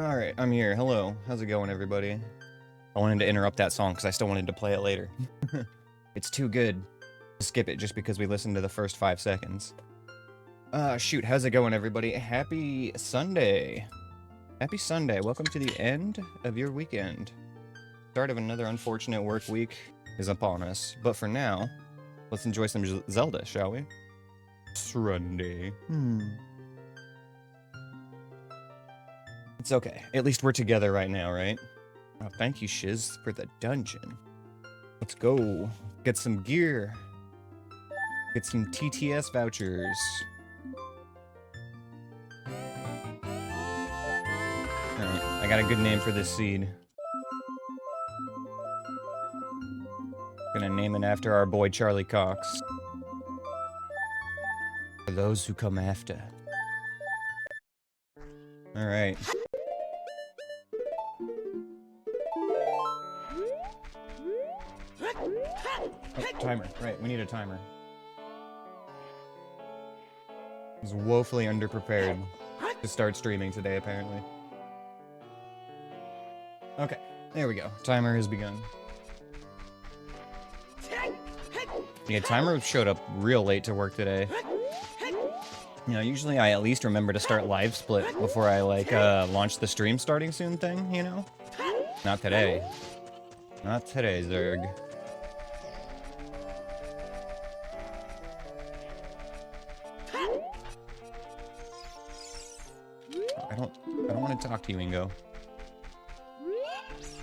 Alright, I'm here. Hello. How's it going, everybody? I wanted to interrupt that song because I still wanted to play it later. It's too good to skip it just because we listened to the first 5 seconds. Shoot, how's it going, everybody? Happy Sunday. Happy Sunday. Welcome to the end of your weekend. Start of another unfortunate work week is upon us. But for now, let's enjoy some Zelda, shall we? Sunday. It's okay. At least we're together right now, right? Oh, thank you, Shiz, for the dungeon. Let's go. Get some gear. Get some TTS vouchers. Alright, I got a good name for this seed. Gonna name it after our boy Charlie Cox. For those who come after. Alright. Oh, timer. Right, we need a timer. I was woefully underprepared to start streaming today, apparently. Okay, there we go. Timer has begun. Yeah, timer showed up real late to work today. You know, usually I at least remember to start live split before I, like, launch the stream starting soon thing, you know? Not today. Not today, Zerg. I don't want to talk to you, Ingo.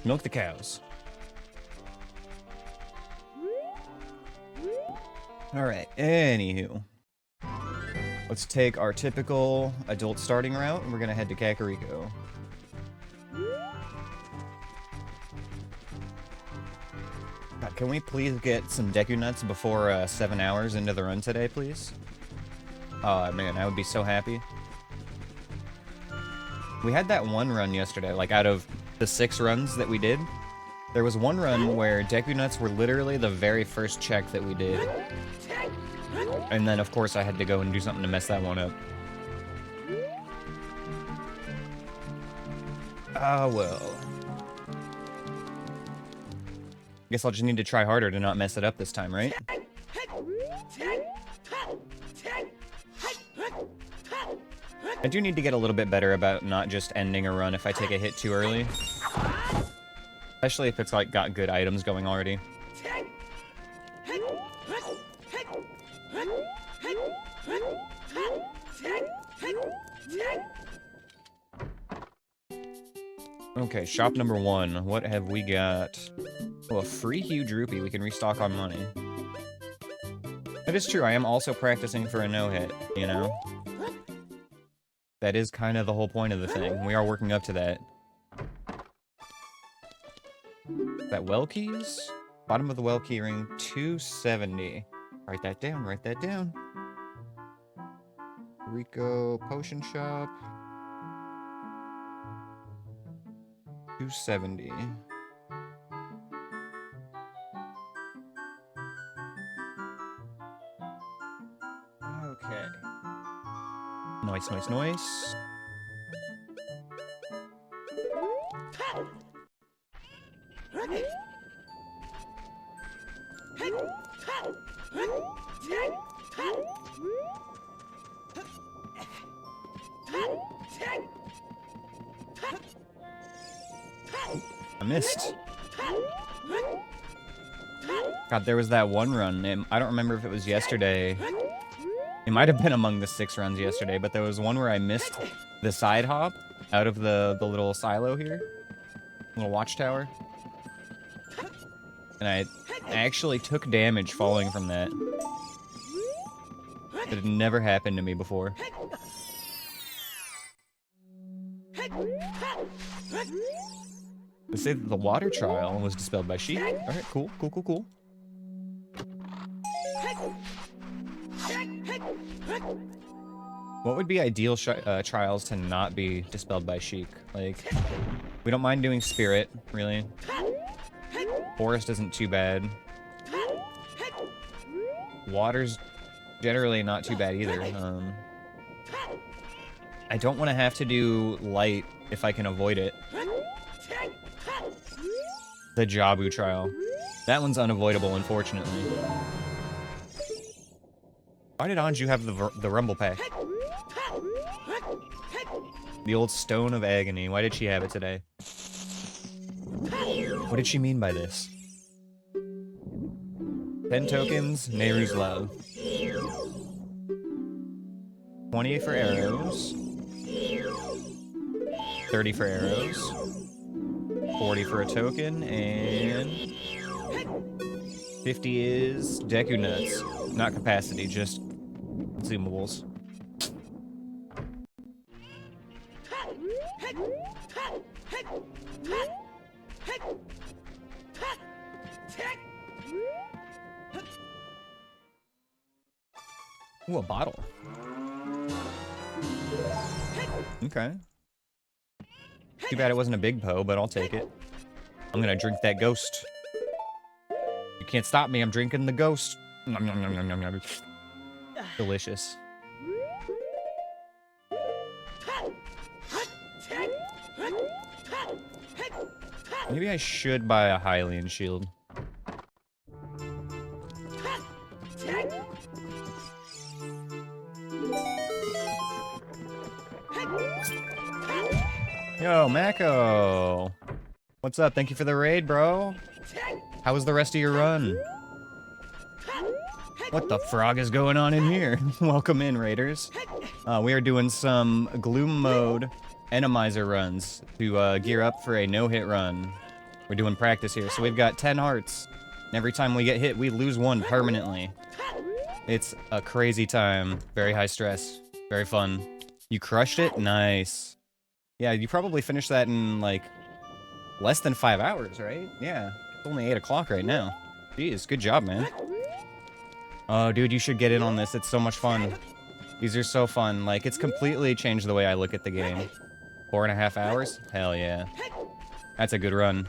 Milk the cows. Alright, anywho. Let's take our typical adult starting route, and we're gonna head to Kakariko. God, can we please get some Deku Nuts before 7 hours into the run today, please? Oh man, I would be so happy. We had that one run yesterday, like out of the 6 runs that we did, there was one run where Deku Nuts were literally the very first check that we did. And then, of course, I had to go and do something to mess that one up. Ah, well. Guess I'll just need to try harder to not mess it up this time, right? I do need to get a little bit better about not just ending a run if I take a hit too early. Especially if it's, like, got good items going already. Okay, shop number 1. What have we got? Oh, a free huge rupee. We can restock on money. That is true. I am also practicing for a no-hit, you know? That is kind of the whole point of the thing. We are working up to that. Is that well keys? Bottom of the well key ring, 270. Write that down, write that down. Rico Potion Shop. 270. Okay. Nice, nice, nice. I missed. God, there was that one run. I don't remember if it was yesterday. It might have been among the 6 runs yesterday, but there was one where I missed the side hop out of the little silo here. Little watchtower. And I actually took damage falling from that. It had never happened to me before. They say that the water trial was dispelled by sheep. Alright, cool, cool, cool, cool. What would be ideal trials to not be dispelled by Sheik? Like, we don't mind doing Spirit, really. Forest isn't too bad. Water's generally not too bad either. I don't want to have to do light if I can avoid it. The Jabu trial. That one's unavoidable, unfortunately. Why did Anju have the Rumble Pack? The old Stone of Agony. Why did she have it today? What did she mean by this? 10 tokens, Nehru's Love. 20 for arrows. 30 for arrows. 40 for a token, and 50 is Deku Nuts. Not capacity, just consumables. Ooh, a bottle. Okay. Too bad it wasn't a big Poe, but I'll take it. I'm gonna drink that ghost. You can't stop me, I'm drinking the ghost. Nom, nom, nom, nom, nom, nom. Delicious. Maybe I should buy a Hylian shield. Yo, Mako! What's up? Thank you for the raid, bro. How was the rest of your run? What the frog is going on in here? Welcome in, raiders. We are doing some Gloom Mode Randomizer runs to gear up for a no-hit run. We're doing practice here, so we've got 10 hearts. And every time we get hit, we lose one permanently. It's a crazy time. Very high stress. Very fun. You crushed it? Nice. Yeah, you probably finished that in, like, less than 5 hours, right? Yeah. It's only 8 o'clock right now. Jeez, good job, man. Oh, dude, you should get in on this. It's so much fun. These are so fun. Like, it's completely changed the way I look at the game. 4.5 hours? Hell yeah. That's a good run.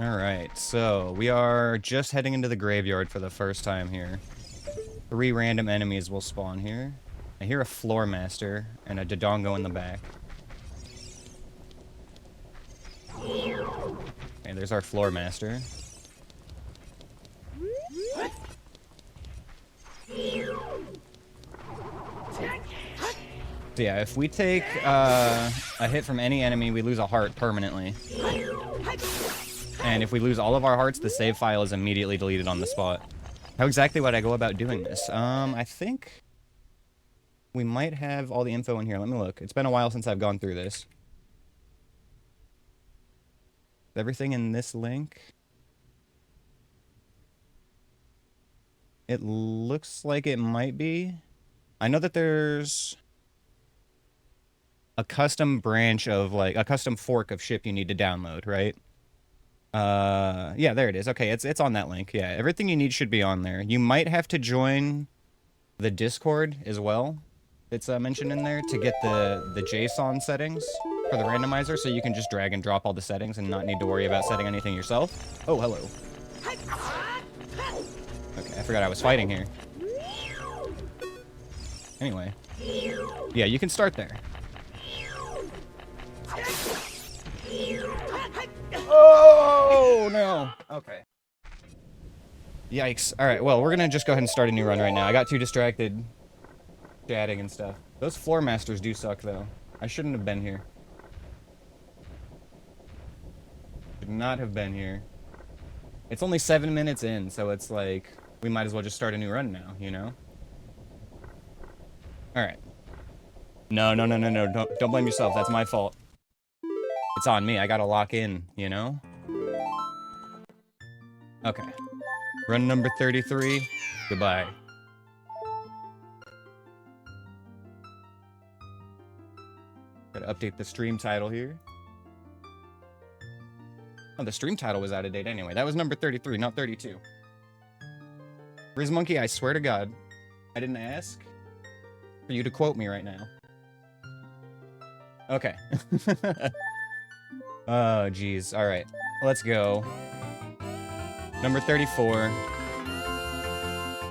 Alright, so we are just heading into the graveyard for the first time here. 3 random enemies will spawn here. I hear a Floor Master and a Dodongo in the back. Okay, there's our Floor Master. So yeah, if we take a hit from any enemy, we lose a heart permanently. And if we lose all of our hearts, the save file is immediately deleted on the spot. How exactly would I go about doing this? I think we might have all the info in here. Let me look. It's been a while since I've gone through this. Everything in this link? It looks like it might be. I know that there's a custom branch of, like, a custom fork of ship you need to download, right? Yeah, there it is. Okay, it's on that link. Yeah, everything you need should be on there. You might have to join the Discord as well. It's mentioned in there to get the JSON settings for the randomizer, so you can just drag and drop all the settings and not need to worry about setting anything yourself. Oh, hello. Okay, I forgot I was fighting here. Anyway. Yeah, you can start there. Oh, no. Okay. Yikes. Alright, well, we're gonna just go ahead and start a new run right now. I got too distracted chatting and stuff. Those Floor Masters do suck, though. I shouldn't have been here. Should not have been here. It's only 7 minutes in, so it's like, we might as well just start a new run now, you know? Alright. No. Don't blame yourself. That's my fault. It's on me. I gotta lock in, you know? Okay. Run number 33. Goodbye. Gotta update the stream title here. Oh, the stream title was out of date anyway. That was number 33, not 32. Riz Monkey, I swear to God, I didn't ask for you to quote me right now. Okay. Oh, jeez. Alright. Let's go. Number 34.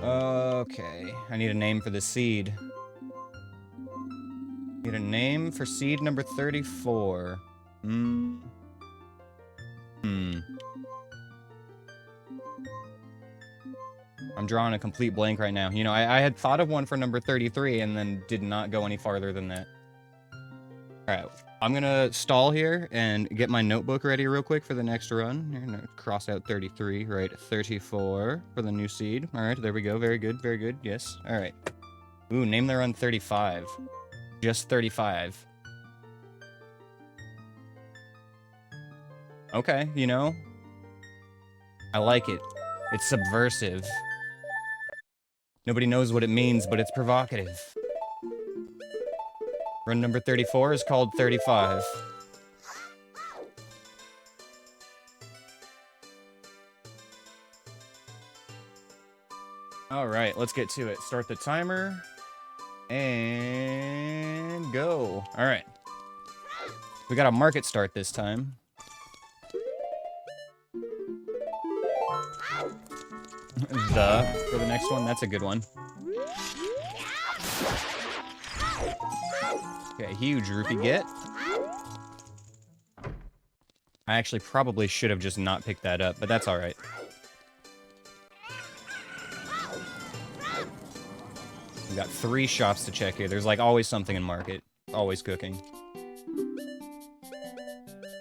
Okay, I need a name for the seed. Need a name for seed number 34. I'm drawing a complete blank right now. You know, I had thought of one for number 33 and then did not go any farther than that. Alright, I'm gonna stall here and get my notebook ready real quick for the next run. You're gonna cross out 33, right? 34 for the new seed. Alright, there we go. Very good, very good. Yes. Alright. Ooh, name the run 35. Just 35. Okay, you know, I like it. It's subversive. Nobody knows what it means, but it's provocative. Run number 34 is called 35. Alright, let's get to it. Start the timer. And go. Alright. We got a market start this time. For the next one, that's a good one. Okay, huge rupee get. I actually probably should have just not picked that up, but that's alright. We got 3 shops to check here. There's like always something in market. Always cooking.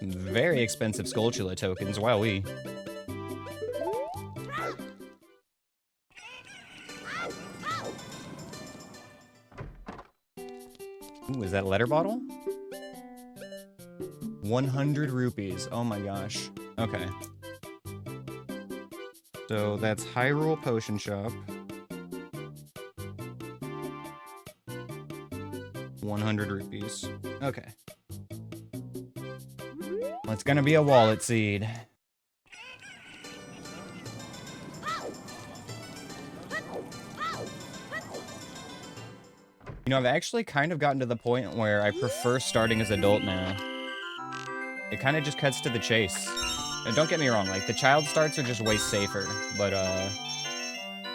Very expensive Skulltula tokens, wowee. Ooh, is that a letter bottle? 100 rupees. Oh my gosh. Okay. So that's Hyrule Potion Shop. 100 rupees. Okay. Well, it's gonna be a wallet seed. You know, I've actually kind of gotten to the point where I prefer starting as adult now. It kind of just cuts to the chase. And don't get me wrong, like, the child starts are just way safer, but,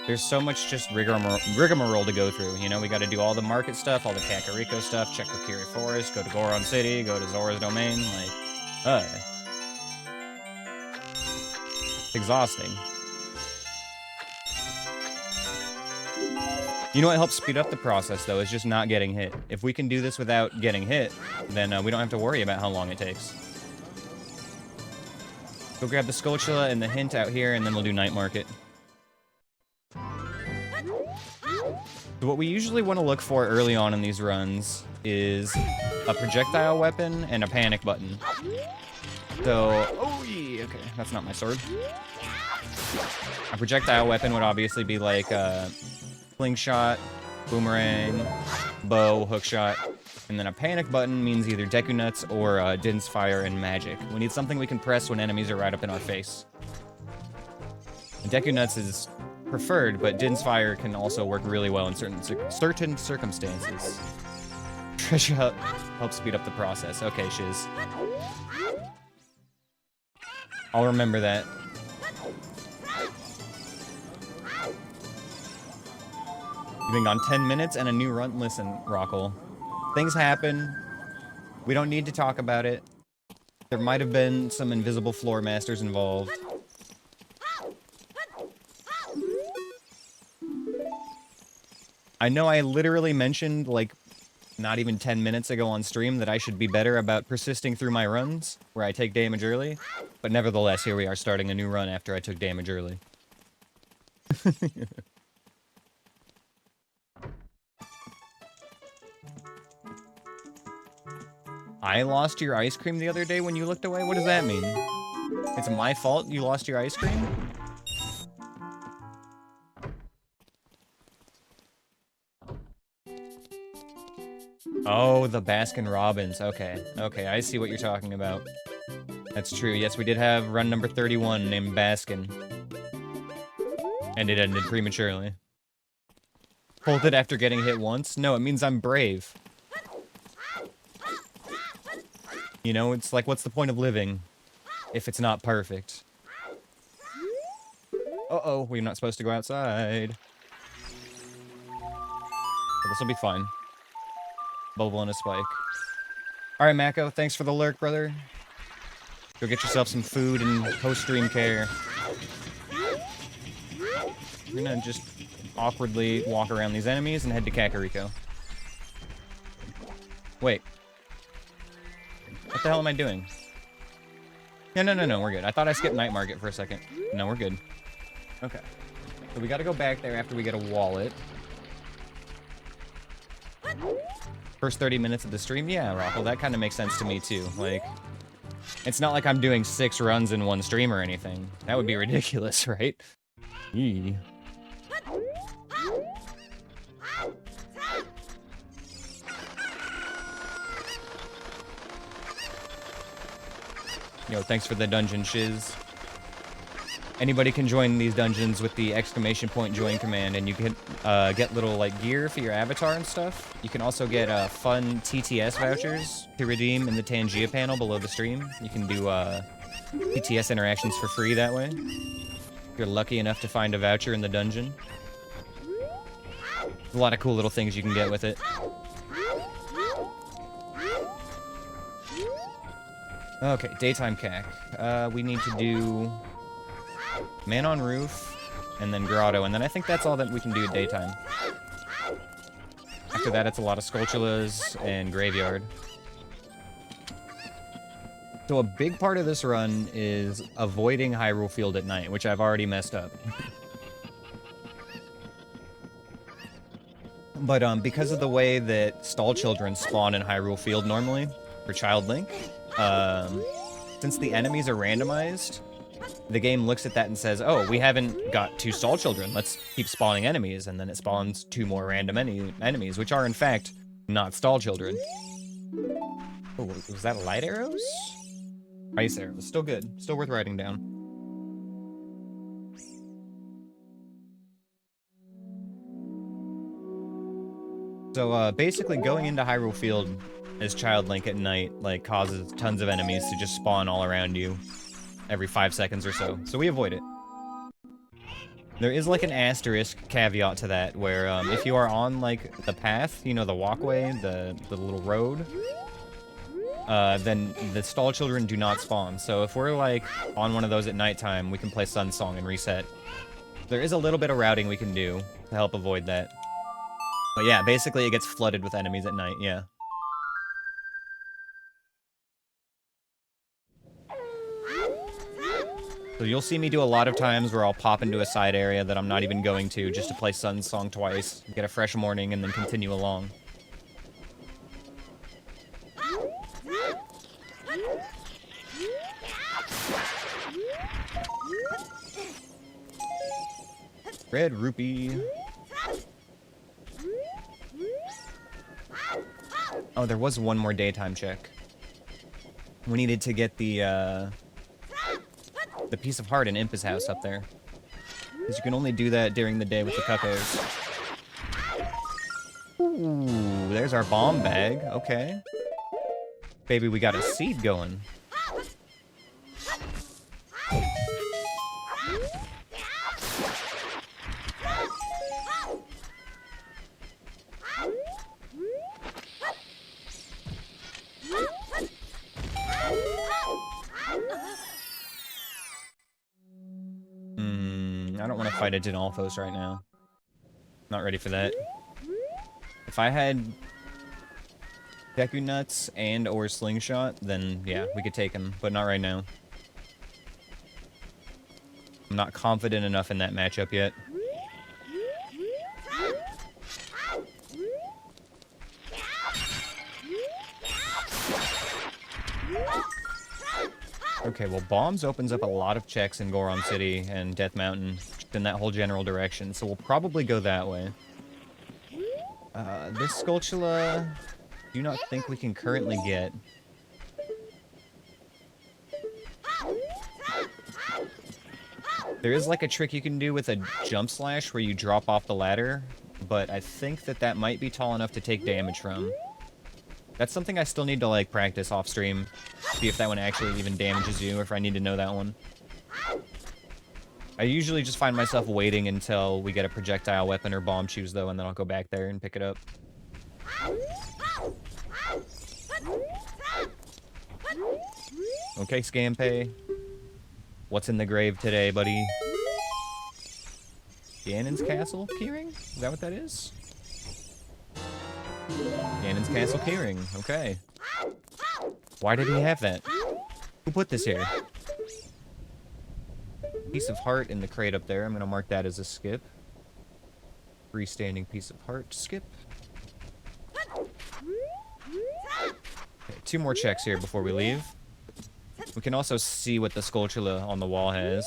there's so much just rigmarole to go through, you know? We gotta do all the market stuff, all the Kakariko stuff, check Kokiri Forest, go to Goron City, go to Zora's Domain, like, it's exhausting. You know what helps speed up the process, though, is just not getting hit. If we can do this without getting hit, then we don't have to worry about how long it takes. Go grab the Skulltula and the hint out here, and then we'll do Night Market. So what we usually want to look for early on in these runs is a projectile weapon and a panic button. So, oh yeah, okay, that's not my sword. A projectile weapon would obviously be like slingshot, boomerang, bow, hookshot, and then a panic button means either Deku Nuts or Din's Fire and Magic. We need something we can press when enemies are right up in our face. And Deku Nuts is preferred, but Din's Fire can also work really well in certain circumstances. Treasure helps speed up the process. Okay, Shiz. I'll remember that. You've been gone 10 minutes and a new run. Listen, Rockle. Things happen. We don't need to talk about it. There might have been some invisible floor masters involved. I know I literally mentioned, like, not even 10 minutes ago on stream that I should be better about persisting through my runs, where I take damage early. But nevertheless, here we are starting a new run after I took damage early. I lost your ice cream the other day when you looked away? What does that mean? It's my fault you lost your ice cream? Oh, the Baskin Robbins. Okay, okay, I see what you're talking about. That's true. Yes, we did have run number 31 named Baskin. And it ended prematurely. Hold it after getting hit once? No, it means I'm brave. You know, it's like, what's the point of living if it's not perfect? Uh-oh, we're not supposed to go outside. This will be fine. Bubble and a spike. Alright, Mako, thanks for the lurk, brother. Go get yourself some food and post-stream care. We're gonna just awkwardly walk around these enemies and head to Kakariko. Wait. What the hell am I doing? No, we're good. I thought I skipped Night Market for a second. No, we're good. Okay. So we gotta go back there after we get a wallet. First 30 minutes of the stream? Yeah, Rockwell, that kind of makes sense to me too. Like, it's not like I'm doing 6 runs in one stream or anything. That would be ridiculous, right? Yee. Yo, thanks for the dungeon shiz. Anybody can join these dungeons with the ! join command, and you can get little like gear for your avatar and stuff. You can also get fun TTS vouchers to redeem in the Tangia panel below the stream. You can do TTS interactions for free that way. If you're lucky enough to find a voucher in the dungeon. There's a lot of cool little things you can get with it. Okay, daytime CAC. We need to do Man on Roof, and then Grotto, and then I think that's all that we can do at daytime. After that, it's a lot of Skulltulas and Graveyard. So a big part of this run is avoiding Hyrule Field at night, which I've already messed up. But because of the way that stall children spawn in Hyrule Field normally, for Child Link, since the enemies are randomized, the game looks at that and says, oh, we haven't got 2 stall children, let's keep spawning enemies, and then it spawns 2 more random enemies, which are in fact not stall children. Oh, was that light arrows? Ice arrows, still good, still worth writing down. So basically going into Hyrule Field as Child Link at night like causes tons of enemies to just spawn all around you every 5 seconds or so. So we avoid it. There is like an asterisk caveat to that where if you are on like the path, you know, the walkway, the little road, then the stall children do not spawn. So if we're like on one of those at nighttime, we can play Sun Song and reset. There is a little bit of routing we can do to help avoid that. But yeah, basically it gets flooded with enemies at night, yeah. So you'll see me do a lot of times where I'll pop into a side area that I'm not even going to just to play Sun Song twice, get a fresh morning, and then continue along. Red rupee. Oh, there was one more daytime check. We needed to get the Piece of Heart in Impa's house up there. Because you can only do that during the day with the Cuckos. Ooh, there's our bomb bag. Okay. Baby, we got a seed going. I don't want to fight a Dinalfos right now. Not ready for that. If I had Deku Nuts and or Slingshot, then yeah, we could take him, but not right now. I'm not confident enough in that matchup yet. Okay, well, Bombs opens up a lot of checks in Goron City and Death Mountain, just in that whole general direction, so we'll probably go that way. This Skulltula, do not think we can currently get. There is like a trick you can do with a jump slash where you drop off the ladder, but I think that that might be tall enough to take damage from. That's something I still need to like practice off stream, see if that one actually even damages you, or if I need to know that one. I usually just find myself waiting until we get a projectile weapon or bomb choose, though, and then I'll go back there and pick it up. Okay, Scampe. What's in the grave today, buddy? Ganon's Castle keyring? Is that what that is? Ganon's Castle keyring. Okay. Why did he have that? Who put this here? Piece of heart in the crate up there. I'm gonna mark that as a skip. Freestanding piece of heart. Skip. Okay, 2 more checks here before we leave. We can also see what the Skulltula on the wall has.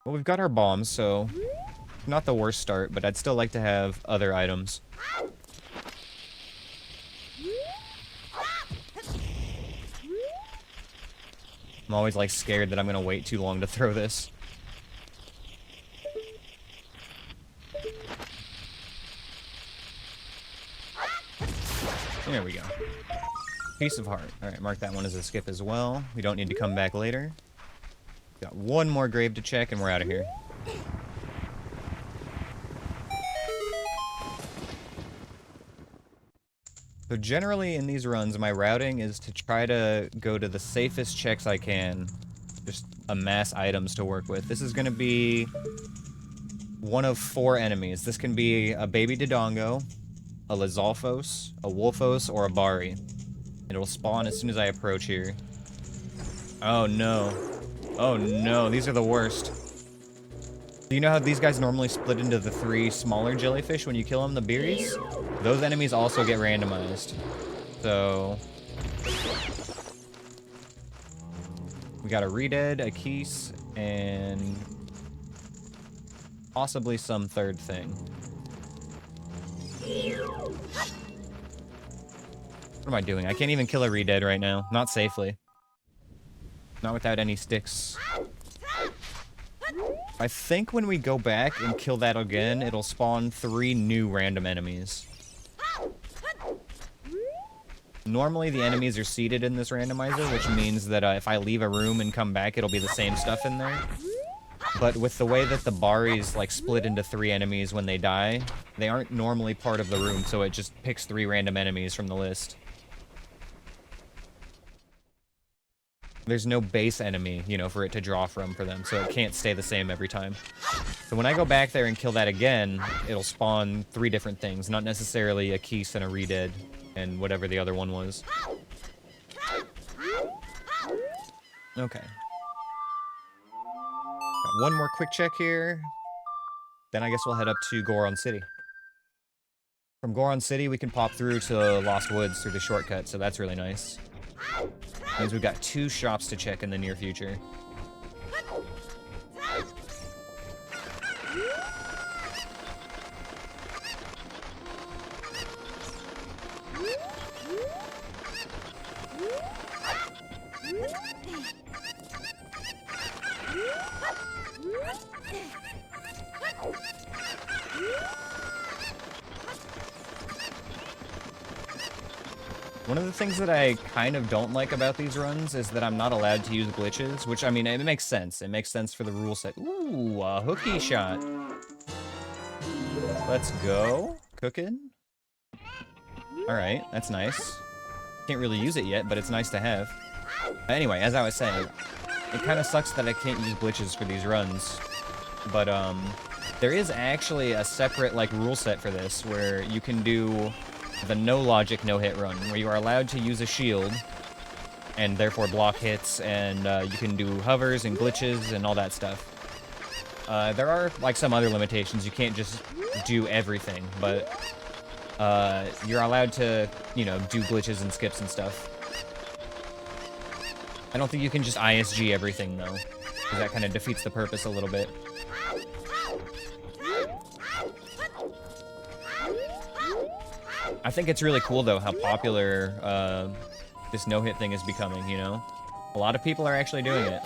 Well, we've got our bombs, so not the worst start, but I'd still like to have other items. I'm always, like, scared that I'm gonna wait too long to throw this. There we go. Piece of heart. Alright, mark that one as a skip as well. We don't need to come back later. Got 1 more grave to check, and we're out of here. So generally in these runs, my routing is to try to go to the safest checks I can. Just amass items to work with. This is going to be one of 4 enemies. This can be a baby Dodongo, a Lizalfos, a Wolfos, or a Bari. It'll spawn as soon as I approach here. Oh no. Oh no, these are the worst. You know how these guys normally split into the 3 smaller jellyfish when you kill them, the Beeries? Those enemies also get randomized. So... we got a Redead, a Keese, and... possibly some third thing. What am I doing? I can't even kill a Redead right now. Not safely. Not without any sticks. I think when we go back and kill that again, it'll spawn 3 new random enemies. Normally the enemies are seated in this randomizer, which means that if I leave a room and come back, it'll be the same stuff in there. But with the way that the Baris like split into 3 enemies when they die, they aren't normally part of the room, so it just picks 3 random enemies from the list. There's no base enemy, you know, for it to draw from for them, so it can't stay the same every time. So when I go back there and kill that again, it'll spawn 3 different things, not necessarily a Keese and a Redead, and whatever the other one was. Okay. Got 1 more quick check here. Then I guess we'll head up to Goron City. From Goron City, we can pop through to Lost Woods through the shortcut, so that's really nice. Means we've got 2 shops to check in the near future. One of the things that I kind of don't like about these runs is that I'm not allowed to use glitches, which, I mean, it makes sense. It makes sense for the rule set. Ooh, a hooky shot. Let's go. Cooking. Alright, that's nice. Can't really use it yet, but it's nice to have. Anyway, as I was saying, it kind of sucks that I can't use glitches for these runs. But, there is actually a separate, like, rule set for this, where you can do the no-logic no-hit run, where you are allowed to use a shield, and therefore block hits, and you can do hovers and glitches and all that stuff. There are, like, some other limitations. You can't just do everything, but you're allowed to, you know, do glitches and skips and stuff. I don't think you can just ISG everything, though, because that kind of defeats the purpose a little bit. I think it's really cool, though, how popular this no-hit thing is becoming, you know? A lot of people are actually doing it.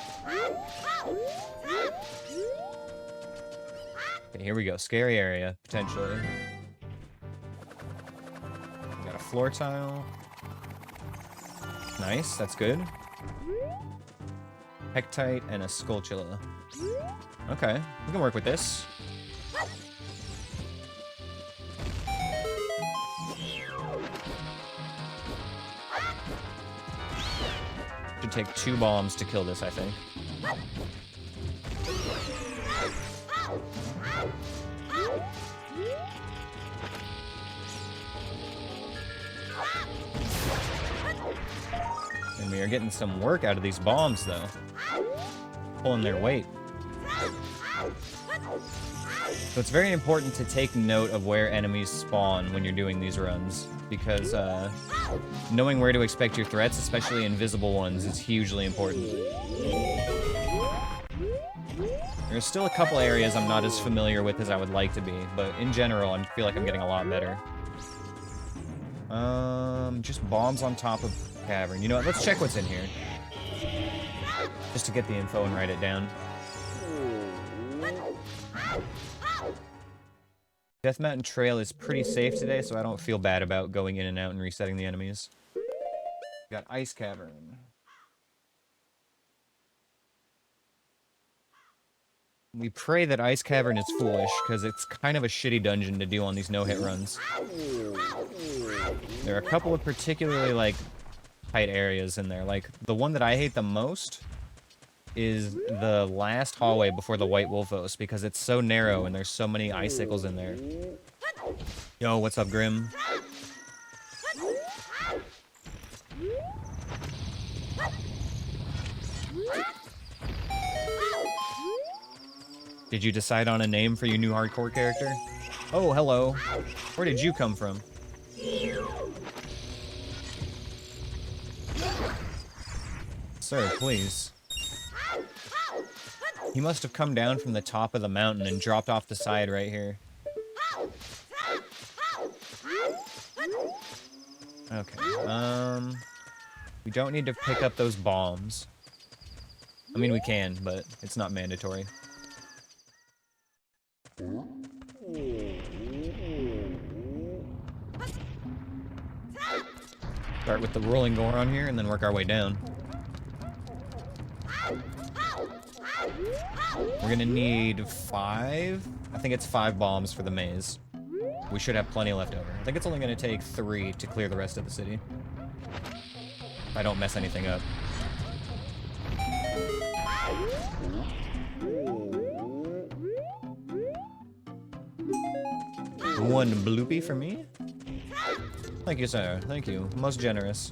here we go. Scary area, potentially. We got a floor tile. Nice, that's good. Hectite and a Skulltula. Okay, we can work with this. Should take 2 bombs to kill this, I think. And we are getting some work out of these bombs, though. Pulling their weight. So it's very important to take note of where enemies spawn when you're doing these runs, because knowing where to expect your threats, especially invisible ones, is hugely important. There's still a couple areas I'm not as familiar with as I would like to be, but in general, I feel like I'm getting a lot better. Just bombs on top of cavern. You know what? Let's check what's in here. Just to get the info and write it down. Death Mountain Trail is pretty safe today, so I don't feel bad about going in and out and resetting the enemies. We got Ice Cavern. We pray that Ice Cavern is foolish, because it's kind of a shitty dungeon to do on these no-hit runs. There are a couple of particularly, like, tight areas in there. Like, the one that I hate the most is the last hallway before the White Wolfos, because it's so narrow and there's so many icicles in there. Yo, what's up, Grim? Did you decide on a name for your new hardcore character? Oh, hello. Where did you come from? Sir, please. He must have come down from the top of the mountain and dropped off the side right here. Okay, we don't need to pick up those bombs. I mean, we can, but it's not mandatory. Start with the rolling Goron here and then work our way down. We're gonna need 5? I think it's 5 bombs for the maze. We should have plenty left over. I think it's only gonna take 3 to clear the rest of the city. If I don't mess anything up. One bloopy for me? Thank you, sir. Thank you. Most generous.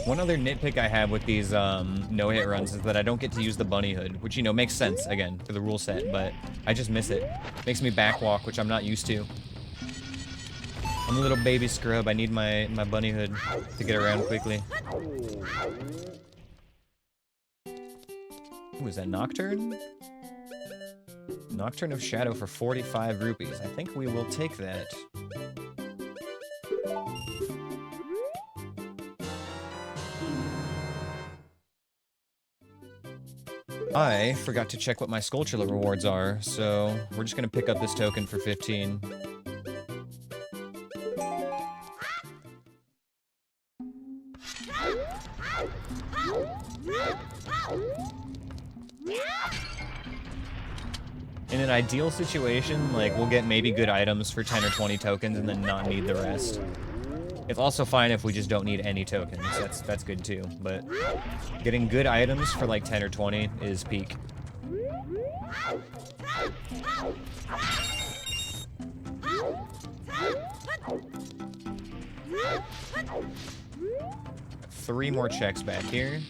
One other nitpick I have with these no-hit runs is that I don't get to use the bunny hood, which, you know, makes sense, again, for the rule set, but I just miss it. Makes me backwalk, which I'm not used to. I'm a little baby scrub. I need my bunny hood to get around quickly. Ooh, is that Nocturne? Nocturne of Shadow for 45 rupees. I think we will take that. I forgot to check what my Skulltula rewards are, so we're just gonna pick up this token for 15. In an ideal situation, like, we'll get maybe good items for 10 or 20 tokens and then not need the rest. It's also fine if we just don't need any tokens. That's good too, but getting good items for like 10 or 20 is peak. Three more checks back here.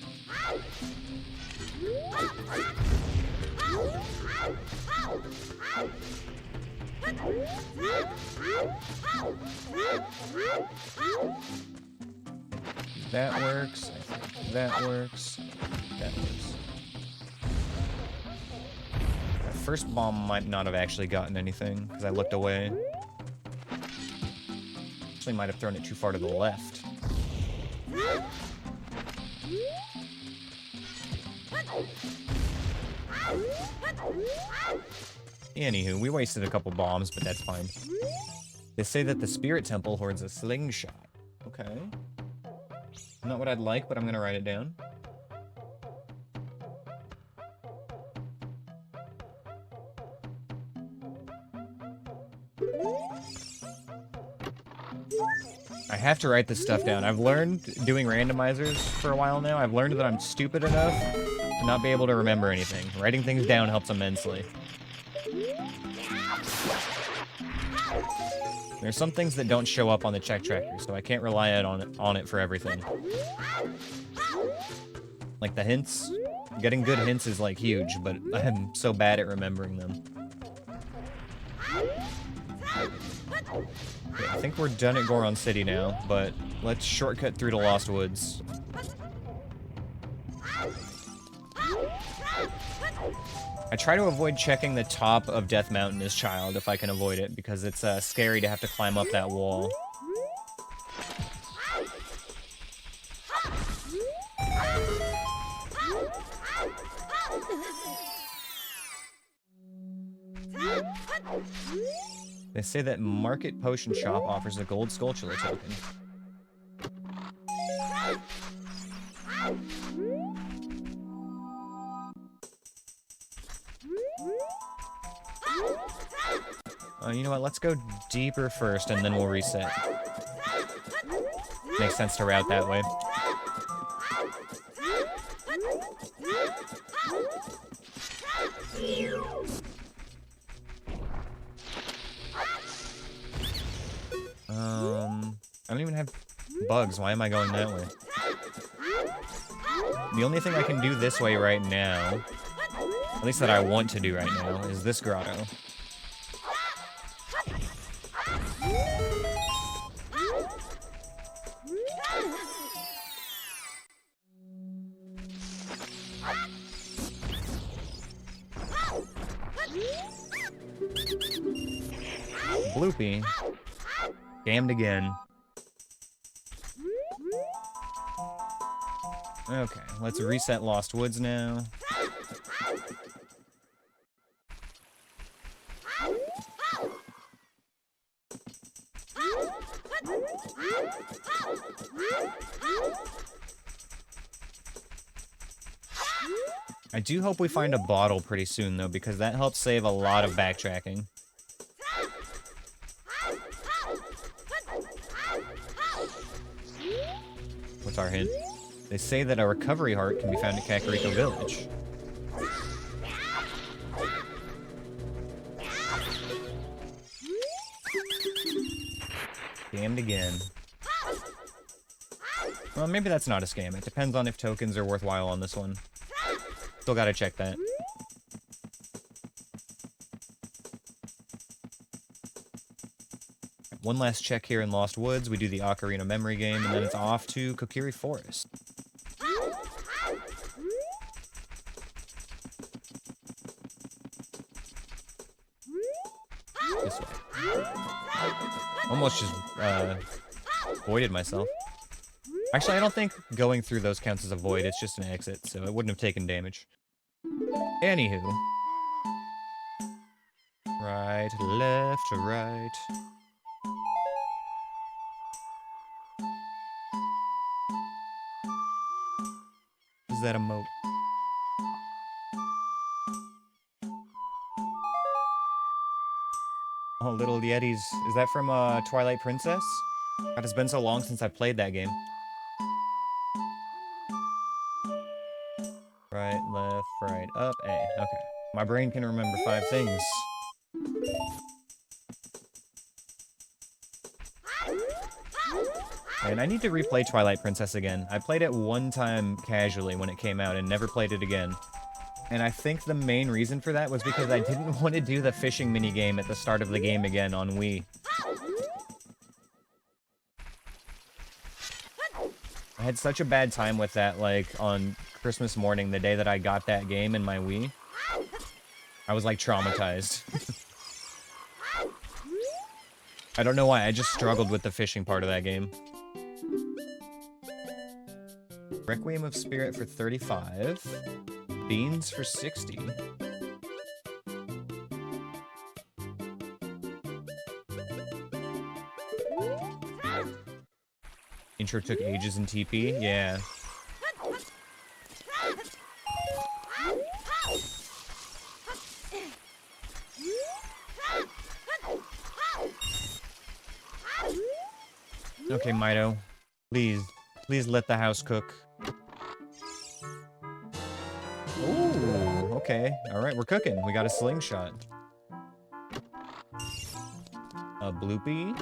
That works. I think that works. That works. first bomb might not have actually gotten anything, because I looked away. Actually might have thrown it too far to the left. Anywho, we wasted a couple bombs, but that's fine. They say that the Spirit Temple hoards a slingshot. Okay. Not what I'd like, but I'm gonna write it down. I have to write this stuff down. I've learned, doing randomizers for a while now, I've learned that I'm stupid enough to not be able to remember anything. Writing things down helps immensely. There's some things that don't show up on the check tracker, so I can't rely on it for everything. Like the hints. Getting good hints is like huge, but I'm so bad at remembering them. Okay, I think we're done at Goron City now, but let's shortcut through to Lost Woods. I try to avoid checking the top of Death Mountain as Child if I can avoid it, because it's scary to have to climb up that wall. They say that Market Potion Shop offers a gold Skulltula token. You know what, let's go deeper first and then we'll reset. Makes sense to route that way. I don't even have bugs. Why am I going that way? The only thing I can do this way right now, at least that I want to do right now, is this grotto. Bloopy. Damned again. Okay, let's reset Lost Woods now. I do hope we find a bottle pretty soon, though, because that helps save a lot of backtracking. What's our hint? They say that a recovery heart can be found at Kakariko Village. Scammed again. Well, maybe that's not a scam. It depends on if tokens are worthwhile on this one. Still gotta check that. One last check here in Lost Woods. We do the Ocarina memory game, and then it's off to Kokiri Forest. This way. Almost just voided myself. Actually, I don't think going through those counts as a void. It's just an exit, so it wouldn't have taken damage. Anywho. Right, left, right. Is that a moat? Oh, Little Yetis. Is that from Twilight Princess? God, it's been so long since I played that game. Right, left, right, up, A. Okay. My brain can remember 5 things. And I need to replay Twilight Princess again. I played it one time casually when it came out and never played it again. And I think the main reason for that was because I didn't want to do the fishing minigame at the start of the game again on Wii. I had such a bad time with that, like, on Christmas morning, the day that I got that game in my Wii. I was like traumatized. I don't know why, I just struggled with the fishing part of that game. Requiem of Spirit for 35. Beans for 60. Intro took ages in TP? Yeah. Okay, Mido. Please. Please let the house cook. Ooh, okay. Alright, we're cooking. We got a slingshot. A bloopy.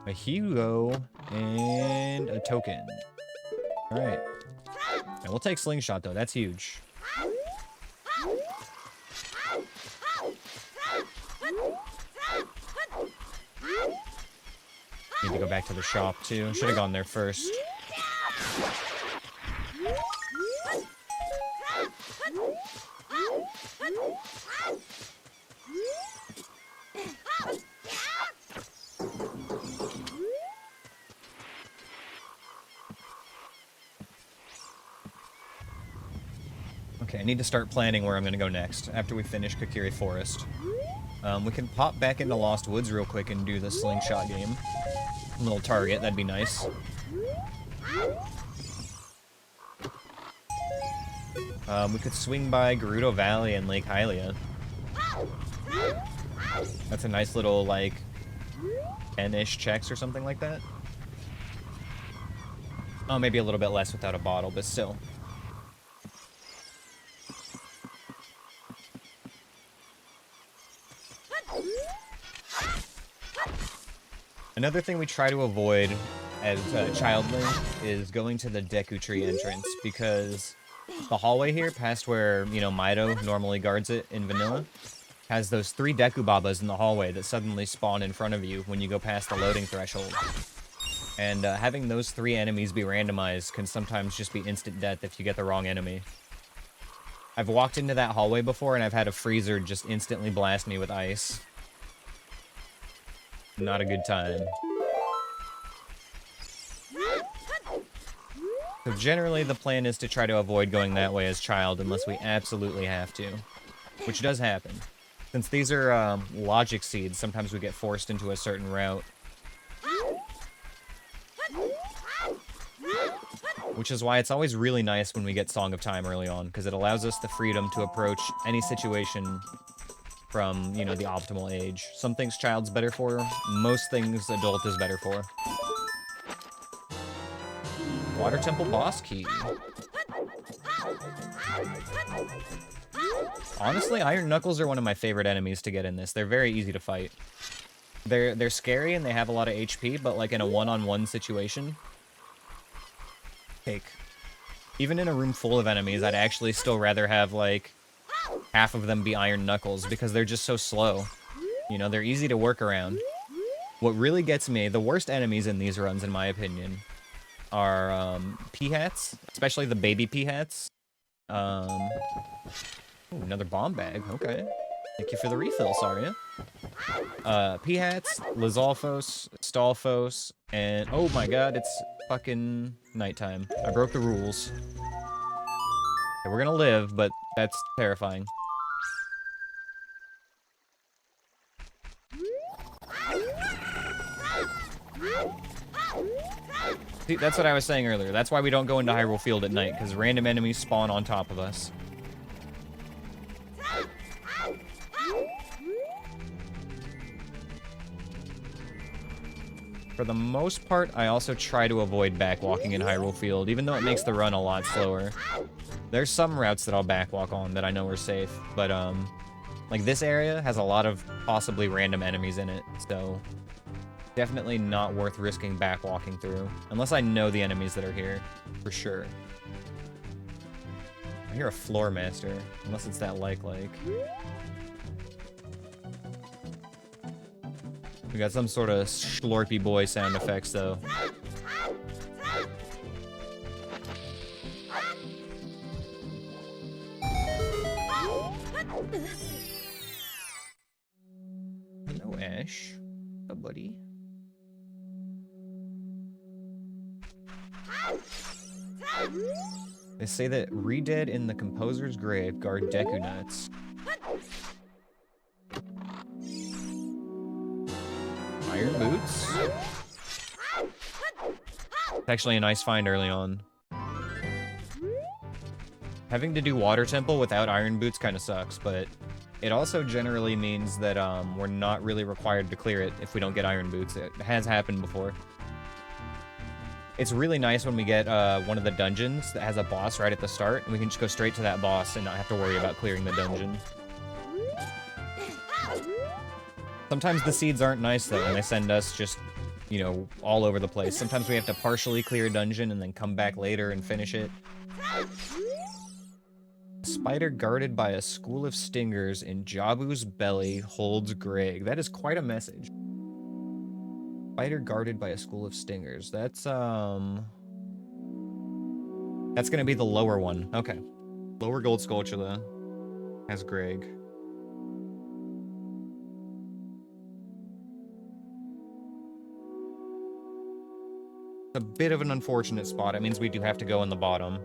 A Hugo. And a token. Alright. And we'll take slingshot, though. That's huge. Need to go back to the shop, too. Should have gone there first. Okay, I need to start planning where I'm gonna go next, after we finish Kokiri Forest. We can pop back into Lost Woods real quick and do the slingshot game. A little target, that'd be nice. We could swing by Gerudo Valley and Lake Hylia. That's a nice little, like, 10-ish checks or something like that. Oh, maybe a little bit less without a bottle, but still. Another thing we try to avoid as Child Link is going to the Deku Tree entrance, because the hallway here, past where, you know, Mido normally guards it in vanilla, has those 3 Deku Babas in the hallway that suddenly spawn in front of you when you go past the loading threshold. And having those 3 enemies be randomized can sometimes just be instant death if you get the wrong enemy. I've walked into that hallway before and I've had a freezer just instantly blast me with ice. Not a good time. So generally the plan is to try to avoid going that way as Child unless we absolutely have to. Which does happen. Since these are logic seeds, sometimes we get forced into a certain route. Which is why it's always really nice when we get Song of Time early on, because it allows us the freedom to approach any situation from, you know, the optimal age. Some things Child's better for, most things Adult is better for. Water Temple boss key. Honestly, Iron Knuckles are one of my favorite enemies to get in this. They're very easy to fight. They're scary and they have a lot of HP, but like in a one-on-one situation, even in a room full of enemies, I'd actually still rather have like half of them be Iron Knuckles because they're just so slow. You know, they're easy to work around. What really gets me, the worst enemies in these runs, in my opinion, are P-Hats, especially the baby P-Hats. Ooh, another bomb bag, okay. Thank you for the refill, Saria. P-Hats, Lizalfos, Stalfos, and oh my god, it's fucking nighttime. I broke the rules. Okay, we're gonna live, but that's terrifying. See, that's what I was saying earlier. That's why we don't go into Hyrule Field at night, because random enemies spawn on top of us. For the most part, I also try to avoid backwalking in Hyrule Field, even though it makes the run a lot slower. There's some routes that I'll backwalk on that I know are safe, but, like, this area has a lot of possibly random enemies in it, so definitely not worth risking backwalking through, unless I know the enemies that are here, for sure. I hear a Floor Master, unless it's that like. We got some sort of slurpy boy sound effects, though. Oh, Ash. Oh, buddy. They say that re-dead in the composer's grave guard Deku nuts. Iron boots. It's actually a nice find early on. Having to do water temple without iron boots kind of sucks, but it also generally means that we're not really required to clear it if we don't get iron boots. It has happened before. It's really nice when we get one of the dungeons that has a boss right at the start, and we can just go straight to that boss and not have to worry about clearing the dungeon. Sometimes the seeds aren't nice, though, and they send us just, you know, all over the place. Sometimes we have to partially clear a dungeon and then come back later and finish it. A spider guarded by a school of stingers in Jabu's belly holds Greg. That is quite a message. Spider guarded by a school of stingers. That's gonna be the lower one. Okay. Lower Gold Skulltula has Greg. A bit of an unfortunate spot. It means we do have to go in the bottom.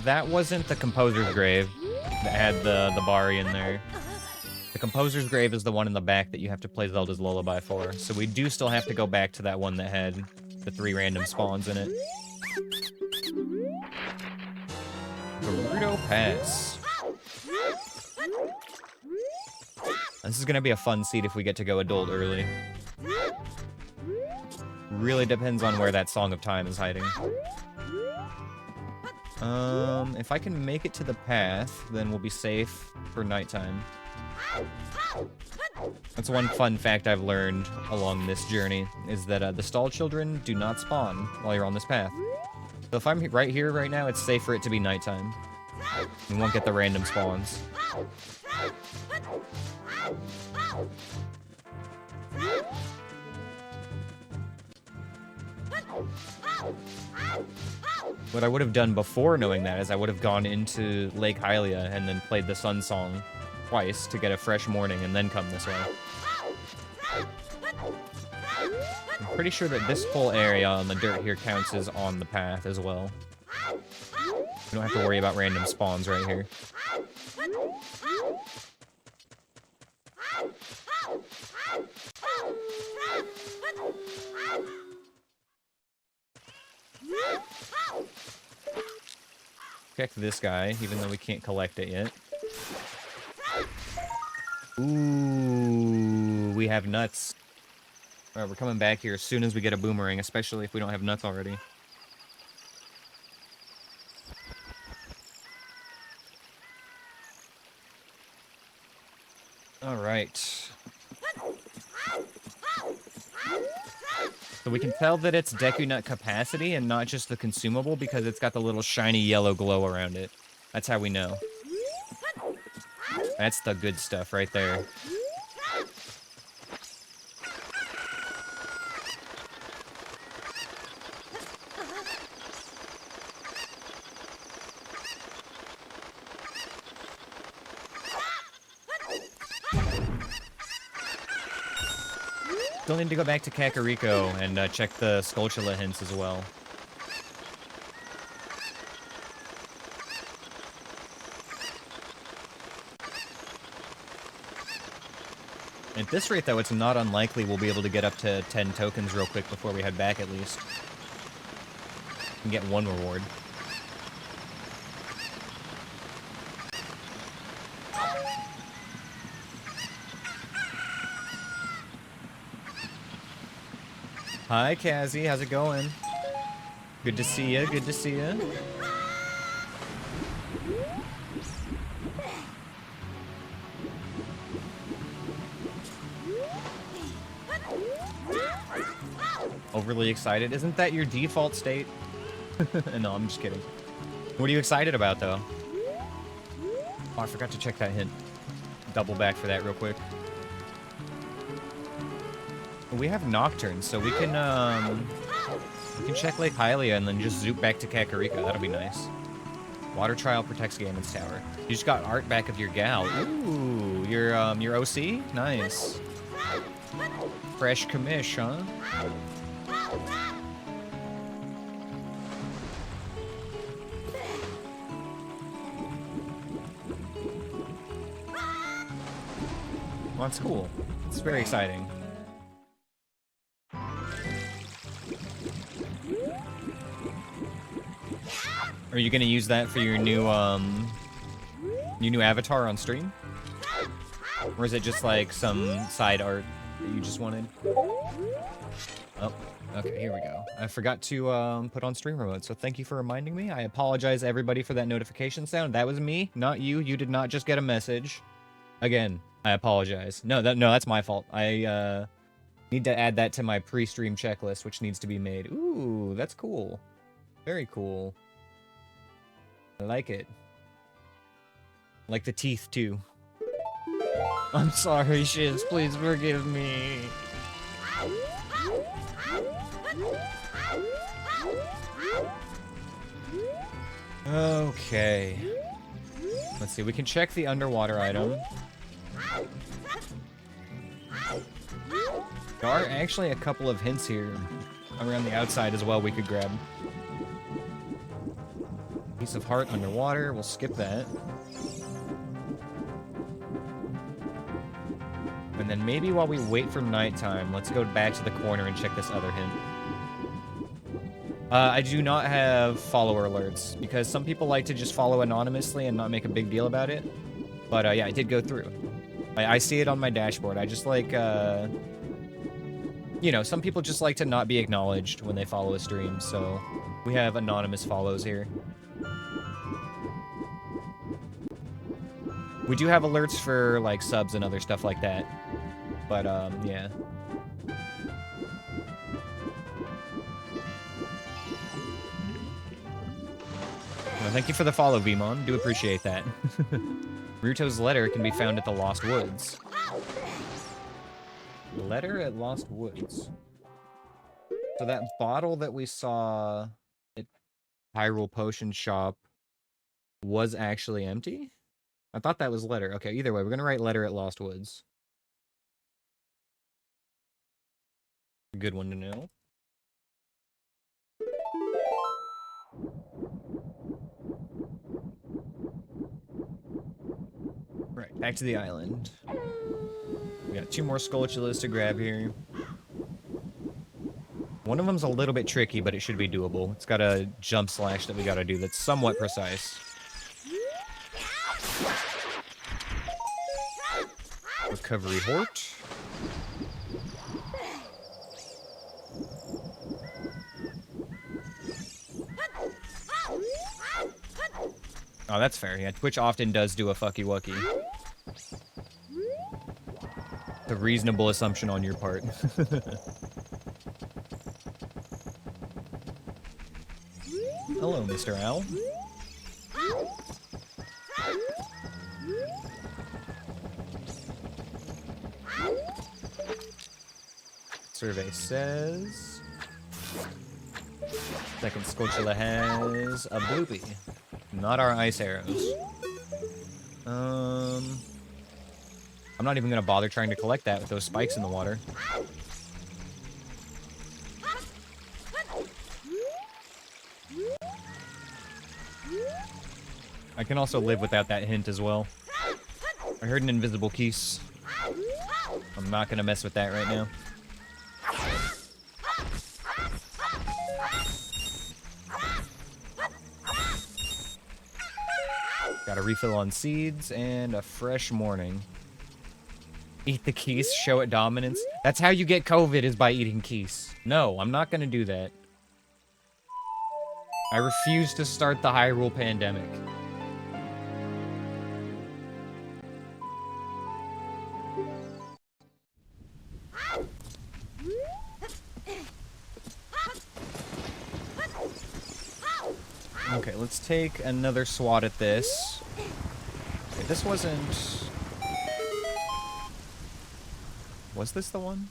That wasn't the composer's grave that had the Bari in there. The composer's grave is the one in the back that you have to play Zelda's Lullaby for. So we do still have to go back to that one that had the 3 random spawns in it. Gerudo Pass. This is gonna be a fun seed if we get to go adult early. Really depends on where that Song of Time is hiding. If I can make it to the path, then we'll be safe for nighttime. That's one fun fact I've learned along this journey, is that the stall children do not spawn while you're on this path. So if I'm right here right now, it's safe for it to be nighttime. We won't get the random spawns. What I would have done before knowing that is I would have gone into Lake Hylia and then played the Sun Song twice to get a fresh morning and then come this way. I'm pretty sure that this whole area on the dirt here counts as on the path as well. We don't have to worry about random spawns right here. Check this guy, even though we can't collect it yet. Ooh, we have nuts. Alright, we're coming back here as soon as we get a boomerang, especially if we don't have nuts already. Alright. So we can tell that it's Deku Nut capacity and not just the consumable because it's got the little shiny yellow glow around it. That's how we know. That's the good stuff right there. Still need to go back to Kakariko and check the Skulltula hints as well. At this rate, though, it's not unlikely we'll be able to get up to 10 tokens real quick before we head back, at least. And get one reward. Hi, Kazzy. How's it going? Good to see ya. Good to see ya. Overly excited? Isn't that your default state? No, I'm just kidding. What are you excited about, though? Oh, I forgot to check that hint. double back for that real quick. We have Nocturne, so we can check Lake Hylia and then just zoop back to Kakariko. That'll be nice. Water Trial protects Ganon's tower. You just got art back of your gal. Ooh, your OC? Nice. Fresh commish, huh? Well, that's cool. It's very exciting. Are you gonna use that for your new avatar on stream? Or is it just like some side art that you just wanted? Oh, okay, here we go. I forgot to put on streamer mode, so thank you for reminding me. I apologize everybody for that notification sound. That was me, not you. You did not just get a message. Again, I apologize. No, that's my fault. I need to add that to my pre-stream checklist, which needs to be made. Ooh, that's cool. Very cool. I like it. I like the teeth, too. I'm sorry, Shiz. Please forgive me. Okay. Let's see. We can check the underwater item. There are actually a couple of hints here around the outside as well we could grab. Piece of heart underwater. We'll skip that. And then maybe while we wait for nighttime, let's go back to the corner and check this other hint. I do not have follower alerts, because some people like to just follow anonymously and not make a big deal about it. But yeah, it did go through. I see it on my dashboard. I just like, you know, some people just like to not be acknowledged when they follow a stream, so we have anonymous follows here. We do have alerts for, like, subs and other stuff like that. But, yeah. Well, thank you for the follow, Vmon. Do appreciate that. Ruto's letter can be found at the Lost Woods. Letter at Lost Woods. So that bottle that we saw at Hyrule Potion Shop was actually empty? I thought that was letter. Okay, either way, we're gonna write letter at Lost Woods. A good one to know. Right, back to the island. We got 2 more Skulltulas to grab here. One of them's a little bit tricky, but it should be doable. It's got a jump slash that we gotta do that's somewhat precise. Recovery Hort. Oh, that's fair. Yeah, Twitch often does do a fucky wucky. A reasonable assumption on your part. Hello, Mr. Owl. Survey says... Second Skulltula has a bloopy. Not our ice arrows. I'm not even gonna bother trying to collect that with those spikes in the water. I can also live without that hint as well. I heard an invisible keys. I'm not gonna mess with that right now. Got a refill on seeds and a fresh morning. Eat the keys, show it dominance. That's how you get COVID, is by eating keys. No, I'm not gonna do that. I refuse to start the Hyrule pandemic. Okay, let's take another swat at this. Okay, this wasn't Was this the one?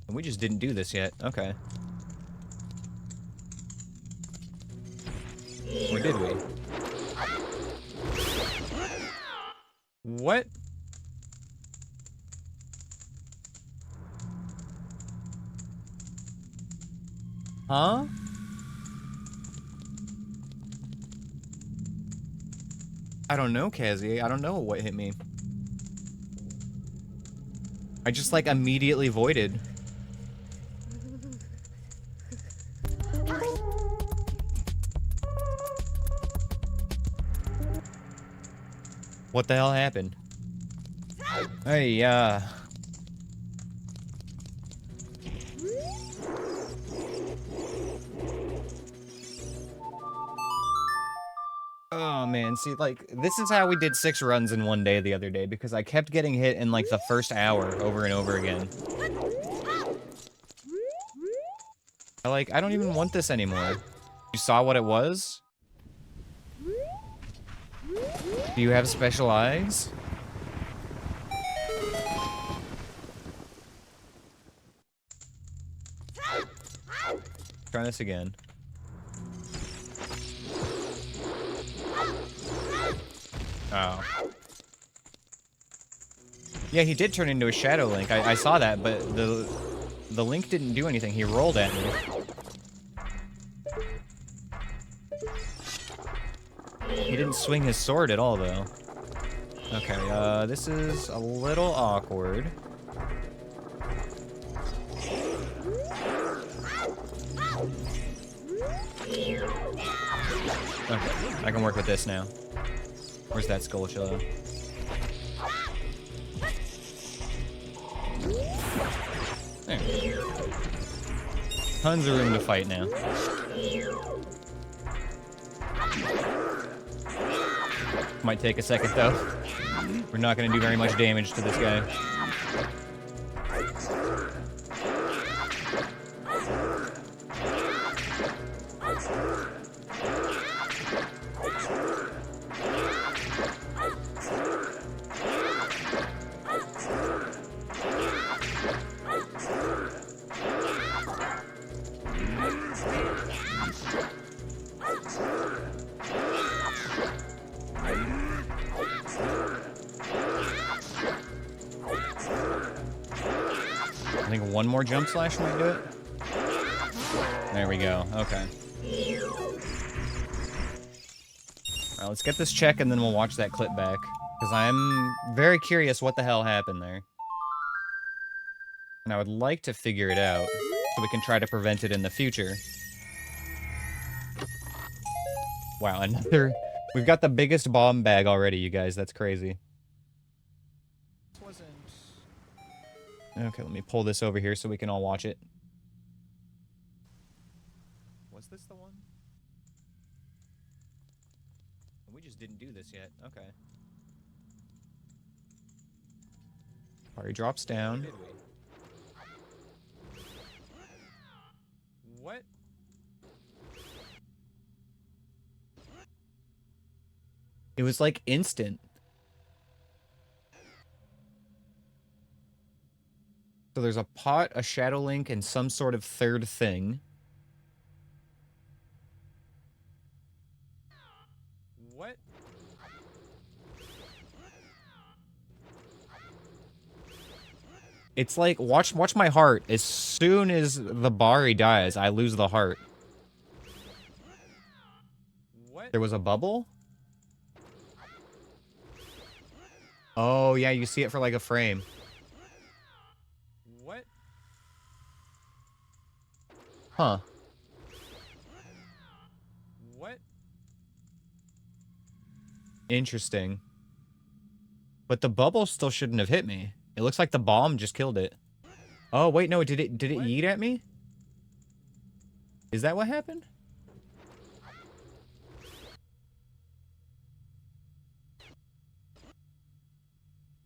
And we just didn't do this yet. Okay. Or did we? What? Huh? I don't know, Kazi. I don't know what hit me. I just, like, immediately voided. What the hell happened? Hey, oh, man. See, like, this is how we did 6 runs in one day the other day, because I kept getting hit in, like, the first hour over and over again. I don't even want this anymore. You saw what it was? Do you have special eyes? Try this again. Oh. Yeah, he did turn into a Shadow Link. I saw that, but the Link didn't do anything. He rolled at me. He didn't swing his sword at all, though. Okay, this is a little awkward. Okay, I can work with this now. Where's that Skulltula? There. Tons of room to fight now. Might take a second, though. We're not going to do very much damage to this guy. I think one more jump slash might do it. There we go. Okay. Alright, let's get this check and then we'll watch that clip back. Because I'm very curious what the hell happened there. And I would like to figure it out so we can try to prevent it in the future. Wow, another... We've got the biggest bomb bag already, you guys. That's crazy. Okay, let me pull this over here so we can all watch it. Was this the one? We just didn't do this yet. Okay. Party drops down. What? It was like instant. So there's a pot, a Shadow Link, and some sort of third thing. What? It's like, watch my heart. As soon as the Bari dies, I lose the heart. What? There was a bubble? Oh, yeah, you see it for like a frame. What? Huh. What? Interesting. But the bubble still shouldn't have hit me. It looks like the bomb just killed it. Oh, wait, no, did it yeet at me? Is that what happened?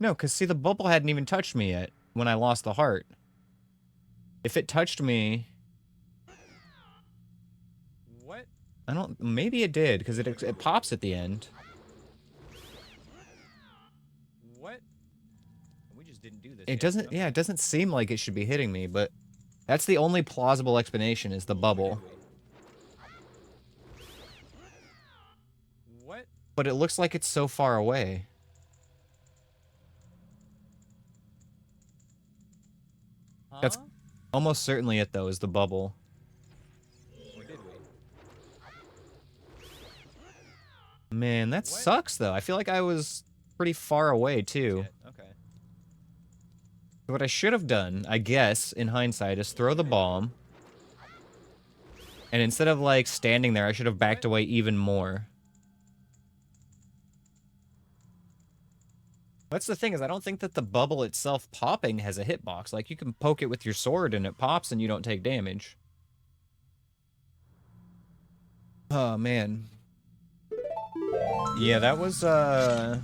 No, because see, the bubble hadn't even touched me yet when I lost the heart. If it touched me... What? I don't... Maybe it did, because it pops at the end. What? It doesn't, yeah, it doesn't seem like it should be hitting me, but that's the only plausible explanation is the bubble. What? But it looks like it's so far away. Huh? That's almost certainly it, though, is the bubble. Or did we? Man, that sucks, though. I feel like I was pretty far away, too. Shit. Okay. What I should have done, I guess, in hindsight, is throw the bomb. And instead of, like, standing there, I should have backed away even more. That's the thing, is I don't think that the bubble itself popping has a hitbox. Like, you can poke it with your sword and it pops and you don't take damage. Oh, man. Yeah, that was, I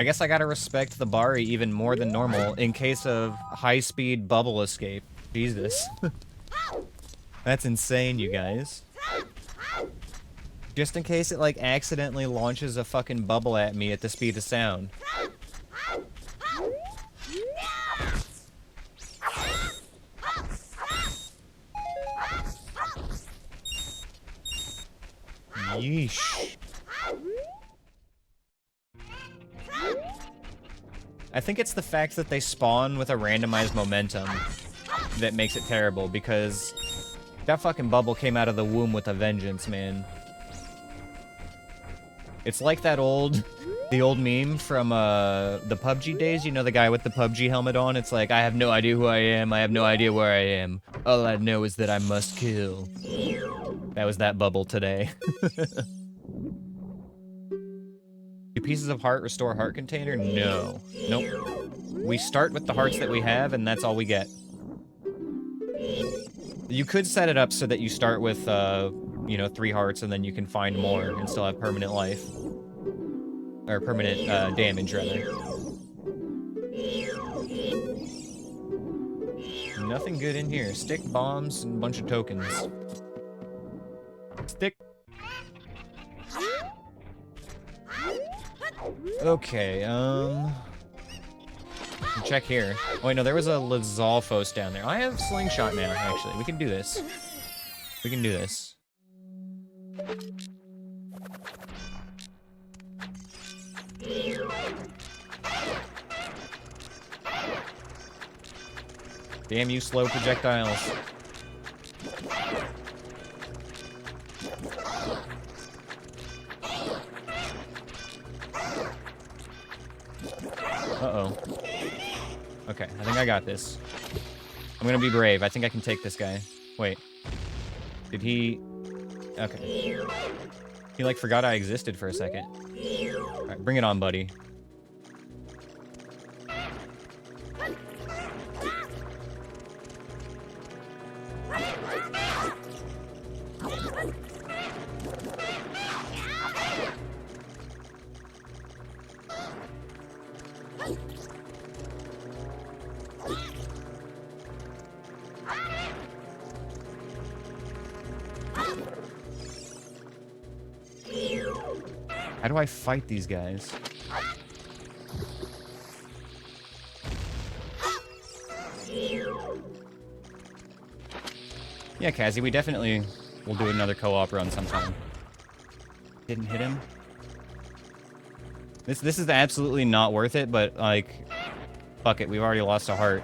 guess I gotta respect the Bari even more than normal in case of high-speed bubble escape. Jesus. That's insane, you guys. Just in case it, like, accidentally launches a fucking bubble at me at the speed of sound. Yeesh. I think it's the fact that they spawn with a randomized momentum that makes it terrible, because that fucking bubble came out of the womb with a vengeance, man. It's like that the old meme from the PUBG days, you know, the guy with the PUBG helmet on? It's like, I have no idea who I am, I have no idea where I am. All I know is that I must kill. That was that bubble today. Do pieces of heart restore heart container? No. Nope. We start with the hearts that we have, and that's all we get. You could set it up so that you start with, you know, 3 hearts, and then you can find more and still have permanent life. Or permanent, damage, rather. Nothing good in here. Stick, bombs, and a bunch of tokens. Stick. Okay, check here. Oh, wait, no, there was a Lizalfos down there. I have Slingshot now, actually. We can do this. We can do this. Damn you, slow projectiles. Uh-oh. Okay, I think I got this. I'm gonna be brave. I think I can take this guy. Wait. Did he... Okay. He, like, forgot I existed for a second. Alright, bring it on, buddy. How do I fight these guys? Yeah, Kazzy, we definitely will do another co-op run sometime. Didn't hit him. This is absolutely not worth it, but, like, fuck it, we've already lost a heart.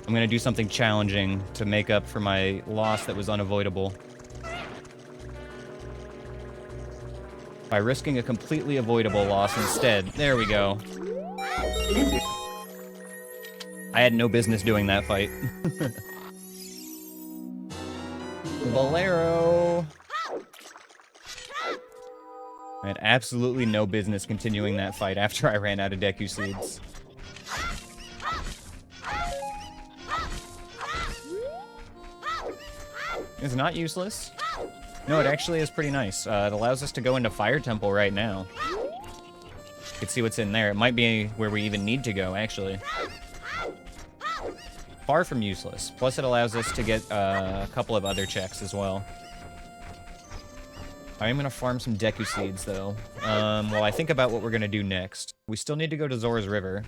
I'm gonna do something challenging to make up for my loss that was unavoidable. By risking a completely avoidable loss instead. There we go. I had no business doing that fight. Bolero! I had absolutely no business continuing that fight after I ran out of Deku Seeds. It's not useless. No, it actually is pretty nice. It allows us to go into Fire Temple right now. You can see what's in there. It might be where we even need to go, actually. Far from useless. Plus, it allows us to get a couple of other checks as well. I am gonna farm some Deku Seeds, though. While I think about what we're gonna do next. We still need to go to Zora's River.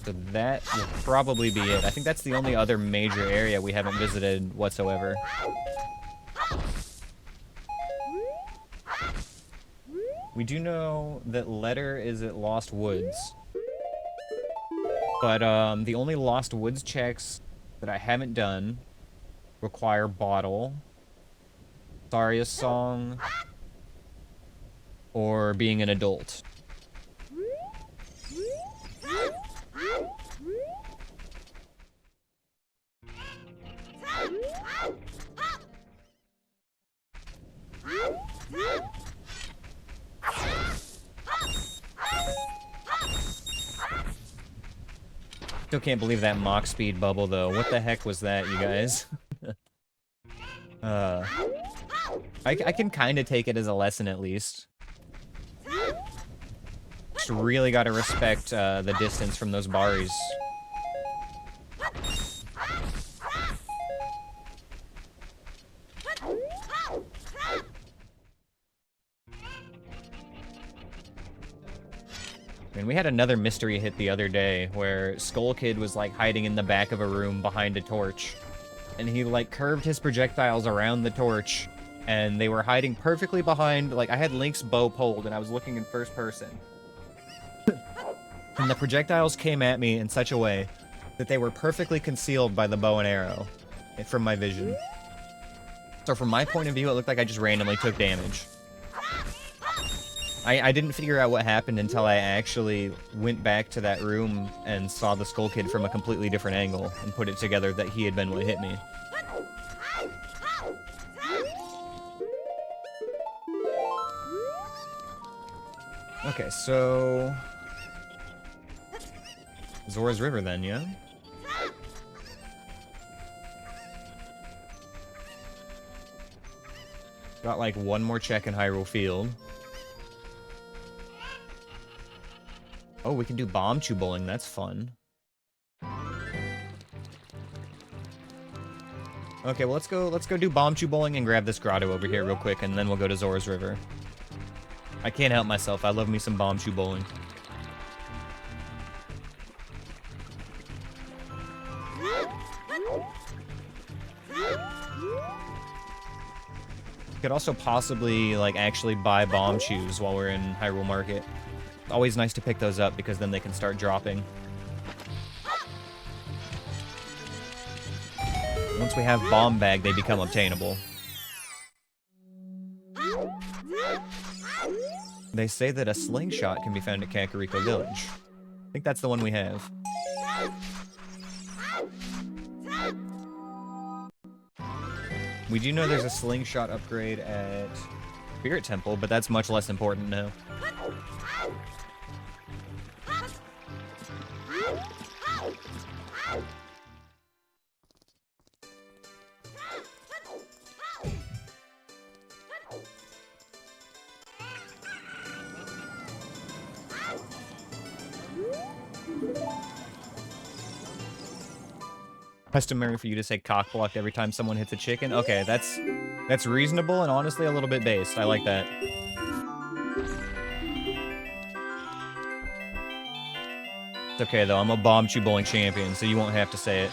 So that will probably be it. I think that's the only other major area we haven't visited whatsoever. We do know that Letter is at Lost Woods. But the only Lost Woods checks that I haven't done require Bottle, Saria's Song, or being an adult. Still can't believe that Mach Speed bubble, though. What the heck was that, you guys? I can kind of take it as a lesson, at least. Just really gotta respect the distance from those Baris. And we had another mystery hit the other day where Skull Kid was like hiding in the back of a room behind a torch. And he like curved his projectiles around the torch and they were hiding perfectly behind, like I had Link's bow pulled and I was looking in first person. And the projectiles came at me in such a way that they were perfectly concealed by the bow and arrow from my vision. So from my point of view, it looked like I just randomly took damage. I didn't figure out what happened until I actually went back to that room and saw the Skull Kid from a completely different angle and put it together that he had been what hit me. Okay, so... Zora's River then, yeah? Got like one more check in Hyrule Field. Oh, we can do bomb chew bowling. That's fun. Okay, well let's go do bomb chew bowling and grab this grotto over here real quick, and then we'll go to Zora's River. I can't help myself. I love me some bomb chew bowling. Could also possibly like actually buy bomb chews while we're in Hyrule Market. Always nice to pick those up because then they can start dropping. Once we have Bomb Bag, they become obtainable. They say that a slingshot can be found at Kakariko Village. I think that's the one we have. We do know there's a slingshot upgrade at Spirit Temple, but that's much less important now. Customary for you to say cock blocked every time someone hits a chicken? Okay, that's reasonable and honestly a little bit based. I like that. It's okay though, I'm a bomb chew bowling champion, so you won't have to say it.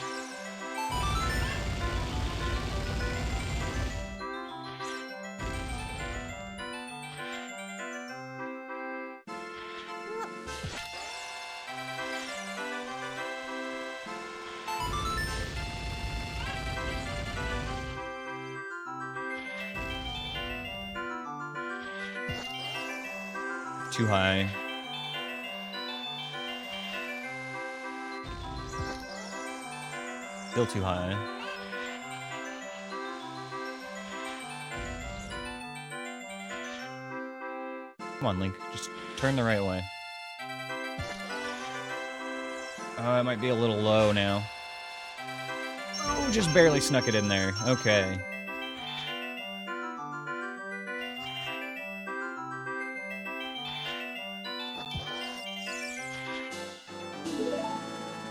Too high. Still too high. Come on, Link. Just turn the right way. It might be a little low now. Oh, just barely snuck it in there. Okay.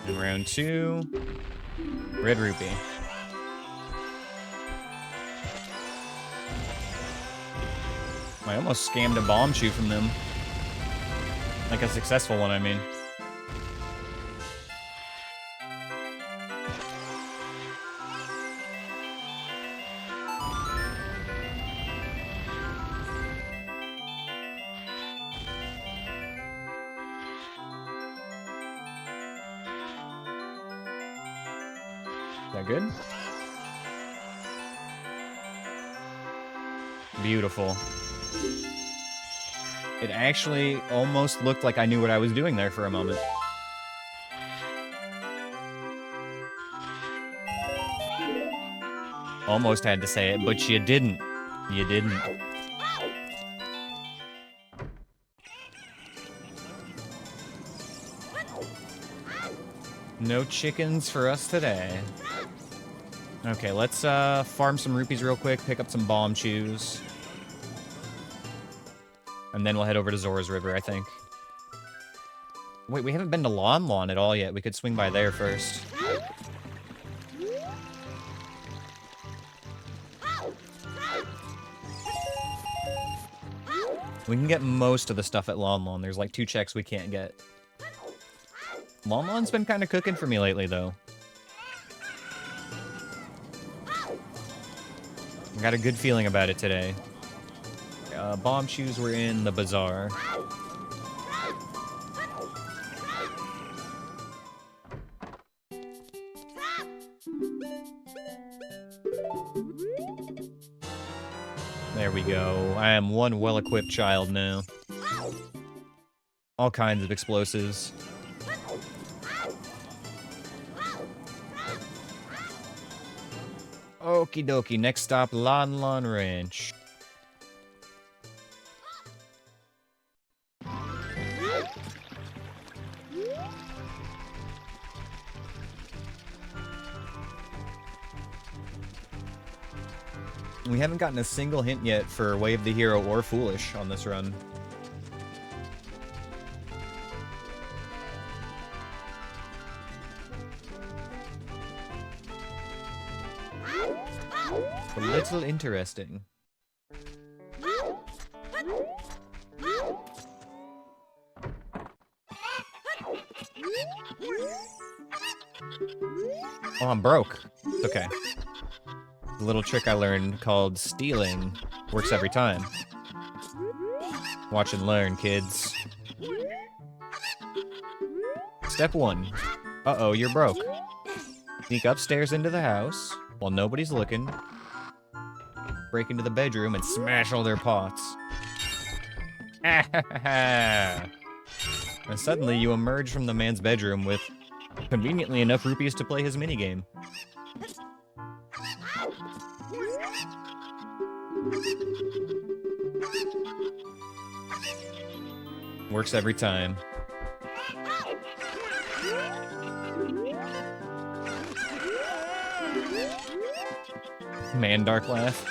And round 2. Red Rupee. I almost scammed a bomb chew from them. Like a successful one, I mean. Is that good? Beautiful. It actually almost looked like I knew what I was doing there for a moment. Almost had to say it, but you didn't. You didn't. No chickens for us today. Okay, let's farm some rupees real quick, pick up some bomb chews. And then we'll head over to Zora's River, I think. Wait, we haven't been to Lon Lon at all yet. We could swing by there first. We can get most of the stuff at Lon Lon. There's like 2 checks we can't get. Lon Lon's been kind of cooking for me lately, though. I got a good feeling about it today. Bomb shoes were in the bazaar. There we go. I am one well-equipped child now. All kinds of explosives. Okie dokie, next stop, Lon Lon Ranch. We haven't gotten a single hint yet for Way of the Hero or Foolish on this run. A little interesting. Oh, I'm broke. It's okay. A little trick I learned called stealing works every time. Watch and learn, kids. Step 1. Uh-oh, you're broke. Sneak upstairs into the house while nobody's looking. Break into the bedroom and smash all their pots. And suddenly you emerge from the man's bedroom with conveniently enough rupees to play his minigame. Works every time. Man, dark laugh.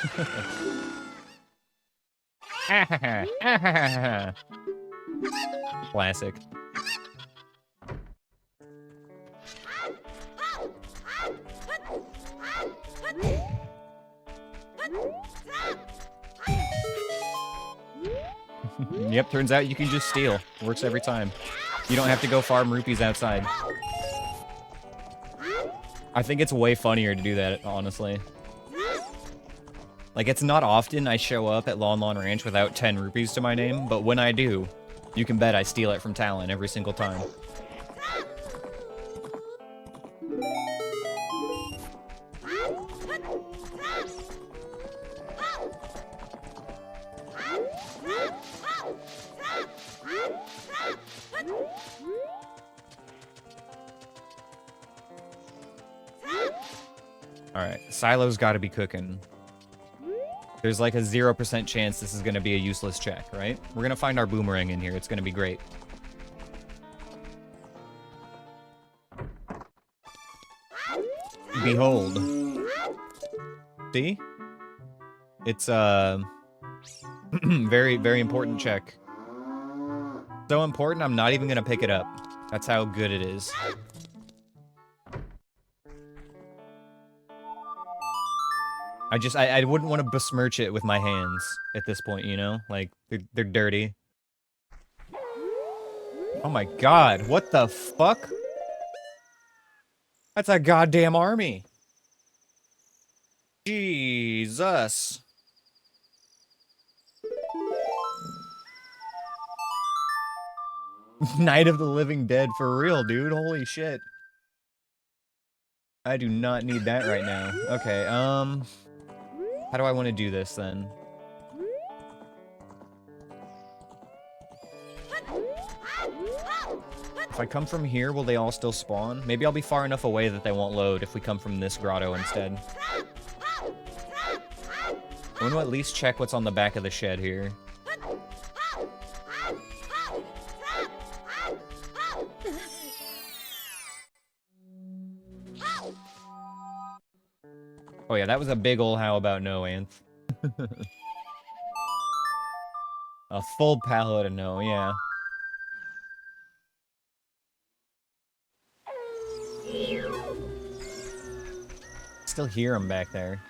Classic. Yep, turns out you can just steal. Works every time. You don't have to go farm rupees outside. I think it's way funnier to do that, honestly. Like, it's not often I show up at Lon Lon Ranch without 10 rupees to my name, but when I do, you can bet I steal it from Talon every single time. Alright, Silo's gotta be cooking. There's like a 0% chance this is gonna be a useless check, right? We're gonna find our boomerang in here. It's gonna be great. Behold. See? It's very, very important check. So important, I'm not even gonna pick it up. That's how good it is. I wouldn't want to besmirch it with my hands at this point, you know? Like, they're dirty. Oh my god, what the fuck? That's a goddamn army. Jesus. Night of the Living Dead, for real, dude. Holy shit. I do not need that right now. Okay, how do I want to do this, then? If I come from here, will they all still spawn? Maybe I'll be far enough away that they won't load if we come from this grotto instead. I want to at least check what's on the back of the shed here. Oh yeah, that was a big ol' how about no, Anth. A full pallet of no, yeah. Still hear them back there.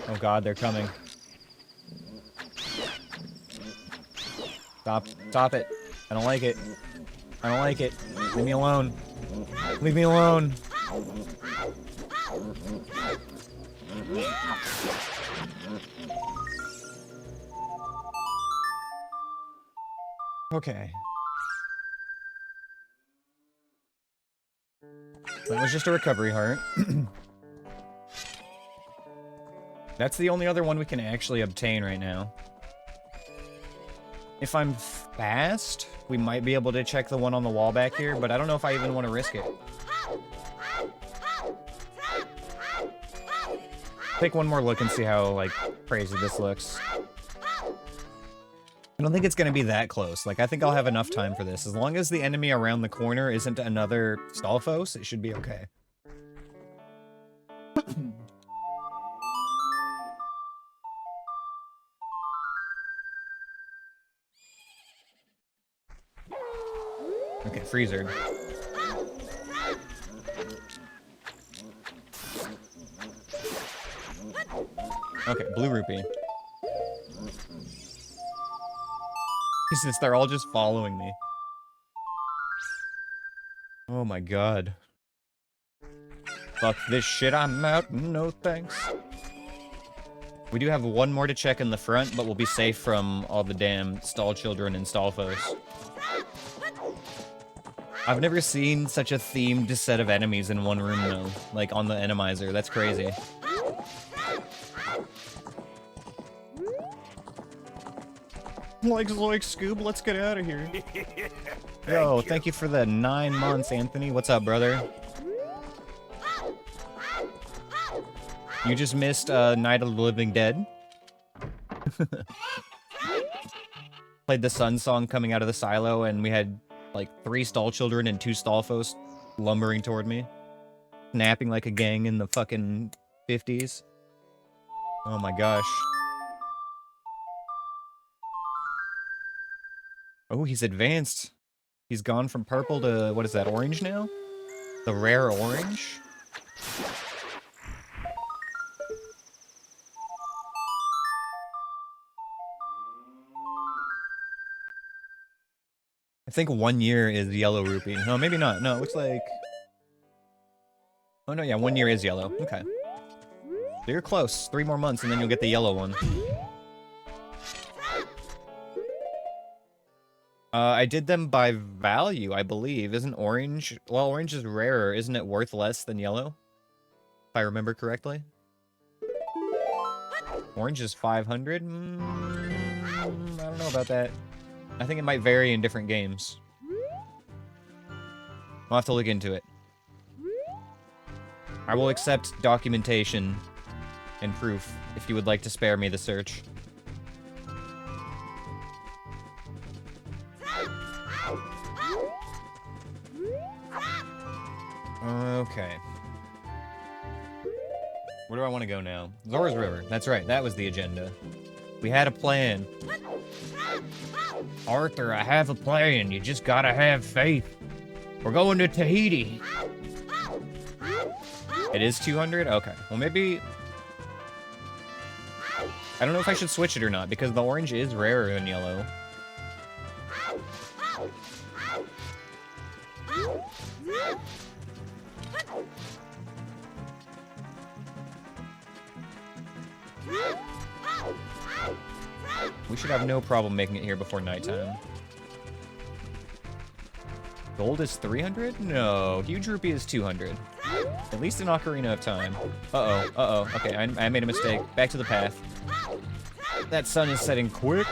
Oh god, they're coming. Stop it. I don't like it. I don't like it. Leave me alone. Leave me alone. Okay. That was just a recovery heart. That's the only other one we can actually obtain right now. If I'm fast, we might be able to check the one on the wall back here, but I don't know if I even want to risk it. Take one more look and see how, like, crazy this looks. I don't think it's going to be that close. Like, I think I'll have enough time for this. As long as the enemy around the corner isn't another Stalfos, it should be okay. Okay, freezer. Okay, blue rupee. Jesus, they're all just following me. Oh my god. Fuck this shit, I'm out, no thanks. We do have one more to check in the front, but we'll be safe from all the damn stall children and Stalfos. I've never seen such a themed set of enemies in one room, though. Like, on the Aneyus. That's crazy. Like, Scoob, let's get out of here. Yo, thank you for the 9 months, Anthony. What's up, brother? You just missed Night of the Living Dead. Played the Sun song coming out of the silo, and we had like 3 stall children and 2 Stalfos lumbering toward me. Snapping like a gang in the fucking 50s. Oh my gosh. Oh, he's advanced. He's gone from purple to, what is that, orange now? The rare orange? I think 1 year is yellow rupee. No, maybe not. No, it looks like... Oh no, yeah, 1 year is yellow. Okay. So you're close. 3 more months and then you'll get the yellow one. I did them by value, I believe. Isn't orange... Well, orange is rarer. Isn't it worth less than yellow? If I remember correctly. Orange is 500? I don't know about that. I think it might vary in different games. We'll have to look into it. I will accept documentation and proof if you would like to spare me the search. Okay. Where do I want to go now? Zora's River. That's right, that was the agenda. We had a plan. Arthur, I have a plan. You just gotta have faith. We're going to Tahiti. It is 200? Okay. Well, maybe... I don't know if I should switch it or not, because the orange is rarer than yellow. We should have no problem making it here before nighttime. Gold is 300? No, huge rupee is 200. At least in Ocarina of Time. Uh-oh, uh-oh. Okay, I made a mistake. Back to the path. That sun is setting quick.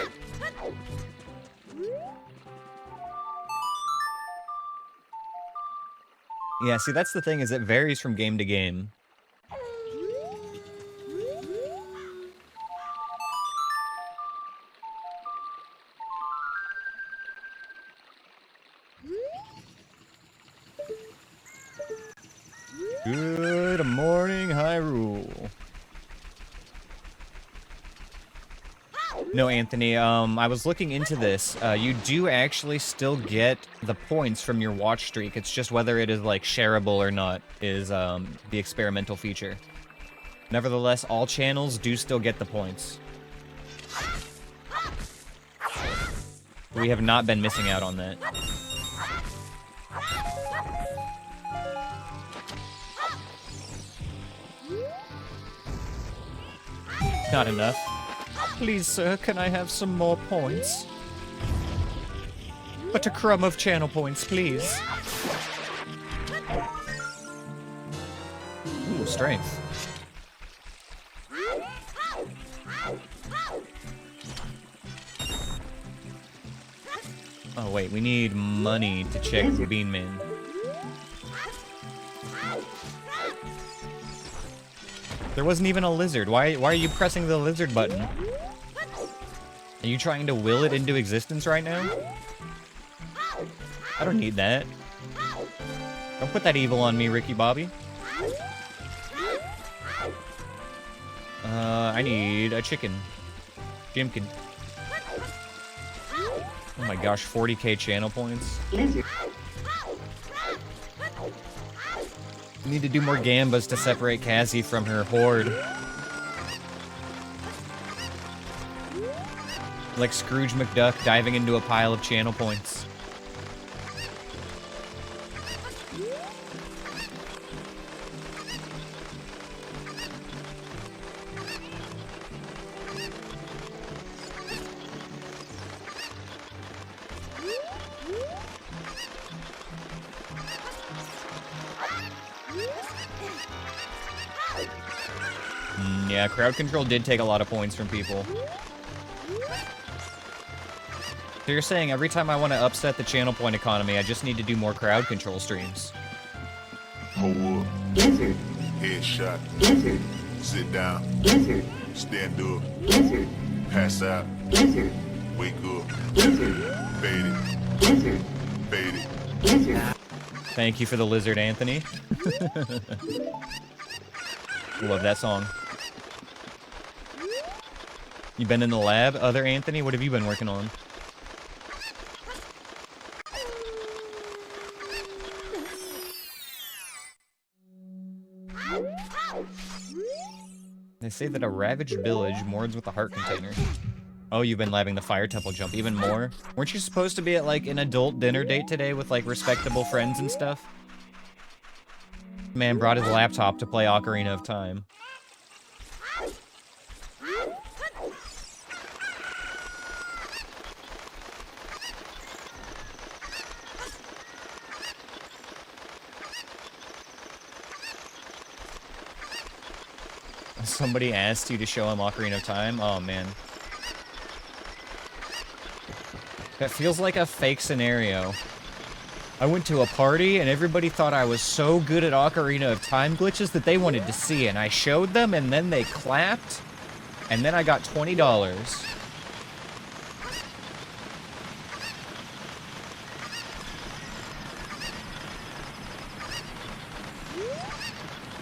Yeah, see, that's the thing, is it varies from game to game. Good morning, Hyrule. No, Anthony, I was looking into this. You do actually still get the points from your watch streak. It's just whether it is, like, shareable or not is, the experimental feature. Nevertheless, all channels do still get the points. We have not been missing out on that. Not enough. Please, sir, can I have some more points? But a crumb of channel points, please. Ooh, strength. Oh, wait, we need money to check the Bean Man. There wasn't even a lizard. Why are you pressing the lizard button? Are you trying to will it into existence right now? I don't need that. Don't put that evil on me, Ricky Bobby. I need a chicken. Jimkin. Oh my gosh, 40k channel points. We need to do more gambas to separate Cassie from her horde. Like Scrooge McDuck diving into a pile of channel points. Yeah, crowd control did take a lot of points from people. So you're saying every time I want to upset the channel point economy, I just need to do more crowd control streams. Hold up. Lizard. Headshot. Lizard. Sit down. Lizard. Stand up. Lizard. Pass out. Lizard. Wake up. Lizard. Fade it. Lizard. Fade it. Lizard. Thank you for the lizard, Anthony. Love that song. You been in the lab, other Anthony? What have you been working on? They say that a ravaged village mourns with a heart container. Oh, you've been labbing the fire temple jump even more? Weren't you supposed to be at, like, an adult dinner date today with, like, respectable friends and stuff? Man brought his laptop to play Ocarina of Time. Somebody asked you to show him Ocarina of Time? Oh, man. That feels like a fake scenario. I went to a party, and everybody thought I was so good at Ocarina of Time glitches that they wanted to see it. And I showed them, and then they clapped, and then I got $20.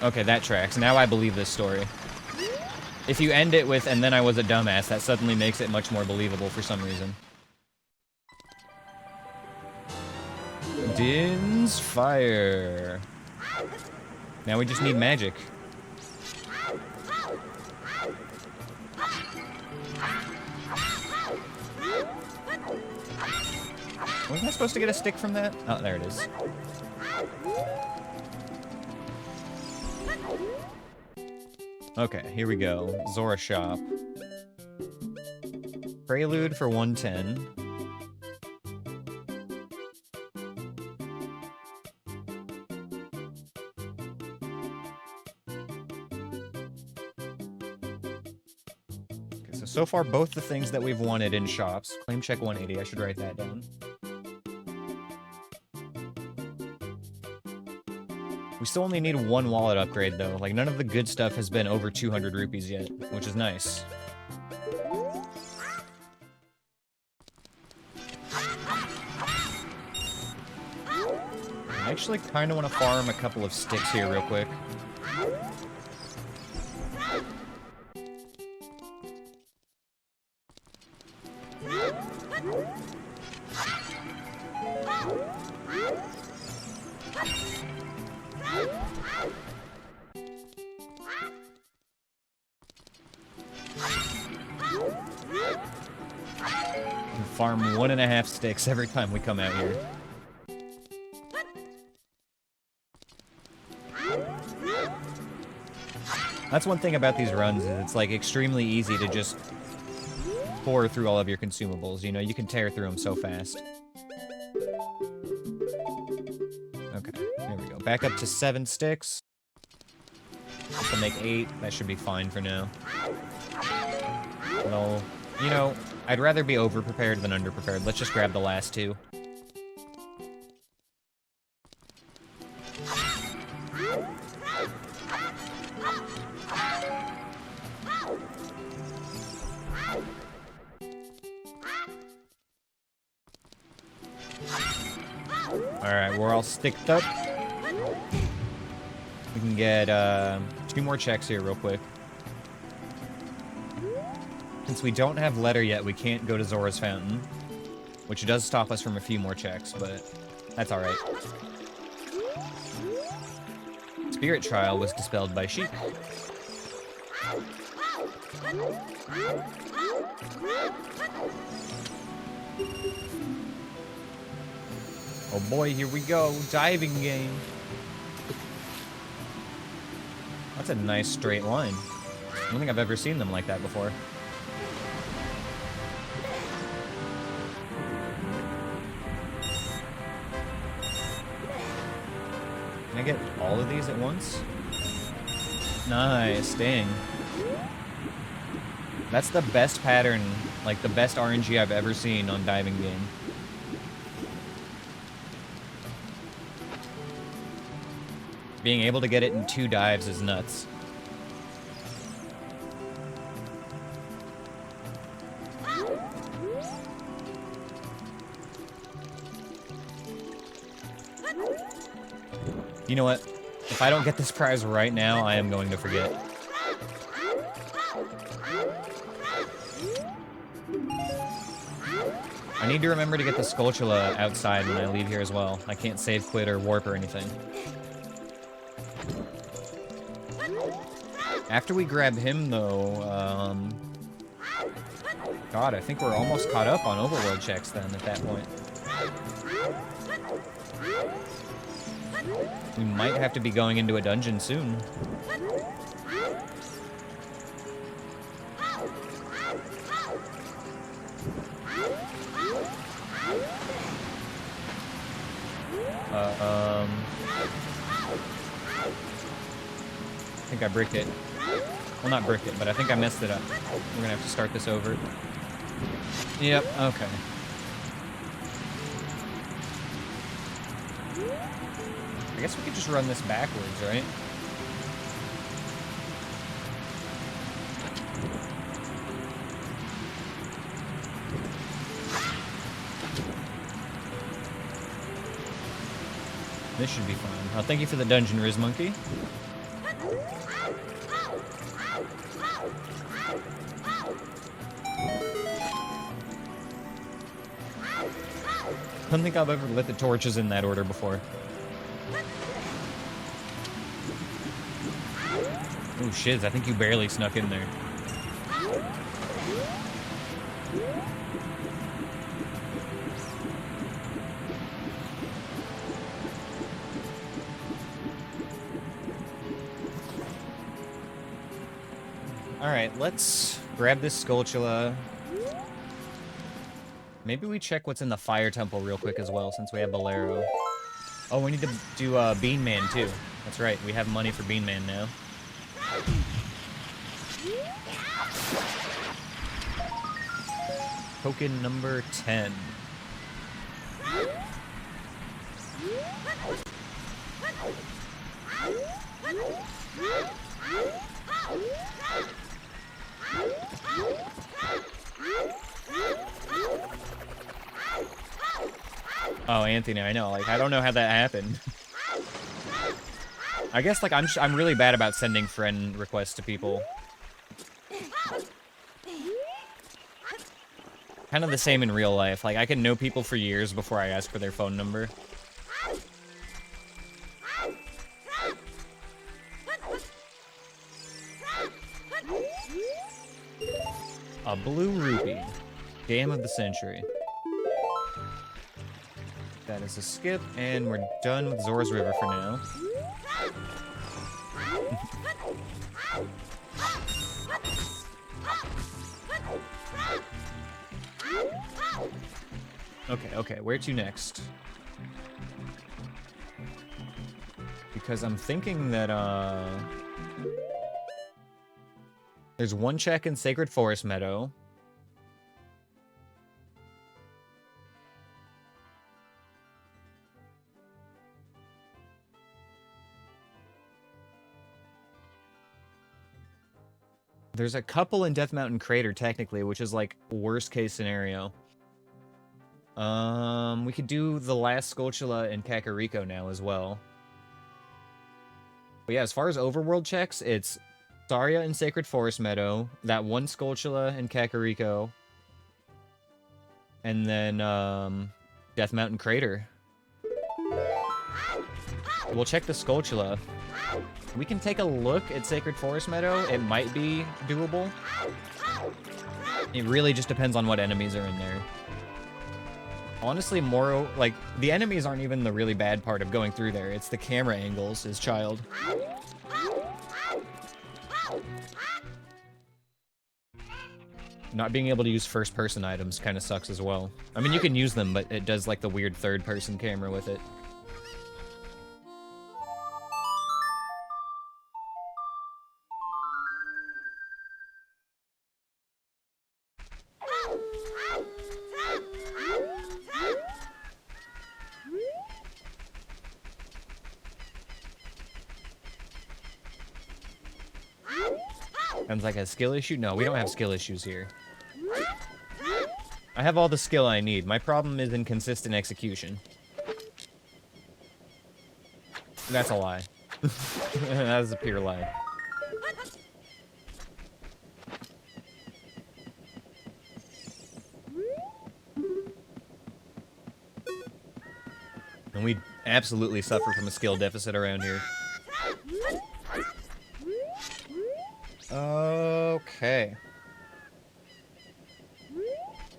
Okay, that tracks. Now I believe this story. If you end it with, and then I was a dumbass, that suddenly makes it much more believable for some reason. Din's Fire. Now we just need magic. Wasn't I supposed to get a stick from that? Oh, there it is. Okay, here we go. Zora shop. Prelude for 110. Okay, so far both the things that we've wanted in shops. Claim check 180, I should write that down. We still only need one wallet upgrade, though. Like, none of the good stuff has been over 200 rupees yet, which is nice. I actually kind of want to farm a couple of sticks here real quick. Farm 1.5 sticks every time we come out here. That's one thing about these runs, is it's like extremely easy to just pour through all of your consumables, you know, you can tear through them so fast. Okay, there we go. Back up to 7 sticks. This will make 8, that should be fine for now. Well, you know, I'd rather be over-prepared than under-prepared. Let's just grab the last 2. Alright, we're all sticked up. We can get 2 more checks here real quick. Since we don't have letter yet, we can't go to Zora's Fountain, which does stop us from a few more checks, but that's alright. Spirit Trial was dispelled by Sheik. Oh boy, here we go. Diving game. That's a nice straight line. I don't think I've ever seen them like that before. Can I get all of these at once? Nice, dang. That's the best pattern, like the best RNG I've ever seen on diving game. Being able to get it in 2 dives is nuts. You know what? If I don't get this prize right now, I am going to forget. I need to remember to get the Skulltula outside when I leave here as well. I can't save, quit, or warp or anything. After we grab him, though, God, I think we're almost caught up on overworld checks then at that point. We might have to be going into a dungeon soon. I think I bricked it. Well, not bricked it, but I think I messed it up. We're gonna have to start this over. Yep, okay. I guess we could just run this backwards, right? This should be fun. Oh, thank you for the dungeon, Riz Monkey. I don't think I've ever lit the torches in that order before. Oh, shiz, I think you barely snuck in there. Alright, let's grab this Skulltula. Maybe we check what's in the Fire Temple real quick as well, since we have Bolero. Oh, we need to do Bean Man, too. That's right, we have money for Bean Man now. Token number 10. Oh, Anthony, I know. Like, I don't know how that happened. I guess, like, I'm really bad about sending friend requests to people. Kind of the same in real life. Like, I can know people for years before I ask for their phone number. A blue rupee. Game of the century. That is a skip, and we're done with Zora's River for now. Okay, where to next? Because I'm thinking that, there's one check in Sacred Forest Meadow. There's a couple in Death Mountain Crater, technically, which is, like, worst case scenario. We could do the last Skulltula in Kakariko now as well. But yeah, as far as overworld checks, it's Saria in Sacred Forest Meadow, that one Skulltula in Kakariko, and then, Death Mountain Crater. We'll check the Skulltula. We can take a look at Sacred Forest Meadow. It might be doable. It really just depends on what enemies are in there. Honestly, more, like, the enemies aren't even the really bad part of going through there. It's the camera angles, as child. Not being able to use first-person items kind of sucks as well. I mean, you can use them, but it does, like, the weird third-person camera with it. Sounds like a skill issue? No, we don't have skill issues here. I have all the skill I need. My problem is inconsistent execution. That's a lie. That is a pure lie. And we absolutely suffer from a skill deficit around here. Okay.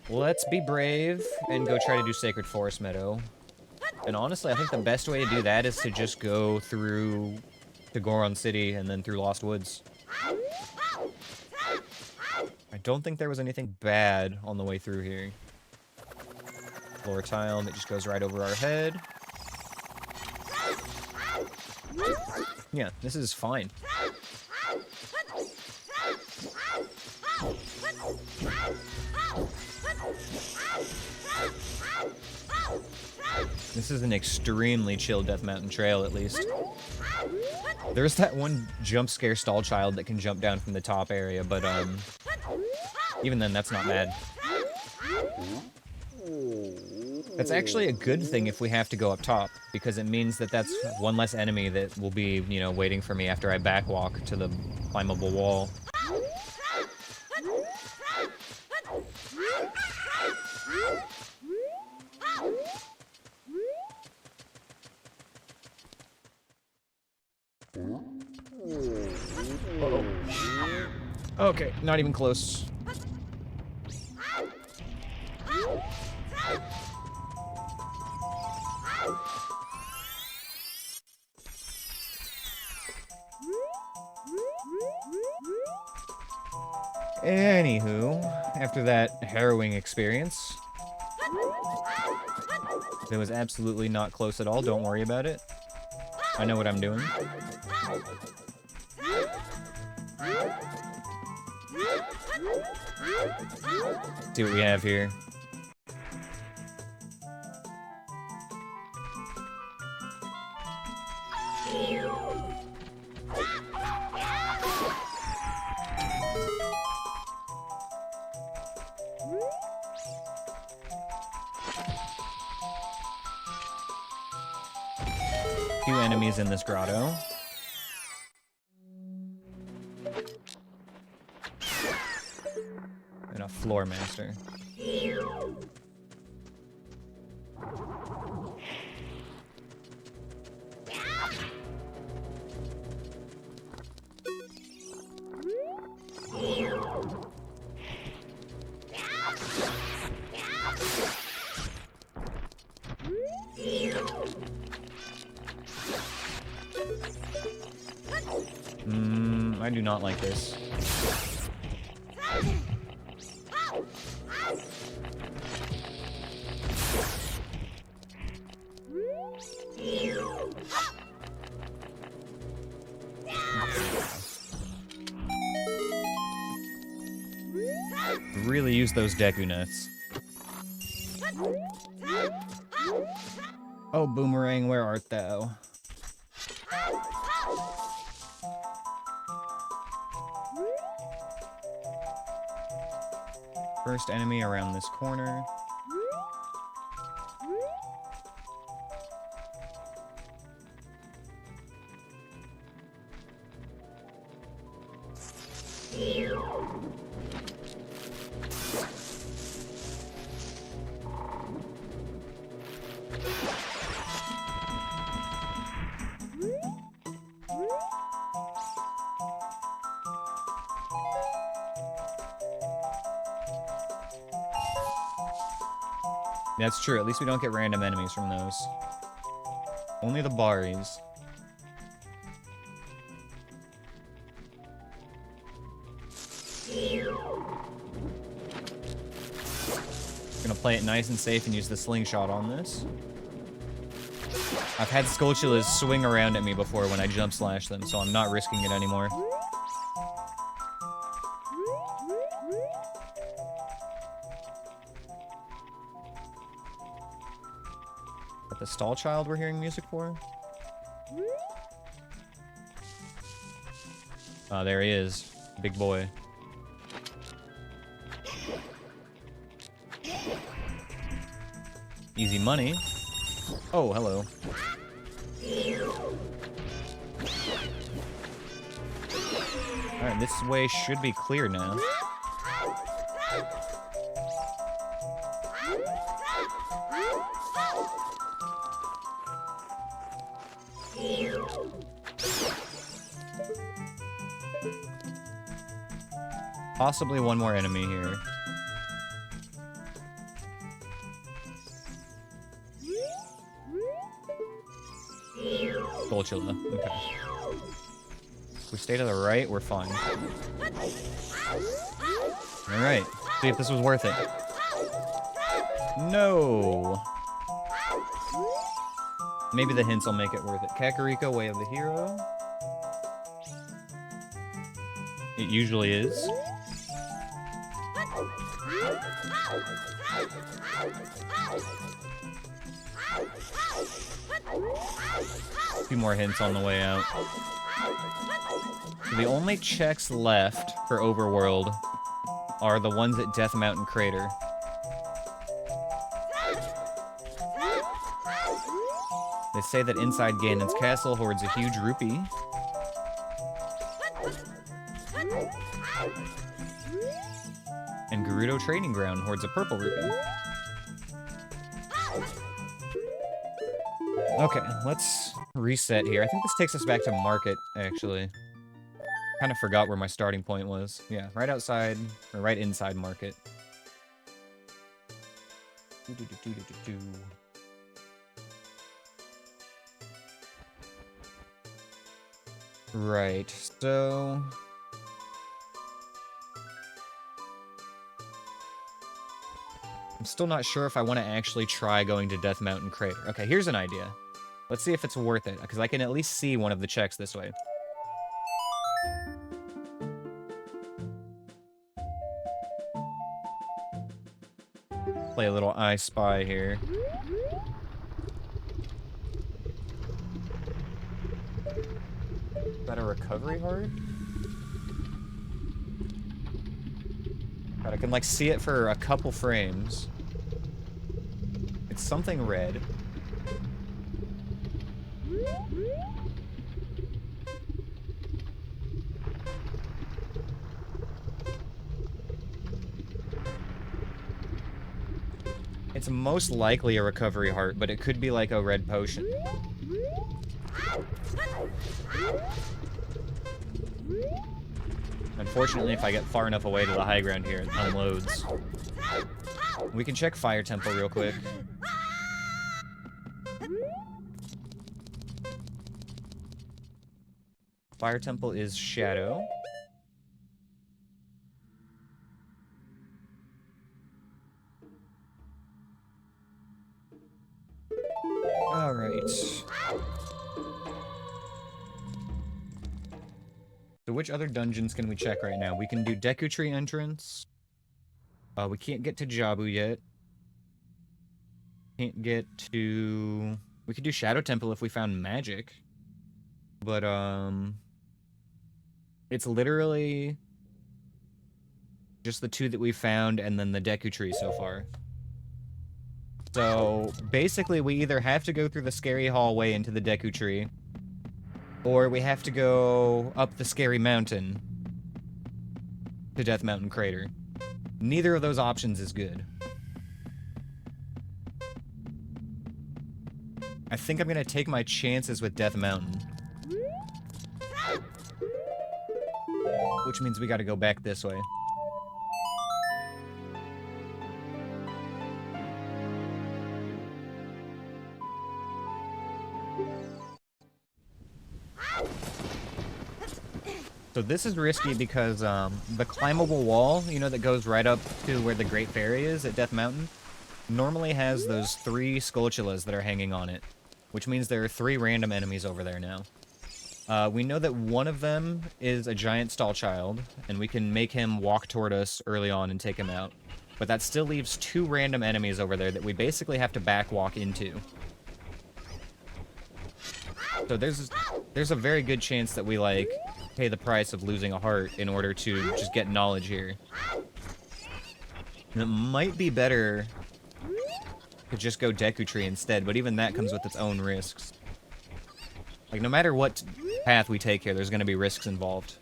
Let's be brave and go try to do Sacred Forest Meadow. And honestly, I think the best way to do that is to just go through to Goron City and then through Lost Woods. I don't think there was anything bad on the way through here. Floor tile that just goes right over our head. Yeah, this is fine. This is an extremely chill Death Mountain trail, at least. There's that one jump scare stall child that can jump down from the top area, but, even then, that's not bad. That's actually a good thing if we have to go up top, because it means that that's one less enemy that will be, you know, waiting for me after I backwalk to the climbable wall. Okay, not even close. Anywho, after that harrowing experience, it was absolutely not close at all. Don't worry about it. I know what I'm doing. See what we have here. Few enemies in this grotto. And a floor master. I do not like this. Really use those Deku nuts. Oh, Boomerang, where art thou? First enemy around this corner. That's true, at least we don't get random enemies from those. Only the Baris. Gonna play it nice and safe and use the slingshot on this. I've had Skulltulas swing around at me before when I jump slash them, so I'm not risking it anymore. The stall child we're hearing music for? Oh, there he is. Big boy. Easy money. Oh, hello. Alright, this way should be clear now. Possibly one more enemy here. Skulltula. Okay. If we stay to the right, we're fine. Alright. See if this was worth it. No! Maybe the hints will make it worth it. Kakariko, Way of the Hero. It usually is. A few more hints on the way out. So the only checks left for Overworld are the ones at Death Mountain Crater. They say that inside Ganon's castle hoards a huge rupee. And Gerudo Training Ground hoards a purple rupee. Okay, let's reset here. I think this takes us back to Market, actually. Kind of forgot where my starting point was. Yeah, right outside, or right inside market. Right, so... I'm still not sure if I want to actually try going to Death Mountain Crater. Okay, here's an idea. Let's see if it's worth it, because I can at least see one of the checks this way. Play a little I Spy here. Is that a recovery heart? God, I can, like, see it for a couple frames. It's something red. It's most likely a recovery heart, but it could be like a red potion. Unfortunately, if I get far enough away to the high ground here, it unloads. We can check Fire Temple real quick. Fire Temple is Shadow. Alright. So which other dungeons can we check right now? We can do Deku Tree entrance. We can't get to Jabu yet. Can't get to... We could do Shadow Temple if we found magic. But, it's literally just the two that we found and then the Deku Tree so far. So, basically, we either have to go through the scary hallway into the Deku Tree, or we have to go up the scary mountain to Death Mountain Crater. Neither of those options is good. I think I'm gonna take my chances with Death Mountain. Which means we gotta go back this way. So this is risky because the climbable wall, you know, that goes right up to where the Great Fairy is at Death Mountain, normally has those 3 Skulltulas that are hanging on it, which means there are 3 random enemies over there now. We know that one of them is a giant stall child, and we can make him walk toward us early on and take him out. But that still leaves 2 random enemies over there that we basically have to backwalk into. So there's a very good chance that we, like, pay the price of losing a heart in order to just get knowledge here. And it might be better to just go Deku Tree instead, but even that comes with its own risks. Like, no matter what path we take here, there's going to be risks involved.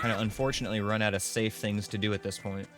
Kind of unfortunately run out of safe things to do at this point.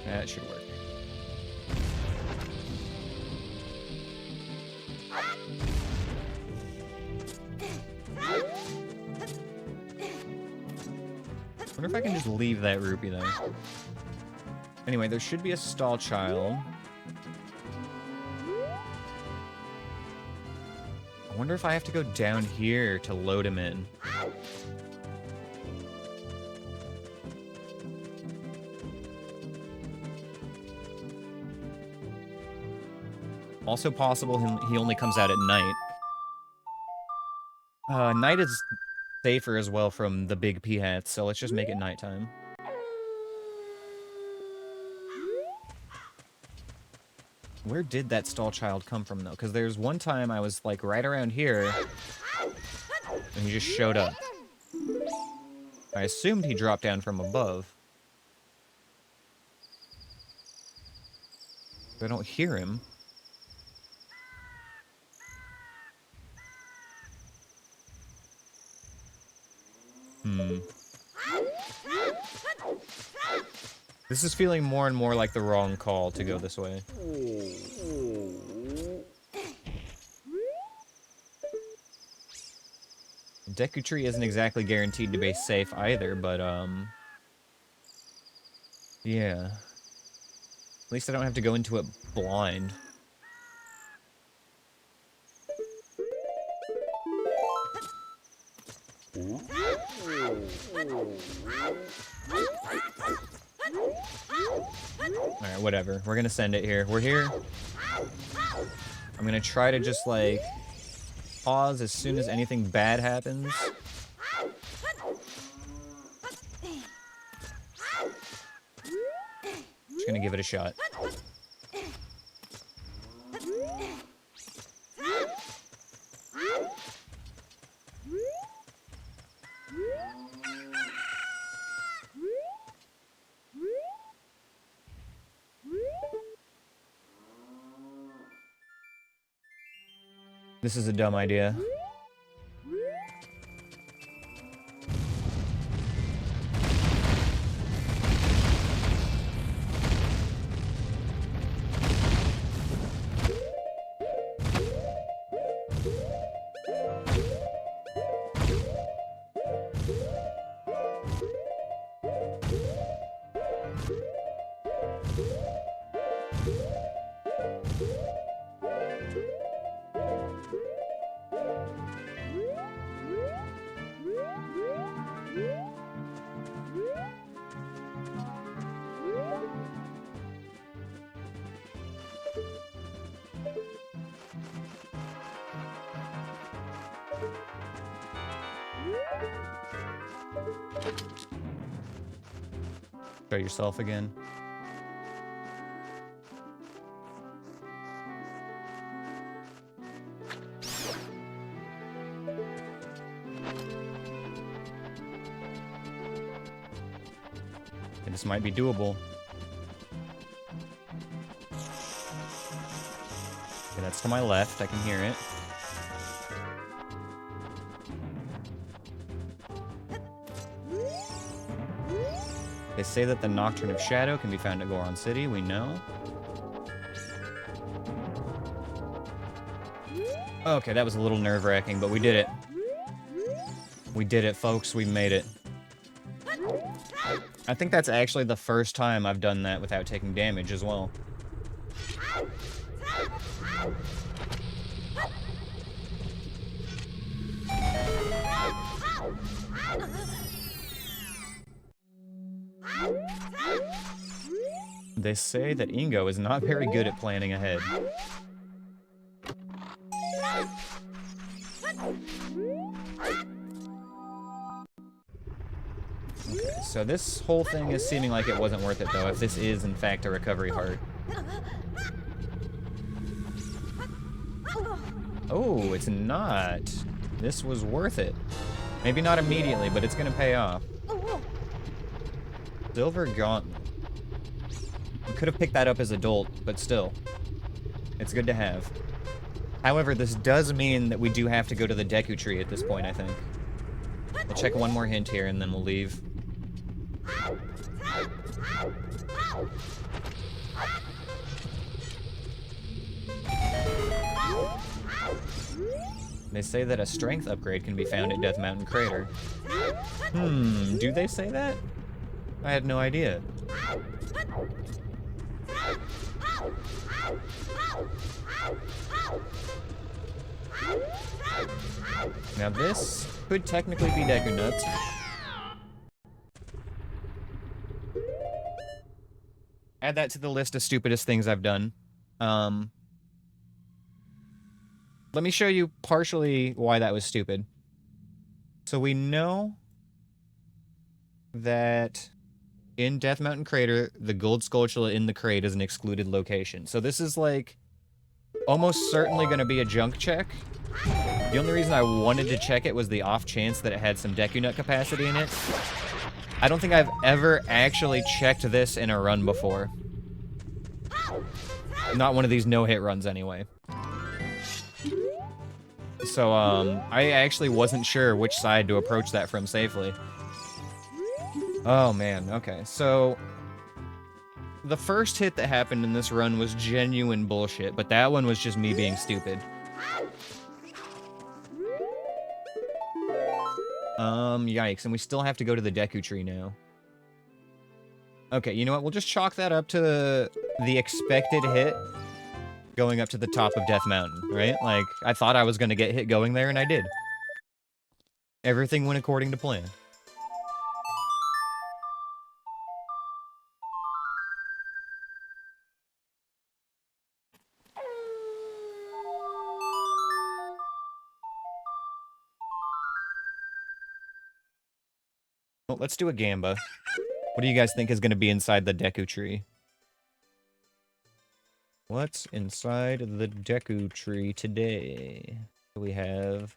That should work. Wonder if I can just leave that rupee though. Anyway, there should be a stall child. I wonder if I have to go down here to load him in. Also possible he only comes out at night. Night is safer as well from the big peahats, so let's just make it nighttime. Where did that stall child come from, though? Because there's one time I was, like, right around here, and he just showed up. I assumed he dropped down from above. But I don't hear him. This is feeling more and more like the wrong call to go this way. Deku Tree isn't exactly guaranteed to be safe either, but, yeah. At least I don't have to go into it blind. Alright, whatever. We're gonna send it here. We're here. I'm gonna try to just, like, pause as soon as anything bad happens. Just gonna give it a shot. This is a dumb idea. Show yourself again. This might be doable. Okay, that's to my left. I can hear it. They say that the Nocturne of Shadow can be found at Goron City. We know. Okay, that was a little nerve-wracking, but we did it. We did it, folks. We made it. I think that's actually the first time I've done that without taking damage as well. They say that Ingo is not very good at planning ahead. Okay, so this whole thing is seeming like it wasn't worth it, though, if this is, in fact, a recovery heart. Oh, it's not. This was worth it. Maybe not immediately, but it's gonna pay off. Silver Gauntlet. We could have picked that up as adult, but still. It's good to have. However, this does mean that we do have to go to the Deku Tree at this point, I think. We'll check one more hint here, and then we'll leave. They say that a strength upgrade can be found at Death Mountain Crater. Do they say that? I had no idea. Now this could technically be Deku Nuts. Add that to the list of stupidest things I've done. Let me show you partially why that was stupid. So we know that in Death Mountain Crater, the gold Skulltula in the crate is an excluded location. So this is like almost certainly going to be a junk check. The only reason I wanted to check it was the off chance that it had some Deku Nut capacity in it. I don't think I've ever actually checked this in a run before. Not one of these no-hit runs anyway. So, I actually wasn't sure which side to approach that from safely. Oh, man. Okay, so the first hit that happened in this run was genuine bullshit, but that one was just me being stupid. Yikes, and we still have to go to the Deku Tree now. Okay, you know what? We'll just chalk that up to the expected hit going up to the top of Death Mountain, right? Like, I thought I was gonna get hit going there, and I did. Everything went according to plan. Well, let's do a Gamba. What do you guys think is going to be inside the Deku Tree? What's inside the Deku Tree today? We have...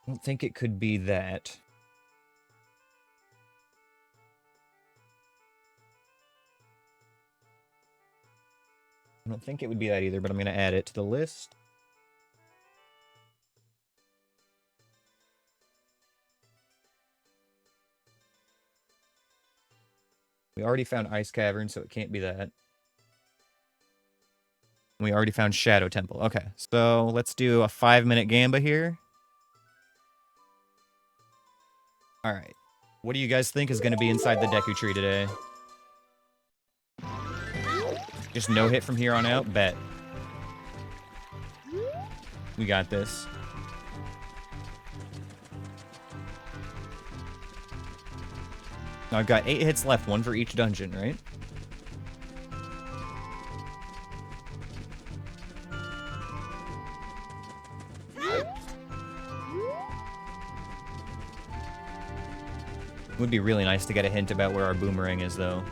I don't think it could be that. I don't think it would be that either, but I'm going to add it to the list. We already found Ice Cavern, so it can't be that. We already found Shadow Temple. Okay, so let's do a 5-minute Gamba here. Alright. What do you guys think is going to be inside the Deku Tree today? Just no hit from here on out? Bet. We got this. Now I've got 8 hits left, 1 for each dungeon, right? It would be really nice to get a hint about where our boomerang is, though.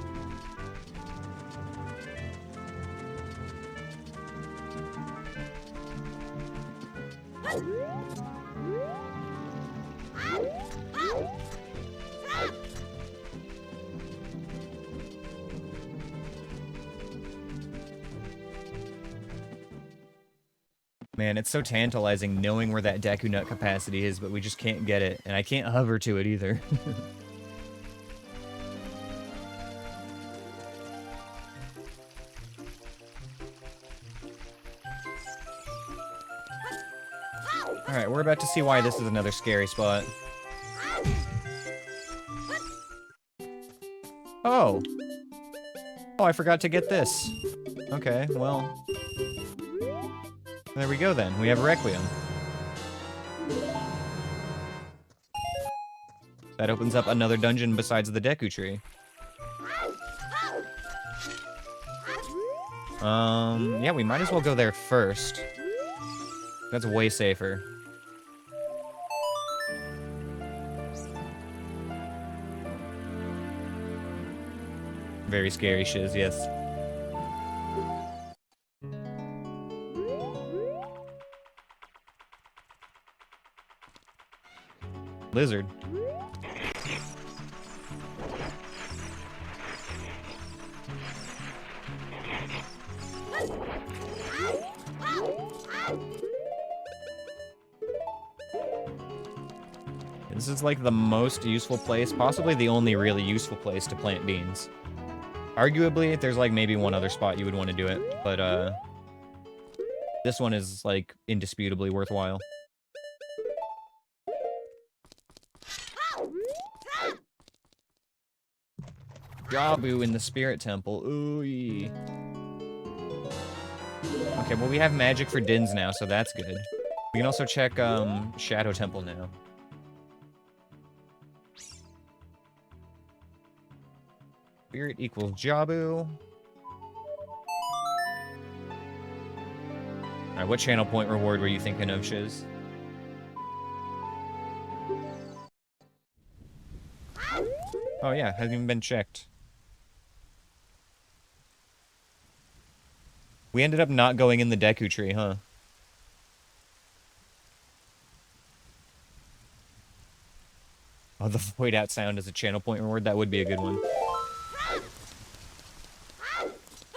Man, it's so tantalizing knowing where that Deku Nut capacity is, but we just can't get it, and I can't hover to it either. Alright, we're about to see why this is another scary spot. Oh! Oh, I forgot to get this. Okay, well... there we go then. We have Requiem. That opens up another dungeon besides the Deku Tree. Yeah, we might as well go there first. That's way safer. Very scary shiz, yes. Lizard. This is like the most useful place, possibly the only really useful place to plant beans. Arguably, there's like maybe one other spot you would want to do it, but this one is like indisputably worthwhile. Jabu in the Spirit Temple. Ooh. Okay, well we have magic for Dins now, so that's good. We can also check Shadow Temple now. Spirit equals Jabu. Alright, what channel point reward were you thinking of, Shiz? Oh yeah, hasn't even been checked. We ended up not going in the Deku tree, huh? Oh, the void out sound as a channel point reward? That would be a good one.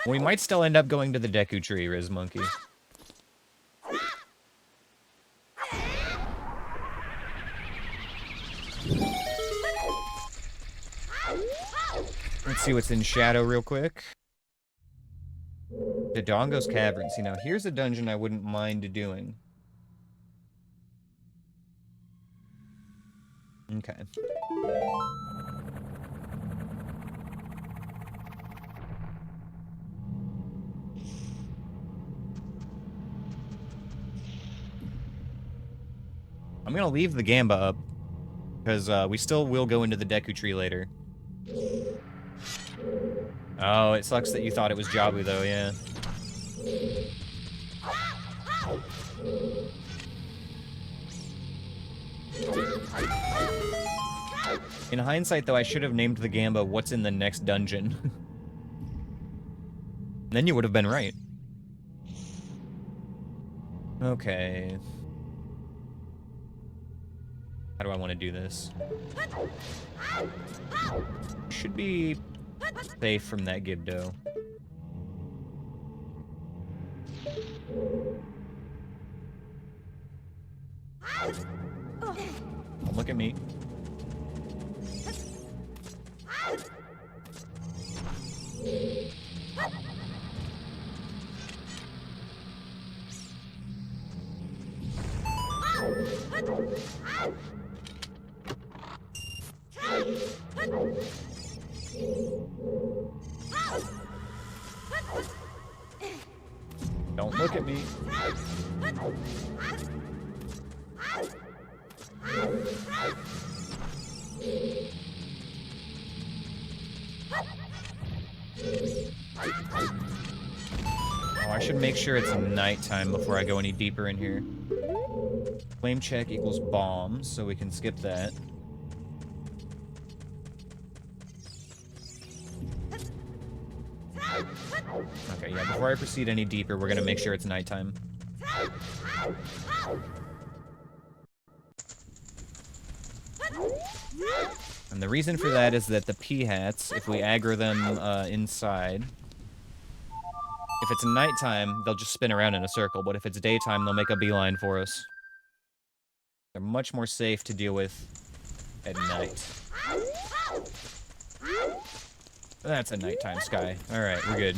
We might still end up going to the Deku tree, Riz Monkey. Let's see what's in Shadow real quick. Dodongo's Cavern. See, now here's a dungeon I wouldn't mind doing. Okay. I'm gonna leave the Gamba up, because we still will go into the Deku tree later. Oh, it sucks that you thought it was Jabu, though, yeah. In hindsight, though, I should have named the Gamba what's in the next dungeon. Then you would have been right. Okay. How do I want to do this? Should be safe from that Gibdo. Don't look at me. Don't look at me. Oh, I should make sure it's nighttime before I go any deeper in here. Flame check equals bombs, so we can skip that. Okay, yeah, before I proceed any deeper, we're gonna make sure it's nighttime. And the reason for that is that the P-hats, if we aggro them inside, if it's nighttime, they'll just spin around in a circle, but if it's daytime, they'll make a beeline for us. They're much more safe to deal with at night. That's a nighttime sky. Alright, we're good.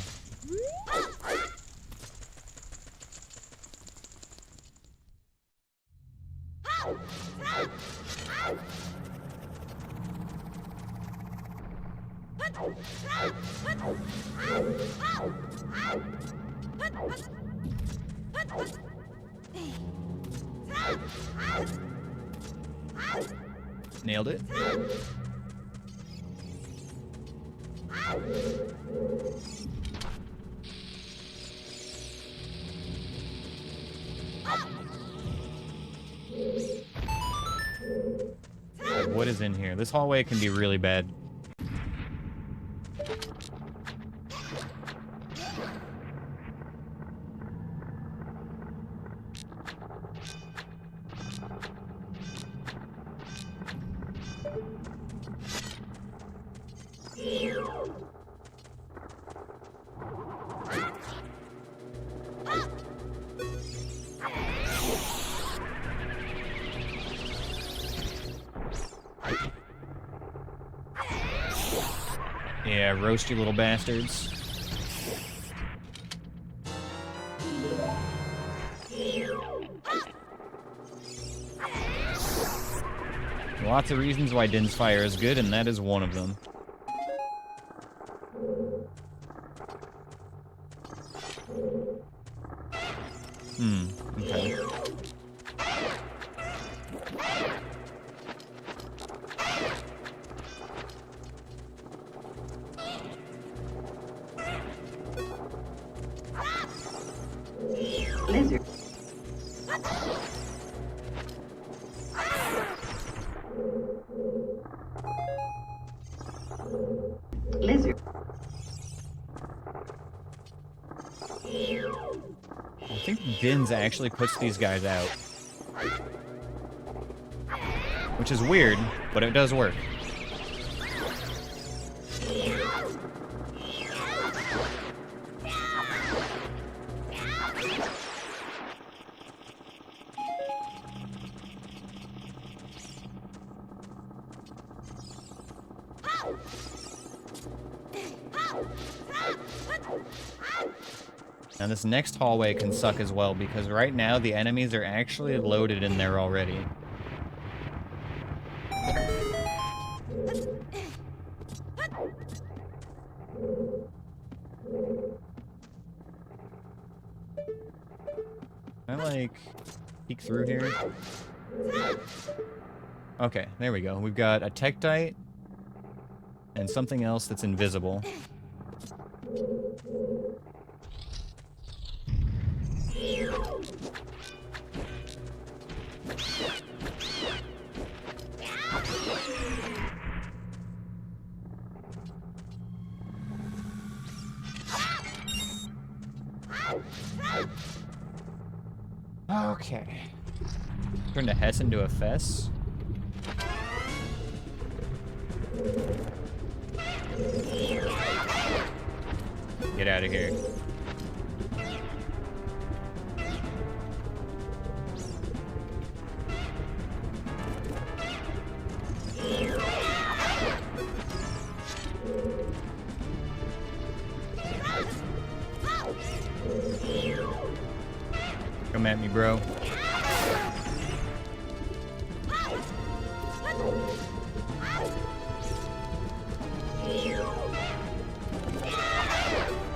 Nailed it. What is in here? This hallway can be really bad. Yeah, roast you little bastards. Lots of reasons why Din's Fire is good, and that is one of them. Okay. Dins actually puts these guys out. Which is weird, but it does work. Now this next hallway can suck as well, because right now the enemies are actually loaded in there already. Can I, like, peek through here? Okay, there we go. We've got a Tektite and something else that's invisible. Okay. Turn the Hess into a Fess. Get out of here. Come at me, bro.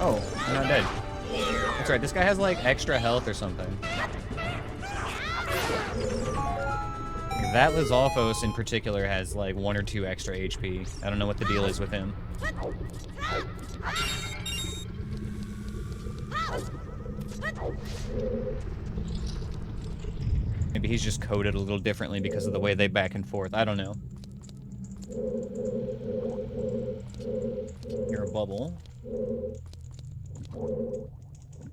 Oh, I'm not dead. That's right, this guy has like extra health or something. That Lizalfos in particular has like 1 or 2 extra HP. I don't know what the deal is with him. Maybe he's just coded a little differently because of the way they back and forth. I don't know. You're a bubble.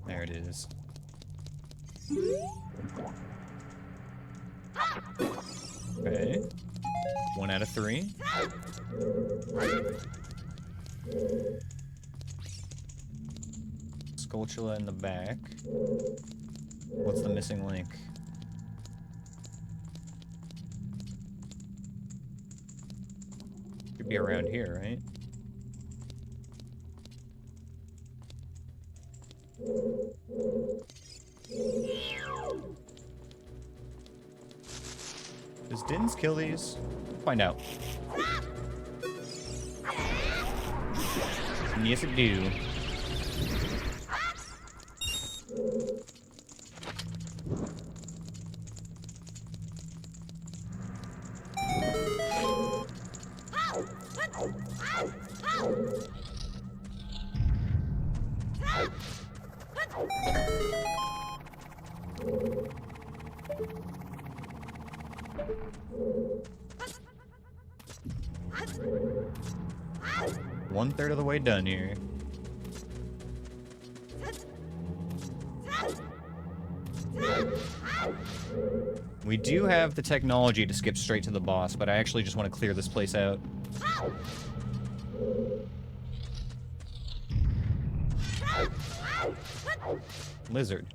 There it is. Okay. 1 out of 3. Skulltula in the back. What's the missing link? Could be around here, right? Does Dins kill these? Find out. And yes, it do. One-third of the way done here. We do have the technology to skip straight to the boss, but I actually just want to clear this place out. Lizard.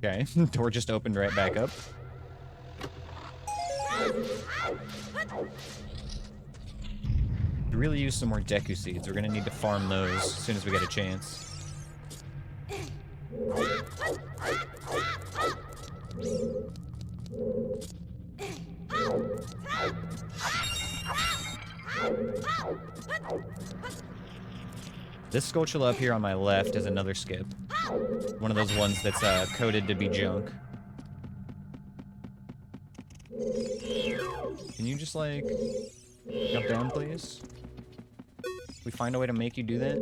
Okay, door just opened right back up. We really use some more Deku Seeds. We're gonna need to farm those as soon as we get a chance. This Skulltula up here on my left is another skip. One of those ones that's coded to be junk. Can you just, like, jump down, please? We find a way to make you do that?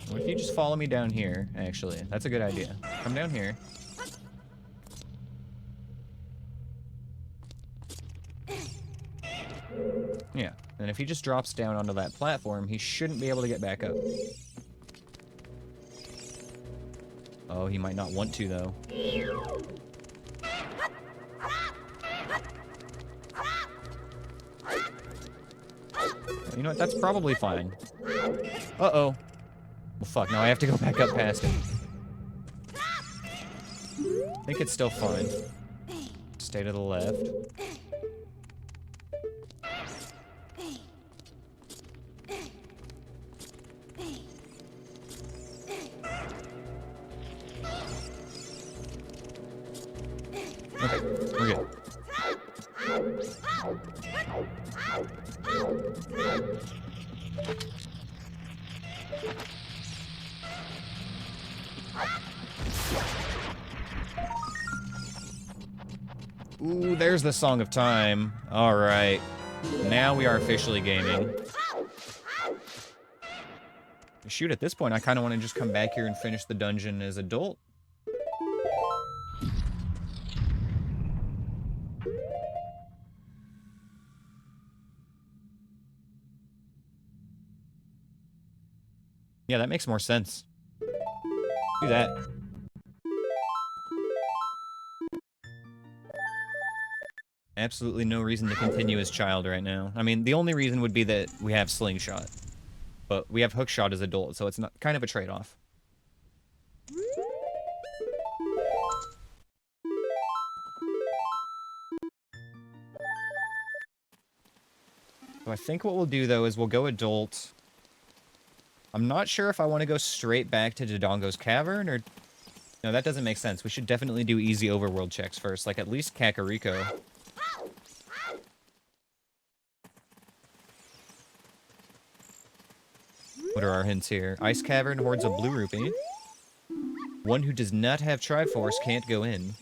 What if you just follow me down here, actually? That's a good idea. Come down here. Yeah, and if he just drops down onto that platform, he shouldn't be able to get back up. Oh, he might not want to, though. You know what? That's probably fine. Uh-oh. Well, fuck, now I have to go back up past him. I think it's still fine. Stay to the left. Okay, we're good. Ooh, there's the Song of Time. Alright. Now we are officially gaming. Shoot, at this point, I kind of want to just come back here and finish the dungeon as adult. Yeah, that makes more sense. Do that. Absolutely no reason to continue as child right now. I mean, the only reason would be that we have slingshot. But we have hookshot as adult, so it's not kind of a trade-off. So I think what we'll do, though, is we'll go adult. I'm not sure if I want to go straight back to Dodongo's Cavern, or... No, that doesn't make sense. We should definitely do easy overworld checks first, like at least Kakariko. What are our hints here? Ice Cavern hoards a blue rupee. One who does not have Triforce can't go in.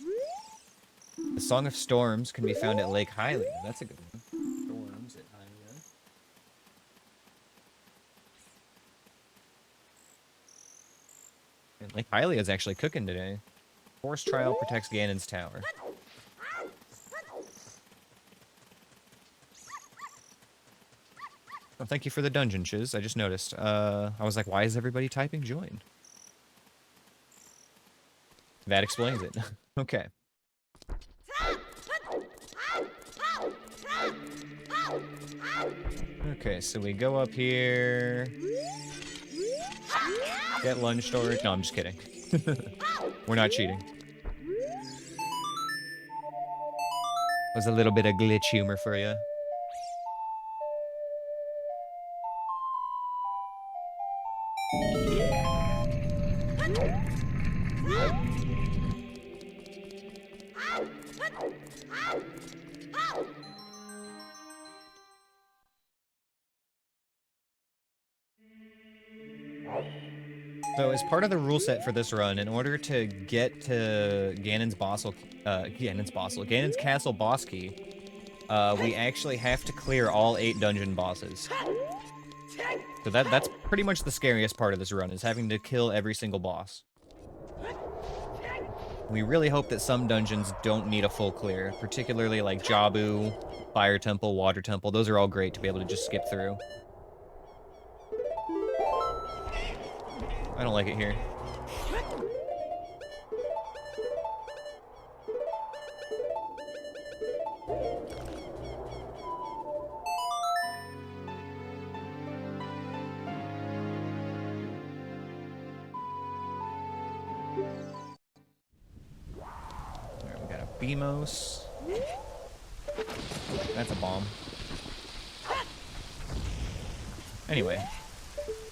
The Song of Storms can be found at Lake Hylia. That's a good one. Storms at Hylia. And Lake Hylia is actually cooking today. Force Trial protects Ganon's tower. Oh, thank you for the dungeon, Chiz. I just noticed. I was like, why is everybody typing join? That explains it. Okay. Okay, so we go up here. Get lunge storage. No, I'm just kidding. We're not cheating. Was a little bit of glitch humor for you. So as part of the rule set for this run, in order to get to Ganon's Castle boss key, we actually have to clear all 8 dungeon bosses. So that's pretty much the scariest part of this run, is having to kill every single boss. We really hope that some dungeons don't need a full clear, particularly like Jabu, Fire Temple, Water Temple. Those are all great to be able to just skip through. I don't like it here. Alright, we got a Beamos. That's a bomb. Anyway.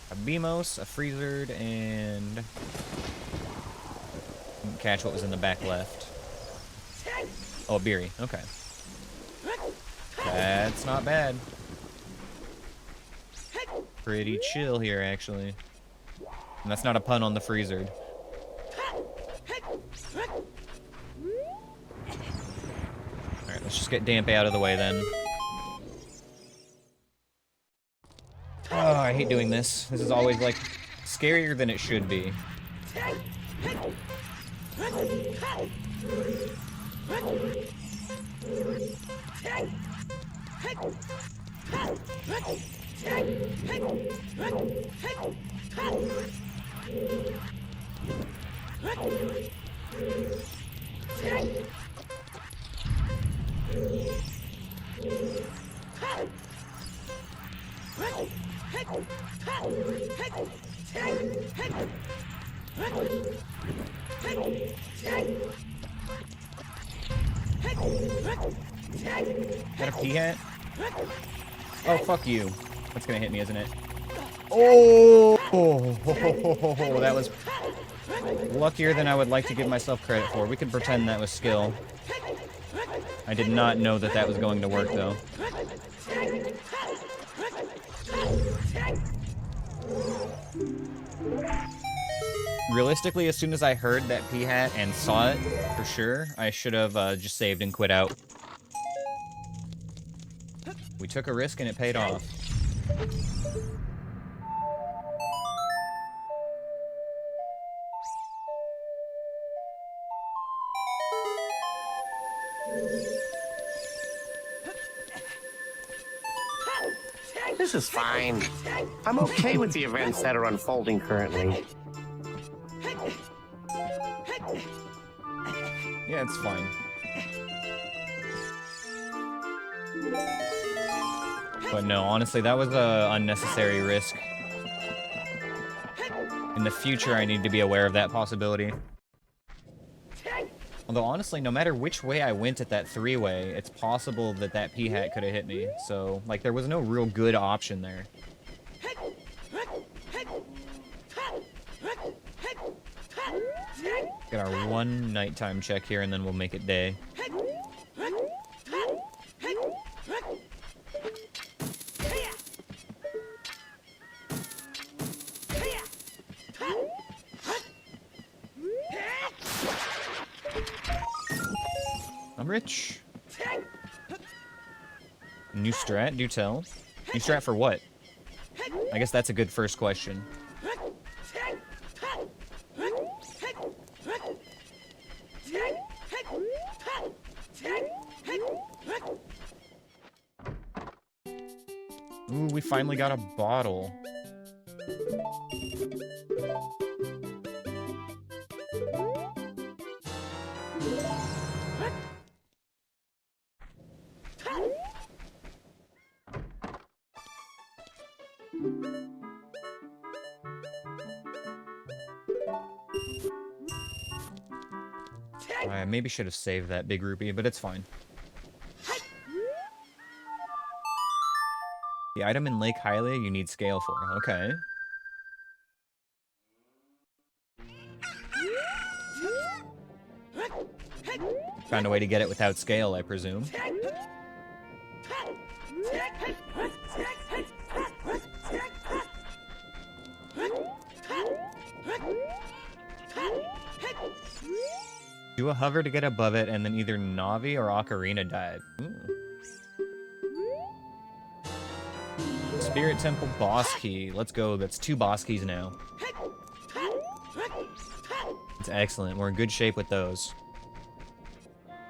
A Beamos, a Freezered, and... Didn't catch what was in the back left. Oh, a Beery. Okay. That's not bad. pretty chill here, actually. And that's not a pun on the freezer. Alright, let's just get Dampe out of the way then. Oh, I hate doing this. This is always, like, scarier than it should be. Is that a P-hat? Oh, fuck you. That's gonna hit me, isn't it? Oh! That was luckier than I would like to give myself credit for. We could pretend that was skill. I did not know that that was going to work, though. Realistically, as soon as I heard that P-hat and saw it, for sure, I should have just saved and quit out. We took a risk and it paid off. This is fine. I'm okay with the events that are unfolding currently. Yeah, it's fine. But no, honestly, that was a unnecessary risk. In the future, I need to be aware of that possibility. Although, honestly, no matter which way I went at that three-way, it's possible that that P-hat could have hit me. So, like, there was no real good option there. Get our one nighttime check here, and then we'll make it day. I'm rich. New strat, do tell. New strat for what? I guess that's a good first question. Ooh, we finally got a bottle. I maybe should have saved that big rupee, but it's fine. The item in Lake Hylia you need scale for. Okay. Found a way to get it without scale, I presume. Do a hover to get above it, and then either Navi or Ocarina died. Ooh. Spirit Temple boss key. Let's go. That's 2 boss keys now. It's excellent. We're in good shape with those.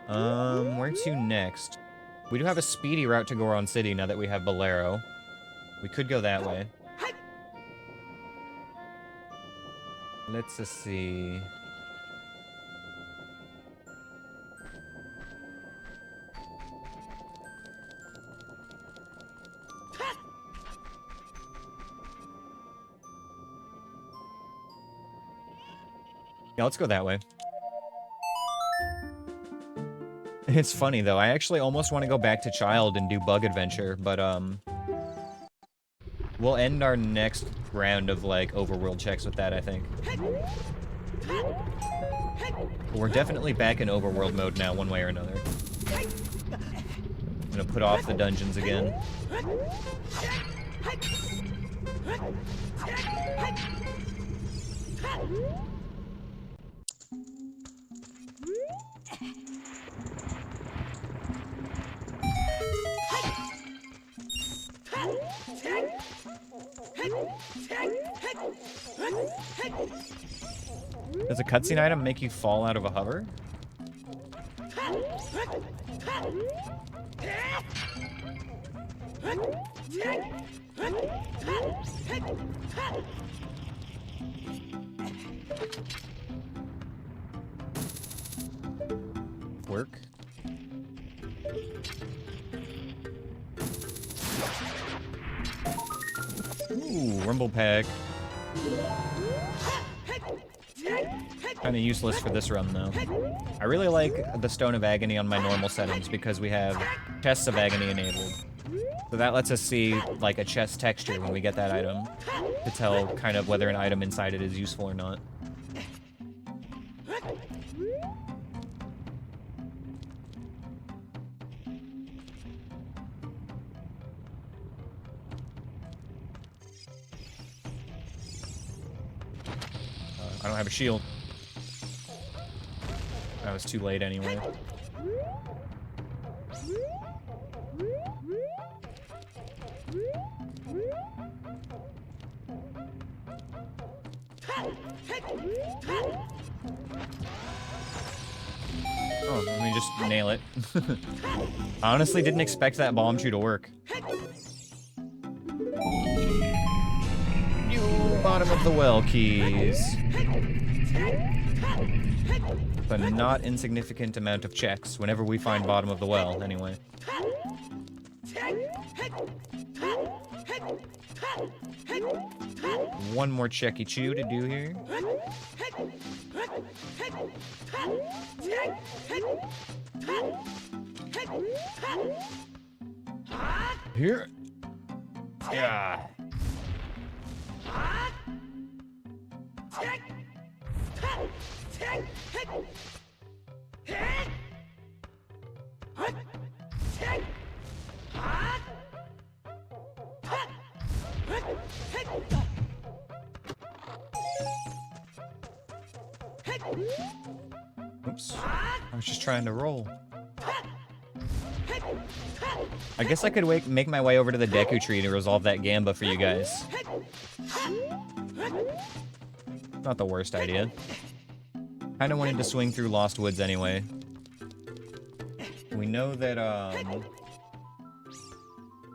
Where to next? We do have a speedy route to Goron City now that we have Bolero. We could go that way. Let's just see. Yeah, let's go that way. It's funny, though. I actually almost want to go back to Child and do Bug Adventure, but, we'll end our next round of, like, overworld checks with that, I think. But we're definitely back in overworld mode now, one way or another. I'm gonna put off the dungeons again. Does a cutscene item make you fall out of a hover? Work. Ooh, Rumble Pack. Kinda useless for this run, though. I really like the Stone of Agony on my normal settings because we have Chests of Agony enabled. So that lets us see, like, a chest texture when we get that item to tell kind of whether an item inside it is useful or not. I don't have a shield. That was too late anyway. Oh, let me just nail it. I honestly didn't expect that bomb shoe to work. You bottom of the well keys. A not insignificant amount of checks whenever we find bottom of the well, anyway. One more checky chew to do here. Here. Yeah. Oops. I was just trying to roll. I guess I could make my way over to the Deku Tree to resolve that Gamba for you guys. Not the worst idea. Kinda wanted to swing through Lost Woods anyway. We know that,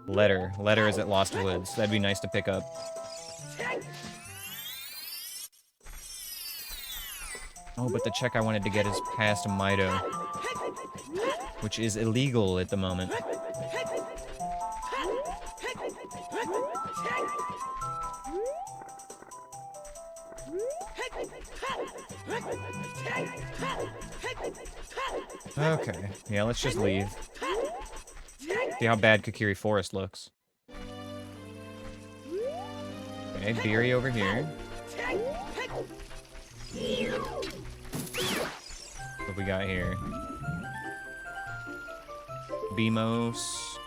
Letter is at Lost Woods. That'd be nice to pick up. Oh, but the check I wanted to get is past Mido, which is illegal at the moment. Okay, yeah, let's just leave. See how bad Kokiri Forest looks. Okay, Beery over here. What we got here? Beamos.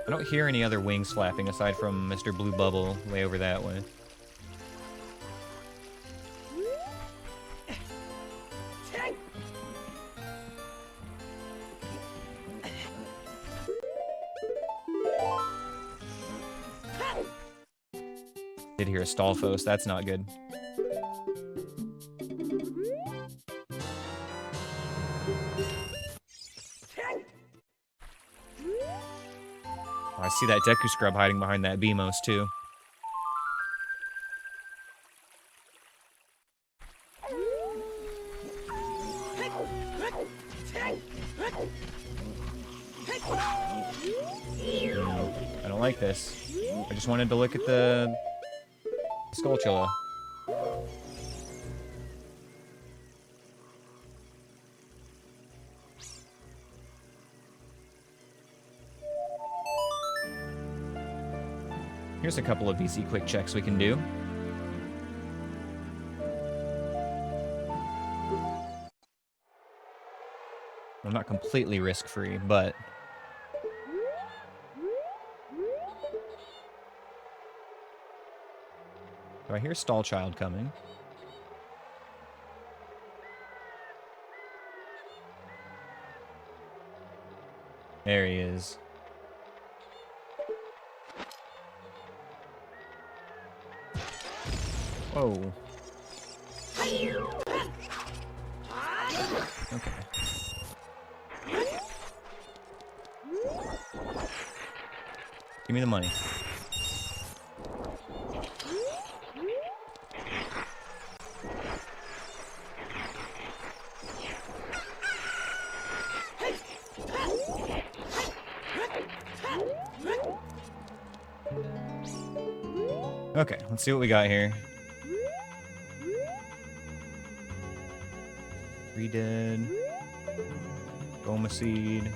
I don't hear any other wings flapping aside from Mr. Blue Bubble way over that way. Did hear a Stalfos, that's not good. Oh, I see that Deku Scrub hiding behind that Beamos too. I don't like this. I just wanted to look at the Skulltula. Here's a couple of VC quick checks we can do. I'm not completely risk-free, but Do I hear Stall Child coming? There he is. Whoa. Okay. Give me the money. Okay, let's see what we got here. 3 dead. Goma seed.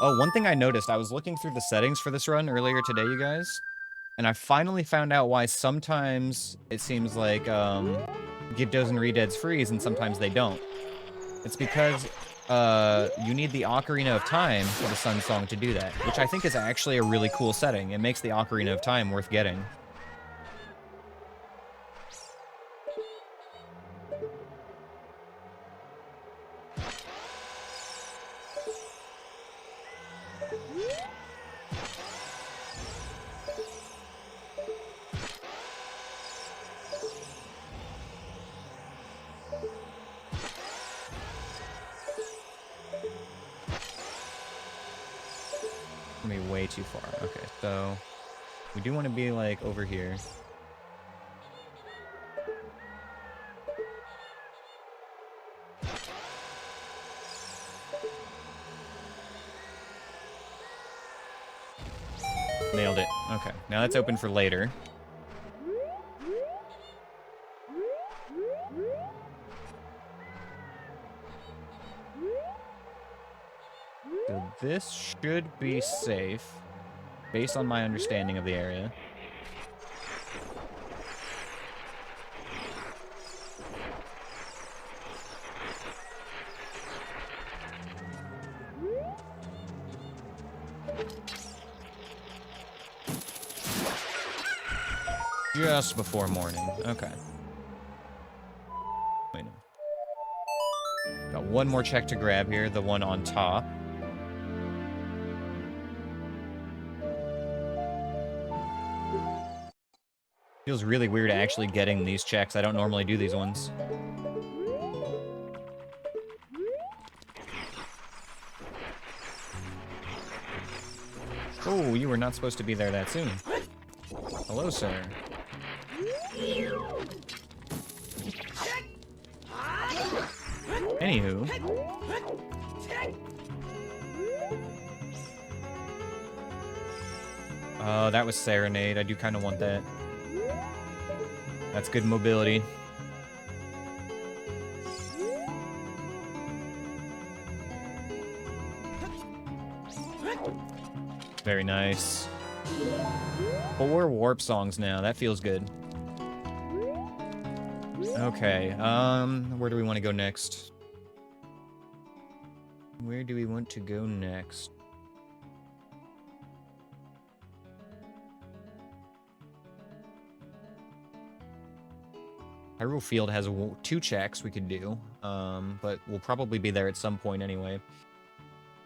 Oh, one thing I noticed, I was looking through the settings for this run earlier today, you guys, and I finally found out why sometimes it seems like Gyptos and Redeads freeze and sometimes they don't. It's because you need the Ocarina of Time for the Sun Song to do that, which I think is actually a really cool setting. It makes the Ocarina of Time worth getting. Way too far. Okay, so we do want to be like over here. Nailed it. Okay, now that's open for later. So this should be safe, based on my understanding of the area. Just before morning. Okay. Wait. Got one more check to grab here, the one on top. Feels really weird actually getting these checks. I don't normally do these ones. Oh, you were not supposed to be there that soon. Hello, sir. Anywho. Oh, that was Serenade. I do kind of want that. That's good mobility. Very nice. 4 warp songs now. That feels good. Okay, where do we want to go next? Where do we want to go next? Hyrule Field has 2 checks we could do, but we'll probably be there at some point anyway.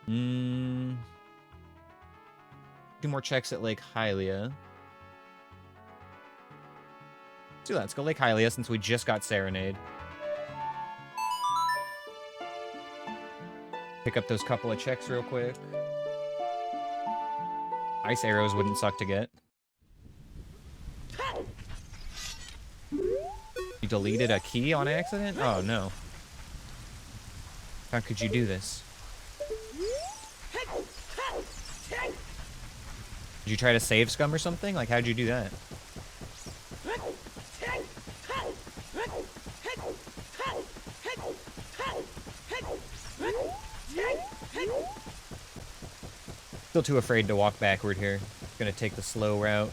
2 more checks at Lake Hylia. Let's do that. Let's go Lake Hylia since we just got Serenade. Pick up those couple of checks real quick. Ice arrows wouldn't suck to get. You deleted a key on accident? Oh, no. How could you do this? Did you try to save scum or something? Like, how'd you do that? Still too afraid to walk backward here. Gonna take the slow route.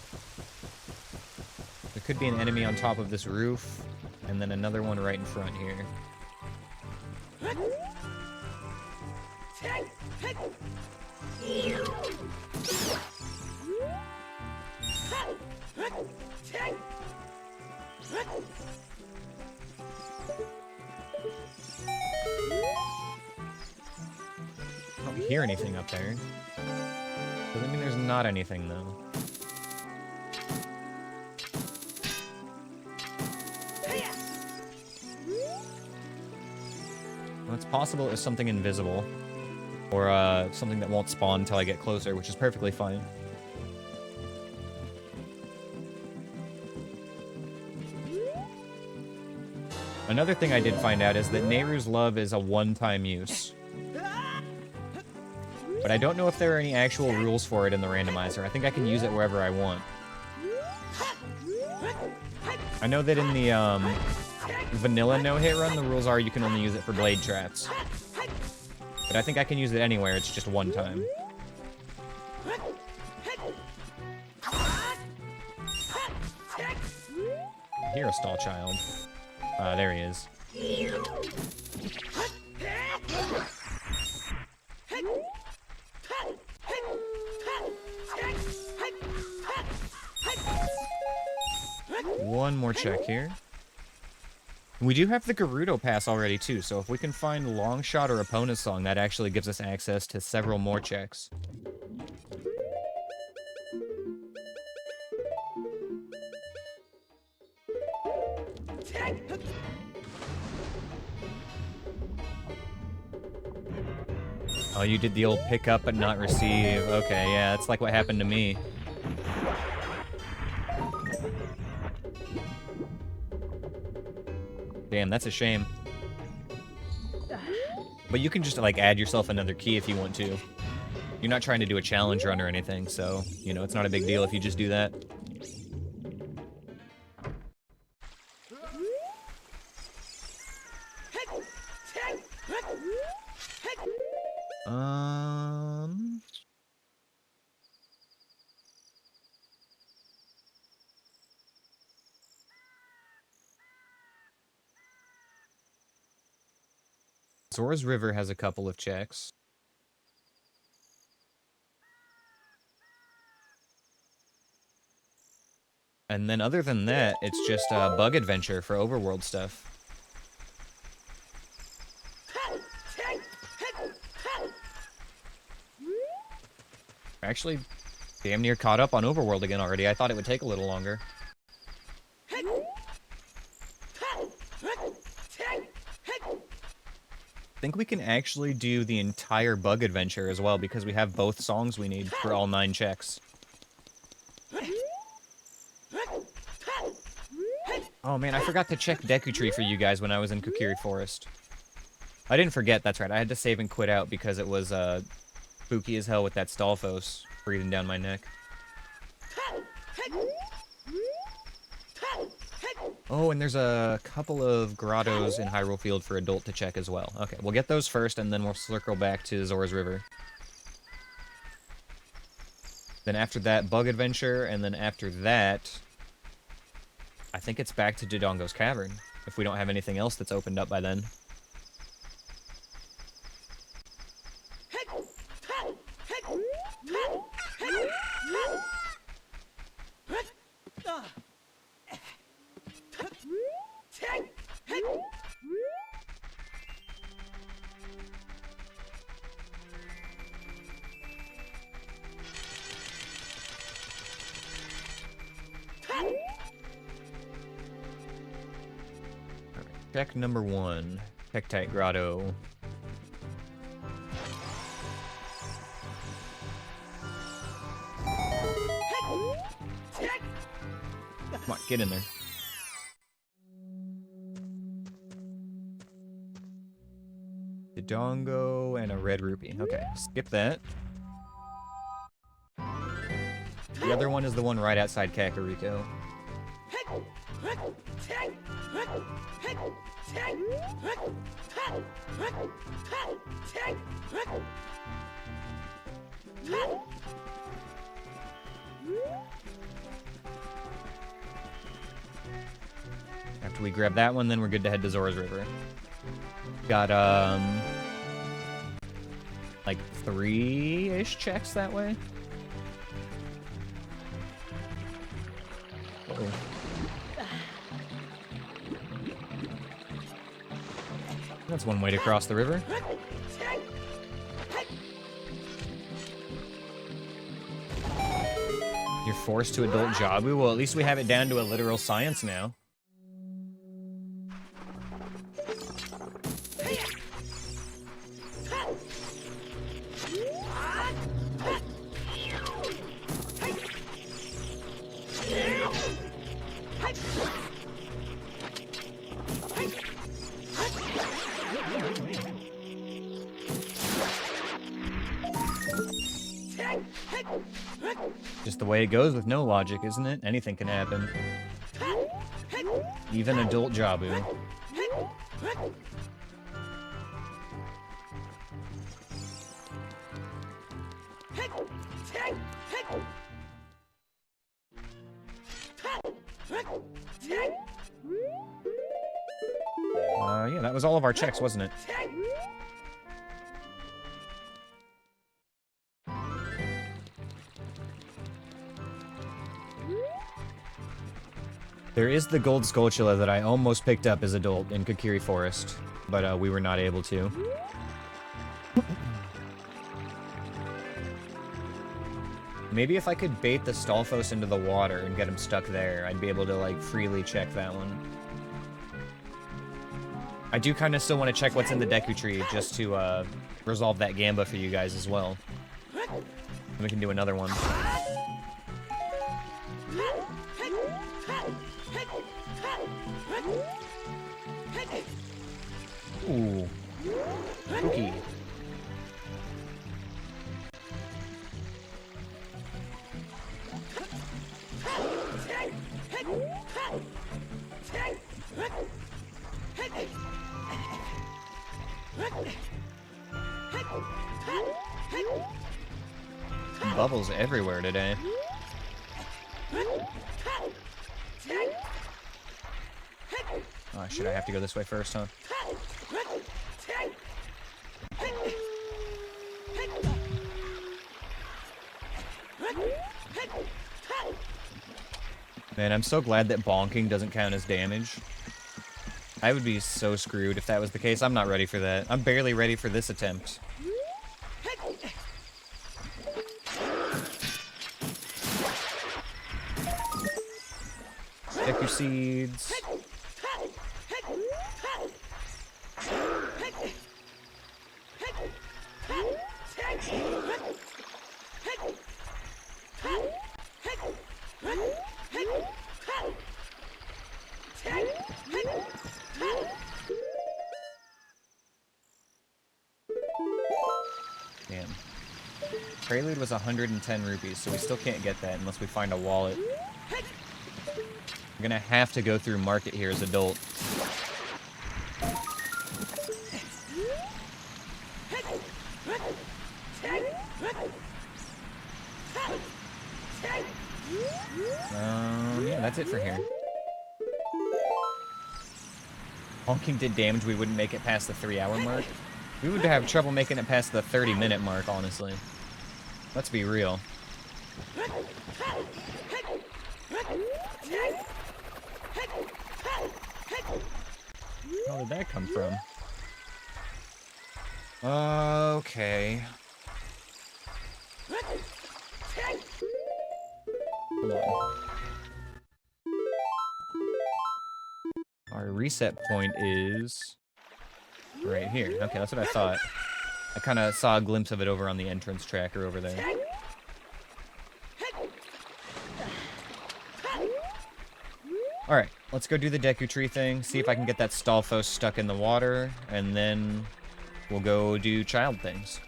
There could be an enemy on top of this roof, and then another one right in front here. hear anything up there. Doesn't mean there's not anything, though. Well, it's possible it was something invisible. Or something that won't spawn until I get closer, which is perfectly fine. Another thing I did find out is that Nehru's Love is a one-time use. But I don't know if there are any actual rules for it in the randomizer. I think I can use it wherever I want. I know that in the vanilla no-hit run, the rules are you can only use it for blade traps. But I think I can use it anywhere, it's just one time. I hear a stall child. There he is. One more check here. We do have the Gerudo Pass already, too, so if we can find Longshot or Epona's Song, that actually gives us access to several more checks. Oh, you did the old pick up but not receive. Okay, yeah, that's like what happened to me. Damn, that's a shame. But you can just, like, add yourself another key if you want to. You're not trying to do a challenge run or anything, so, you know, it's not a big deal if you just do that. Zora's River has a couple of checks. And then other than that, it's just a bug adventure for overworld stuff. Actually, damn near caught up on overworld again already. I thought it would take a little longer. I think we can actually do the entire bug adventure as well because we have both songs we need for all 9 checks. Oh man, I forgot to check Deku Tree for you guys when I was in Kokiri Forest. I didn't forget, that's right. I had to save and quit out because it was spooky as hell with that Stalfos breathing down my neck. Oh, and there's a couple of grottos in Hyrule Field for Adult to check as well. Okay, we'll get those first, and then we'll circle back to Zora's River. Then after that, Bug Adventure, and then after that, I think it's back to Dodongo's Cavern, if we don't have anything else that's opened up by then. Check number 1. Tektite Grotto. Come on, get in there. Dodongo and a red rupee. Okay, skip that. The other one is the one right outside Kakariko. After we grab that one, then we're good to head to Zora's River. Got, like 3-ish checks that way. Uh-oh. That's one way to cross the river. You're forced to adult Jabu? Well, at least we have it down to a literal science now. Just the way it goes with no logic, isn't it? Anything can happen. Even adult Jabu. Yeah, that was all of our checks, wasn't it? There is the gold Skulltula that I almost picked up as adult in Kokiri Forest, but we were not able to. Maybe if I could bait the Stalfos into the water and get him stuck there, I'd be able to, like, freely check that one. I do kind of still want to check what's in the Deku Tree, just to, resolve that Gamba for you guys as well. And we can do another one. Ooh. Spooky. Bubbles everywhere today. Oh, shit, I have to go this way first, huh? Man, I'm so glad that bonking doesn't count as damage. I would be so screwed if that was the case. I'm not ready for that. I'm barely ready for this attempt. Deku Seeds. Damn. Prelude was 110 rupees, so we still can't get that unless we find a wallet. We're gonna have to go through market here as adult. Yeah, that's it for here. Honking did damage, we wouldn't make it past the 3-hour mark. We would have trouble making it past the 30-minute mark, honestly. Let's be real. Where did that come from? Okay. Hold on. Our reset point is right here. Okay, that's what I thought. I kind of saw a glimpse of it over on the entrance tracker over there. Alright, let's go do the Deku Tree thing, see if I can get that Stalfos stuck in the water, and then we'll go do child things.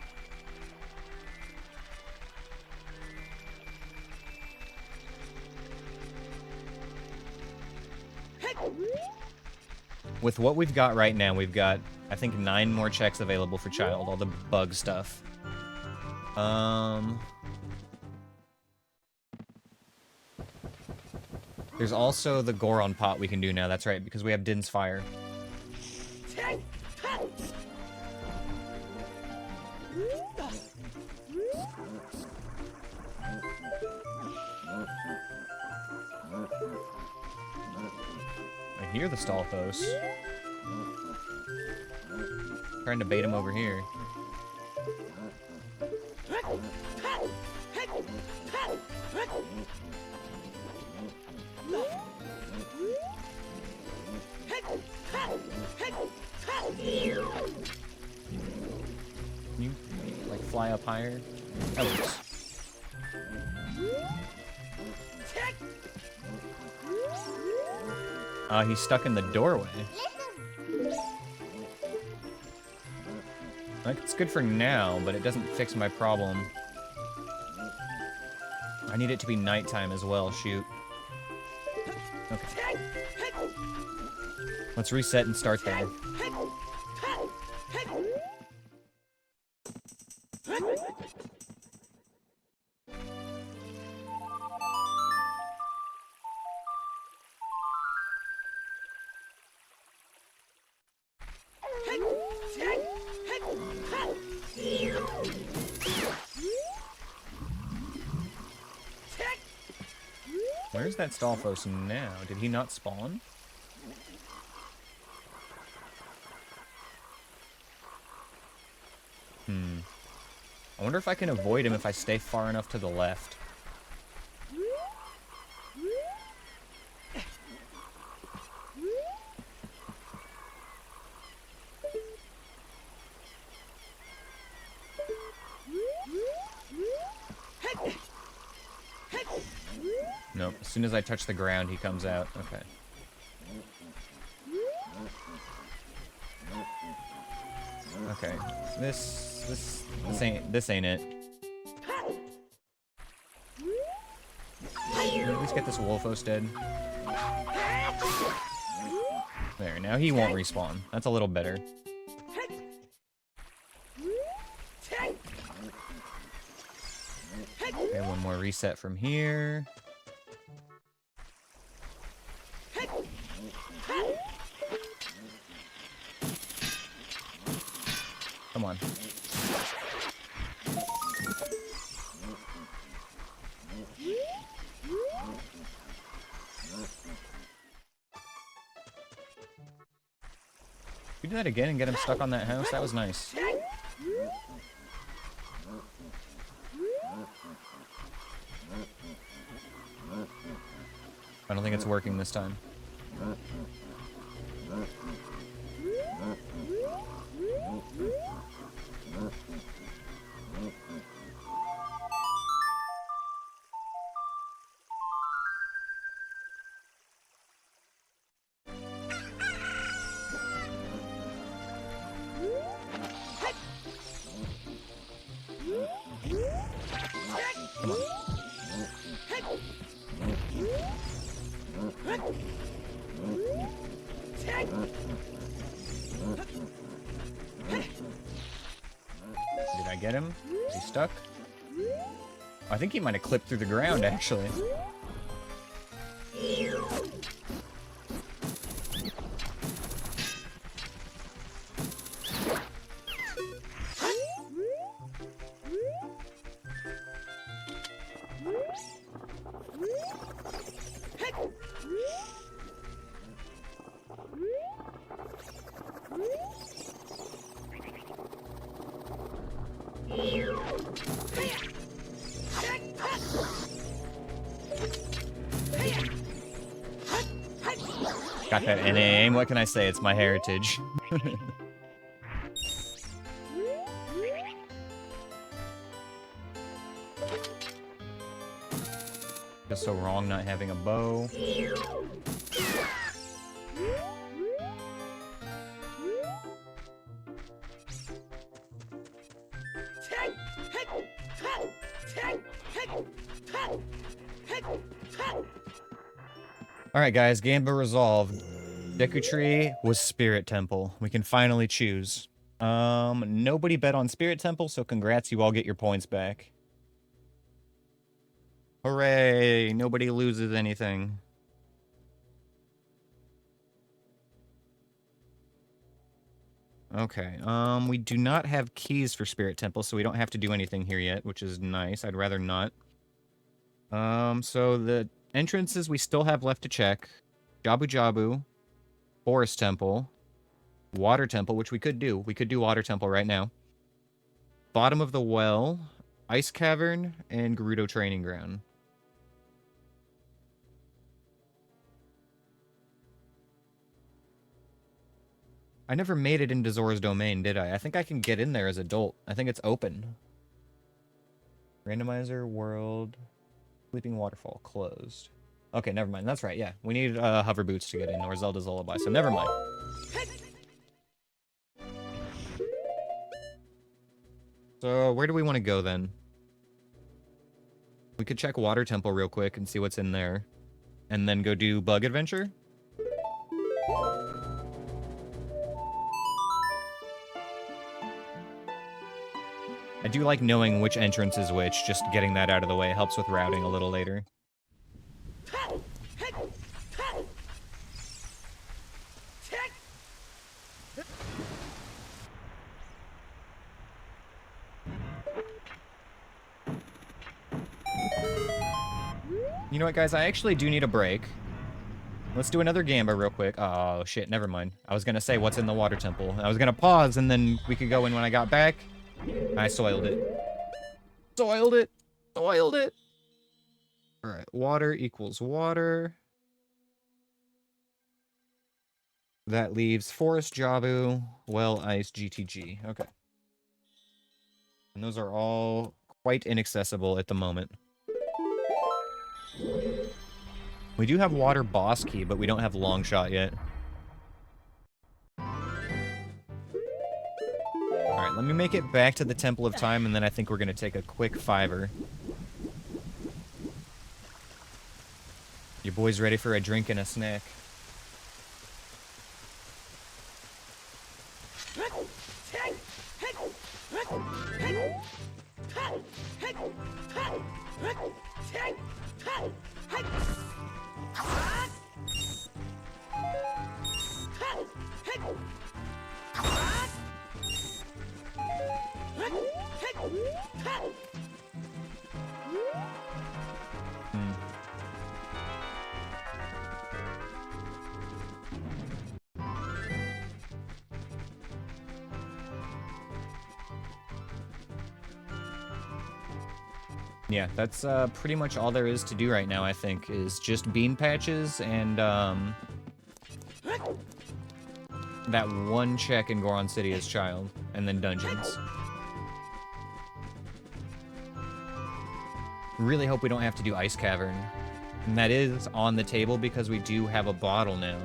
With what we've got right now, we've got, I think, 9 more checks available for child, all the bug stuff. There's also the Goron pot we can do now, that's right, because we have Din's Fire. I hear the Stalfos. Trying to bait him over here. higher. That works. He's stuck in the doorway. Like, it's good for now, but it doesn't fix my problem. I need it to be nighttime as well, shoot. Okay. Let's reset and start there. Where's that Stalfos now? Did he not spawn? I wonder if I can avoid him if I stay far enough to the left. Nope, as soon as I touch the ground, he comes out. Okay. Okay, this ain't it. At least get this Wolfos dead. There, now he won't respawn. That's a little better. Okay, one more reset from here. Come on. We do that again and get him stuck on that house? That was nice. I don't think it's working this time. Come on. Did I get him? Is he stuck? I think he might have clipped through the ground, actually. Got that NA aim. What can I say? It's my heritage. Just so wrong not having a bow. Alright guys, Gamba resolved. Deku Tree was Spirit Temple. We can finally choose. Nobody bet on Spirit Temple, so congrats, you all get your points back. Hooray! Nobody loses anything. Okay, we do not have keys for Spirit Temple, so we don't have to do anything here yet, which is nice. I'd rather not. So the entrances we still have left to check. Jabu Jabu, Forest Temple, Water Temple, which we could do. We could do Water Temple right now. Bottom of the Well, Ice Cavern, and Gerudo Training Ground. I never made it into Zora's Domain, did I? I think I can get in there as adult. I think it's open. Randomizer, world, sleeping waterfall, closed. Okay, never mind. That's right, yeah. We need hover boots to get in, or Zelda's Lullaby, so never mind. So, where do we want to go, then? We could check Water Temple real quick and see what's in there. And then go do Bug Adventure? I do like knowing which entrance is which, just getting that out of the way helps with routing a little later. You know what, guys? I actually do need a break. Let's do another Gamba real quick. Oh, shit, never mind. I was gonna say what's in the Water Temple. I was gonna pause, and then we could go in when I got back. I soiled it. Soiled it! Soiled it! Alright, water equals water. That leaves Forest Jabu, Well Ice GTG. Okay. And those are all quite inaccessible at the moment. We do have Water Boss Key, but we don't have Long Shot yet. Alright, let me make it back to the Temple of Time, and then I think we're going to take a quick 5-er. Your boy's ready for a drink and a snack. Yeah, that's pretty much all there is to do right now, I think, is just bean patches and that one check in Goron City as child, and then dungeons. Really hope we don't have to do Ice Cavern. And that is on the table because we do have a bottle now.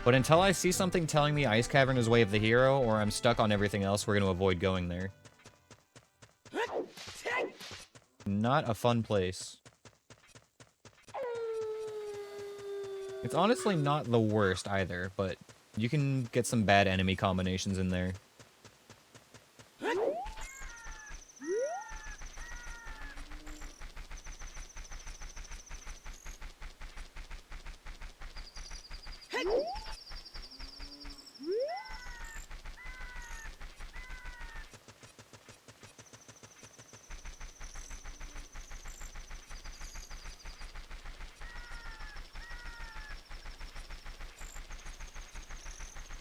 But until I see something telling me Ice Cavern is Way of the Hero, or I'm stuck on everything else, we're going to avoid going there. Not a fun place. It's honestly not the worst either, but you can get some bad enemy combinations in there.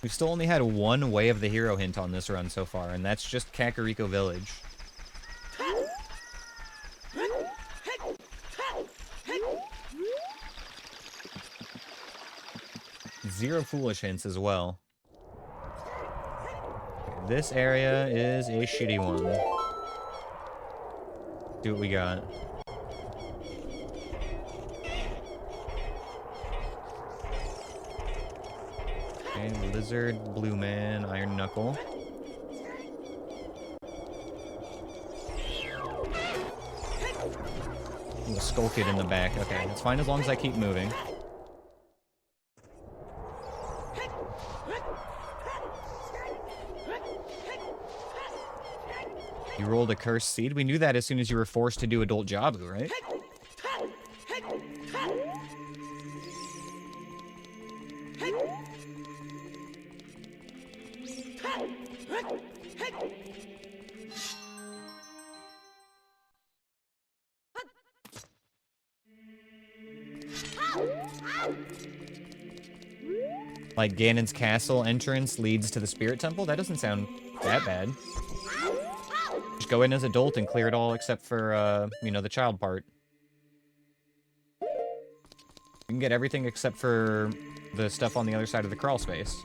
We've still only had one Way of the Hero hint on this run so far, and that's just Kakariko Village. Zero foolish hints as well. This area is a shitty one. See what we got. Okay, Lizard, Blue Man, Iron Knuckle. The Skull Kid in the back. Okay, it's fine as long as I keep moving. You rolled a cursed seed? We knew that as soon as you were forced to do Adult Jabu, right? Like Ganon's castle entrance leads to the Spirit Temple? That doesn't sound that bad. Just go in as adult and clear it all except for, you know, the child part. You can get everything except for the stuff on the other side of the crawl space.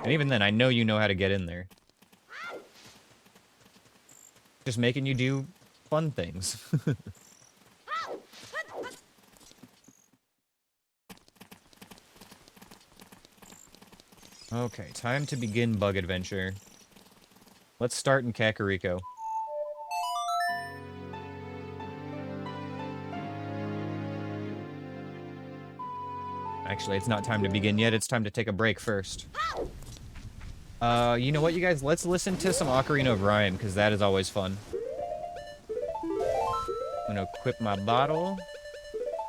And even then, I know you know how to get in there. just making you do fun things. Okay, time to begin Bug Adventure. Let's start in Kakariko. Actually, it's not time to begin yet. It's time to take a break first. You know what, you guys? Let's listen to some Ocarina of Rhyme, because that is always fun. I'm gonna equip my bottle,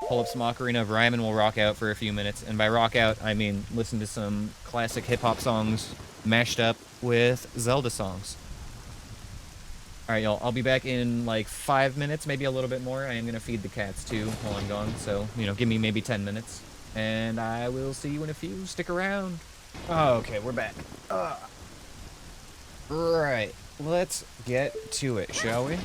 pull up some Ocarina of Rhyme, and we'll rock out for a few minutes. And by rock out, I mean listen to some classic hip-hop songs mashed up with Zelda songs. Alright, y'all. I'll be back in, like, 5 minutes, maybe a little bit more. I am gonna feed the cats, too, while I'm gone. So, you know, give me maybe 10 minutes. And I will see you in a few. Stick around. Okay, we're back. Right. Let's get to it, shall we?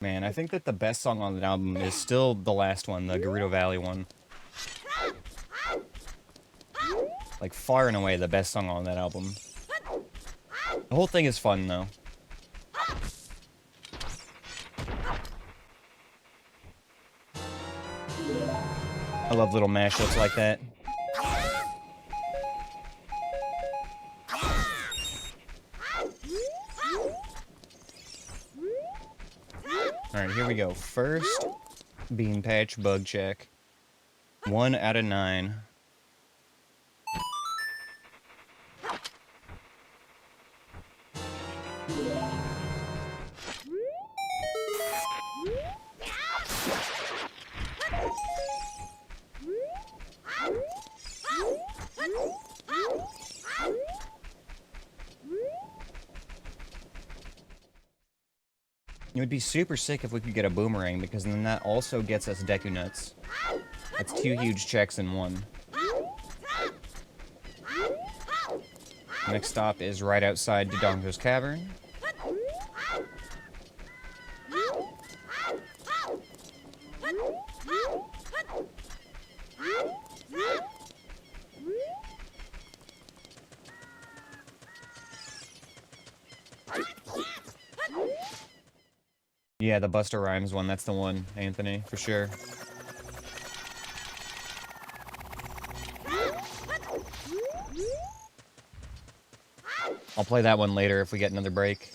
Man, I think that the best song on the album is still the last one, the Gerudo Valley one. Like, far and away the best song on that album. The whole thing is fun, though. I love little mashups like that. Alright, here we go. First, Bean Patch Bug Check. 1 out of 9. It would be super sick if we could get a boomerang, because then that also gets us Deku Nuts. That's 2 huge checks in one. Next stop is right outside Dodongo's Cavern. Yeah, the Busta Rhymes one, that's the one, Anthony, for sure. I'll play that one later if we get another break.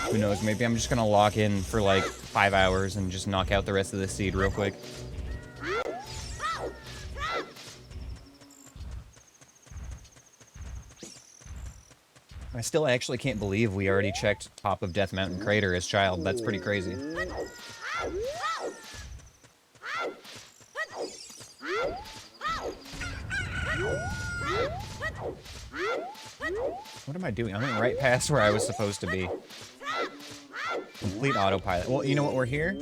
Who knows, maybe I'm just gonna lock in for like 5 hours and just knock out the rest of the seed real quick. I still actually can't believe we already checked top of Death Mountain Crater as child. That's pretty crazy. What am I doing? I went right past where I was supposed to be. Complete autopilot. Well, you know what? We're here.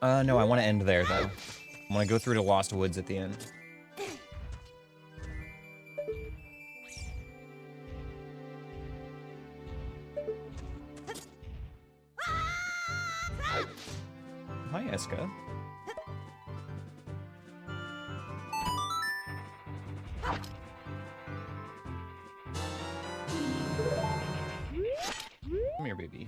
No, I want to end there, though. I want to go through to Lost Woods at the end. Hi, Eska. Come here, baby.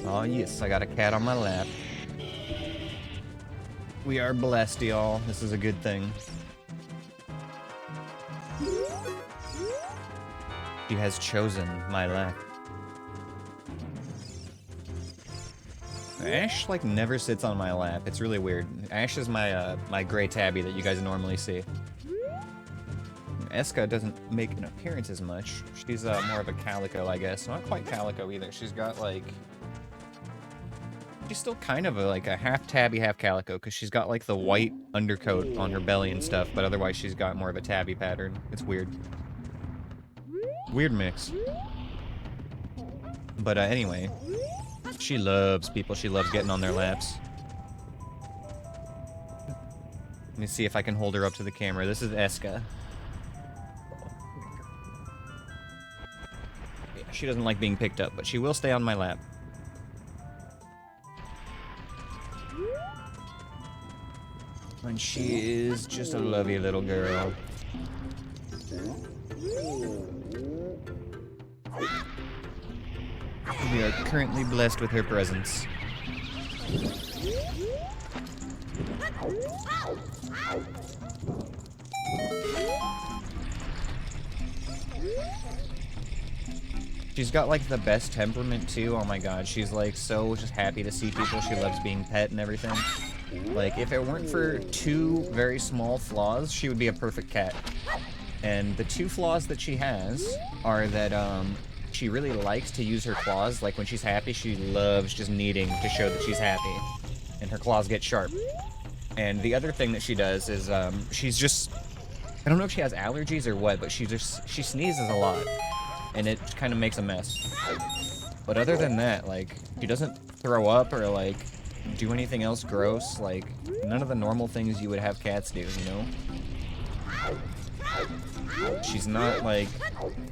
Oh, yes, I got a cat on my lap. We are blessed, y'all. This is a good thing. She has chosen my lap. Ash, like, never sits on my lap. It's really weird. Ash is my, my gray tabby that you guys normally see. Eska doesn't make an appearance as much. She's, more of a calico, I guess. Not quite calico, either. She's got, like... She's still kind of like a half tabby, half calico, because she's got, like, the white undercoat on her belly and stuff, but otherwise she's got more of a tabby pattern. It's weird. Weird mix. But, anyway... She loves people. She loves getting on their laps. Let me see if I can hold her up to the camera. This is Eska. she doesn't like being picked up, but she will stay on my lap. And she is just a lovely little girl. We are currently blessed with her presence. She's got like the best temperament too. Oh my god, she's like so just happy to see people. She loves being pet and everything. Like if it weren't for two very small flaws, she would be a perfect cat. And the two flaws that she has are that she really likes to use her claws. Like when she's happy, she loves just needing to show that she's happy. And her claws get sharp. And the other thing that she does is she's just, I don't know if she has allergies or what, but she sneezes a lot. And it kind of makes a mess. But other than that, like, she doesn't throw up or, like, do anything else gross. Like, none of the normal things you would have cats do, you know? She's not, like,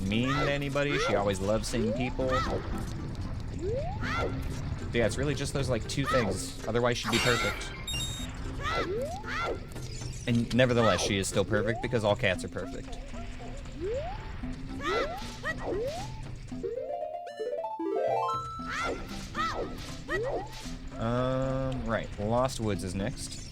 mean to anybody. She always loves seeing people. So yeah, it's really just those, like, two things. Otherwise, she'd be perfect. And nevertheless, she is still perfect because all cats are perfect. Right. Lost Woods is next.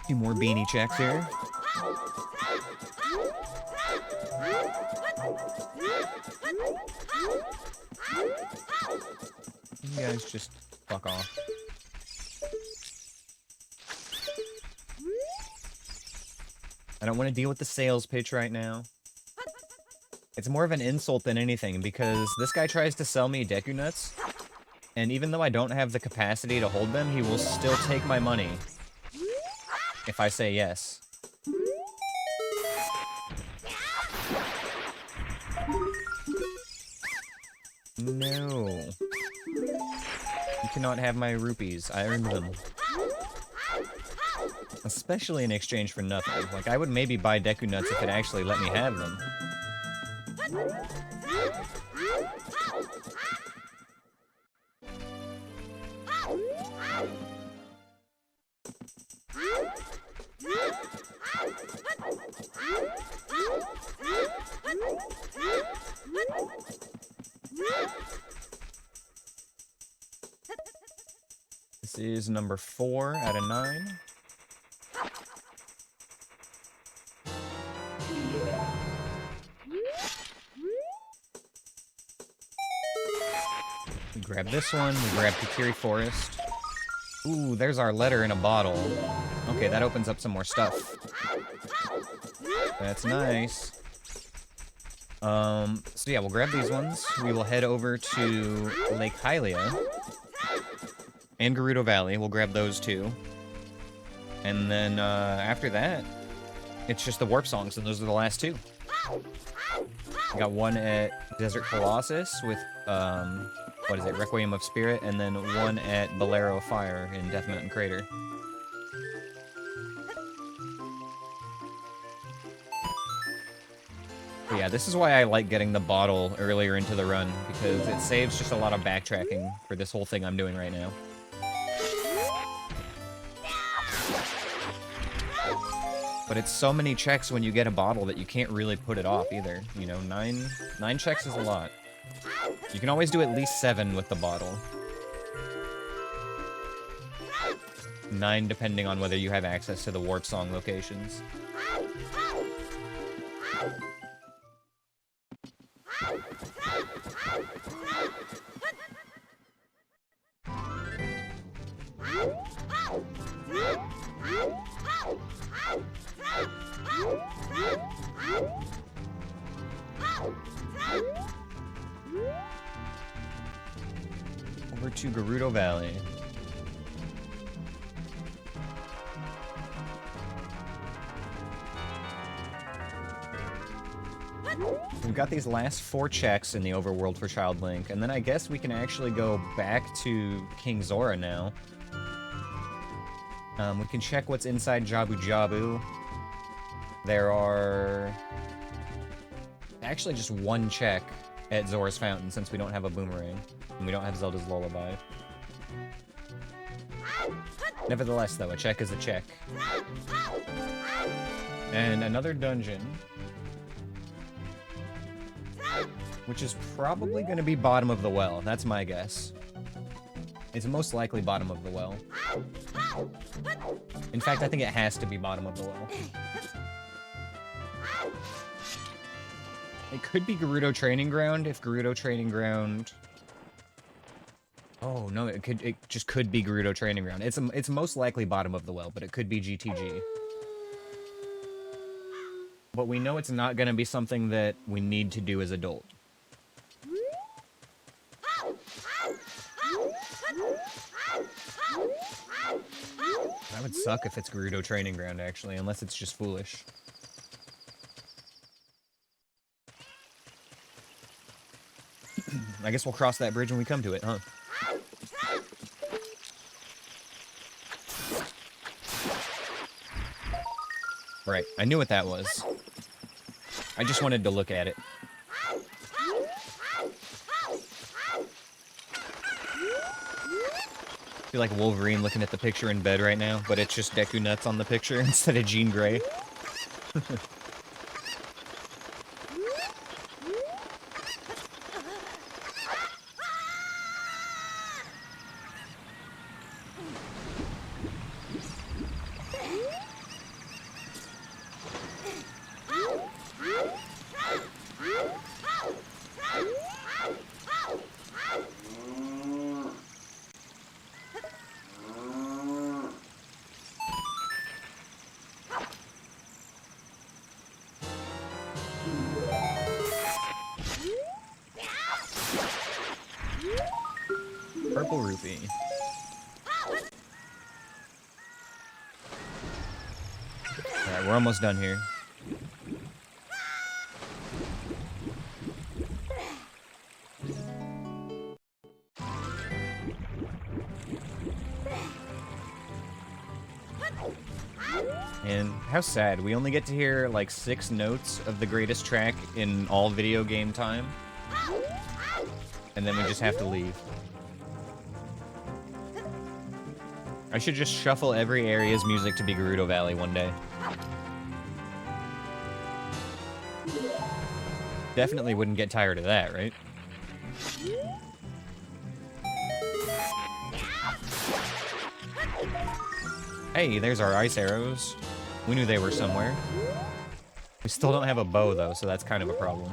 Few more beanie checks here. You guys just fuck off. I don't want to deal with the sales pitch right now. It's more of an insult than anything, because this guy tries to sell me Deku Nuts, and even though I don't have the capacity to hold them, he will still take my money if I say yes. No. You cannot have my rupees. I earned them. Especially in exchange for nothing. Like, I would maybe buy Deku Nuts if it actually let me have them. This is number 4 out of 9. We grab this one, we grab Kakiri Forest. Ooh, there's our letter in a bottle. Okay, that opens up some more stuff. That's nice. So yeah, we'll grab these ones. We will head over to Lake Hylia. And Gerudo Valley, we'll grab those two. And then, after that, it's just the Warp Songs, and those are the last two. We got one at Desert Colossus with, what is it, Requiem of Spirit, and then one at Bolero of Fire in Death Mountain Crater. But yeah, this is why I like getting the bottle earlier into the run, because it saves just a lot of backtracking for this whole thing I'm doing right now. But it's so many checks when you get a bottle that you can't really put it off either. You know, 9 checks is a lot. You can always do at least 7 with the bottle. 9 depending on whether you have access to the Warp Song locations. Over to Gerudo Valley. We've got these last 4 checks in the overworld for Child Link, and then I guess we can actually go back to King Zora now. We can check what's inside Jabu Jabu. There are actually just 1 check at Zora's Fountain since we don't have a boomerang, and we don't have Zelda's Lullaby. Nevertheless, though, a check is a check. And another dungeon, which is probably going to be bottom of the well. That's my guess. It's most likely bottom of the well. In fact, I think it has to be bottom of the well. It could be Gerudo Training Ground if Gerudo Training Ground... Oh, no, it just could be Gerudo Training Ground. It's most likely bottom of the well, but it could be GTG. But we know it's not going to be something that we need to do as adult. That would suck if it's Gerudo Training Ground, actually, unless it's just foolish. I guess we'll cross that bridge when we come to it, huh? Right, I knew what that was. I just wanted to look at it. I feel like Wolverine looking at the picture in bed right now, but it's just Deku Nuts on the picture instead of Jean Grey. Purple rupee. Alright, we're almost done here. And how sad, we only get to hear like 6 notes of the greatest track in all video game time. And then we just have to leave. I should just shuffle every area's music to be Gerudo Valley one day. Definitely wouldn't get tired of that, right? Hey, there's our ice arrows. We knew they were somewhere. We still don't have a bow, though, so that's kind of a problem.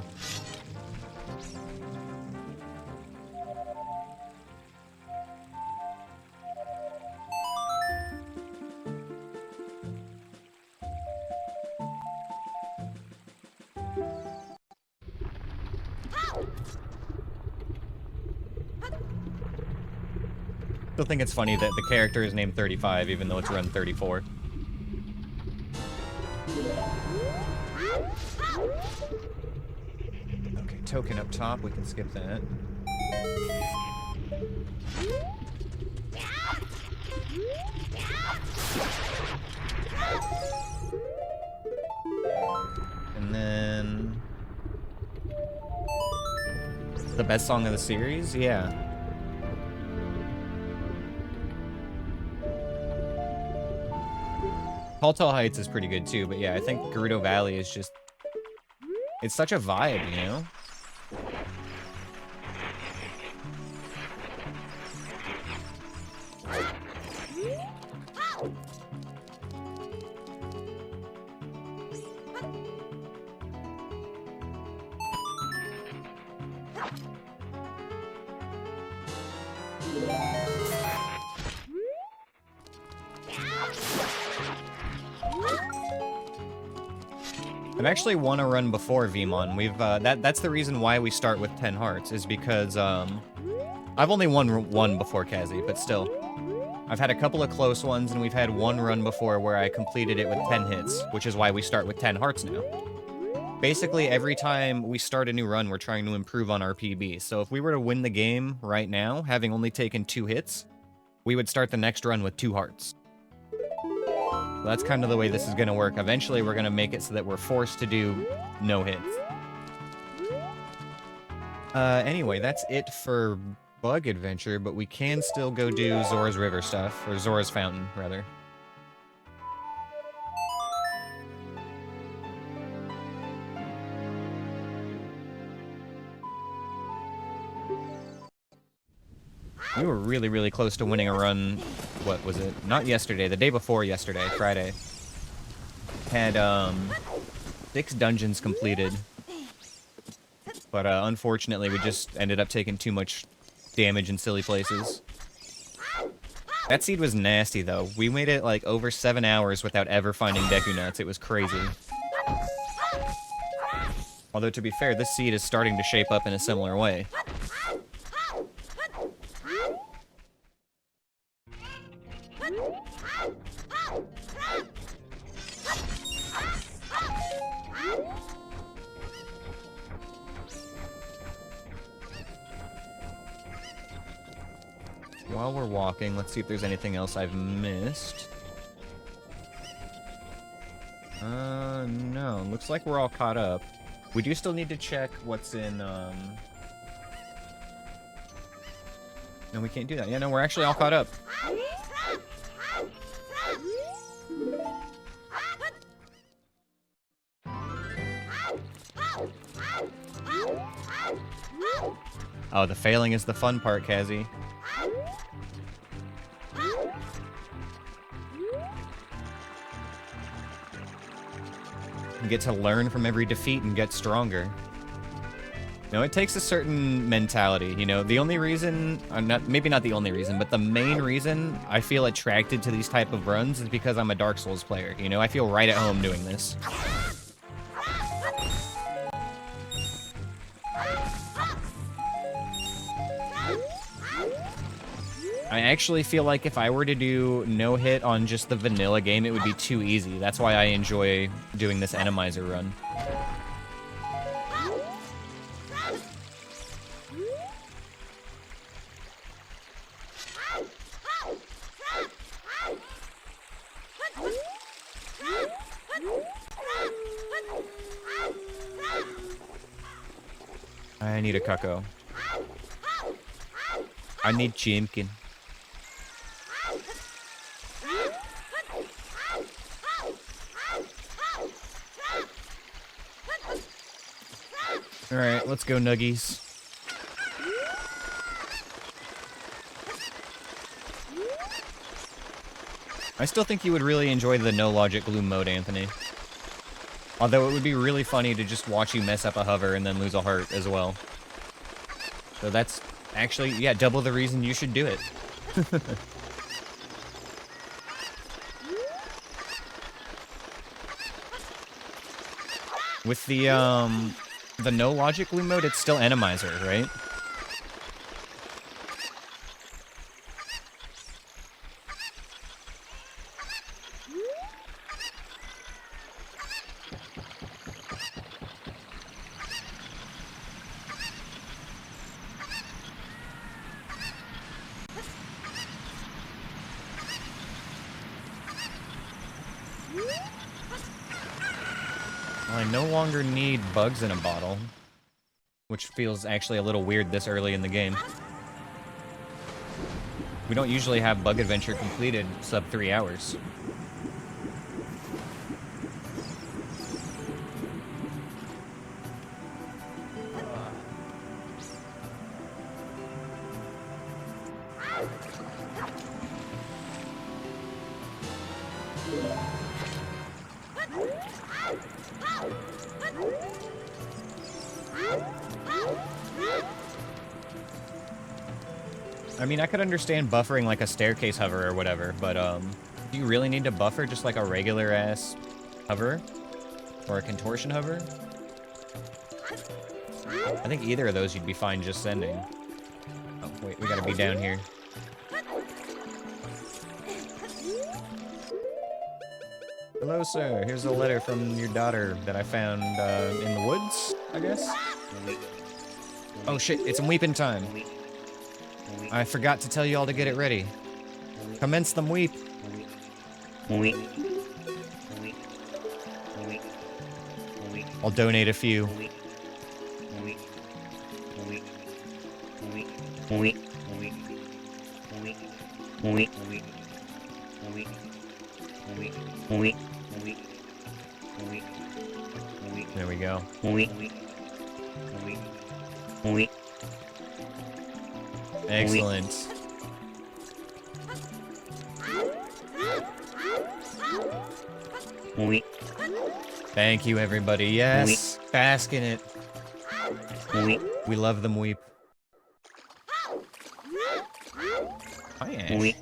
I still think it's funny that the character is named 35, even though it's run 34. Okay, token up top, we can skip that. And then... the best song of the series? Yeah. Tall Heights is pretty good too, but yeah, I think Gerudo Valley is just... it's such a vibe, you know? I've actually won a run before Vmon. We've that's the reason why we start with 10 hearts, is because I've only won one before Kazi, but still. I've had a couple of close ones, and we've had one run before where I completed it with 10 hits, which is why we start with 10 hearts now. basically every time we start a new run, we're trying to improve on our PB. So if we were to win the game right now, having only taken 2 hits, we would start the next run with 2 hearts. So that's kind of the way this is going to work. Eventually, we're going to make it so that we're forced to do no hits. Anyway, that's it for Bug Adventure, but we can still go do Zora's River stuff, or Zora's Fountain, rather. We were really, really close to winning a run. What was it? Not yesterday, the day before yesterday, Friday. Had, 6 dungeons completed. But, unfortunately, we just ended up taking too much damage in silly places. That seed was nasty, though. We made it, like, over 7 hours without ever finding Deku Nuts. It was crazy. Although, to be fair, this seed is starting to shape up in a similar way. While we're walking, let's see if there's anything else I've missed. No. Looks like we're all caught up. We do still need to check what's in, No, we can't do that. Yeah, no, we're actually all caught up. Oh, the failing is the fun part, Kazzy. You get to learn from every defeat and get stronger. No, it takes a certain mentality, you know. The only reason, maybe not the only reason, but the main reason I feel attracted to these type of runs is because I'm a Dark Souls player, you know. I feel right at home doing this. I actually feel like if I were to do no hit on just the vanilla game, it would be too easy. That's why I enjoy doing this Aneyus run. I need a cucko. I need Chimkin. Alright, let's go, Nuggies. I still think you would really enjoy the no-logic gloom mode, Anthony. Although it would be really funny to just watch you mess up a hover and then lose a heart as well. So that's actually, yeah, double the reason you should do it. With the no logic gloom mode, it's still Randomizer, right? I no longer need bugs in a bottle, which feels actually a little weird this early in the game. We don't usually have Bug Adventure completed sub 3 hours. I mean, I could understand buffering like a staircase hover or whatever, but do you really need to buffer just like a regular-ass hover? Or a contortion hover? I think either of those you'd be fine just sending. Oh, wait, we gotta be down here. Hello, sir. Here's a letter from your daughter that I found in the woods, I guess? Oh shit, it's weeping time. I forgot to tell you all to get it ready. Commence them weep. I'll donate a few. There we go. Excellent. Thank you, everybody. Yes, bask in it. We love them weep. Hi, Ash. You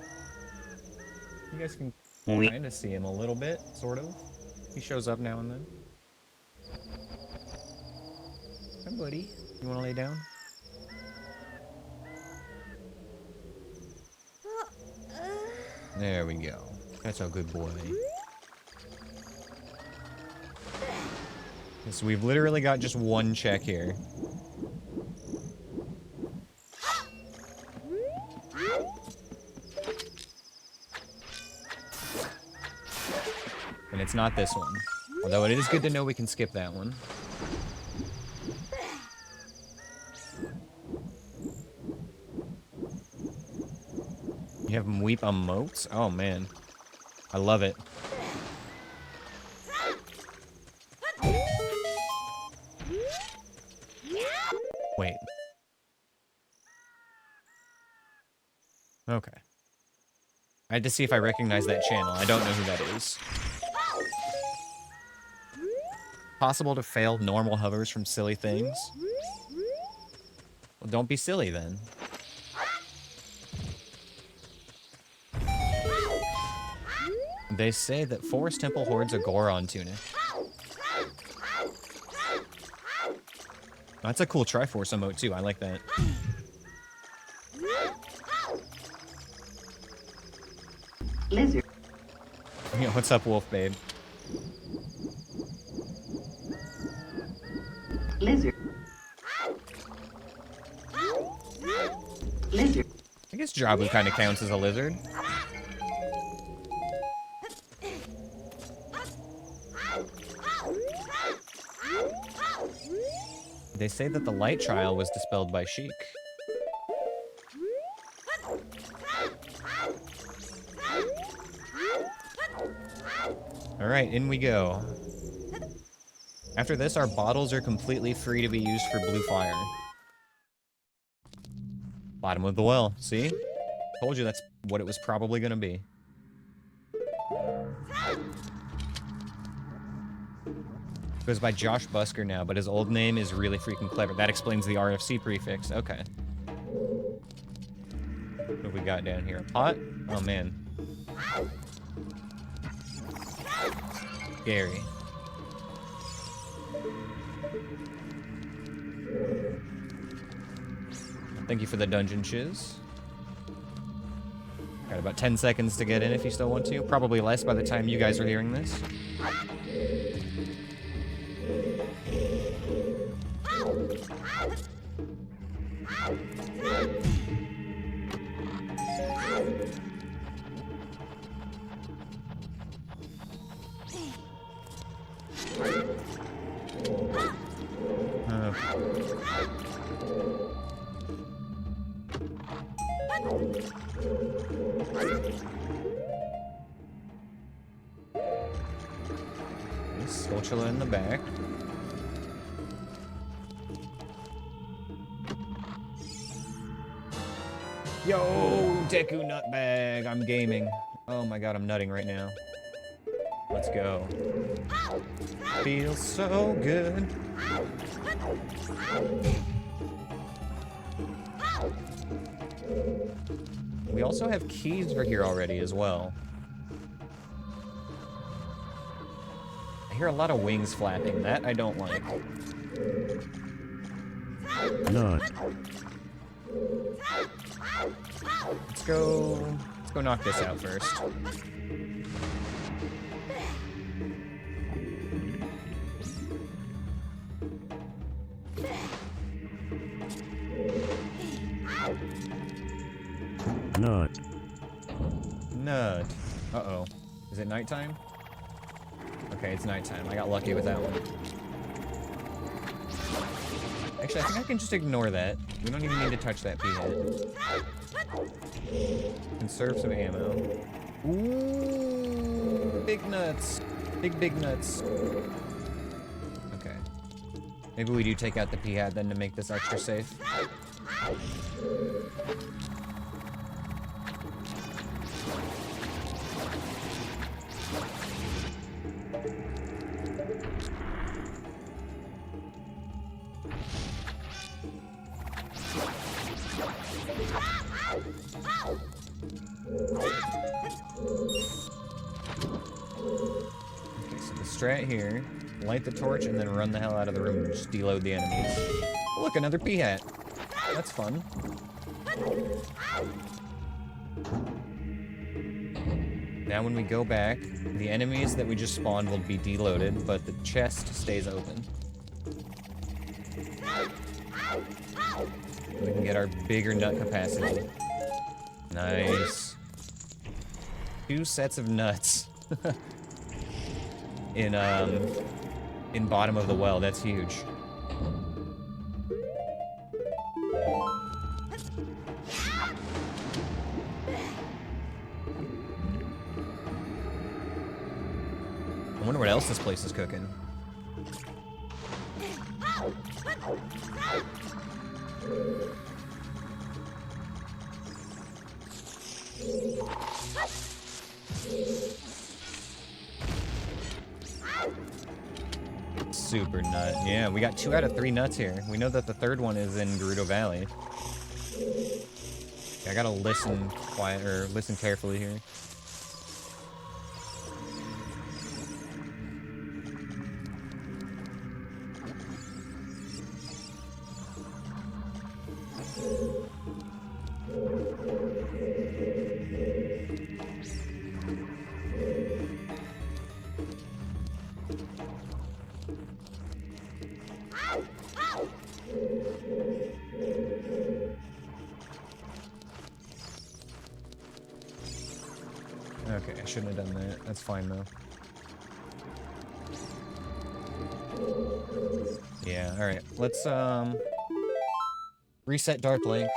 guys can kind of see him a little bit, sort of. He shows up now and then. Hi, buddy. You want to lay down? There we go. That's a good boy. So we've literally got just one check here. And it's not this one. Although it is good to know we can skip that one. You have them weep on moats? Oh man. I love it. Wait. Okay. I had to see if I recognize that channel. I don't know who that is. Possible to fail normal hovers from silly things? Well, don't be silly then. They say that Forest Temple hoards a Goron tunic. That's a cool Triforce emote too, I like that. Lizard. Yeah, what's up, Wolf Babe? Lizard. Lizard. I guess Jabu kind of counts as a lizard. They say that the light trial was dispelled by Sheik. Alright, in we go. After this, our bottles are completely free to be used for blue fire. Bottom of the well, see? Told you that's what it was probably gonna be. Goes by Josh Busker now, but his old name is really freaking clever. That explains the RFC prefix. Okay. What have we got down here? A pot? Oh, man. Scary. Thank you for the dungeon shiz. Got about 10 seconds to get in if you still want to. Probably less by the time you guys are hearing this. Spatula in the back. Yo, Deku Nutbag, I'm gaming. Oh my god, I'm nutting right now. Let's go. Feels so good. We also have keys for here already as well. I hear a lot of wings flapping. That I don't like. Nut. Let's go knock this out first. Nut. Nut. Uh-oh. Is it nighttime? Okay, it's nighttime. I got lucky with that one. Actually, I think I can just ignore that. We don't even need to touch that P-head. Conserve some ammo. Ooh, big nuts. Big nuts. Okay. Maybe we do take out the P-head then to make this extra safe. Okay, so the strat here, light the torch and then run the hell out of the room and just deload the enemies. Oh, look, another P-hat. That's fun. Now when we go back, the enemies that we just spawned will be deloaded, but the chest stays open. We can get our bigger nut capacity. Nice. 2 sets of nuts. in bottom of the well, that's huge. I wonder what else this place is cooking. Super nut. Yeah, we got 2 out of 3 nuts here. We know that the 3rd one is in Gerudo Valley. I gotta listen listen carefully here. Okay, I shouldn't have done that. That's fine though. Yeah, alright. Let's reset Dark Link.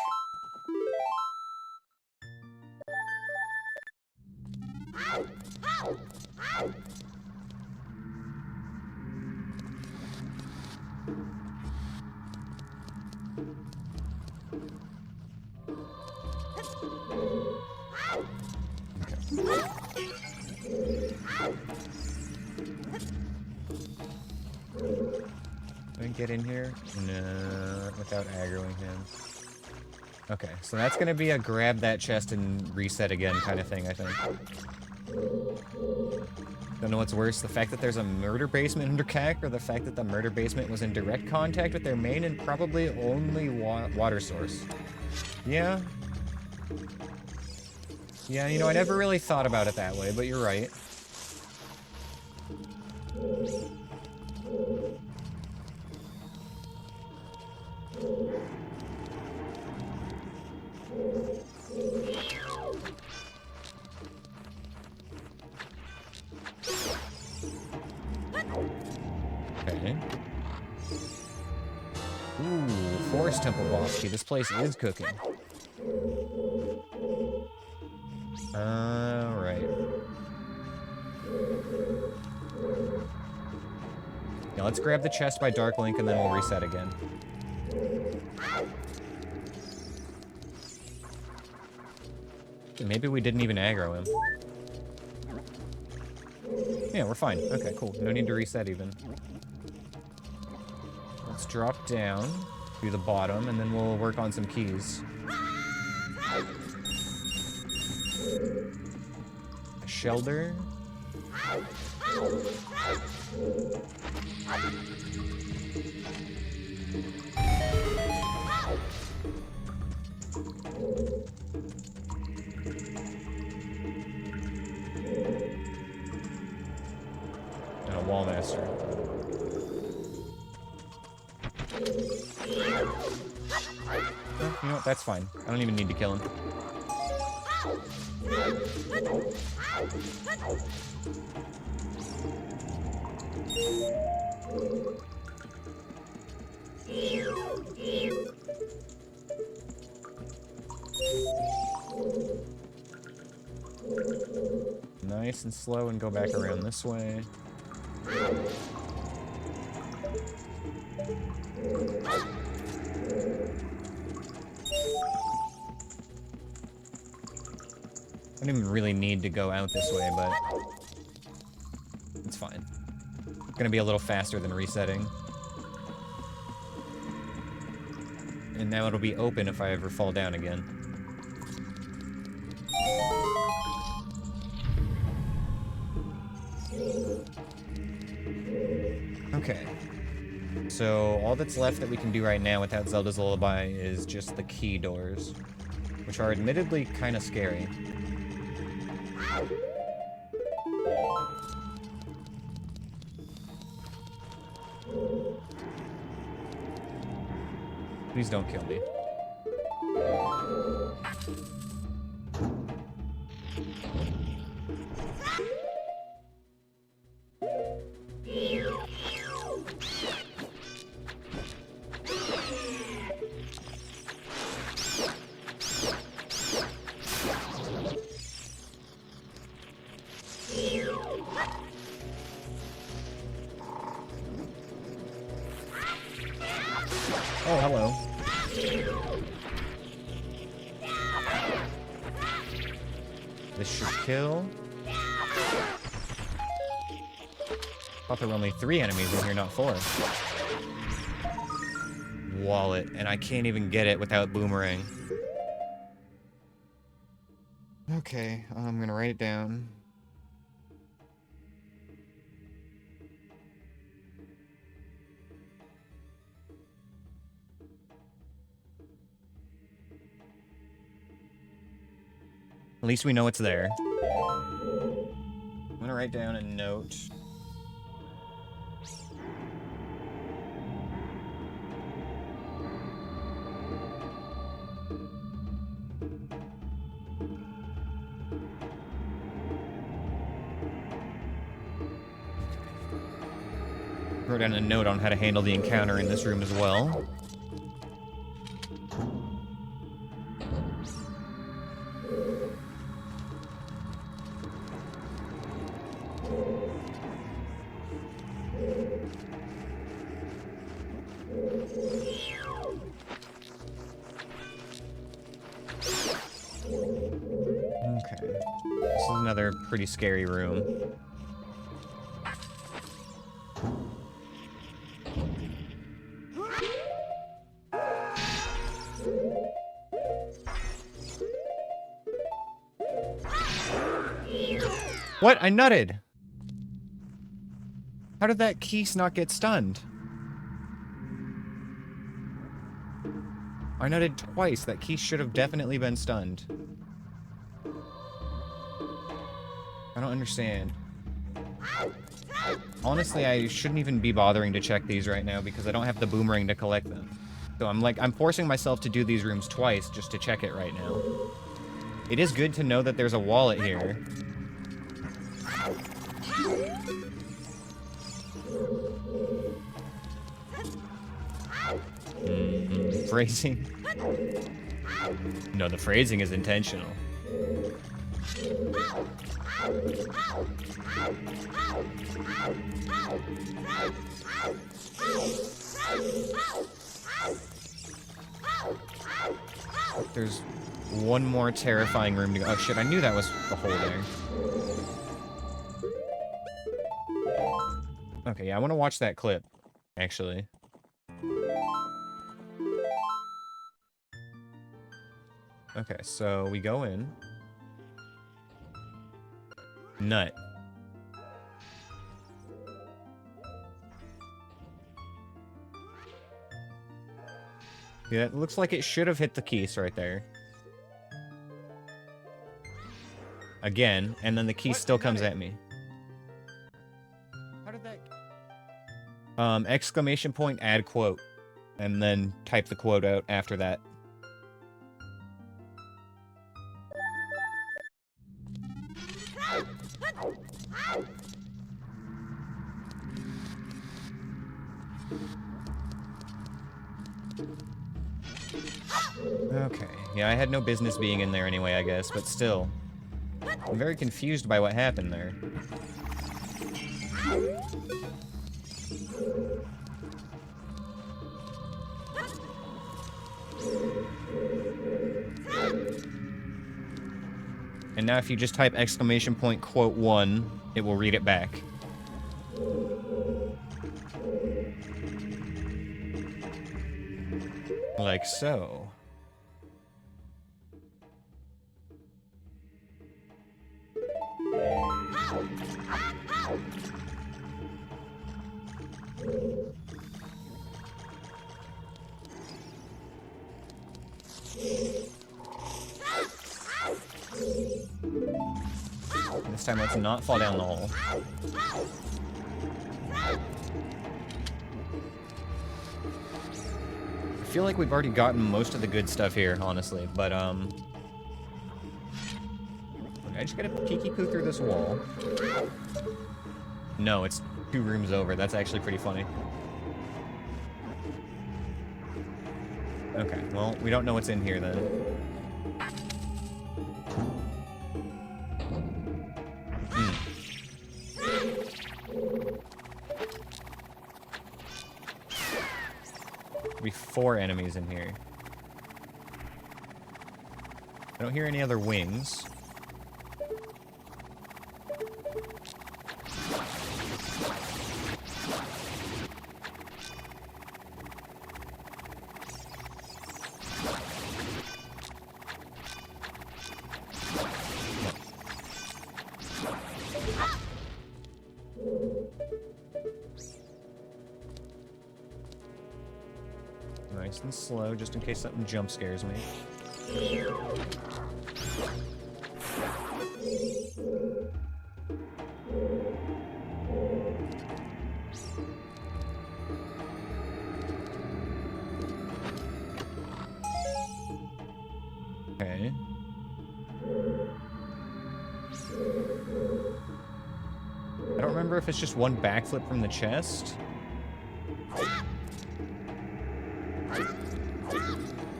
Get in here? No, without aggroing him. Okay, so that's gonna be a grab that chest and reset again kind of thing, I think. Don't know what's worse, the fact that there's a murder basement under CAC, or the fact that the murder basement was in direct contact with their main and probably only water source. Yeah. Yeah, you know, I never really thought about it that way, but you're right. Okay. Ooh, Forest Temple boss key. This place is cooking. Alright. Now let's grab the chest by Dark Link and then we'll reset again. Maybe we didn't even aggro him. Yeah, we're fine. Okay, cool. No need to reset even. Let's drop down to the bottom and then we'll work on some keys. A shelter. And a wall master. You know what? That's fine. I don't even need to kill him. Nice and slow and go back around this way. I don't even really need to go out this way, but it's fine. It's gonna be a little faster than resetting. And now it'll be open if I ever fall down again. Okay. So all that's left that we can do right now without Zelda's Lullaby is just the key doors, which are admittedly kind of scary. Please don't kill me. Oh, hello. This should kill. Thought there were only 3 enemies in here, not 4. Wallet, and I can't even get it without boomerang. Okay, I'm gonna write it down. At least we know it's there. I'm gonna write down a note. Wrote down a note on how to handle the encounter in this room as well. Okay. This is another pretty scary room. What? I nutted! How did that Keese not get stunned? I nutted twice. That Keese should have definitely been stunned. I don't understand. Honestly, I shouldn't even be bothering to check these right now because I don't have the boomerang to collect them. So I'm forcing myself to do these rooms twice just to check it right now. It is good to know that there's a wallet here. Phrasing. No, the phrasing is intentional. There's one more terrifying room to go. Oh shit, I knew that was the hole there. Okay, yeah, I want to watch that clip, actually. Okay, so we go in. Nut. Yeah, it looks like it should have hit the Keese right there. Again, and then the Keese still comes at me. How did that... exclamation point, add quote. And then type the quote out after that. Okay, yeah, I had no business being in there anyway, I guess, but still. I'm very confused by what happened there. And now if you just type exclamation point quote 1, it will read it back. Like so. This time let's not fall down the hole. I feel like we've already gotten most of the good stuff here, honestly, but look, I just gotta peeky-poo through this wall. No, it's 2 rooms over. That's actually pretty funny. Okay, well, we don't know what's in here then. Be 4 enemies in here. I don't hear any other wings. Nice and slow, just in case something jump scares me. Okay. I don't remember if it's just 1 backflip from the chest.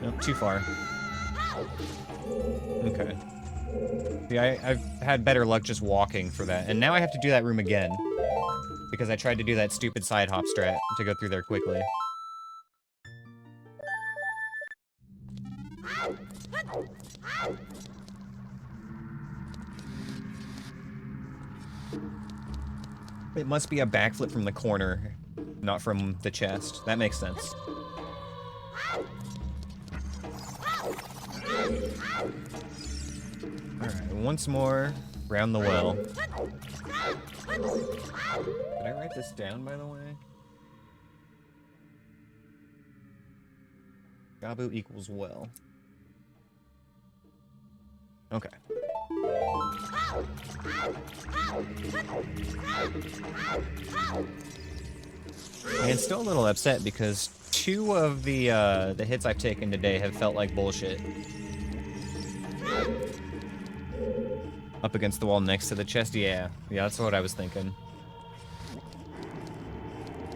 Nope, too far. Okay. Yeah, I've had better luck just walking for that. And now I have to do that room again. Because I tried to do that stupid side hop strat to go through there quickly. It must be a backflip from the corner, not from the chest. That makes sense. Alright, once more, round the well. Did I write this down, by the way? Gabu equals well. Okay. And still a little upset because 2 of the hits I've taken today have felt like bullshit. Up against the wall next to the chest? Yeah, that's what I was thinking.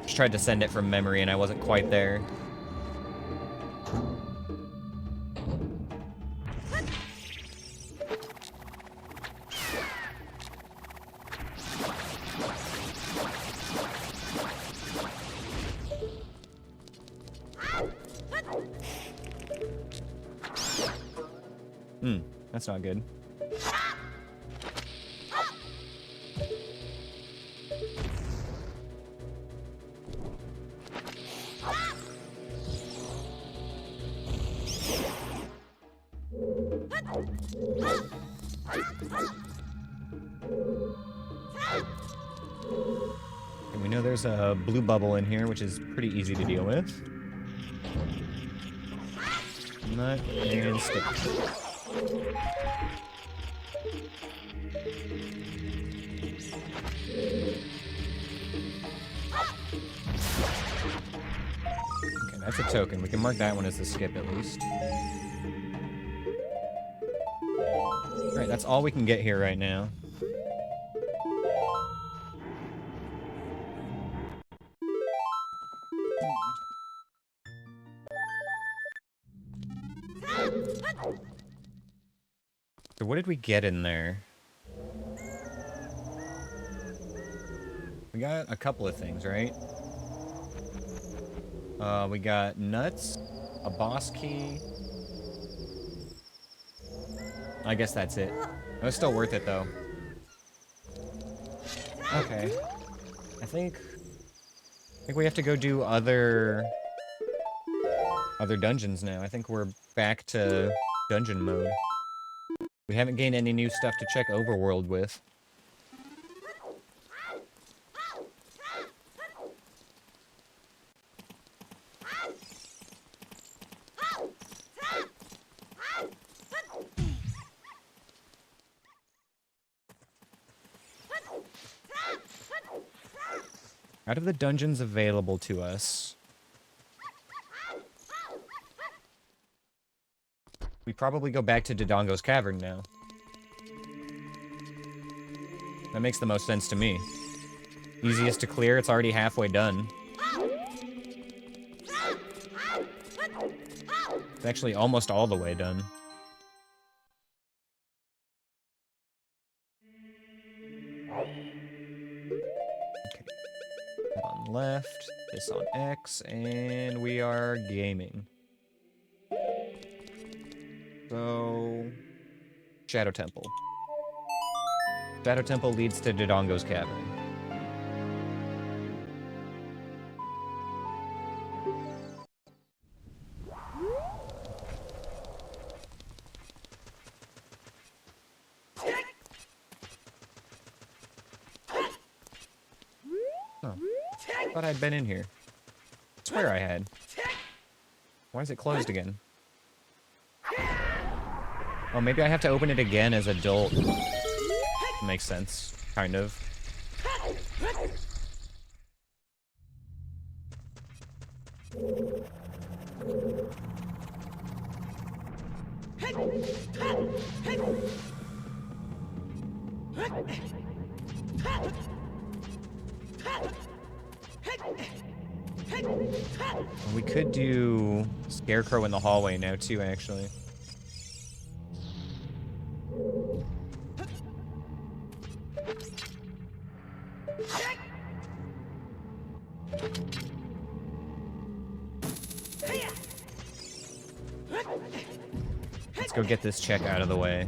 Just tried to send it from memory and I wasn't quite there. That's not good. And we know there's a blue bubble in here, which is pretty easy to deal with. Nut and stick. Okay, that's a token. We can mark that one as a skip at least. Alright, that's all we can get here right now. So what did we get in there? We got a couple of things, right? We got nuts, a boss key. I guess that's it. It was still worth it, though. Okay. I think we have to go do other dungeons now. I think we're back to dungeon mode. We haven't gained any new stuff to check overworld with. Out of the dungeons available to us, we probably go back to Dodongo's Cavern now. That makes the most sense to me. Easiest to clear, it's already halfway done. It's actually almost all the way done. On left, this on X, and we are gaming. So, Shadow Temple. Shadow Temple leads to Dodongo's Cavern. I thought I'd been in here. I swear I had. Why is it closed again? Oh, maybe I have to open it again as adult. Makes sense, kind of. We could do Scarecrow in the hallway now, too, actually. Let's go get this check out of the way.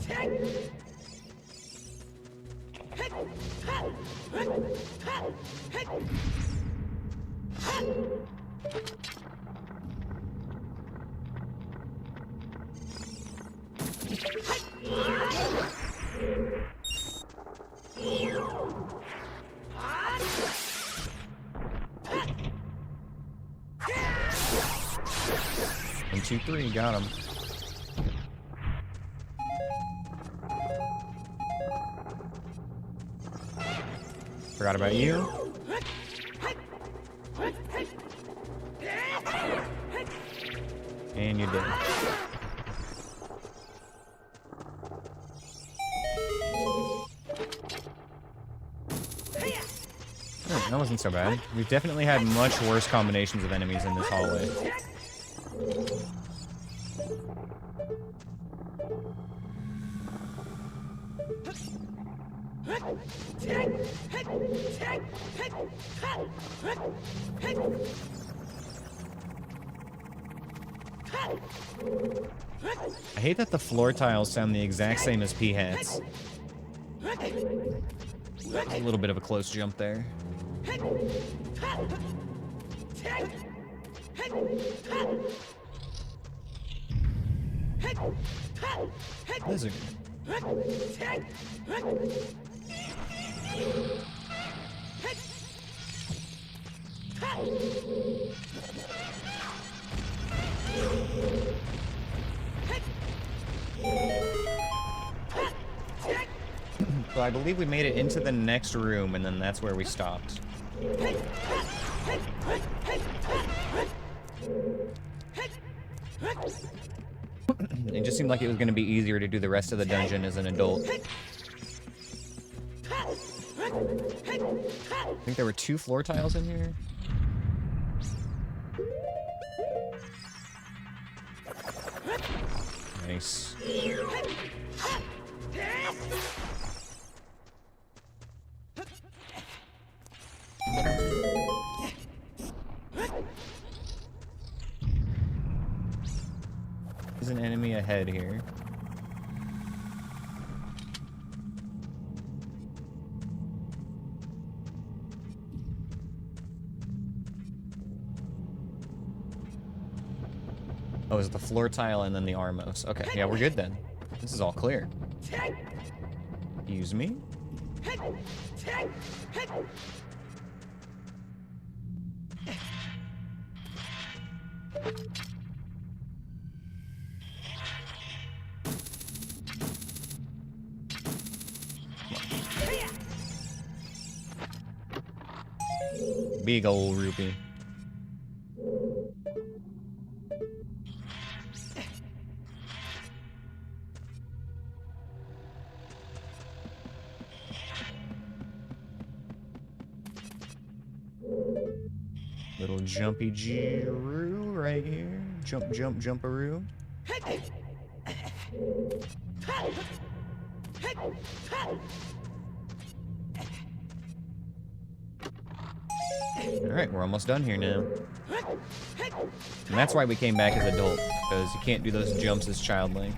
One, two, three, got him. Forgot about you. And you're dead. Oh, that wasn't so bad. We've definitely had much worse combinations of enemies in this hallway. I hate that the floor tiles sound the exact same as P-hats. A little bit of a close jump there. Lizard. So I believe we made it into the next room, and then that's where we stopped. It just seemed like it was going to be easier to do the rest of the dungeon as an adult. I think there were 2 floor tiles in here. Nice. There's an enemy ahead here. Oh, is it the floor tile and then the Armos? Okay, yeah, we're good then. This is all clear. Excuse me? Big ol' rupee. Little jumpy G-roo right here. Jump, jump, jumperoo. Alright, we're almost done here now. And that's why we came back as adult, because you can't do those jumps as childlike.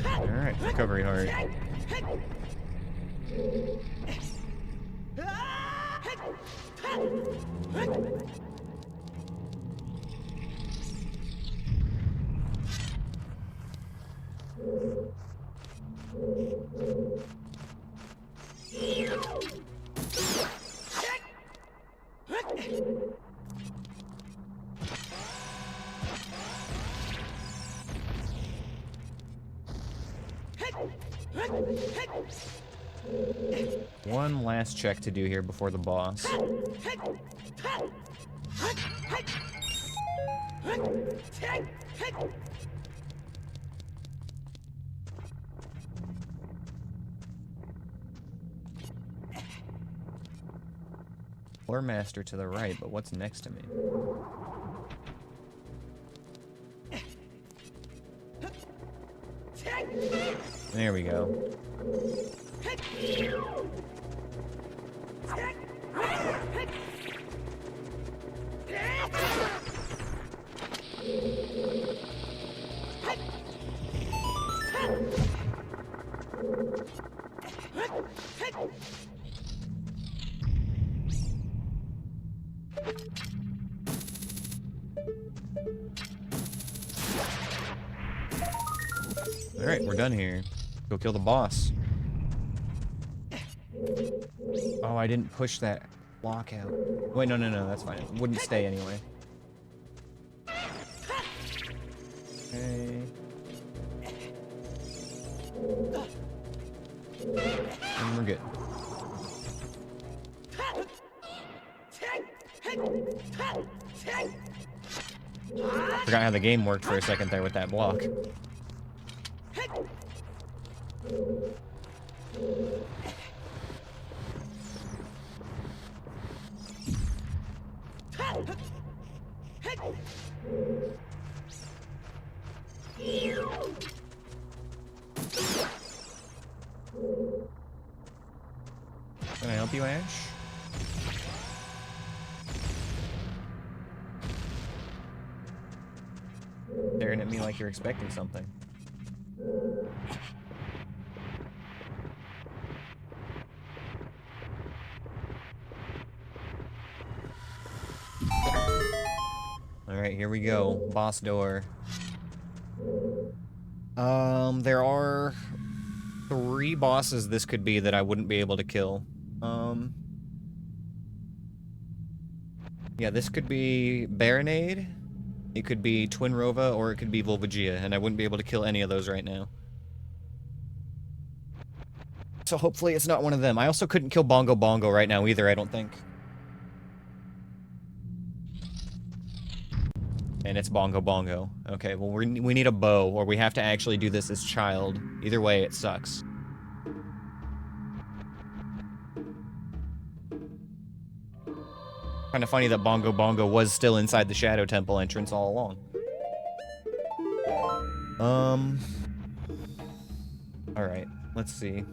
Alright, recovery heart. One last check to do here before the boss. Floor master to the right, but what's next to me? There we go. Alright, we're done here. Go kill the boss. Oh, I didn't push that block out. Wait, no, that's fine. It wouldn't stay anyway. Okay. And we're good. Forgot how the game worked for a second there with that block. Can I help you, Ash? Staring at me like you're expecting something. Alright, here we go. Boss door. There are 3 bosses this could be that I wouldn't be able to kill. Yeah, this could be Baronade, it could be Twin Rova, or it could be Volvagia, and I wouldn't be able to kill any of those right now. So hopefully it's not one of them. I also couldn't kill Bongo Bongo right now either, I don't think. And it's Bongo Bongo. Okay, well, we need a bow, or we have to actually do this as child. Either way, it sucks. Kind of funny that Bongo Bongo was still inside the Shadow Temple entrance all along. Alright, let's see.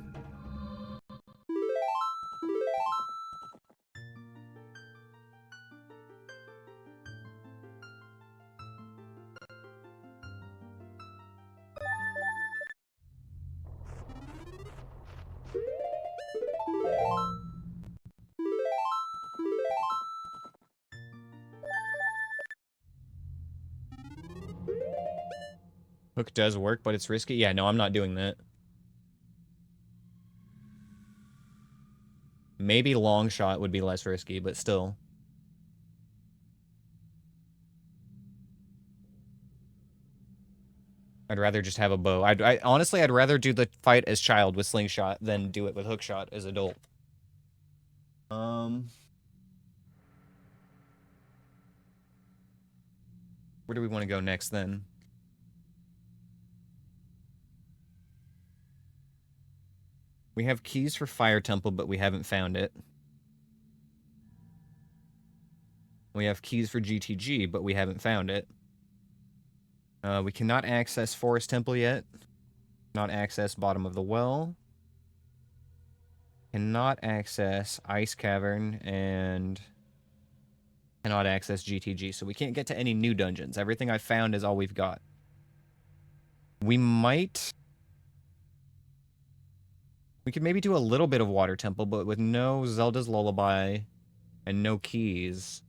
Hook does work, but it's risky. Yeah, no, I'm not doing that. Maybe long shot would be less risky, but still. I'd rather just have a bow. Honestly, I'd rather do the fight as child with slingshot than do it with hookshot as adult. Where do we want to go next then? We have keys for Fire Temple, but we haven't found it. We have keys for GTG, but we haven't found it. We cannot access Forest Temple yet. Not access Bottom of the Well. Cannot access Ice Cavern, and cannot access GTG. So we can't get to any new dungeons. Everything I found is all we've got. We could maybe do a little bit of Water Temple, but with no Zelda's Lullaby and no keys.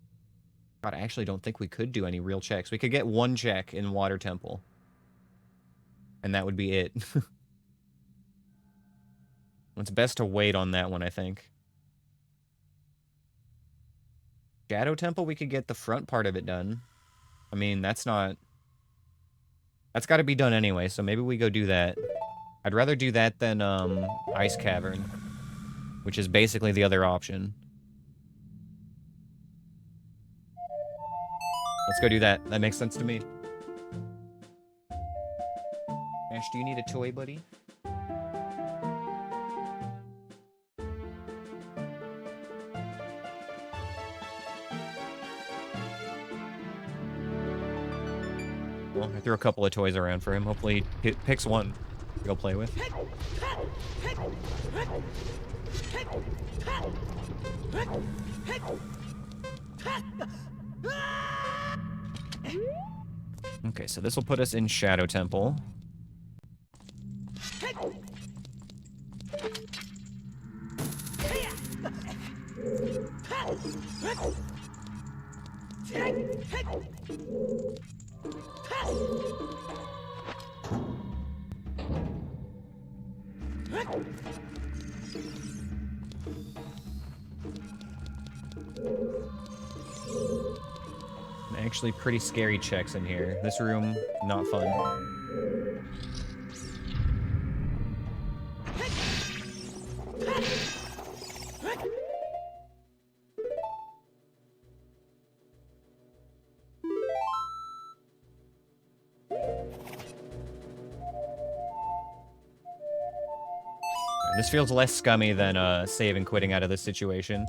God, I actually don't think we could do any real checks. We could get one check in Water Temple. And that would be it. It's best to wait on that one, I think. Shadow Temple, we could get the front part of it done. I mean, that's got to be done anyway, so maybe we go do that. I'd rather do that than Ice Cavern, which is basically the other option. Let's go do that. That makes sense to me. Ash, do you need a toy, buddy? Well, I threw a couple of toys around for him. Hopefully he picks one to go play with. Okay, so this will put us in Shadow Temple. Actually pretty scary checks in here. This room, not fun. This feels less scummy than save and quitting out of this situation.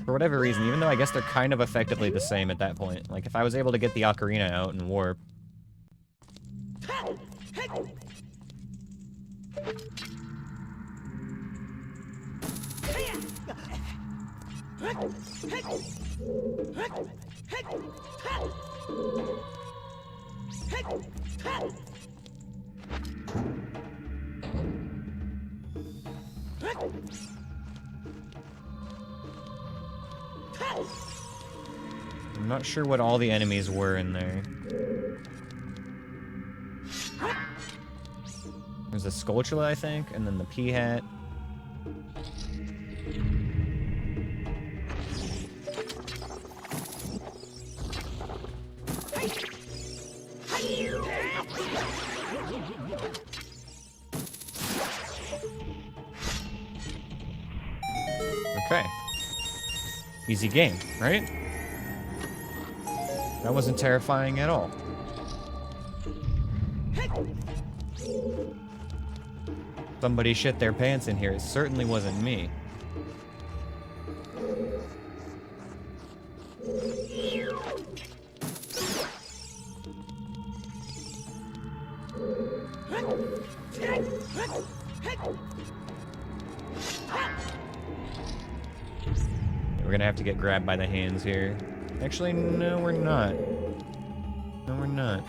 For whatever reason, even though I guess they're kind of effectively the same at that point. Like, if I was able to get the Ocarina out and warp... I'm not sure what all the enemies were in there. There's a Skulltula, I think, and then the P-Hat. Okay. Easy game, right? That wasn't terrifying at all. Somebody shit their pants in here. It certainly wasn't me. We're gonna have to get grabbed by the hands here. Actually, no, we're not. No, we're not.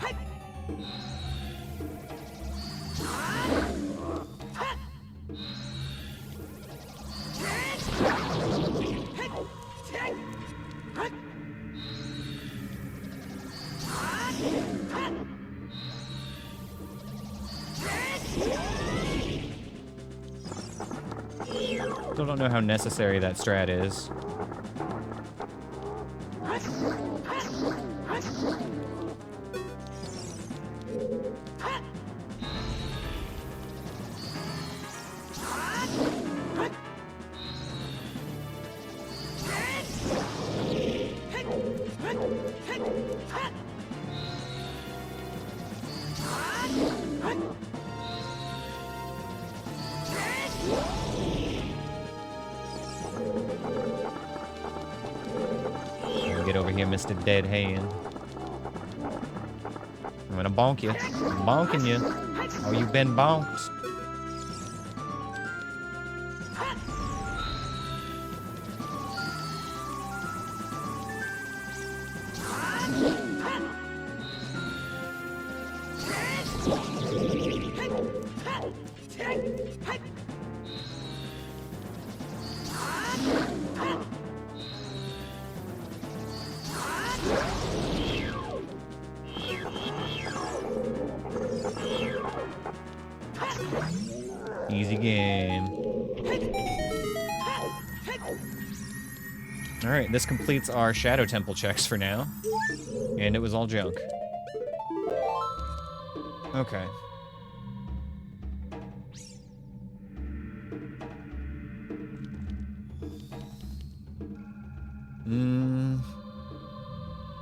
Still don't know how necessary that strat is. Get over here, Mr. Dead Hand. I'm gonna bonk you. I'm bonking you. Oh, you've been bonked. Easy game. Alright, this completes our Shadow Temple checks for now. And it was all junk. Okay.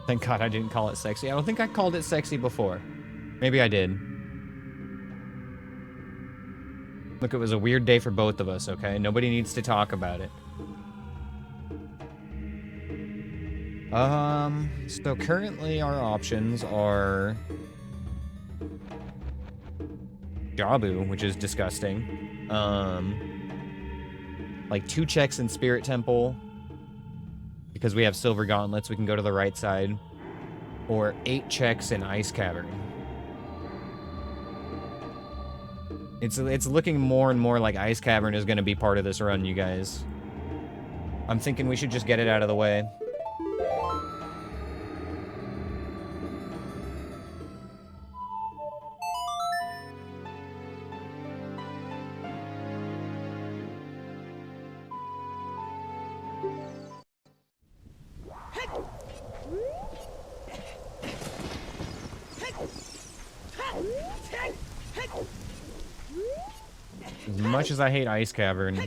Thank God I didn't call it sexy. I don't think I called it sexy before. Maybe I did. Look, it was a weird day for both of us, okay? Nobody needs to talk about it. So currently our options are Jabu, which is disgusting. Like 2 checks in Spirit Temple. Because we have Silver Gauntlets, we can go to the right side. Or 8 checks in Ice Cavern. It's looking more and more like Ice Cavern is going to be part of this run, you guys. I'm thinking we should just get it out of the way. As much as I hate Ice Cavern,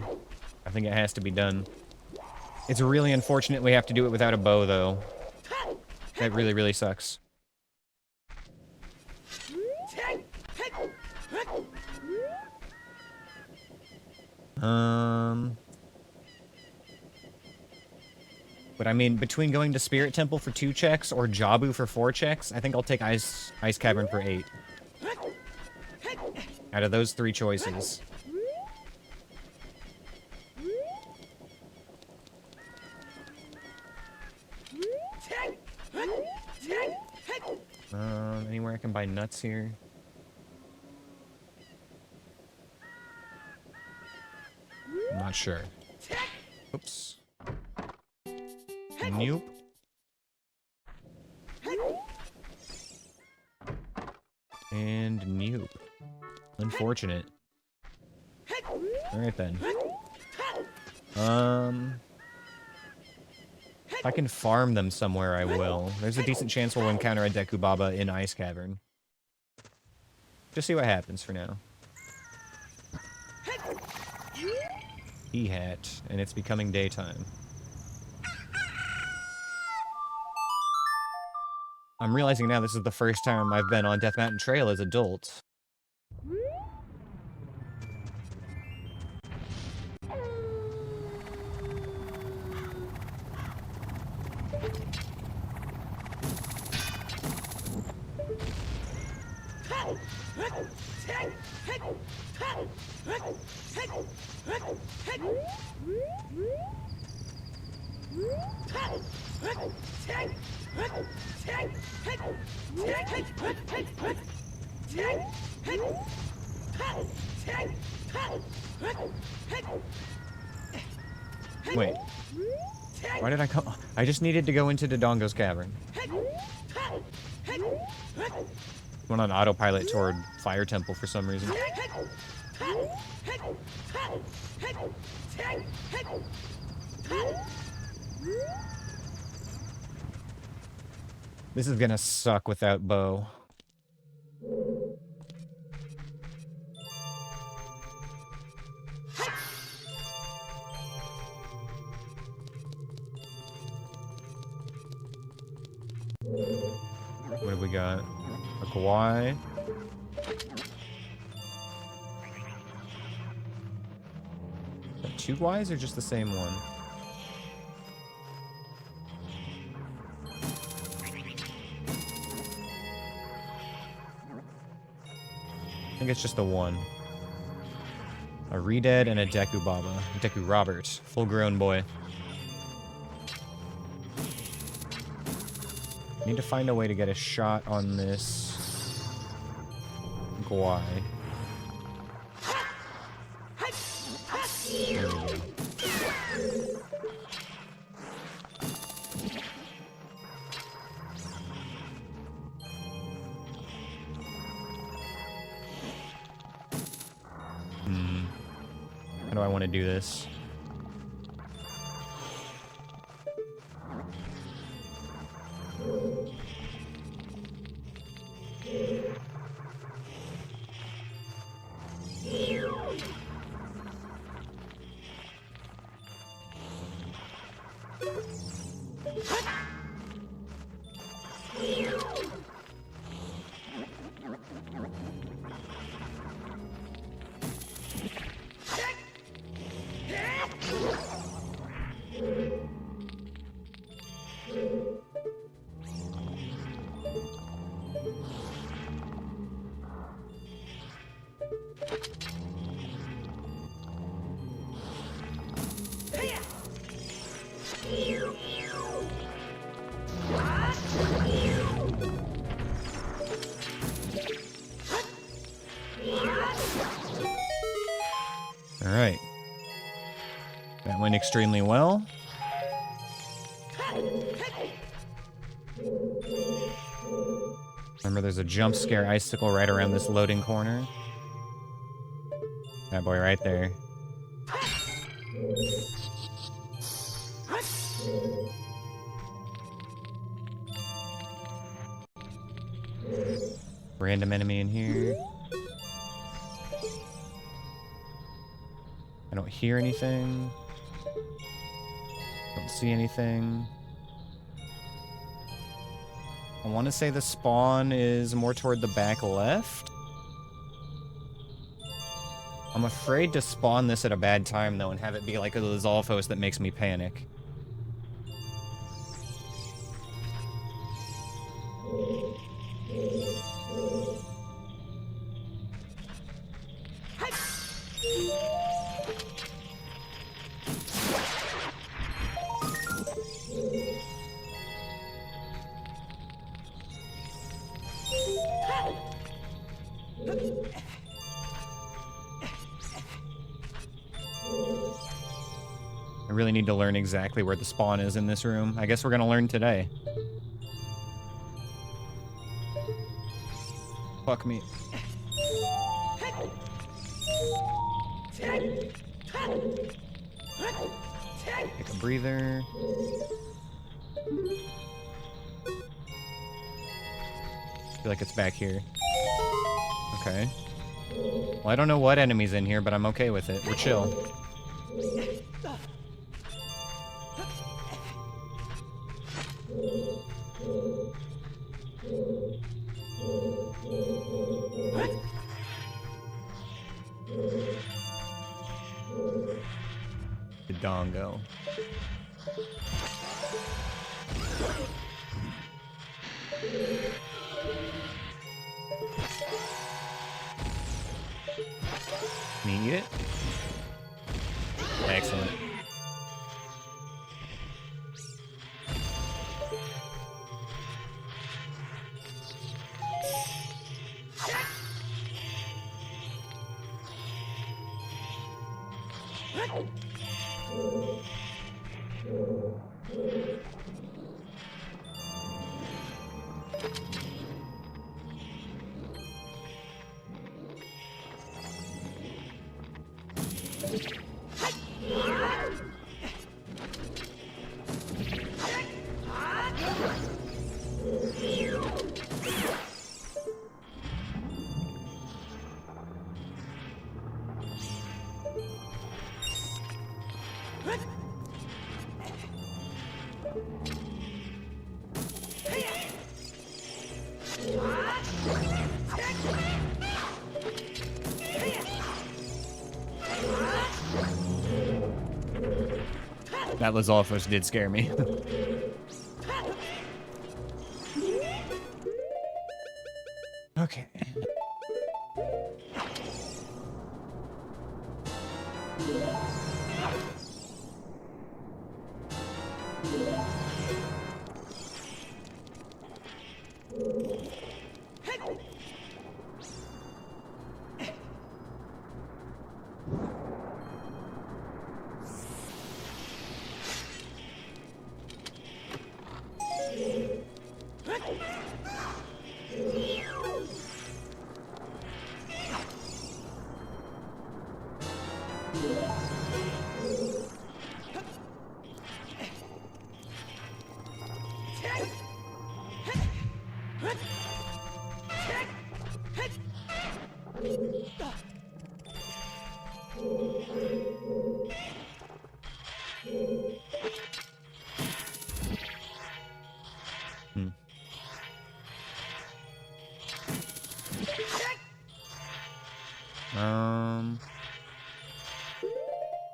I think it has to be done. It's really unfortunate we have to do it without a bow, though. That really, really sucks. But I mean, between going to Spirit Temple for 2 checks or Jabu for 4 checks, I think I'll take Ice Cavern for 8. Out of those 3 choices. Anywhere I can buy nuts here? I'm not sure. Oops. Nope. And nope. Unfortunate. Alright then. If I can farm them somewhere, I will. There's a decent chance we'll encounter a Deku Baba in Ice Cavern. Just see what happens for now. E-hat, and it's becoming daytime. I'm realizing now this is the first time I've been on Death Mountain Trail as adult. Wait. Why did I come? I just needed to go into Dodongo's cavern. Went on autopilot toward Fire Temple for some reason. This is gonna suck without Bo. What have we got? A Kawaii. Two Kawais or just the same one? I think it's just the one. A Redead and a Deku Baba. Deku Robert. Full-grown boy. Need to find a way to get a shot on this Kawaii. There we go. How do I want to do this? Alright. That went extremely well. Remember, there's a jump scare icicle right around this loading corner. That boy right there. Random enemy in here. I don't hear anything. Don't see anything. I want to say the spawn is more toward the back left. I'm afraid to spawn this at a bad time, though, and have it be like a Lizalfos that makes me panic. I really need to learn exactly where the spawn is in this room. I guess we're gonna learn today. Fuck me. A breather. I feel like it's back here. Okay. Well, I don't know what enemy's in here, but I'm okay with it. We're chill. The dongo. Can you eat it? Excellent. That Lizalfos did scare me. Okay.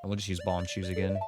We'll just use bomb shoes again.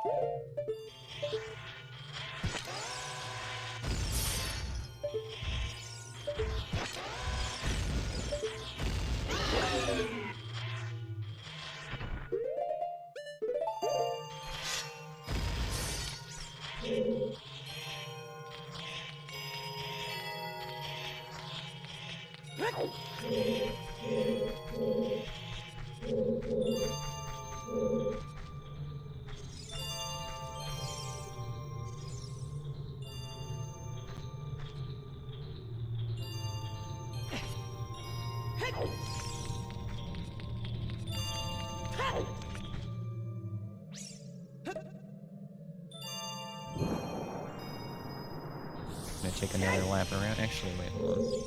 Take another lap around. Actually, wait, hold on.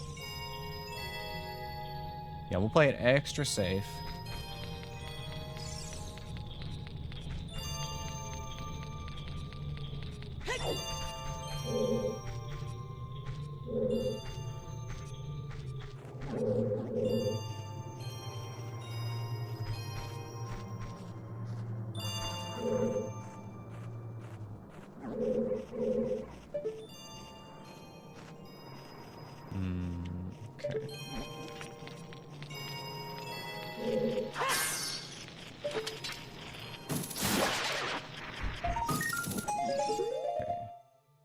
Yeah, we'll play it extra safe.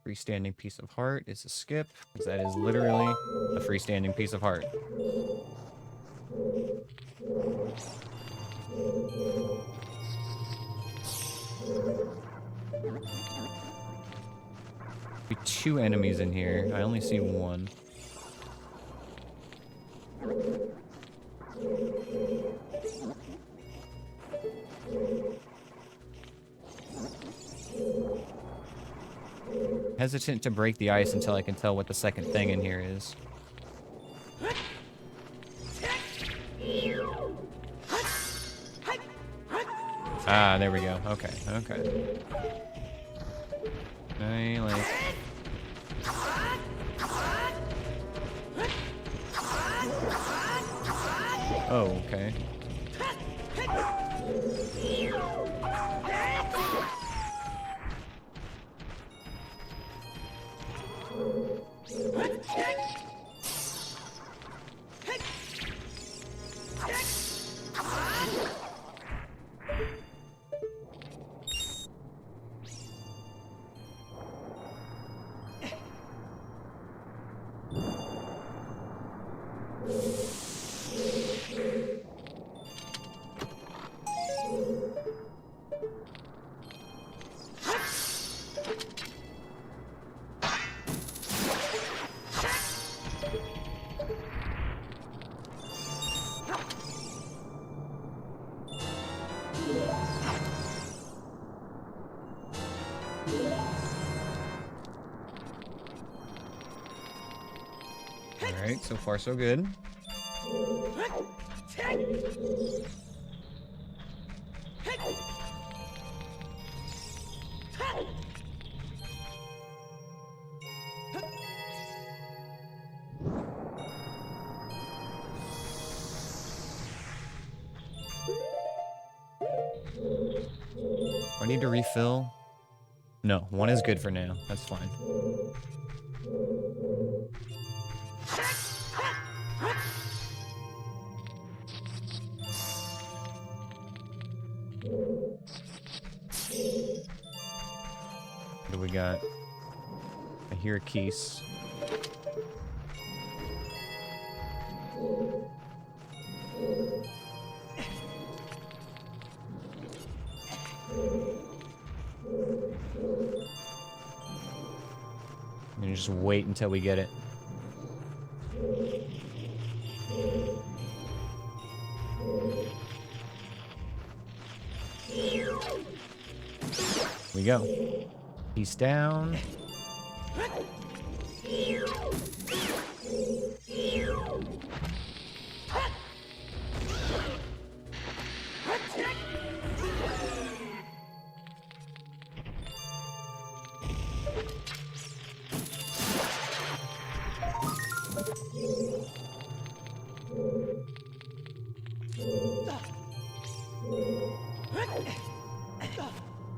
Freestanding piece of heart is a skip, because that is literally a freestanding piece of heart. Be two enemies in here. I only see one. hesitant to break the ice until I can tell what the second thing in here is. Ah, there we go. Okay, okay. I like... Oh, okay. Alright, so far so good. I need to refill. No, one is good for now. That's fine. What do we got? I hear a keys. And just wait until we get it. We go. He's down.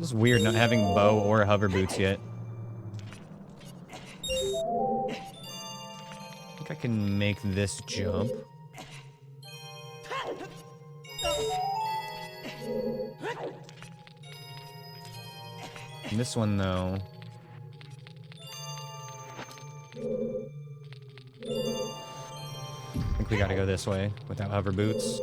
It's weird not having bow or hover boots yet. I think I can make this jump. And this one, though. I think we gotta go this way without hover boots.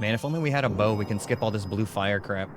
Man, if only we had a bow, we can skip all this blue fire crap.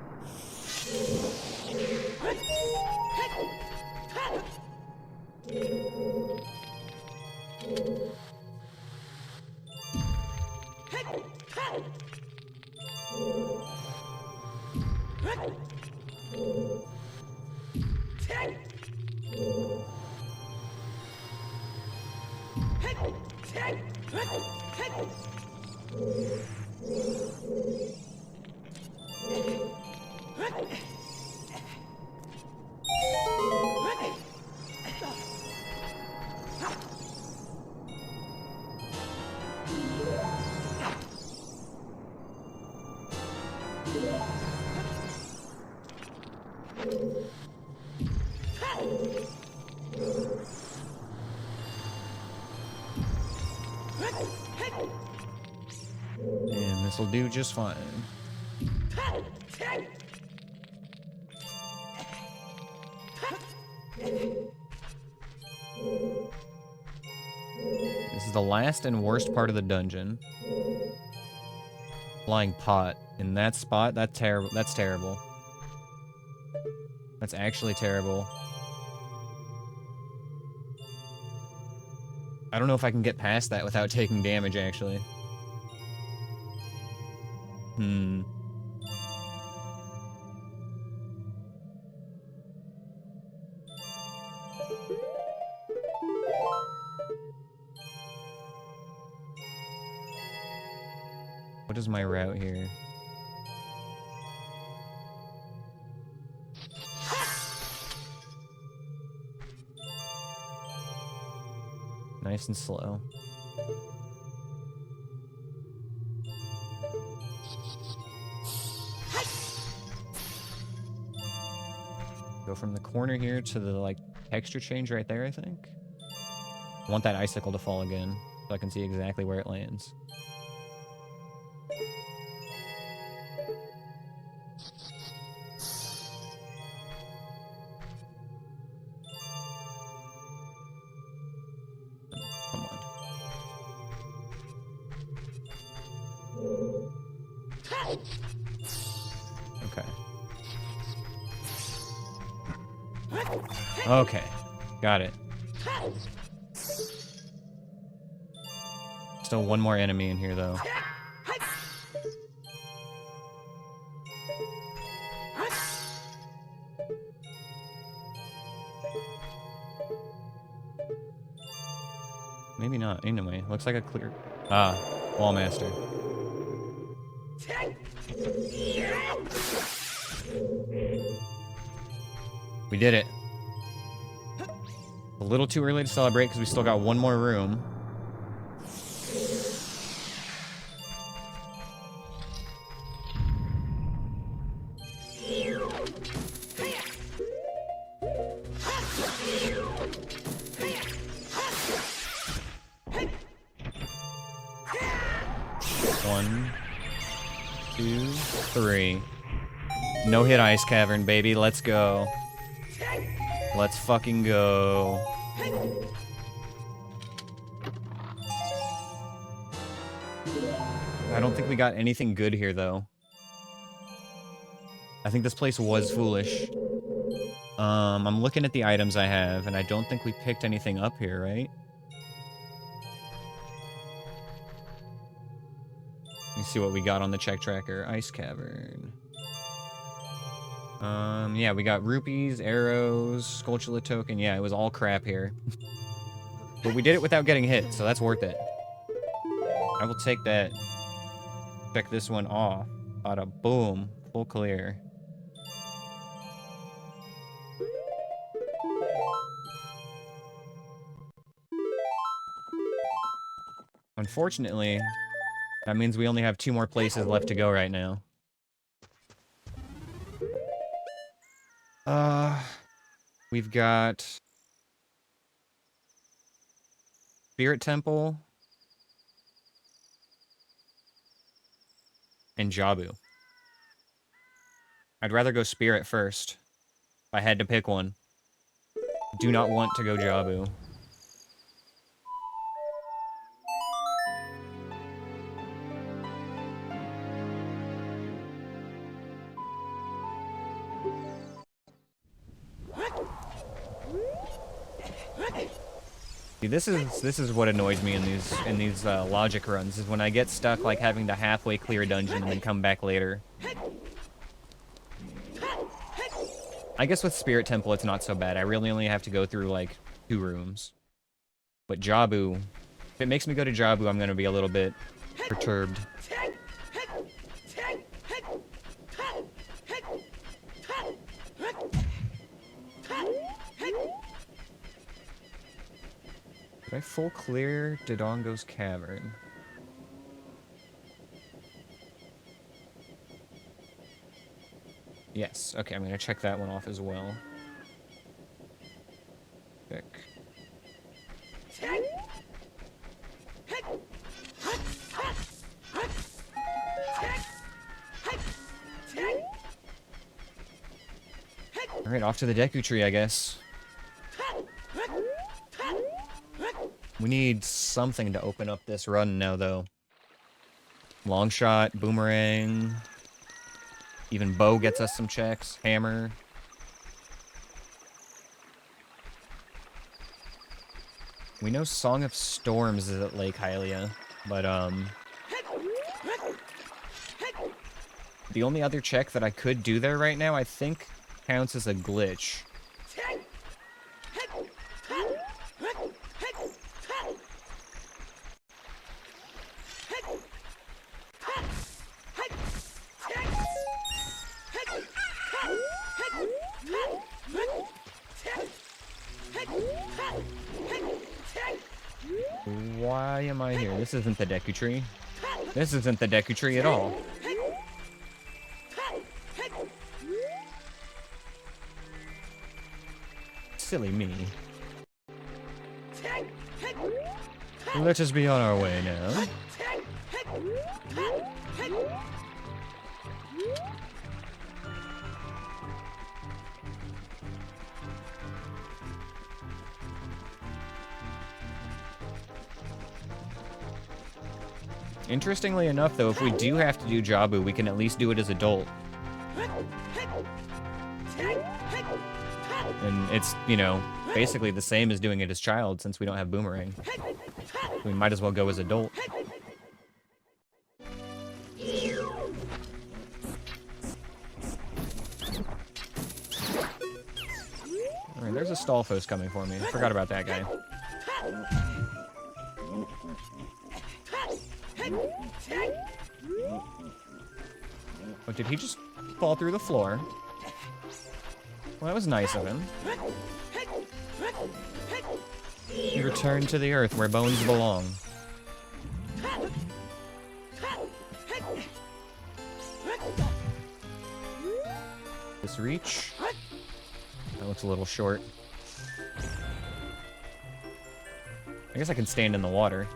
And this'll do just fine. This is the last and worst part of the dungeon. Flying pot in that spot. That's terrible. That's terrible. That's actually terrible. I don't know if I can get past that without taking damage, actually. What is my route here? Nice and slow. Go from the corner here to the, like, texture change right there, I think. I want that icicle to fall again, so I can see exactly where it lands. Come on. Okay. Okay. Got it. Still one more enemy in here, though. Maybe not. Anyway, looks like a clear... Ah, Wall Master. We did it. A little too early to celebrate because we still got one more room. One, two, three. No hit ice cavern, baby. Let's go. Let's fucking go. I don't think we got anything good here, though. I think this place was foolish. I'm looking at the items I have, and I don't think we picked anything up here, right? Let me see what we got on the check tracker. Ice cavern. Yeah, we got rupees, arrows, Skulltula token. Yeah, it was all crap here. But we did it without getting hit, so that's worth it. I will take that. Check this one off. Bada boom. Full clear. Unfortunately, that means we only have 2 more places left to go right now. We've got Spirit Temple and Jabu. I'd rather go Spirit first. If I had to pick one. Do not want to go Jabu. See, this is what annoys me in these logic runs, is when I get stuck like having to halfway clear a dungeon and then come back later. I guess with Spirit Temple it's not so bad. I really only have to go through like 2 rooms. But Jabu, if it makes me go to Jabu, I'm gonna be a little bit perturbed. Did I full clear Dodongo's Cavern? Yes. Okay, I'm gonna check that one off as well. Check. Alright, off to the Deku Tree, I guess. We need something to open up this run now, though. Long shot, boomerang. Even bow gets us some checks. Hammer. We know Song of Storms is at Lake Hylia, but the only other check that I could do there right now, I think, counts as a glitch. Why am I here? This isn't the Deku Tree. This isn't the Deku Tree at all. Silly me. Let us be on our way now. Interestingly enough, though, if we do have to do Jabu, we can at least do it as adult. And it's, you know, basically the same as doing it as child, since we don't have Boomerang. We might as well go as adult. Alright, there's a Stalfos coming for me. Forgot about that guy. What, did he just fall through the floor? Well, that was nice of him. He returned to the earth where bones belong. This reach. That looks a little short. I guess I can stand in the water.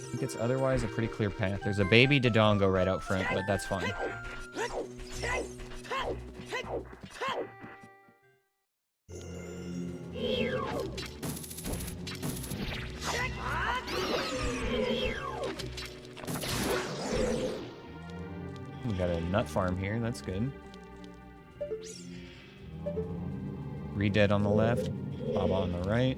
I think it's otherwise a pretty clear path. There's a baby Dodongo right out front, but that's fine. We got a nut farm here, that's good. Redead on the left, Baba on the right.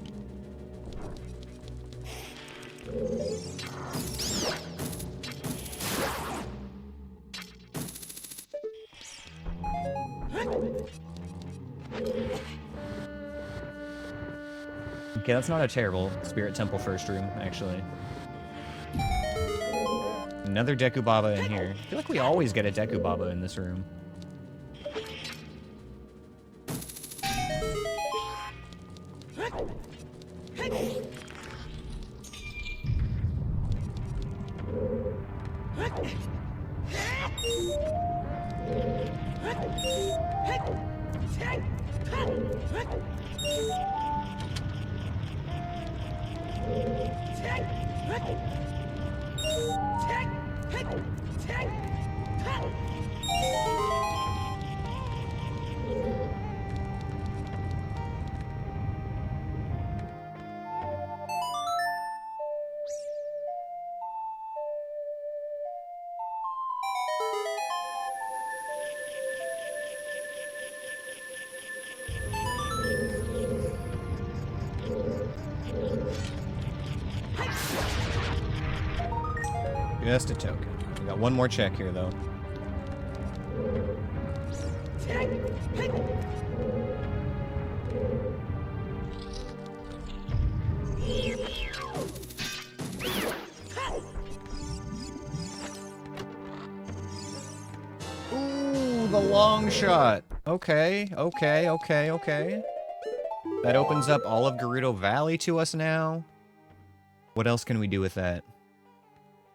Okay, that's not a terrible Spirit Temple first room, actually. Another Deku Baba in here. I feel like we always get a Deku Baba in this room. Just a token. We got one more check here, though. Ooh, the long shot. Okay, okay, okay, okay. That opens up all of Gerudo Valley to us now. What else can we do with that?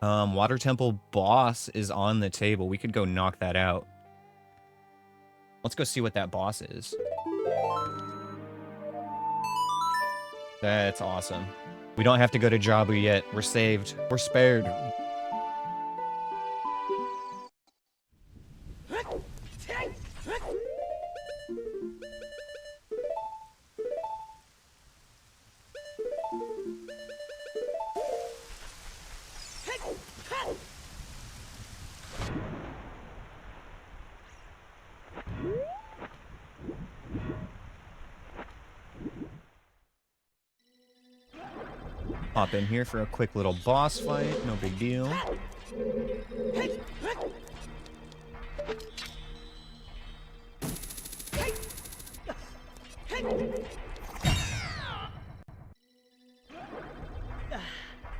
Water Temple boss is on the table. We could go knock that out. Let's go see what that boss is. That's awesome. We don't have to go to Jabu yet. We're saved. We're spared. Hop in here for a quick little boss fight. No big deal.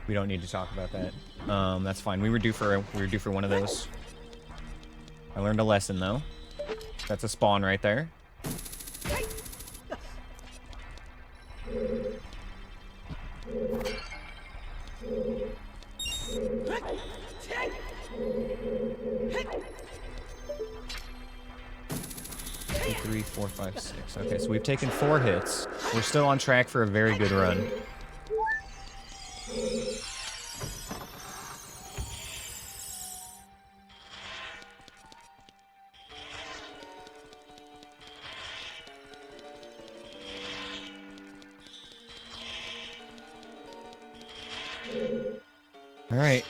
We don't need to talk about that. That's fine. We were due for one of those. I learned a lesson though. That's a spawn right there. Three, four, five, six. Okay, so we've taken 4 hits. We're still on track for a very good run. All right.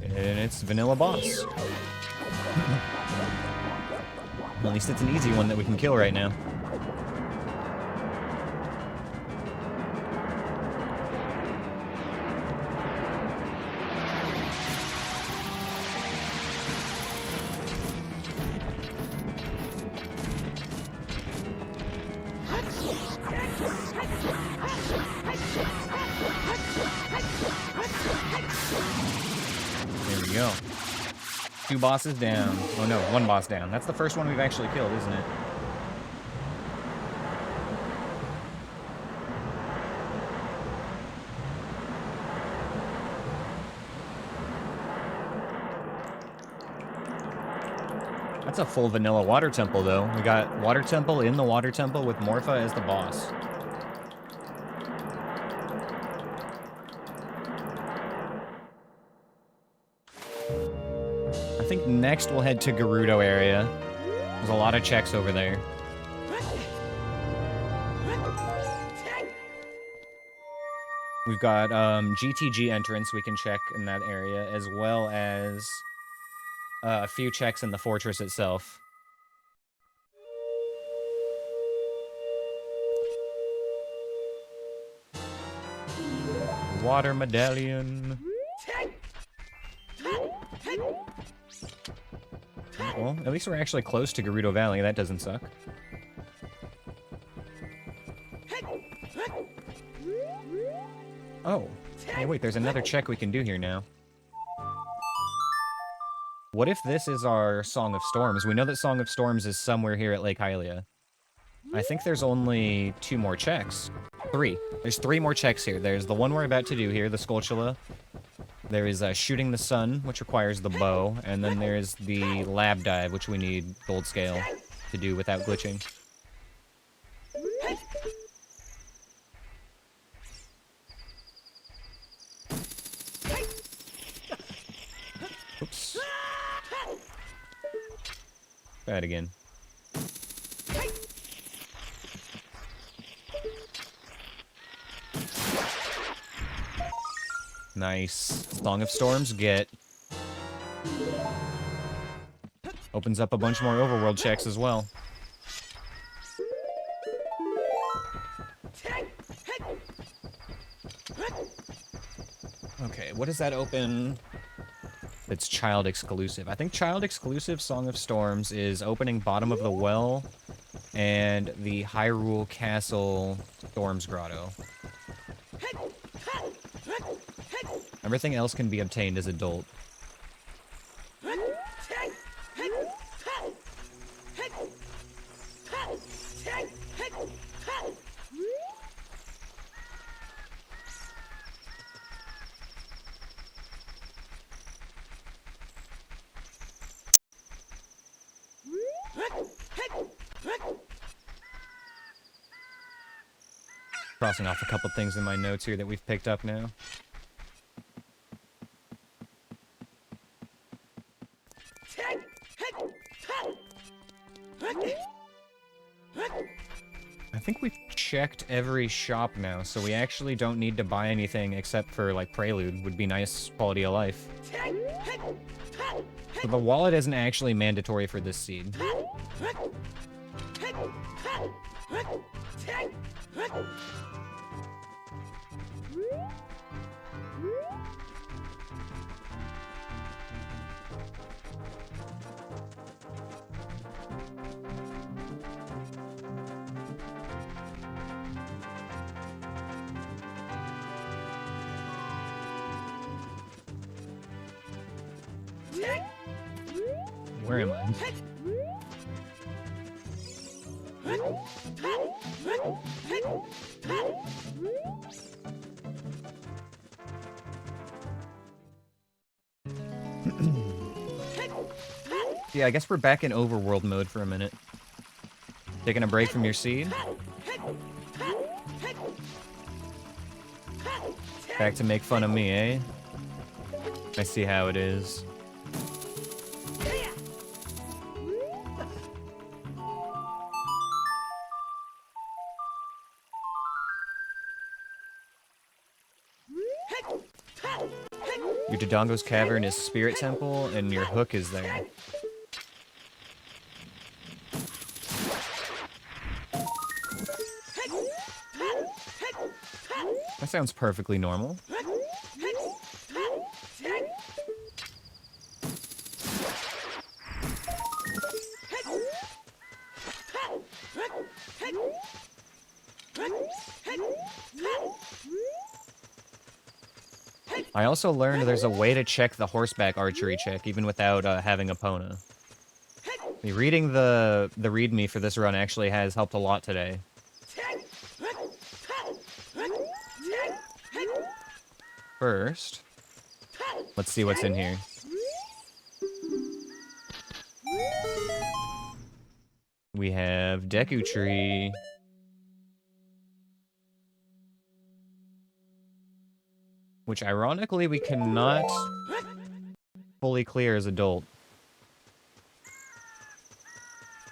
And it's vanilla boss. At least it's an easy one that we can kill right now. There we go. 2 bosses down. Oh no, 1 boss down. That's the first one we've actually killed, isn't it? That's a full vanilla water temple, though. We got water temple in the water temple with Morpha as the boss. I think next we'll head to Gerudo area. There's a lot of checks over there. We've got GTG entrance we can check in that area, as well as a few checks in the fortress itself. Water medallion. Well, at least we're actually close to Gerudo Valley. That doesn't suck. Oh. Hey, wait, there's another check we can do here now. What if this is our Song of Storms? We know that Song of Storms is somewhere here at Lake Hylia. I think there's only 2 more checks. 3. There's 3 more checks here. There's the one we're about to do here, the Skulltula. There is Shooting the Sun, which requires the bow. And then there's the Lab Dive, which we need Gold Scale to do without glitching. Oops. Try it again. Nice. Song of Storms get. Opens up a bunch more overworld checks as well. Okay, what does that open? It's child exclusive. I think child exclusive Song of Storms is opening Bottom of the Well and the Hyrule Castle Storms Grotto. Everything else can be obtained as adult. crossing off a couple things in my notes here that we've picked up now. I think we've checked every shop now, so we actually don't need to buy anything except for, like, Prelude. Would be nice quality of life. So the wallet isn't actually mandatory for this seed. Where am I? Yeah, I guess we're back in overworld mode for a minute. Taking a break from your seed. Back to make fun of me, eh? I see how it is. Your Dodongo's Cavern is Spirit Temple, and your hook is there. That sounds perfectly normal. I also learned there's a way to check the horseback archery check, even without having a Pona. Reading the readme for this run actually has helped a lot today. First, let's see what's in here. We have Deku Tree. Which, ironically, we cannot fully clear as adult.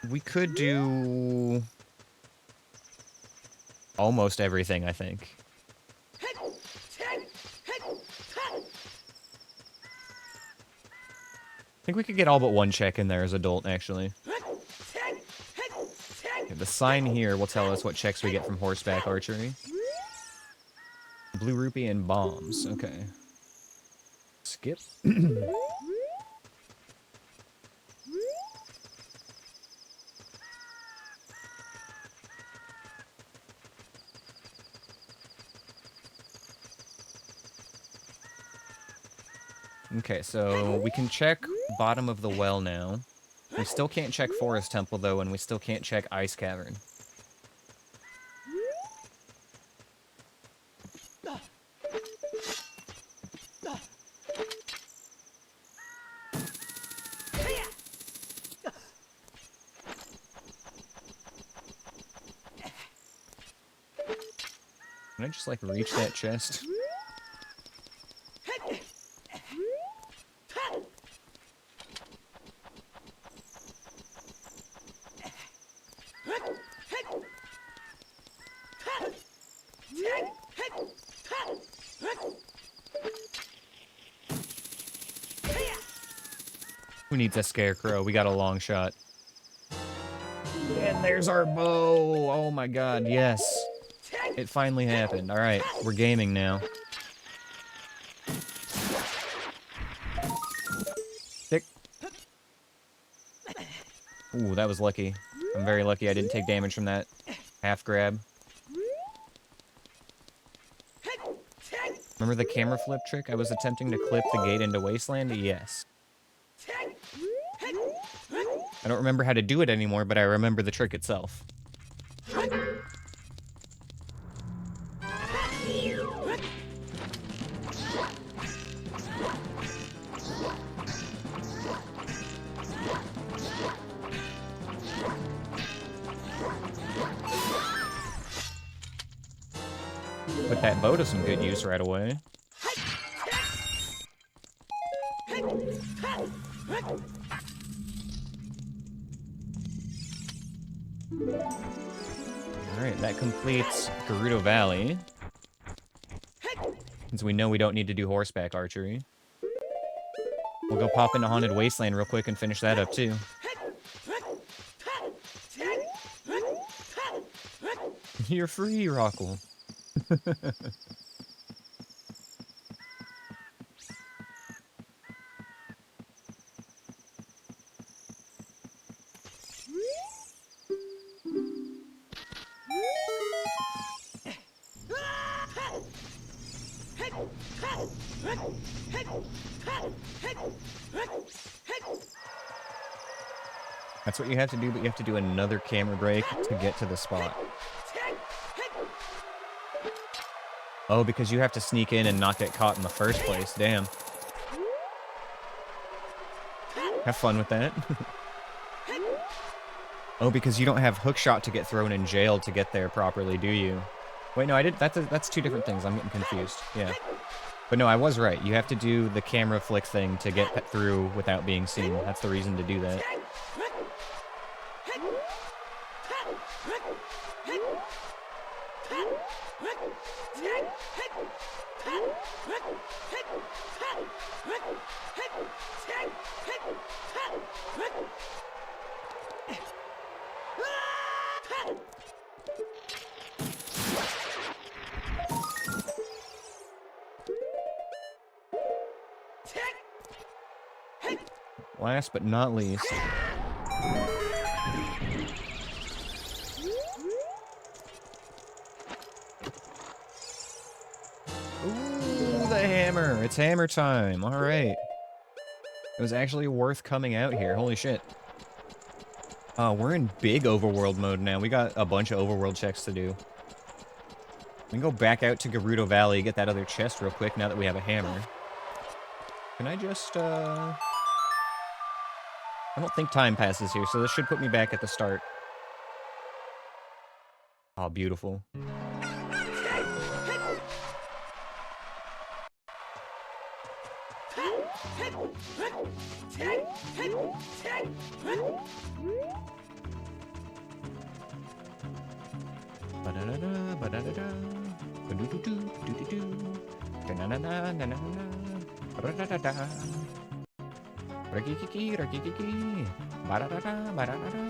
We could do almost everything, I think. I think we could get all but one check in there as adult, actually. Okay, the sign here will tell us what checks we get from horseback archery. Blue rupee and bombs. Okay. Skip. Okay, so we can check bottom of the well now. We still can't check Forest Temple, though, and we still can't check Ice Cavern. Can I just, like, reach that chest? Who needs a scarecrow? We got a long shot. And there's our bow! Oh my god, yes. It finally happened. Alright, we're gaming now. Thick. Ooh, that was lucky. I'm very lucky I didn't take damage from that half grab. Remember the camera flip trick I was attempting to clip the gate into Wasteland? Yes. I don't remember how to do it anymore, but I remember the trick itself. Put that bow to some good use right away. Alright, that completes Gerudo Valley. Since we know we don't need to do horseback archery. We'll go pop into Haunted Wasteland real quick and finish that up too. You're free, Rockle. That's what you have to do, but you have to do another camera break to get to the spot. Oh, because you have to sneak in and not get caught in the first place. Damn. Have fun with that. Oh, because you don't have hookshot to get thrown in jail to get there properly, do you? Wait, no, I did. That's two different things. I'm getting confused. Yeah. But no, I was right. You have to do the camera flick thing to get through without being seen. That's the reason to do that. Last but not least. Ooh, the hammer. It's hammer time. All right. It was actually worth coming out here. Holy shit. We're in big overworld mode now. We got a bunch of overworld checks to do. We can go back out to Gerudo Valley, get that other chest real quick now that we have a hammer. Can I just, I don't think time passes here, so this should put me back at the start. Oh, beautiful. Ba-da-da-da, ba-da-da-da. Ba-do-do-do, do-do-do. Da-na-na-na-na-na-na. Ra-da-da-da. Rakikiki, rakikiki. Ba-da-da-da, ba-da-da-da.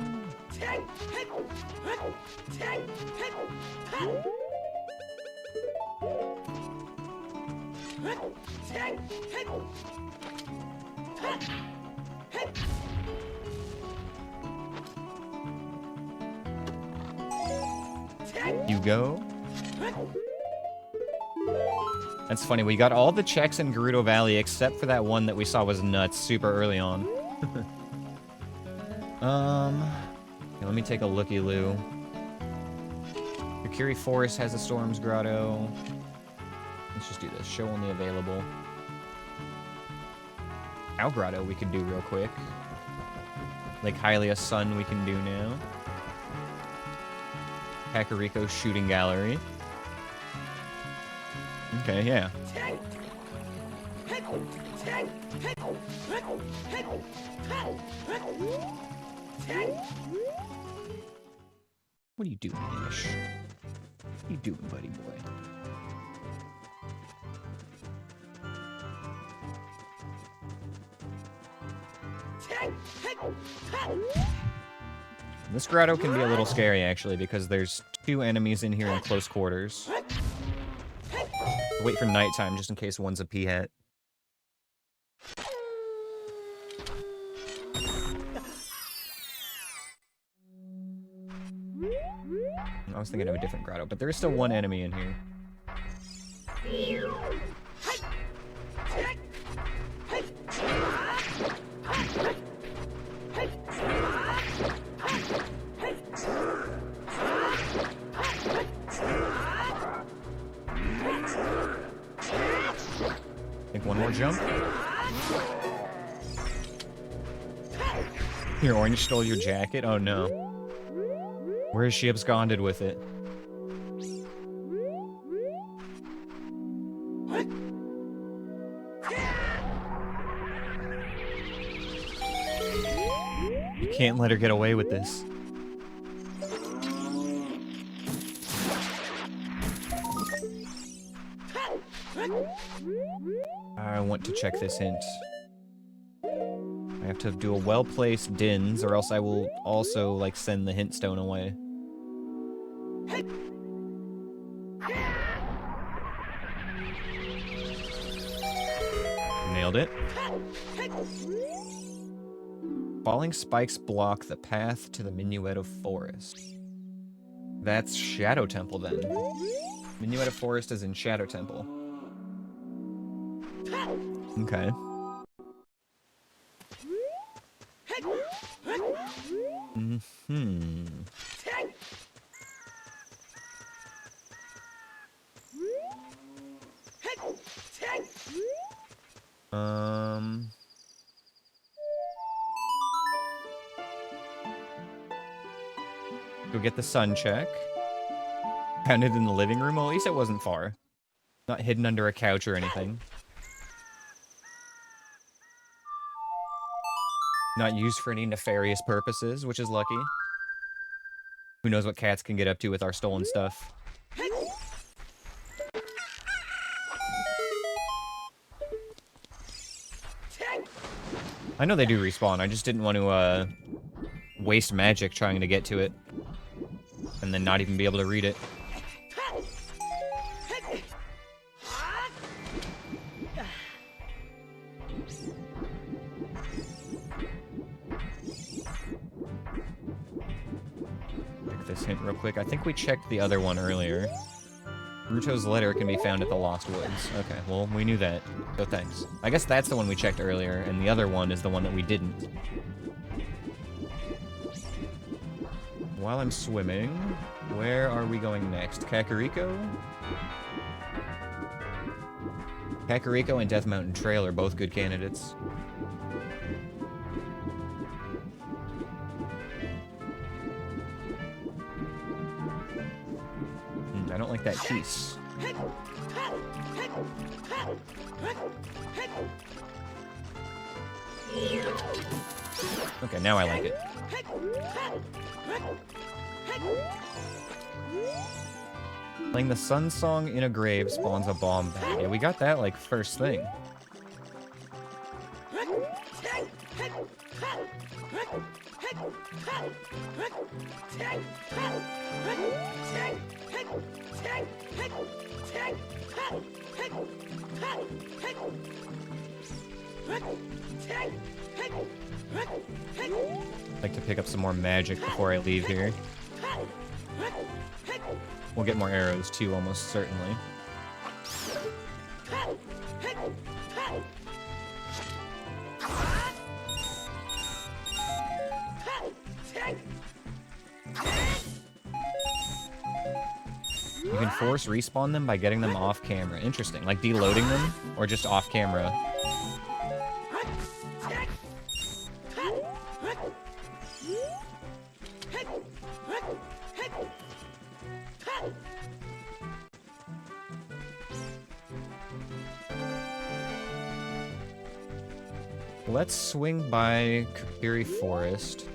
You go. That's funny, we got all the checks in Gerudo Valley except for that one that we saw was nuts super early on. Okay, let me take a looky-loo. Yukiri Forest has a Storm's Grotto. Let's just do this. Show only available. Owl Grotto we could do real quick. Lake Hylia Sun we can do now. Kakariko Shooting Gallery. Okay, yeah. What are you doing, Ish? What are you doing, buddy boy? This grotto can be a little scary, actually, because there's 2 enemies in here in close quarters. Wait for nighttime, just in case one's a peahat. I was thinking of a different grotto, but there is still 1 enemy in here. Think 1 more jump. Your orange stole your jacket? Oh no. Where is she absconded with it? Can't let her get away with this. I want to check this hint. I have to do a well-placed dins, or else I will also, like, send the hint stone away. Nailed it. Falling spikes block the path to the Minuetto Forest. That's Shadow Temple, then. Minuetto Forest is in Shadow Temple. Okay. Mm-hmm. Go get the sun check. Found it in the living room? Well, at least it wasn't far. Not hidden under a couch or anything. Not used for any nefarious purposes, which is lucky. Who knows what cats can get up to with our stolen stuff. I know they do respawn, I just didn't want to, waste magic trying to get to it. And then not even be able to read it. Check this hint real quick. I think we checked the other one earlier. Ruto's letter can be found at the Lost Woods. Okay, well, we knew that, so thanks. I guess that's the one we checked earlier, and the other one is the one that we didn't. While I'm swimming, where are we going next? Kakariko? Kakariko and Death Mountain Trail are both good candidates. I don't like that piece. Okay, now I like it. Playing the Sun Song in a grave spawns a bomb bag. Yeah, we got that, like, first thing. I'd like to pick up some more magic before I leave here. We'll get more arrows too, almost certainly. You can force respawn them by getting them off camera. Interesting. Like deloading them, or just off camera. Let's swing by Kokiri Forest.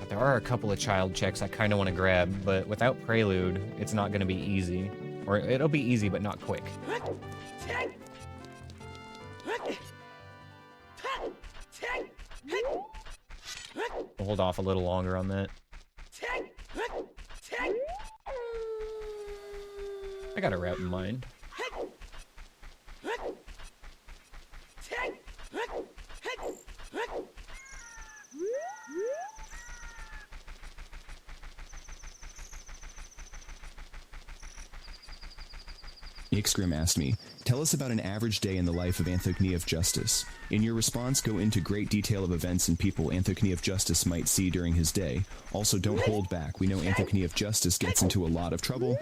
There are a couple of child checks I kind of want to grab, but without Prelude, it's not going to be easy. Or it'll be easy, but not quick. We'll hold off a little longer on that. I got a route in mind. Ixgrim asked me, tell us about an average day in the life of Anthony of Justice. In your response, go into great detail of events and people Anthony of Justice might see during his day. Also, don't hold back. We know Anthony of Justice gets into a lot of trouble.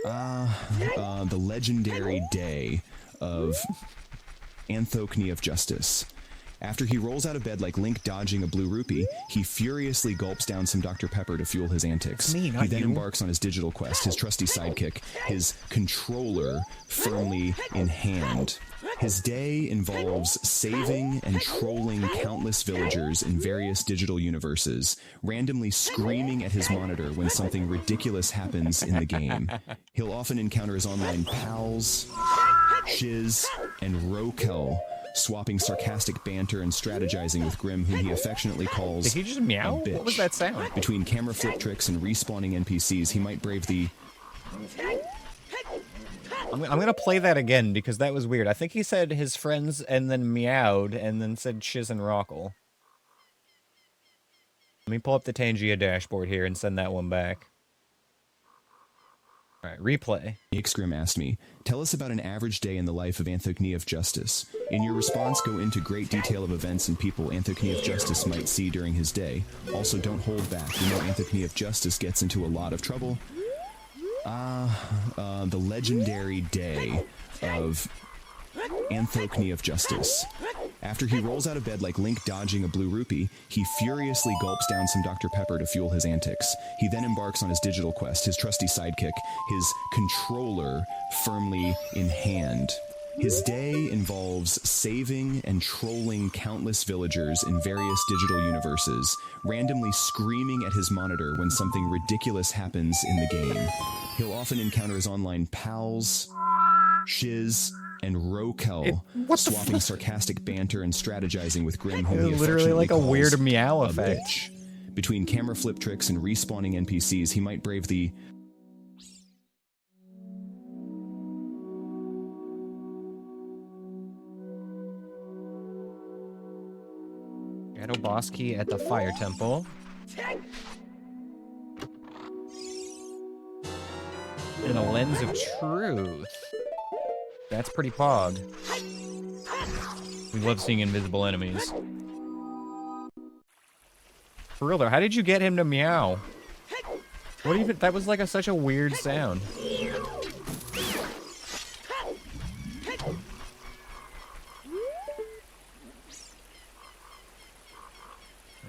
The legendary day of Anthony of Justice. After he rolls out of bed like Link dodging a blue rupee, he furiously gulps down some Dr. Pepper to fuel his antics. Me, not He then you. embarks on his digital quest, his trusty sidekick, his controller firmly in hand. His day involves saving and trolling countless villagers in various digital universes, randomly screaming at his monitor when something ridiculous happens in the game. He'll often encounter his online pals, Shiz, and Rokel, swapping sarcastic banter and strategizing with Grim, whom he affectionately calls Did he just meow? a bitch. What was that sound? Between camera flip tricks and respawning NPCs, he might brave the... I'm gonna play that again because that was weird. I think he said his friends and then meowed and then said Shiz and Rockle. Let me pull up the Tangia dashboard here and send that one back. Alright, replay. Ixgrim asked me, tell us about an average day in the life of Anthony of Justice. In your response, go into great detail of events and people Anthony of Justice might see during his day. Also, don't hold back. You know Anthony of Justice gets into a lot of trouble. The legendary day of Anthony of Justice. After he rolls out of bed like Link dodging a blue rupee, he furiously gulps down some Dr. Pepper to fuel his antics. He then embarks on his digital quest, his trusty sidekick, his controller firmly in hand. His day involves saving and trolling countless villagers in various digital universes, randomly screaming at his monitor when something ridiculous happens in the game. He'll often encounter his online pals, Shiz, and Rokel, swapping sarcastic banter and strategizing with Grim, whom he Literally like a affectionately weird calls meow a effect. bitch. Between camera flip tricks and respawning NPCs, he might brave the... Shadow boss key at the fire temple. And a lens of truth. That's pretty pog. We love seeing invisible enemies. For real though, how did you get him to meow? What even? That was like such a weird sound.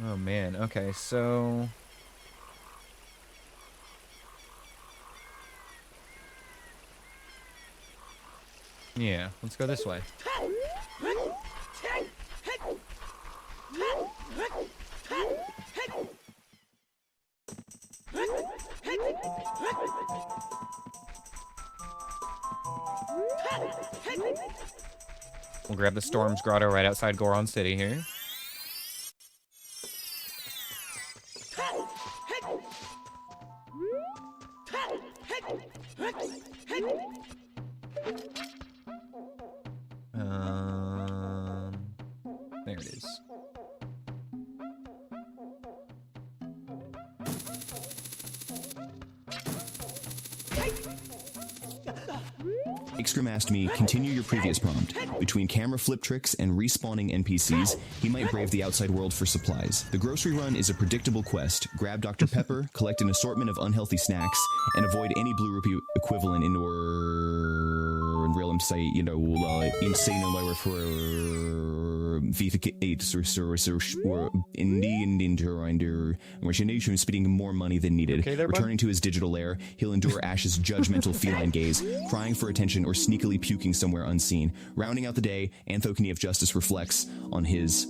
Oh man, okay, so... yeah, let's go this way. We'll grab the Storm's Grotto right outside Goron City here. There it is. Ixgrim asked me, continue your previous prompt. Between camera flip tricks and respawning NPCs, he might brave the outside world for supplies. The grocery run is a predictable quest. Grab Dr. Pepper, collect an assortment of unhealthy snacks, and avoid any blue rupee equivalent in or realm site, you know, insane lower for or Indian machination spending more money than needed. Okay there, bud? Returning to his digital lair, he'll endure Ash's judgmental feline gaze, crying for attention or sneakily puking somewhere unseen. Rounding out the day, Anthony of Justice reflects on his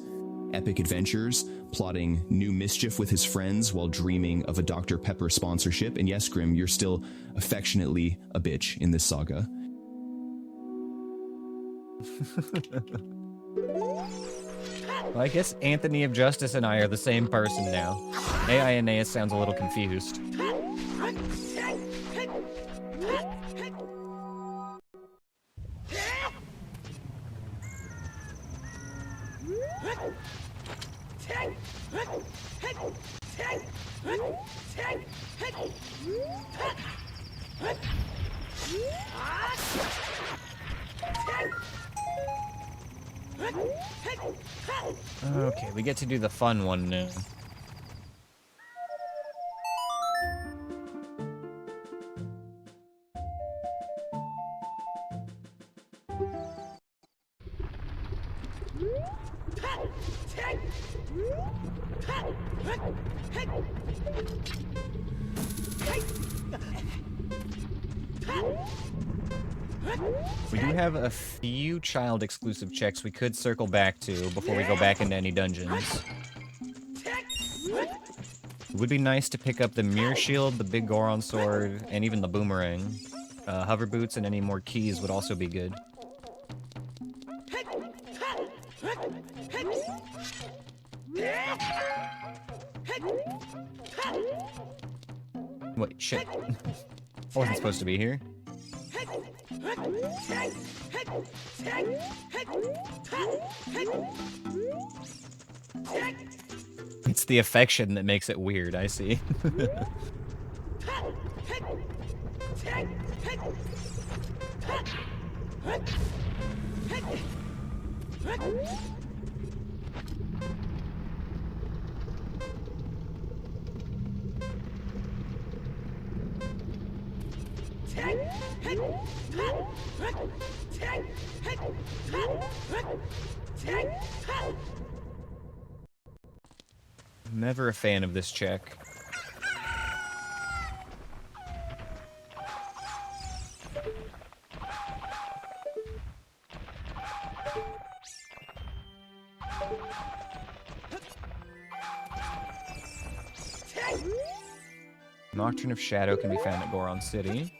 epic adventures, plotting new mischief with his friends while dreaming of a Dr. Pepper sponsorship. And yes, Grim, you're still affectionately a bitch in this saga. Well, I guess Anthony of Justice and I are the same person now. AI Aneyus sounds a little confused. Okay, we get to do the fun one now. We do have a few child-exclusive checks we could circle back to before we go back into any dungeons. It would be nice to pick up the Mirror Shield, the Big Goron Sword, and even the Boomerang. Hover Boots and any more keys would also be good. Wait, shit. I wasn't supposed to be here. It's the affection that makes it weird, I see. Never a fan of this check. Nocturne of Shadow can be found at Goron City.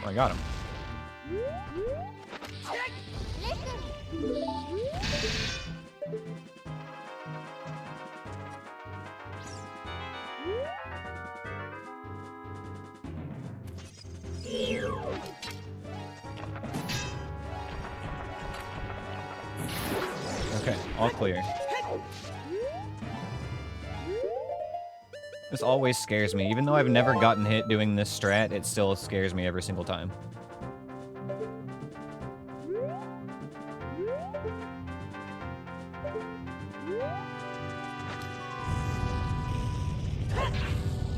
I got him. Okay, all clear. This always scares me. Even though I've never gotten hit doing this strat, it still scares me every single time.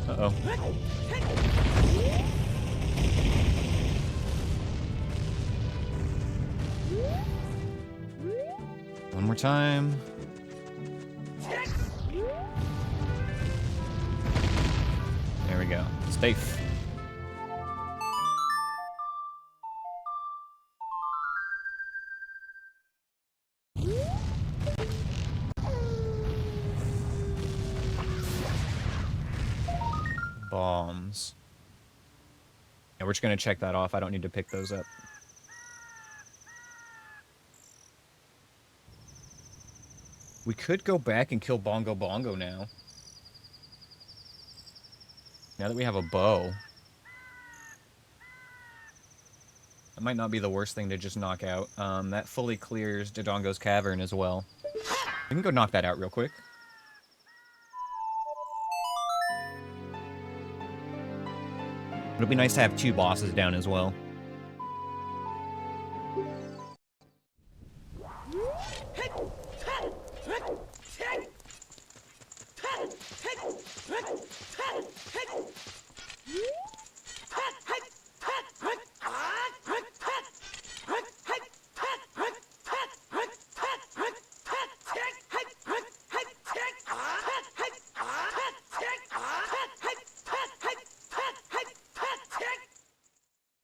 Uh-oh. One more time. There we go. Safe. Bombs. Yeah, we're just gonna check that off. I don't need to pick those up. We could go back and kill Bongo Bongo now. Now that we have a bow. That might not be the worst thing to just knock out. That fully clears Dodongo's Cavern as well. We can go knock that out real quick. It'll be nice to have two bosses down as well.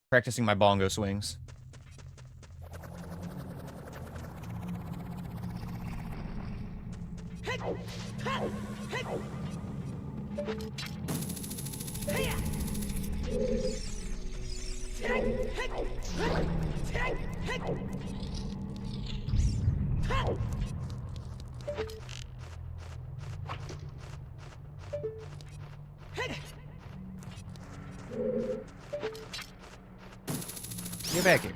Practicing my bongo swings. Get back here.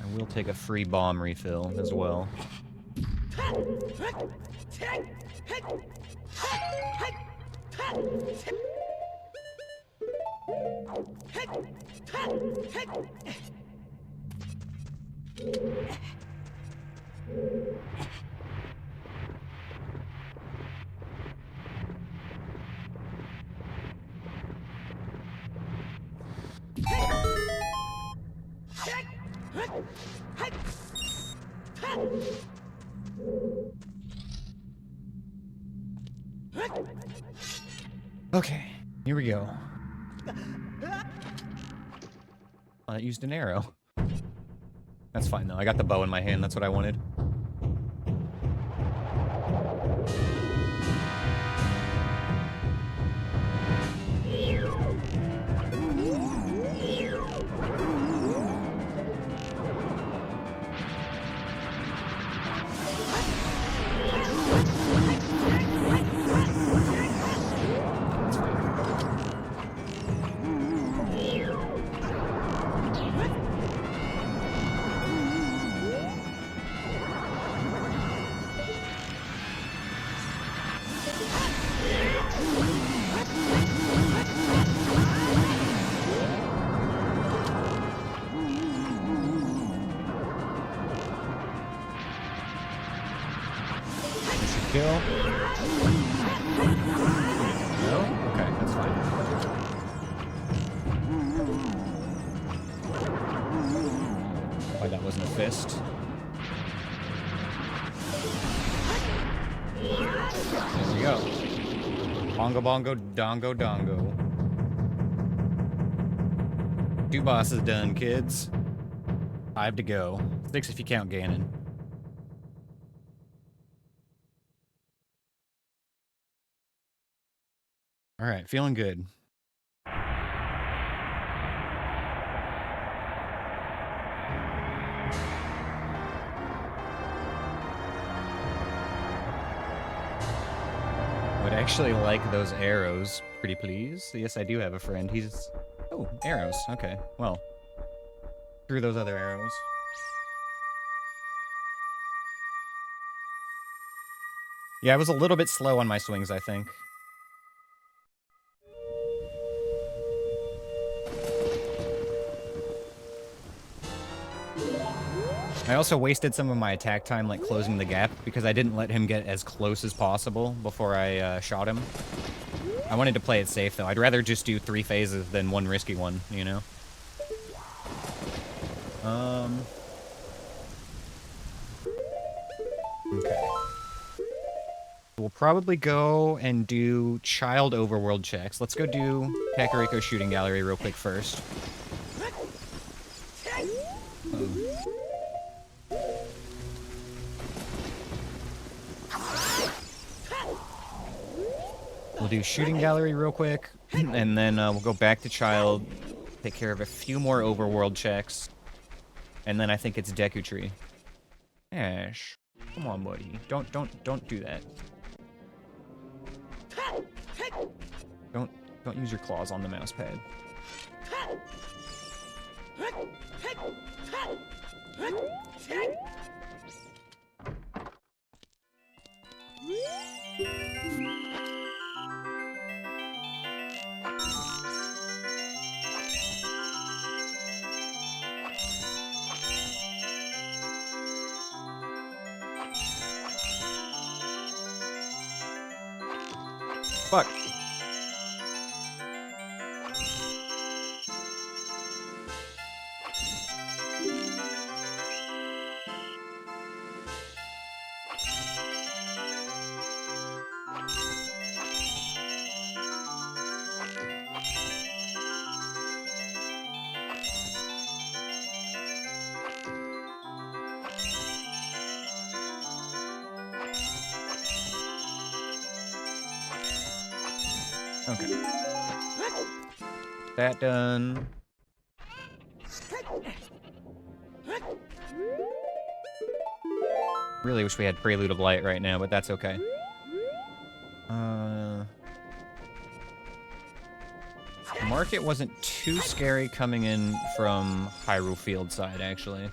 I will take a free bomb refill as well. Okay, here we go. I used an arrow. That's fine though. I got the bow in my hand. That's what I wanted. Kill. No? Okay, that's fine. Why that wasn't a fist. There we go. Bongo bongo dongo dongo. 2 bosses done, kids. 5 to go. 6 if you count Ganon. All right, feeling good. Would actually like those arrows, pretty please. Yes, I do have a friend. He's... Oh, arrows. Okay, well. Through those other arrows. Yeah, I was a little bit slow on my swings, I think. I also wasted some of my attack time, like, closing the gap, because I didn't let him get as close as possible before I shot him. I wanted to play it safe, though. I'd rather just do 3 phases than 1 risky one, you know? Okay. We'll probably go and do child overworld checks. Let's go do Kakariko Shooting Gallery real quick first. We'll do Shooting Gallery real quick, and then we'll go back to Child, take care of a few more overworld checks, and then I think it's Deku Tree. Ash, come on, buddy. Don't do that. Don't use your claws on the mouse pad. Fuck. Okay. That done. Really wish we had Prelude of Light right now, but that's okay. Market wasn't too scary coming in from Hyrule Field side, actually.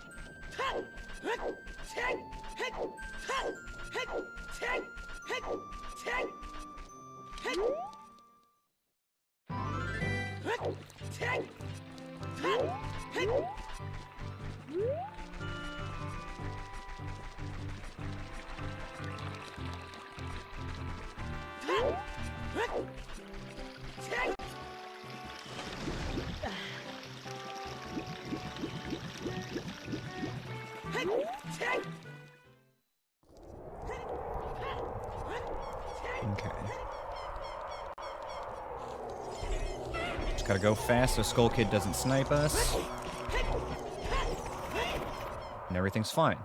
Okay. Just gotta go fast so Skull Kid doesn't snipe us. And everything's fine.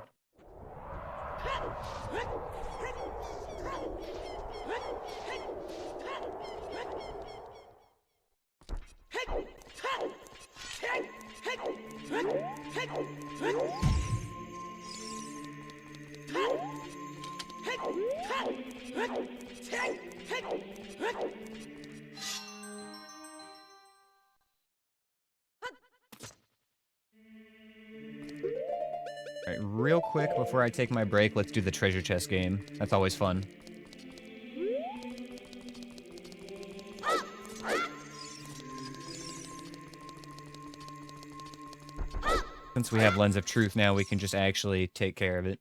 Alright, real quick before I take my break, let's do the treasure chest game. That's always fun. Since we have Lens of Truth now, we can just actually take care of it.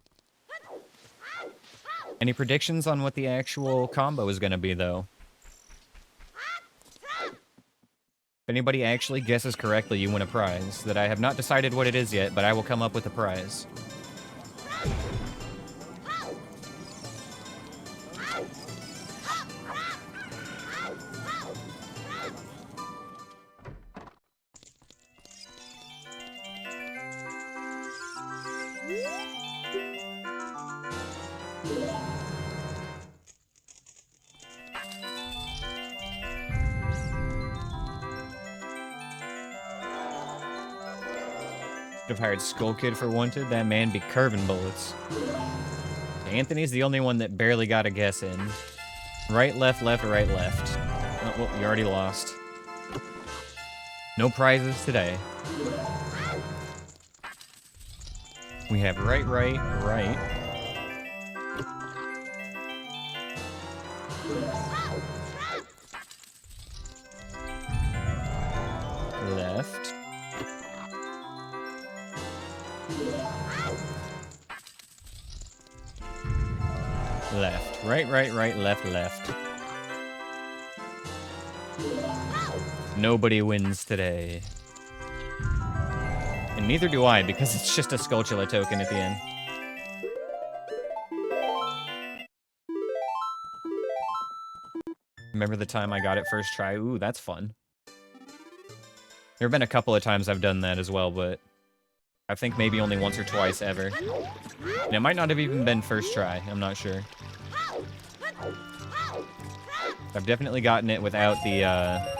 Any predictions on what the actual combo is going to be, though? If anybody actually guesses correctly, you win a prize. That I have not decided what it is yet, but I will come up with a prize. Have hired Skull Kid for Wanted. That man be curving bullets. Anthony's the only one that barely got a guess in. Right, left, left, right, left. Oh, well, you already lost. No prizes today. We have right, right, right. Left. Left. Right, right, right, left, left. Nobody wins today. And neither do I, because it's just a Skulltula token at the end. Remember the time I got it first try? Ooh, that's fun. There have been a couple of times I've done that as well, but I think maybe only once or twice ever. And it might not have even been first try, I'm not sure. I've definitely gotten it without the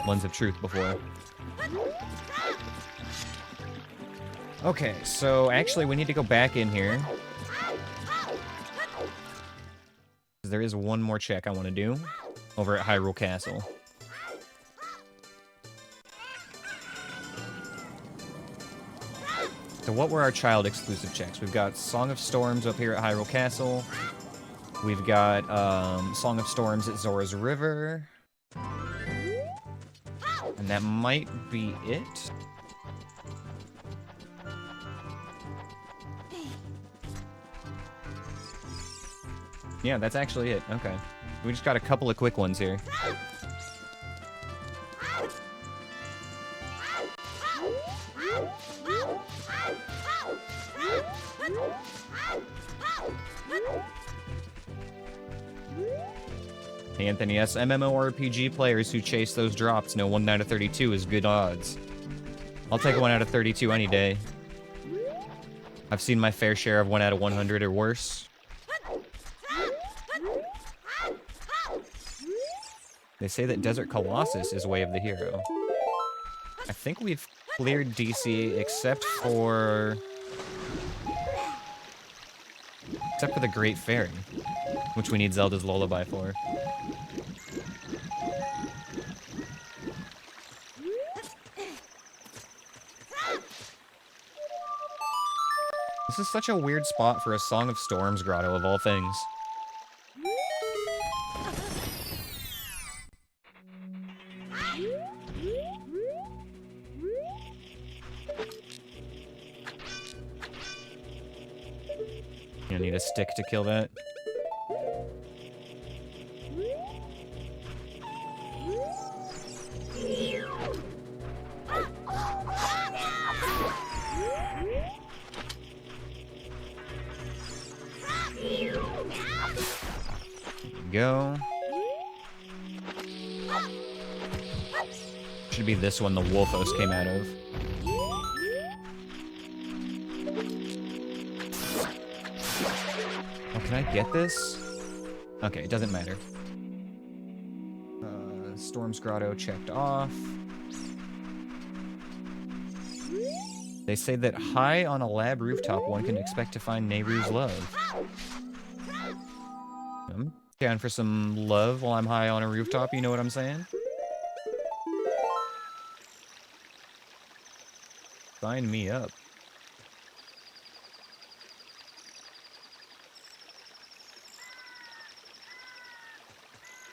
Lens of Truth before. Okay, so actually we need to go back in here. There is one more check I want to do over at Hyrule Castle. So what were our child exclusive checks? We've got Song of Storms up here at Hyrule Castle. We've got Song of Storms at Zora's River. And that might be it. Yeah, that's actually it. Okay. We just got a couple of quick ones here. Anthony, yes, MMORPG players who chase those drops know 1 out of 32 is good odds. I'll take 1 out of 32 any day. I've seen my fair share of 1 out of 100 or worse. They say that Desert Colossus is Way of the Hero. I think we've cleared DC except for the Great Fairy, which we need Zelda's Lullaby for. This is such a weird spot for a Song of Storms grotto of all things. You need a stick to kill that. Go. Should be this one the Wolfos came out of. Oh, can I get this? Okay, it doesn't matter. Storm's Grotto checked off. They say that high on a lab rooftop, one can expect to find Nehru's love. I'm down for some love while I'm high on a rooftop, you know what I'm saying? Sign me up.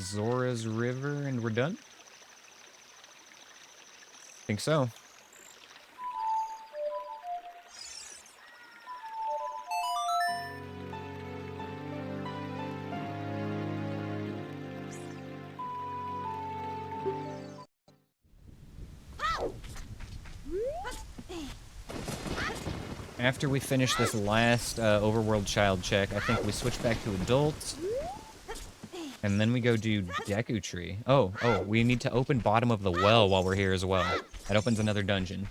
Zora's River, and we're done? Think so. After we finish this last overworld child check, I think we switch back to adults. And then we go do Deku Tree. Oh, we need to open bottom of the well while we're here as well. That opens another dungeon.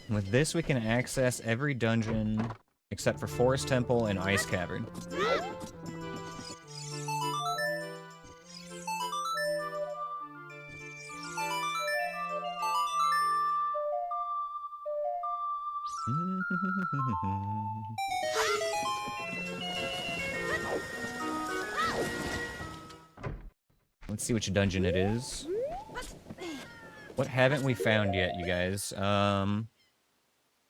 With this, we can access every dungeon except for Forest Temple and Ice Cavern. Let's see which dungeon it is. What haven't we found yet, you guys?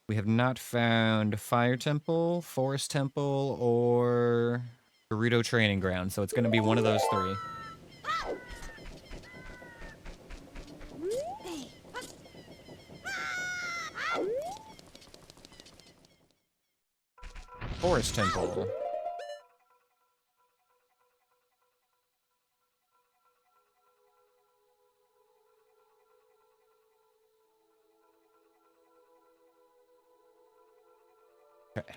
We have not found Fire Temple, Forest Temple, or Gerudo Training Ground, so it's going to be one of those three. Forest Temple. Okay.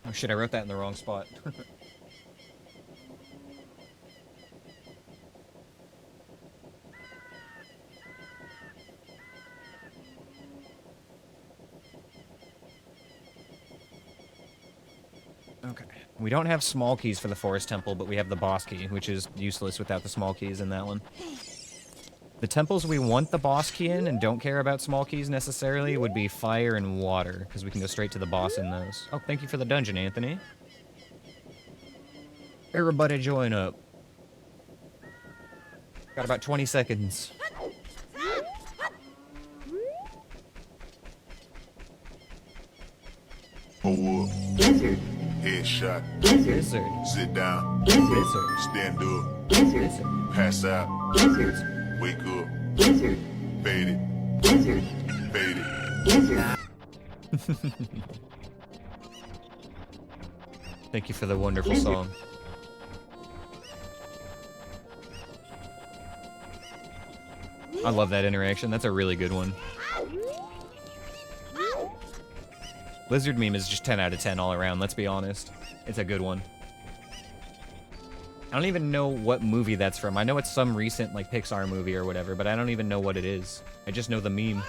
Oh shit, I wrote that in the wrong spot. Okay. We don't have small keys for the Forest Temple, but we have the boss key, which is useless without the small keys in that one. The temples we want the boss key in and don't care about small keys necessarily would be fire and water, because we can go straight to the boss in those. Oh, thank you for the dungeon, Anthony. Everybody join up. Got about 20 seconds. Hold up. Lizard. Headshot. Lizard. Sit down. Lizard. Stand up. Lizard. Pass out. Lizard. Wake up. Lizard. Fade it. Lizard. Fade it. Lizard. Thank you for the wonderful song. I love that interaction. That's a really good one. Lizard meme is just 10 out of 10 all around, let's be honest. It's a good one. I don't even know what movie that's from. I know it's some recent, like, Pixar movie or whatever, but I don't even know what it is. I just know the meme.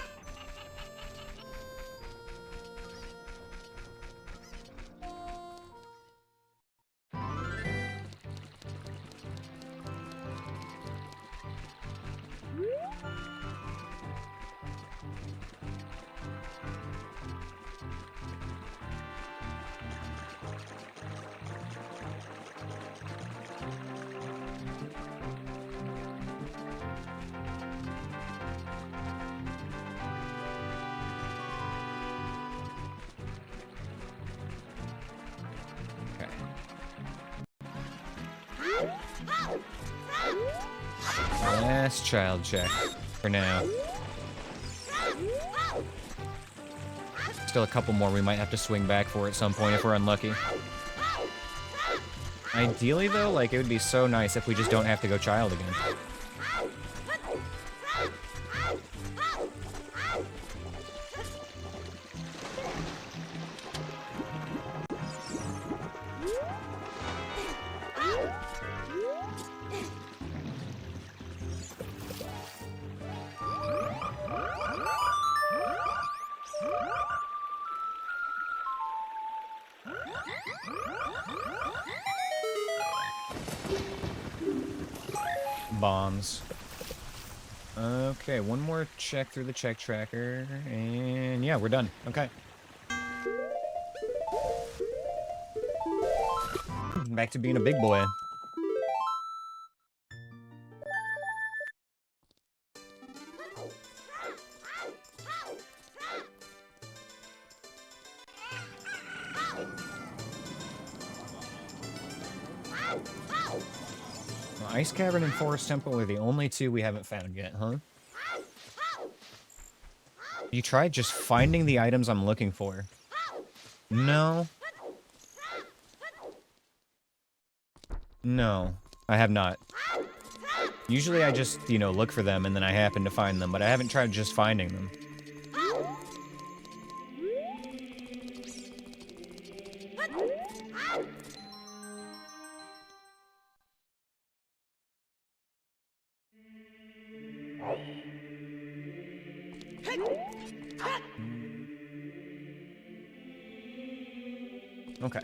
Last child check for now. Still a couple more we might have to swing back for at some point if we're unlucky. Ideally, though, like, it would be so nice if we just don't have to go child again. Bombs. Okay, one more check through the check tracker, and yeah, we're done. Okay. Back to being a big boy. Ice Cavern and Forest Temple are the only two we haven't found yet, huh? You tried just finding the items I'm looking for? No. No, I have not. Usually I just, you know, look for them and then I happen to find them, but I haven't tried just finding them. Okay.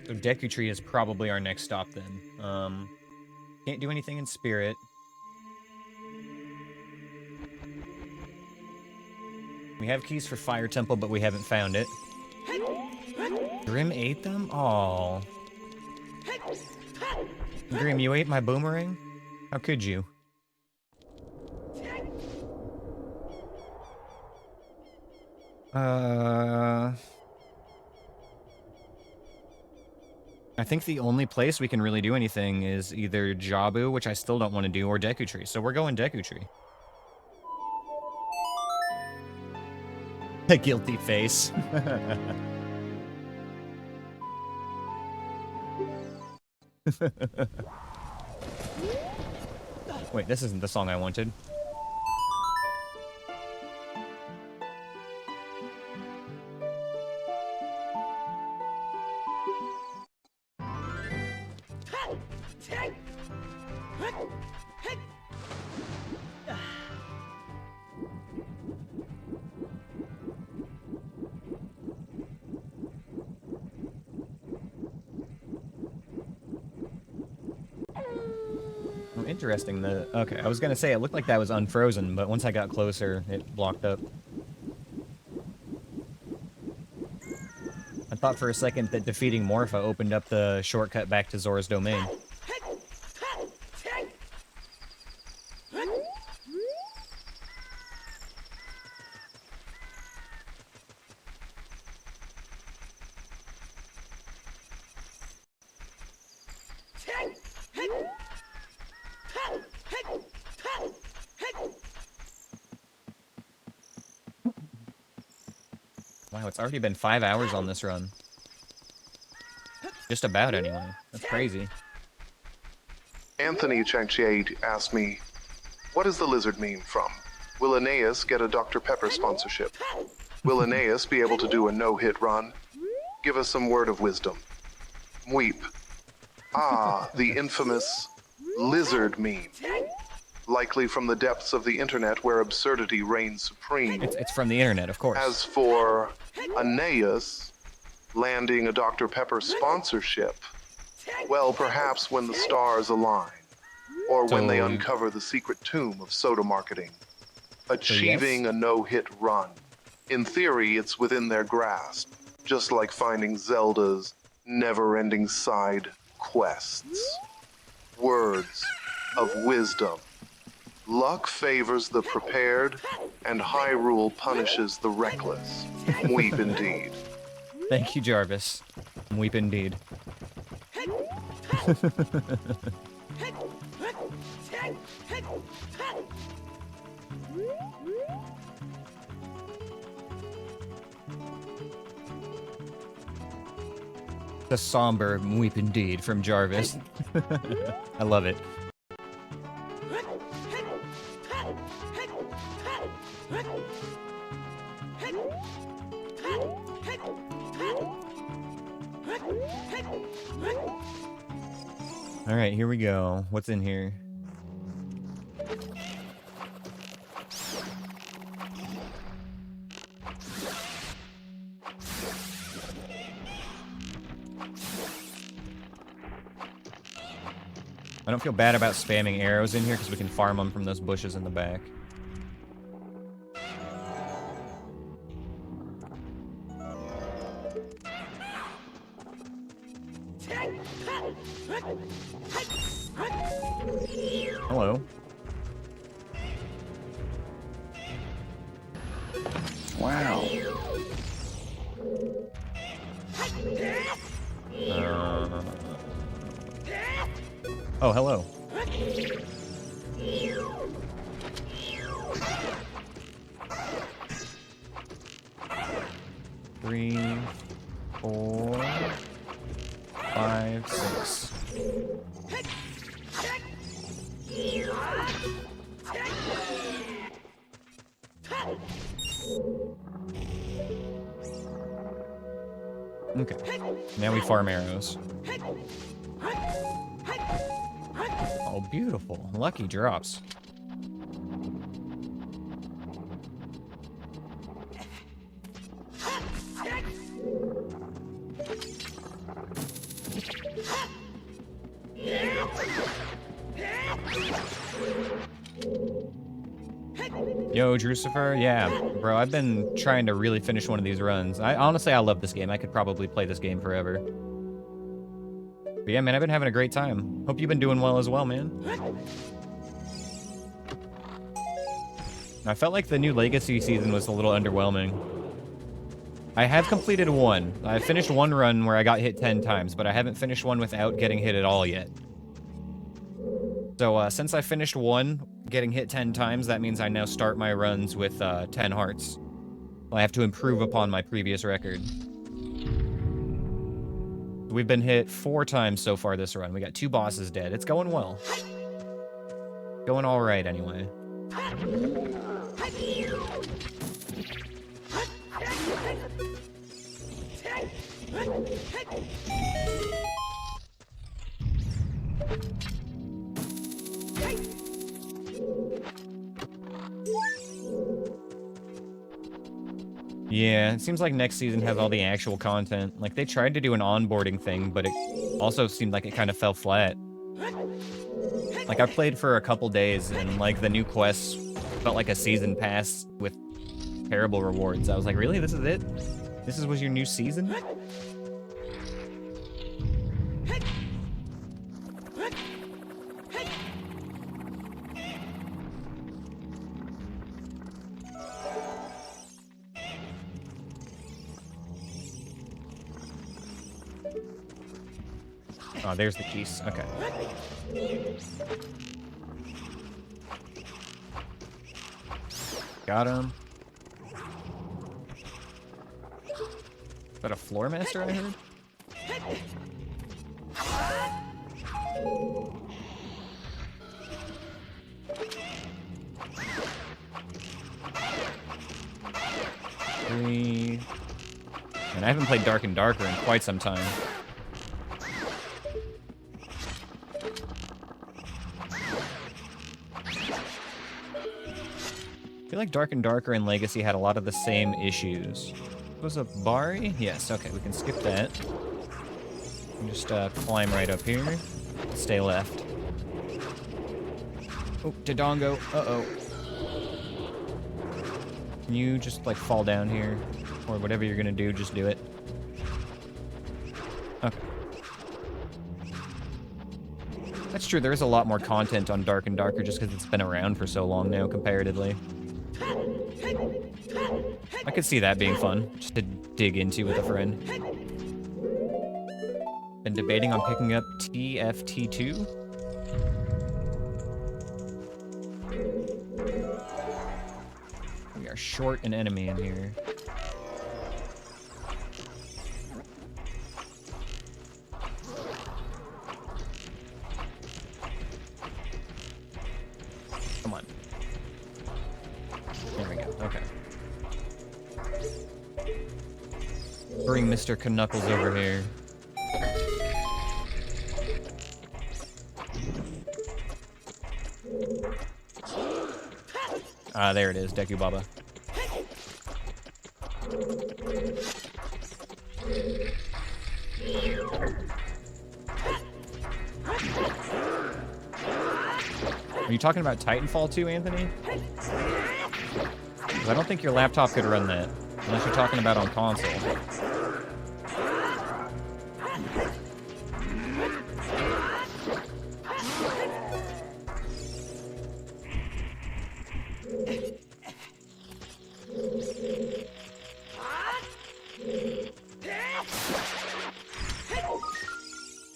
So Deku Tree is probably our next stop then. Can't do anything in Spirit. We have keys for Fire Temple, but we haven't found it. Grim ate them? Aw. Grim, you ate my boomerang? How could you? I think the only place we can really do anything is either Jabu, which I still don't want to do, or Deku Tree. So we're going Deku Tree. A guilty face. Wait, this isn't the song I wanted. Interesting. Okay, I was gonna say it looked like that was unfrozen, but once I got closer, it blocked up. I thought for a second that defeating Morpha opened up the shortcut back to Zora's domain. Wow, it's already been 5 hours on this run. Just about, anyway. That's crazy. Anthony Chanchiade asked me, what does the lizard meme from? Will Aneyus get a Dr. Pepper sponsorship? Will Aneyus be able to do a no-hit run? Give us some word of wisdom. Weep. Ah, the infamous lizard meme. Likely from the depths of the internet where absurdity reigns supreme. It's from the internet, of course. As for Aneyus landing a Dr. Pepper sponsorship, well, perhaps when the stars align, or when they uncover the secret tomb of soda marketing, achieving a no-hit run. In theory, it's within their grasp, just like finding Zelda's never-ending side quests. Words of wisdom. Luck favors the prepared, and Hyrule punishes the reckless. Weep indeed. Thank you, Jarvis. Weep indeed. the somber weep indeed from Jarvis. I love it. All right, here we go. What's in here? I don't feel bad about spamming arrows in here because we can farm them from those bushes in the back. Hello. Wow. Oh, hello. Three, 4, 5, 6. Okay. Now we farm arrows. Oh, beautiful. Lucky drops. Yo, Drucifer, yeah, bro, I've been trying to really finish one of these runs. Honestly, I love this game. I could probably play this game forever. But yeah, man, I've been having a great time. Hope you've been doing well as well, man. I felt like the new Legacy season was a little underwhelming. I have completed one. I finished one run where I got hit 10 times, but I haven't finished one without getting hit at all yet. So, since I finished one, getting hit 10 times, that means I now start my runs with 10 hearts. I have to improve upon my previous record. We've been hit 4 times so far this run. We got 2 bosses dead. It's going well. Going all right, anyway. Yeah, it seems like next season has all the actual content. Like, they tried to do an onboarding thing, but it also seemed like it kind of fell flat. Like, I played for a couple days, and, like, the new quests felt like a season pass with terrible rewards. I was like, really? This is it? This was your new season? Oh, there's the keys. Okay. Got him. Is that a floor master I heard? Three. And I haven't played Dark and Darker in quite some time. I feel like Dark and Darker and Legacy had a lot of the same issues. Was a Bari? Yes, okay, we can skip that. And just climb right up here. Stay left. Oh, Dodongo. Uh-oh. Can you just, like, fall down here? Or whatever you're gonna do, just do it. Okay. That's true, there is a lot more content on Dark and Darker just because it's been around for so long now, comparatively. I could see that being fun, just to dig into with a friend. Been debating on picking up TFT2. We are short an enemy in here. There we go. Okay. Bring Mr. Knuckles over here. Ah, there it is, Deku Baba. Are you talking about Titanfall 2, Anthony? 'Cause I don't think your laptop could run that, unless you're talking about on console.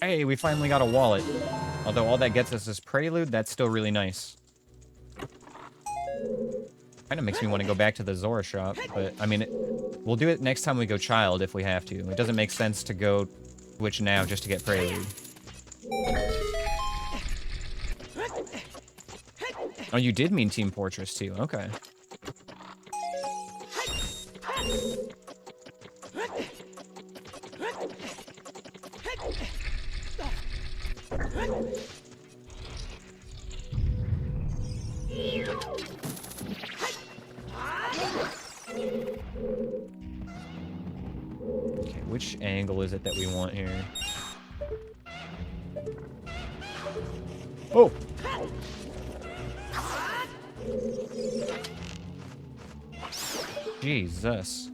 Hey, we finally got a wallet. Although all that gets us is Prelude, that's still really nice. Kinda makes me want to go back to the Zora shop, but, I mean, we'll do it next time we go Child if we have to. It doesn't make sense to go Switch now just to get Prelude. Oh, you did mean Team Fortress 2, okay. Okay, which angle is it that we want here? Oh! Jesus.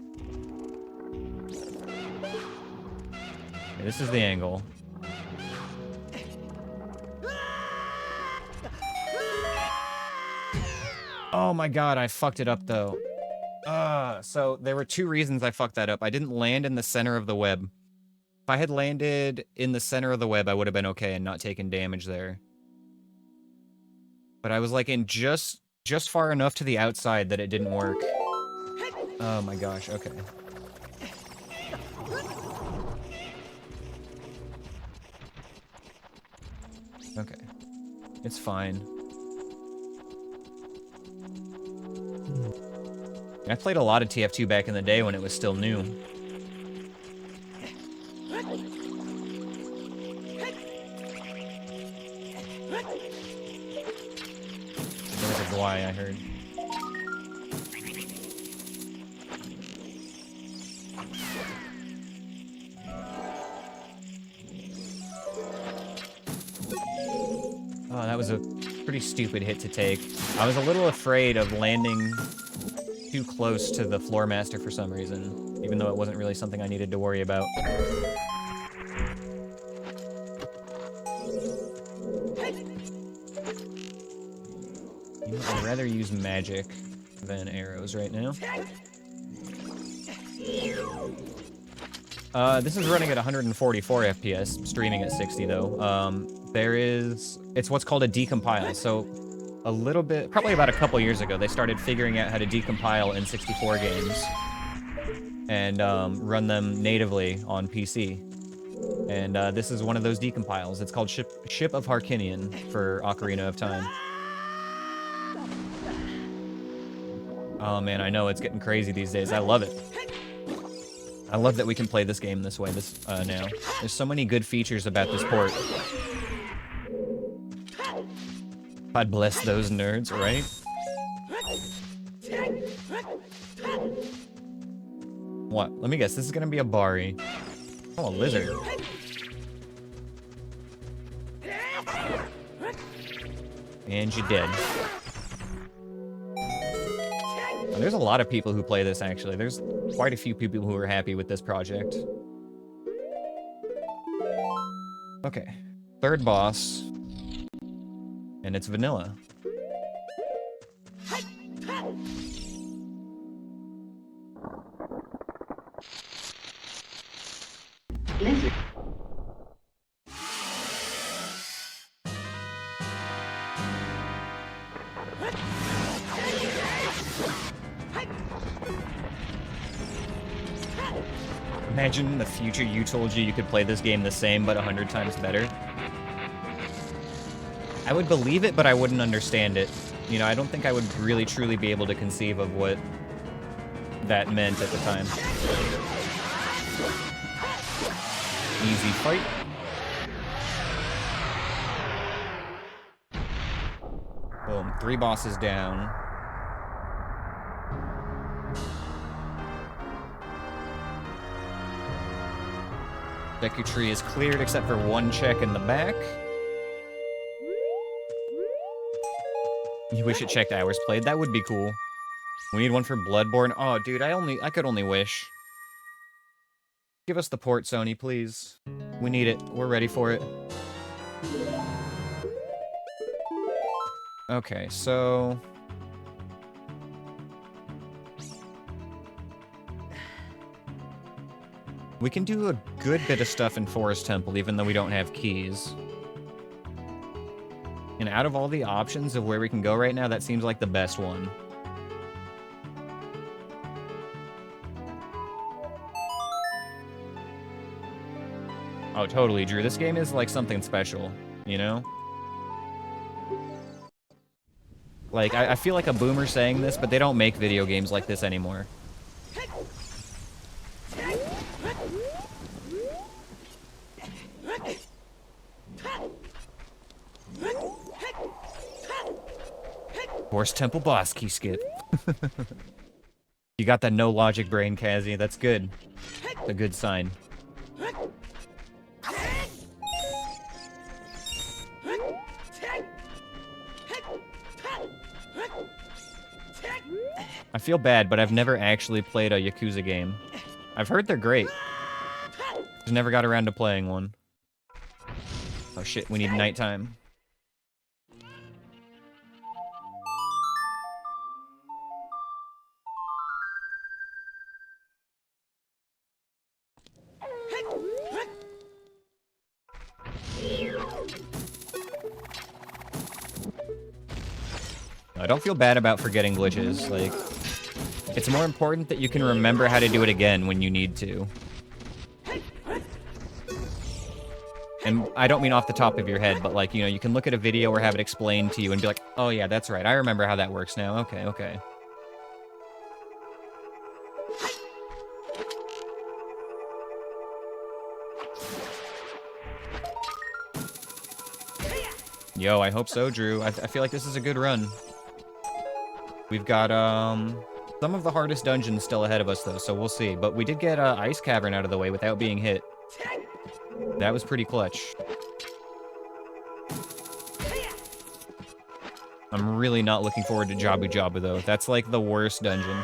Okay, this is the angle. Oh my god, I fucked it up though. So there were two reasons I fucked that up. I didn't land in the center of the web. If I had landed in the center of the web, I would have been okay and not taken damage there. But I was like in just far enough to the outside that it didn't work. Oh my gosh, okay. Okay. It's fine. I played a lot of TF2 back in the day when it was still new. There's a Gwai, I heard. Oh, that was a pretty stupid hit to take. I was a little afraid of landing too close to the Floor Master for some reason, even though it wasn't really something I needed to worry about. You know, I'd rather use magic than arrows right now. This is running at 144 FPS, streaming at 60 though. It's what's called a decompile, so a little bit, probably about a couple years ago, they started figuring out how to decompile N64 games and run them natively on PC. And this is one of those decompiles. It's called Ship of Harkinian for Ocarina of Time. Oh man, I know, it's getting crazy these days. I love it. I love that we can play this game this way now. There's so many good features about this port. God bless those nerds, right? What? Let me guess, this is gonna be a Bari. Oh, a lizard. And you're dead. Oh, there's a lot of people who play this, actually. There's quite a few people who are happy with this project. Okay. Third boss. And it's vanilla. Lizard. Imagine in the future you told you could play this game the same, but 100 times better. I would believe it, but I wouldn't understand it. You know, I don't think I would really truly be able to conceive of what that meant at the time. Easy fight. Boom, 3 bosses down. Deku Tree is cleared except for 1 check in the back. You wish it checked hours played? That would be cool. We need one for Bloodborne. Oh, dude, I could only wish. Give us the port, Sony, please. We need it. We're ready for it. Okay, so... we can do a good bit of stuff in Forest Temple, even though we don't have keys. And out of all the options of where we can go right now, that seems like the best one. Oh, totally, Drew. This game is like something special, you know? Like, I feel like a boomer saying this, but they don't make video games like this anymore. Forest Temple boss key skip. You got that no logic brain, Kazi. That's good. A good sign. I feel bad, but I've never actually played a Yakuza game. I've heard they're great. Just never got around to playing one. Oh shit, we need nighttime. I don't feel bad about forgetting glitches. Like, it's more important that you can remember how to do it again when you need to. And I don't mean off the top of your head, but like, you know, you can look at a video or have it explained to you and be like, oh yeah, that's right. I remember how that works now. Okay, okay. Yo, I hope so, Drew. I feel like this is a good run. We've got, some of the hardest dungeons still ahead of us, though, so we'll see. But we did get, Ice Cavern out of the way without being hit. That was pretty clutch. I'm really not looking forward to Jabu Jabu, though. That's, like, the worst dungeon.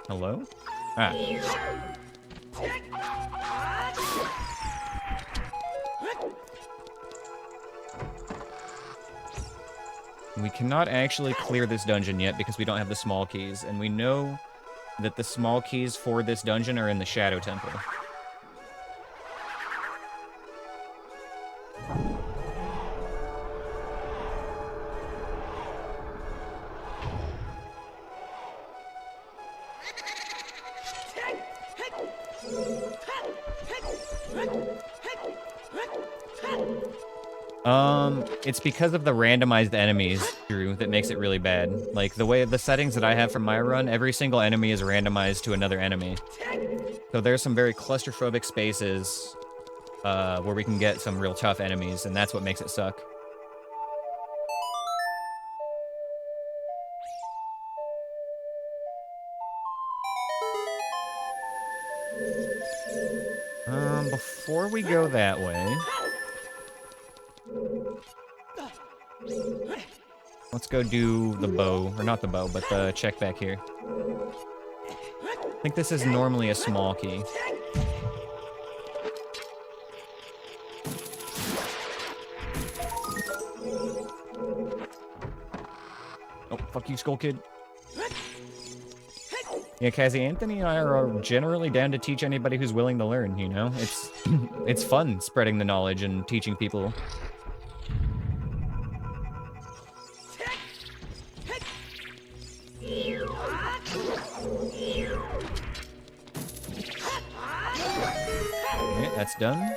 Hello? Ah. We cannot actually clear this dungeon yet because we don't have the small keys, and we know that the small keys for this dungeon are in the Shadow Temple. It's because of the randomized enemies, Drew, that makes it really bad. Like, the way the settings that I have from my run, every single enemy is randomized to another enemy. So there's some very claustrophobic spaces where we can get some real tough enemies, and that's what makes it suck. Before we go that way... let's go do the bow, or not the bow, but the check back here. I think this is normally a small key. Oh, fuck you, Skull Kid. Yeah, Kazi, Anthony and I are generally down to teach anybody who's willing to learn, you know? It's fun spreading the knowledge and teaching people. Okay, that's done.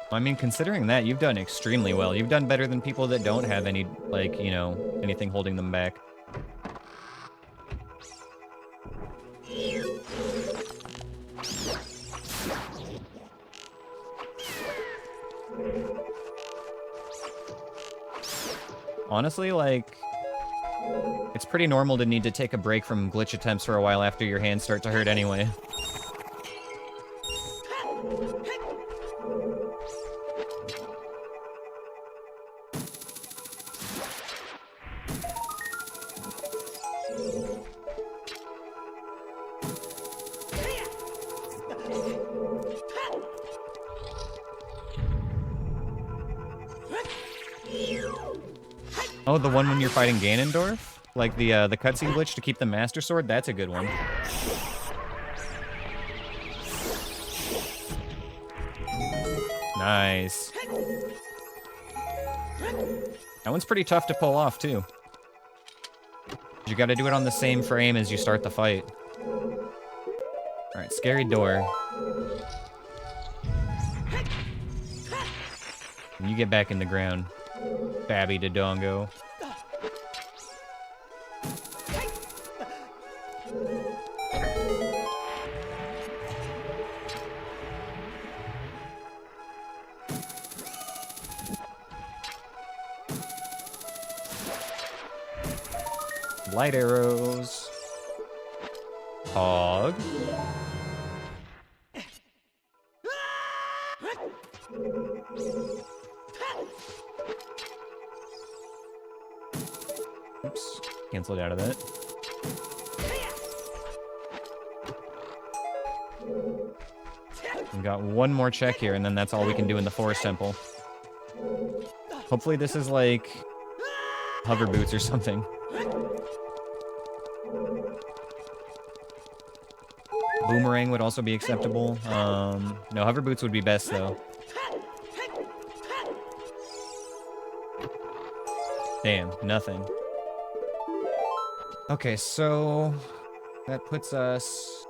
I mean, considering that, you've done extremely well. You've done better than people that don't have any, like, you know, anything holding them back. Honestly, like, it's pretty normal to need to take a break from glitch attempts for a while after your hands start to hurt anyway. Oh, the one when you're fighting Ganondorf? Like the cutscene glitch to keep the Master Sword? That's a good one. Nice. That one's pretty tough to pull off, too. You gotta do it on the same frame as you start the fight. Alright, scary door. You get back in the ground. Babby Dodongo. Light arrows. Hog. Oops. Canceled out of that. We got one more check here, and then that's all we can do in the Forest Temple. Hopefully this is like hover boots or something. Boomerang would also be acceptable. No, hover boots would be best though. Damn, nothing. Okay, so that puts us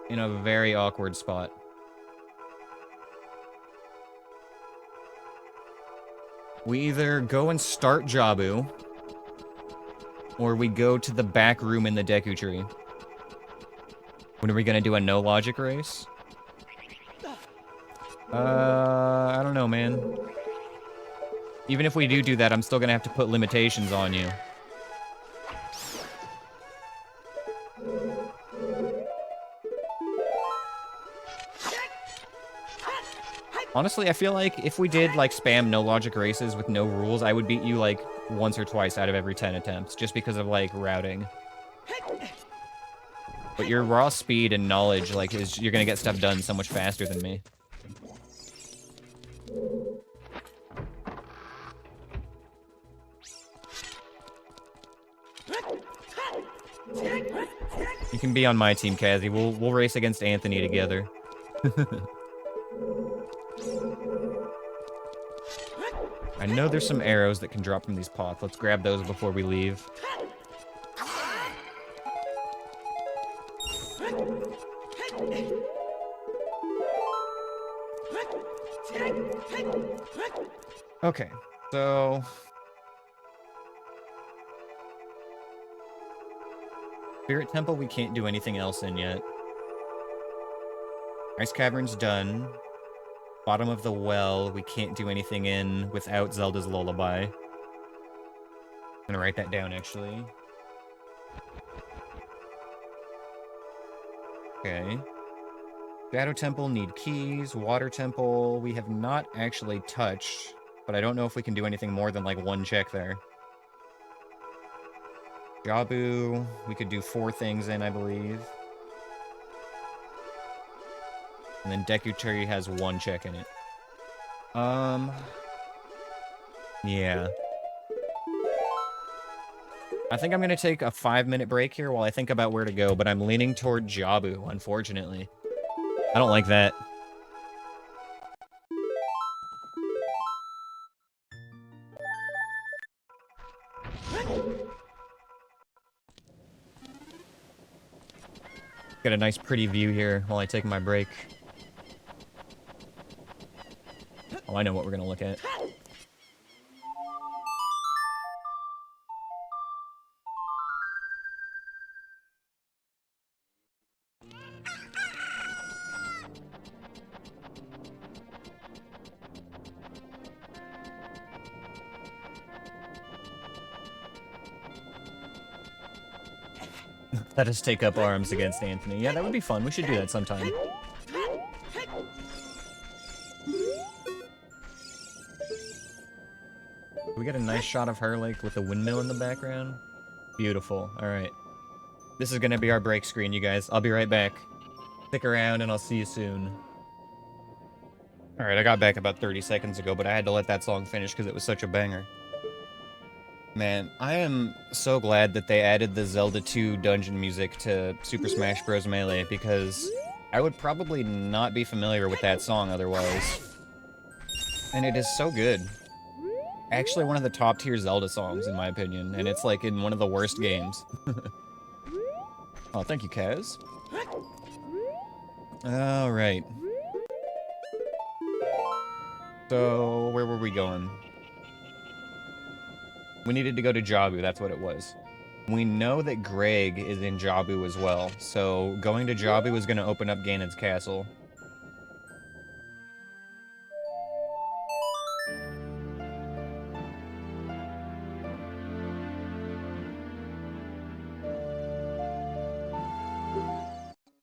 in a very awkward spot. We either go and start Jabu, or we go to the back room in the Deku Tree. When are we gonna do a no logic race? I don't know, man. Even if we do that, I'm still gonna have to put limitations on you. Honestly, I feel like if we did, like, spam no logic races with no rules, I would beat you, like, once or twice out of every 10 attempts, just because of, like, routing. But your raw speed and knowledge, like, you're gonna get stuff done so much faster than me. You can be on my team, Kazzy. We'll race against Anthony together. I know there's some arrows that can drop from these pots. Let's grab those before we leave. Okay, so... Spirit Temple, we can't do anything else in yet. Ice Cavern's done. Bottom of the Well, we can't do anything in without Zelda's Lullaby. I'm gonna write that down, actually. Okay. Shadow Temple, need keys. Water Temple, we have not actually touched, but I don't know if we can do anything more than, like, one check there. Jabu, we could do 4 things in, I believe. And then Deku Tree has 1 check in it. Yeah. I think I'm gonna take a 5-minute break here while I think about where to go, but I'm leaning toward Jabu, unfortunately. I don't like that. Got a nice pretty view here while I take my break. Oh, I know what we're gonna look at. Let us take up arms against Anthony. Yeah, that would be fun. We should do that sometime. We get a nice shot of her, like, with the windmill in the background. Beautiful. Alright. This is gonna be our break screen, you guys. I'll be right back. Stick around, and I'll see you soon. Alright, I got back about 30 seconds ago, but I had to let that song finish because it was such a banger. Man, I am so glad that they added the Zelda 2 dungeon music to Super Smash Bros. Melee, because I would probably not be familiar with that song otherwise. And it is so good. Actually one of the top tier Zelda songs, in my opinion, and it's like in one of the worst games. Oh, thank you, Kaz. Alright. So, where were we going? We needed to go to Jabu, that's what it was. We know that Greg is in Jabu as well, so going to Jabu is going to open up Ganon's castle.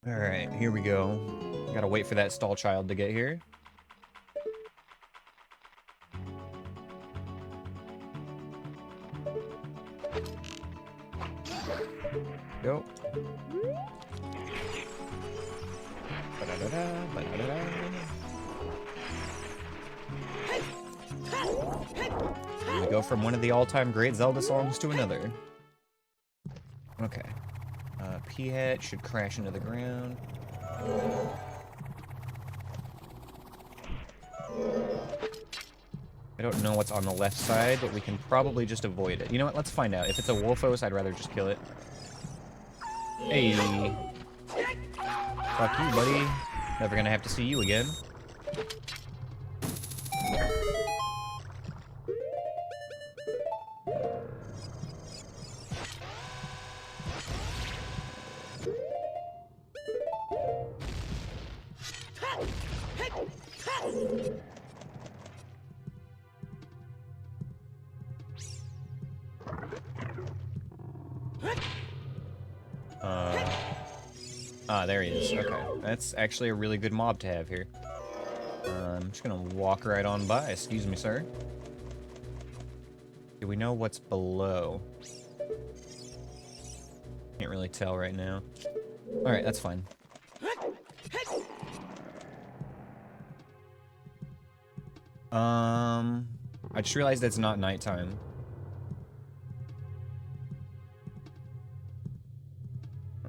Alright, here we go. Gotta wait for that stall child to get here. Go. Ba-da-da-da, ba-da-da-da. We go from one of the all-time great Zelda songs to another. Okay. P-hat should crash into the ground. I don't know what's on the left side, but we can probably just avoid it. You know what? Let's find out. If it's a Wolfos, I'd rather just kill it. Hey. Fuck you, buddy. Never gonna have to see you again. There he is. Okay. That's actually a really good mob to have here. I'm just gonna walk right on by. Excuse me, sir. Do we know what's below? Can't really tell right now. Alright, that's fine. I just realized it's not nighttime.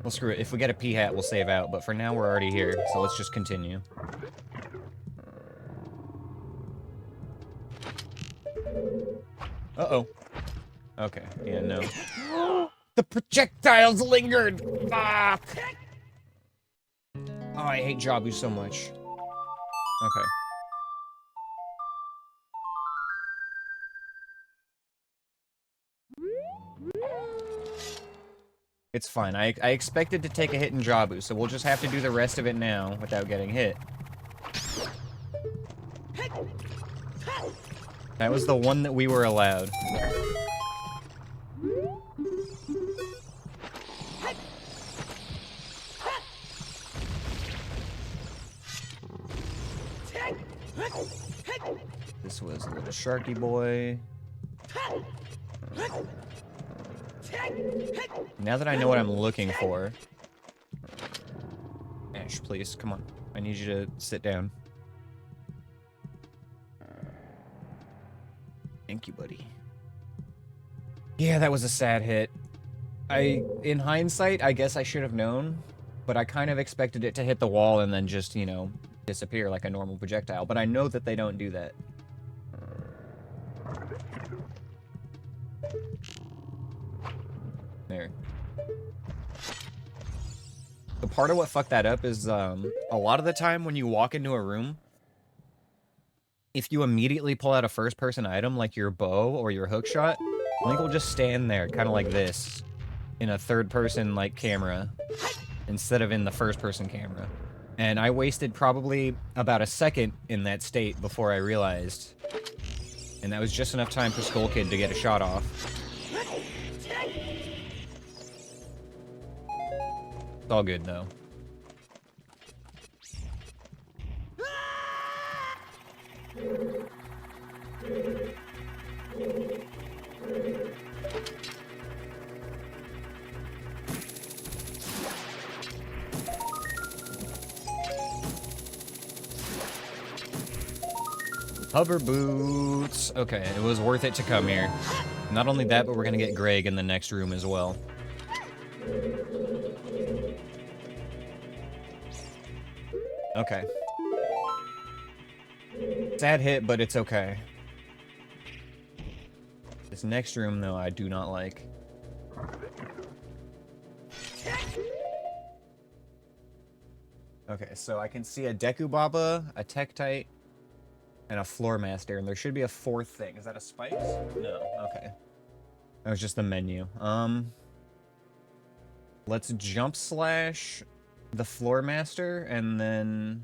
Well, screw it. If we get a P-hat, we'll save out. But for now, we're already here, so let's just continue. Uh-oh. Okay. Yeah, no. The projectiles lingered! Fuck! Oh, I hate Jabu so much. Okay. It's fine. I expected to take a hit in Jabu, so we'll just have to do the rest of it now without getting hit. That was the one that we were allowed. This was a little sharky boy. Now that I know what I'm looking for... Ash, please, come on. I need you to sit down. Thank you, buddy. Yeah, that was a sad hit. In hindsight, I guess I should have known, but I kind of expected it to hit the wall and then just, you know, disappear like a normal projectile, but I know that they don't do that. There. The part of what fucked that up is a lot of the time when you walk into a room, if you immediately pull out a first-person item like your bow or your hookshot, Link will just stand there, kind of like this, in a third-person like camera, instead of in the first-person camera. And I wasted probably about a second in that state before I realized. And that was just enough time for Skull Kid to get a shot off. It's all good, though. Hover boots. Okay, it was worth it to come here. Not only that, but we're gonna get Greg in the next room as well. Okay. Sad hit, but it's okay. This next room, though, I do not like. Okay, so I can see a Deku Baba, a Tektite, and a Floor Master, and there should be a fourth thing. Is that a Spikes? No, okay. That was just the menu. Let's jump slash the Floor Master, and then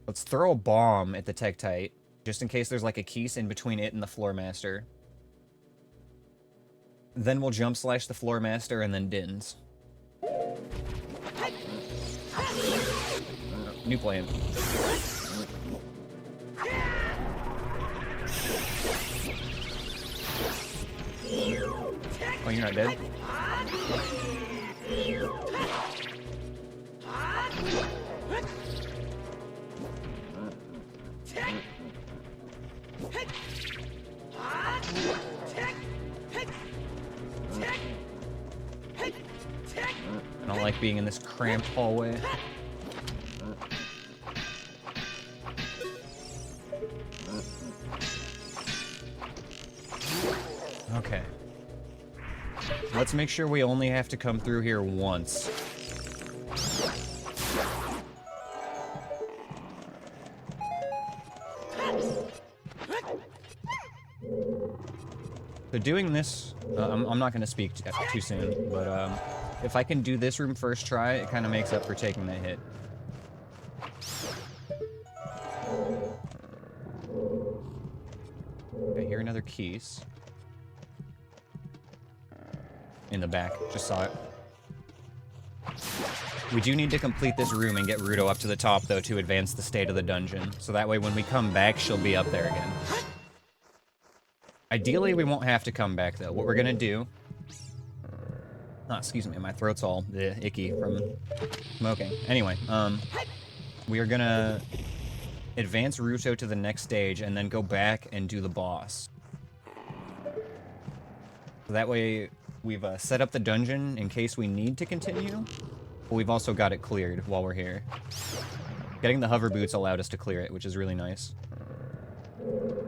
let's throw a bomb at the Tektite, just in case there's like a Keese in between it and the Floor Master. Then we'll jump slash the Floor Master and then Dins. New plan. Oh, you're not dead? I don't like being in this cramped hallway. Okay. Let's make sure we only have to come through here once. So doing this, I'm not going to speak too soon, but if I can do this room first try, it kind of makes up for taking that hit. Okay, here another Keese. In the back, just saw it. We do need to complete this room and get Ruto up to the top, though, to advance the state of the dungeon. So that way when we come back, she'll be up there again. Ideally, we won't have to come back, though. What we're gonna do... Oh, excuse me, my throat's all icky from smoking. Anyway, we are gonna advance Ruto to the next stage and then go back and do the boss. So that way, we've set up the dungeon in case we need to continue, but we've also got it cleared while we're here. Getting the hover boots allowed us to clear it, which is really nice.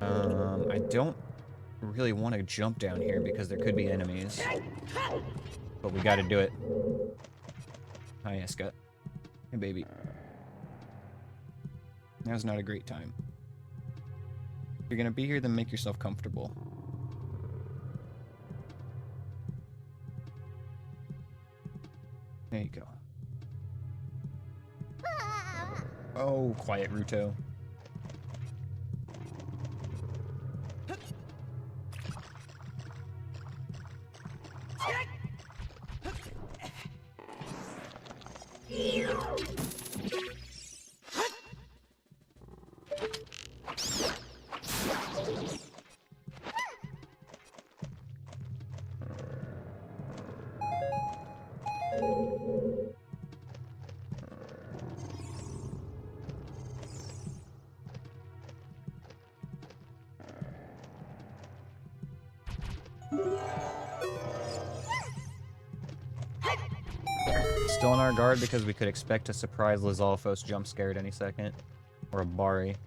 I don't really want to jump down here because there could be enemies, but we gotta do it. Hi, Eska. Hey, baby. Now's not a great time. If you're gonna be here, then make yourself comfortable. There you go. Oh, quiet, Ruto. Still on our guard because we could expect a surprise Lizalfos jump scare at any second. Or a Bari.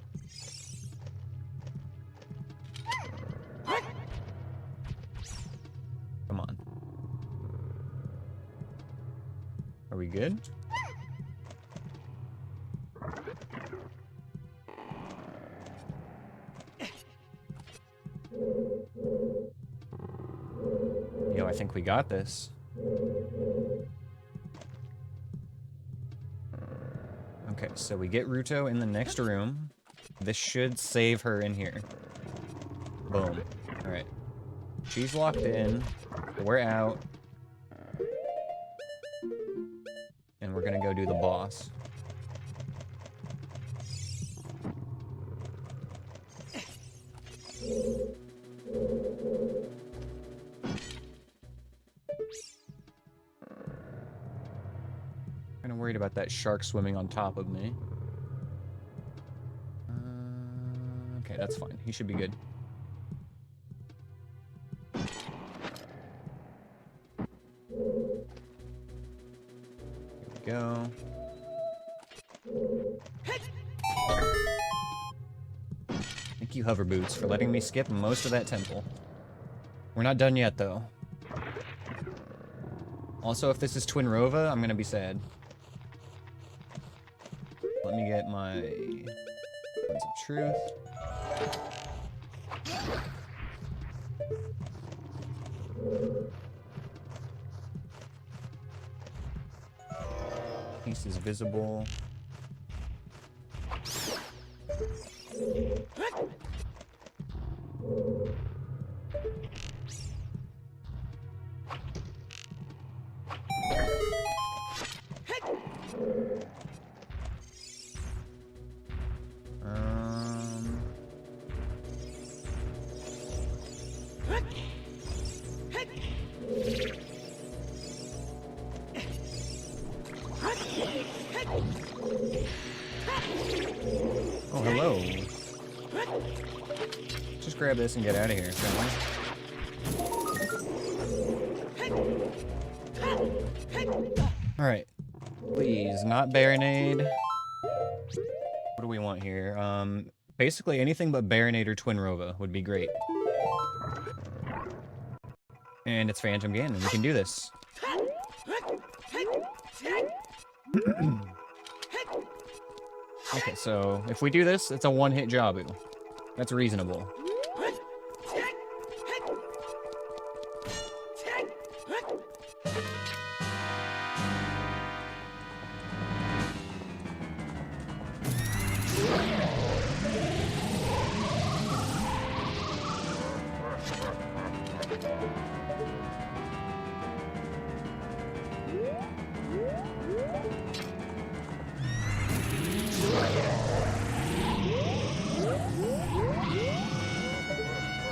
Come on. Are we good? Yo, I think we got this. Okay, so we get Ruto in the next room. This should save her in here. Boom. Alright. She's locked in. We're out. And we're gonna go do the boss. Kinda worried about that shark swimming on top of me. Okay, that's fine. He should be good. Go. Thank you, Hover Boots, for letting me skip most of that temple. We're not done yet, though. Also, if this is Twin Rova, I'm gonna be sad. Let me get my Lens of Truth. Piece is visible. Oh, hello. Just grab this and get out of here, shall we? Alright. Please, not Baronade. What do we want here? Basically anything but Baronade or Twin Rova would be great. And it's Phantom Ganon. We can do this. Okay, so if we do this, it's a one-hit Jabu. That's reasonable.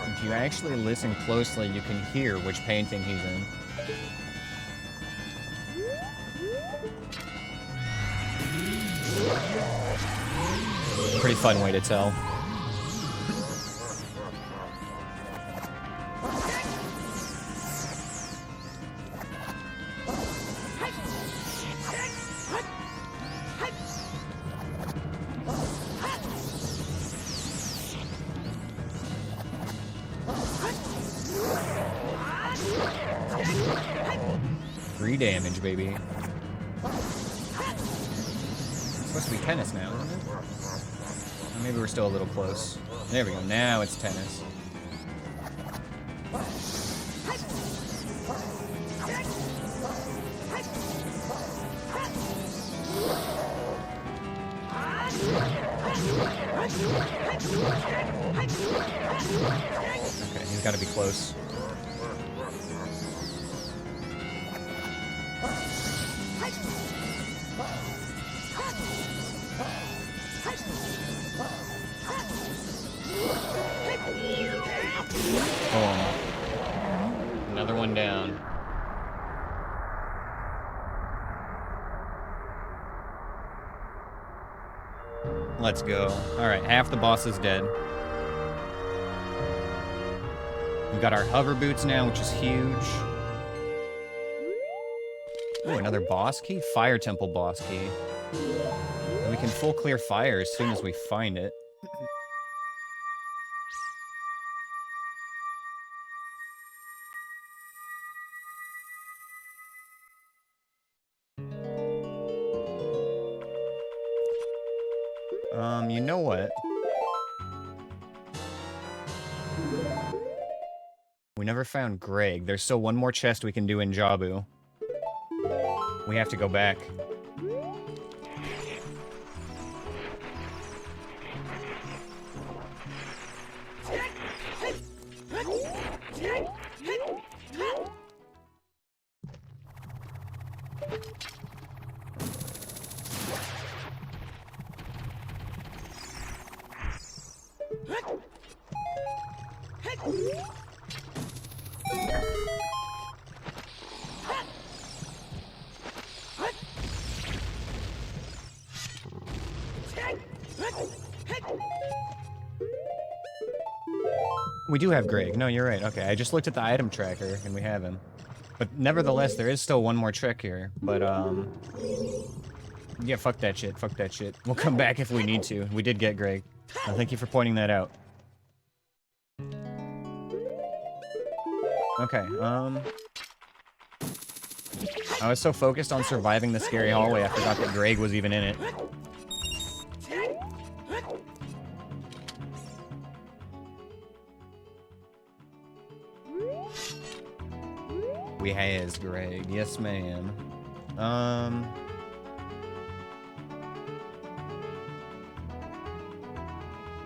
If you actually listen closely, you can hear which painting he's in. Pretty fun way to tell. Three damage, baby. It's supposed to be tennis now, isn't it? Or maybe we're still a little close. There we go. Now it's tennis. Okay, he's got to be close. Another one down. Let's go. Alright, half the boss is dead. We've got our hover boots now, which is huge. Ooh, another boss key? Fire Temple boss key. And we can full clear fire as soon as we find it. You know what? We never found Greg. There's still one more chest we can do in Jabu. We have to go back. We do have Greg. No, you're right. Okay, I just looked at the item tracker, and we have him. But nevertheless, there is still one more trick here. But, yeah, fuck that shit. Fuck that shit. We'll come back if we need to. We did get Greg. Thank you for pointing that out. Okay, I was so focused on surviving the scary hallway, I forgot that Greg was even in it. We has Greg. Yes, ma'am.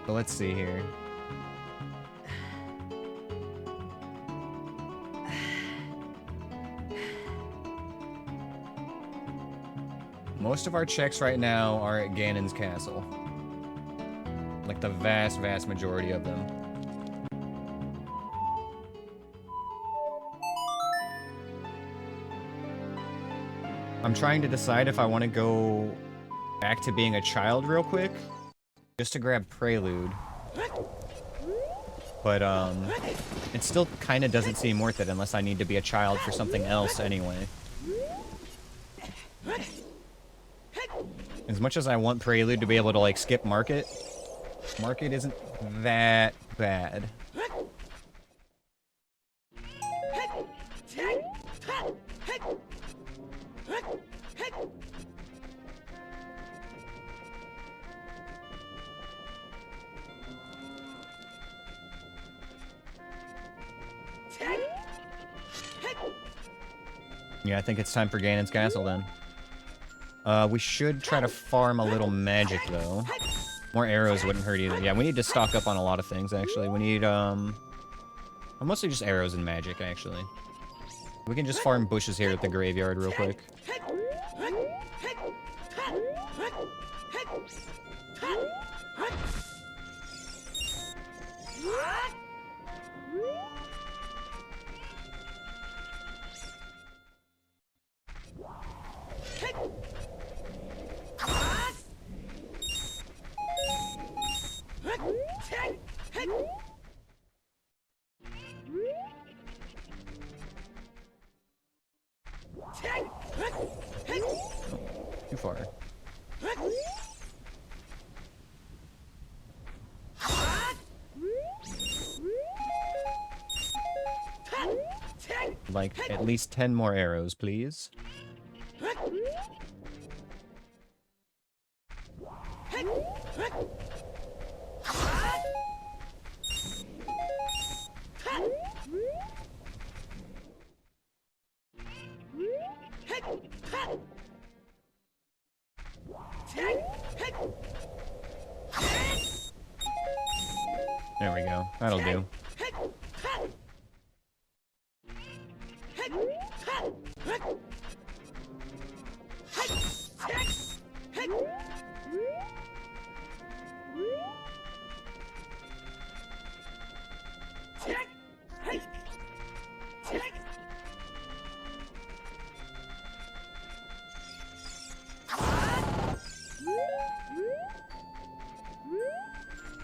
But let's see here. Most of our checks right now are at Ganon's castle. Like the vast, vast majority of them. I'm trying to decide if I want to go back to being a child real quick, just to grab Prelude. But, it still kind of doesn't seem worth it unless I need to be a child for something else anyway. As much as I want Prelude to be able to, like, skip Market, Market isn't that bad. Yeah, I think it's time for Ganon's castle then. We should try to farm a little magic though. More arrows wouldn't hurt either. Yeah, we need to stock up on a lot of things actually. We need mostly just arrows and magic actually. We can just farm bushes here at the graveyard real quick. Too far. Like, at least 10 more arrows, please. There we go. That'll do.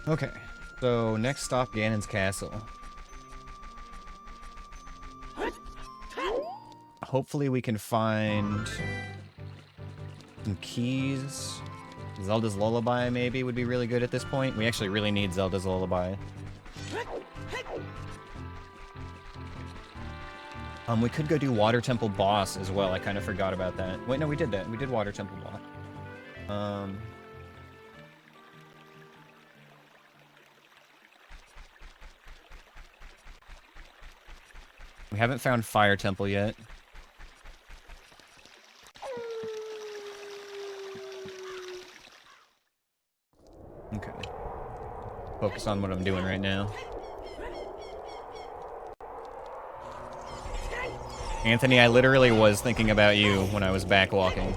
Okay, so next stop, Ganon's castle. Hopefully we can find some keys. Zelda's Lullaby maybe would be really good at this point. We actually really need Zelda's Lullaby. We could go do Water Temple Boss as well. I kind of forgot about that. Wait, no, we did that. We did Water Temple Boss. We haven't found Fire Temple yet. Okay. Focus on what I'm doing right now. Anthony, I literally was thinking about you when I was back walking.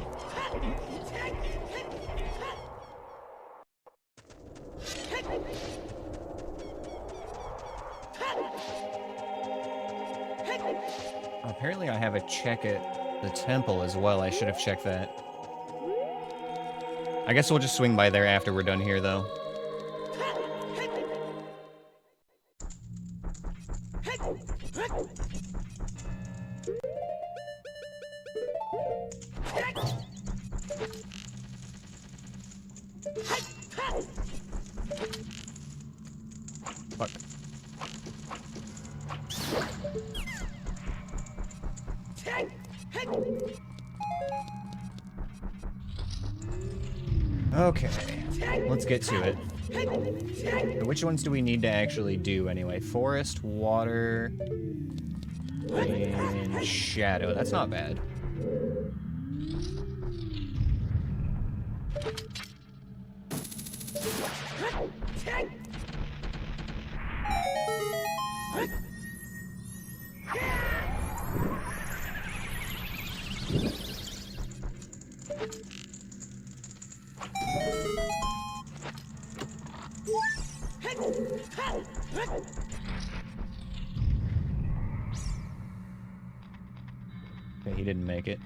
Apparently I have a check at the temple as well. I should have checked that. I guess we'll just swing by there after we're done here, though. Fuck. Okay, let's get to it. So which ones do we need to actually do anyway? Forest, water, and shadow. That's not bad. Okay, he didn't make it.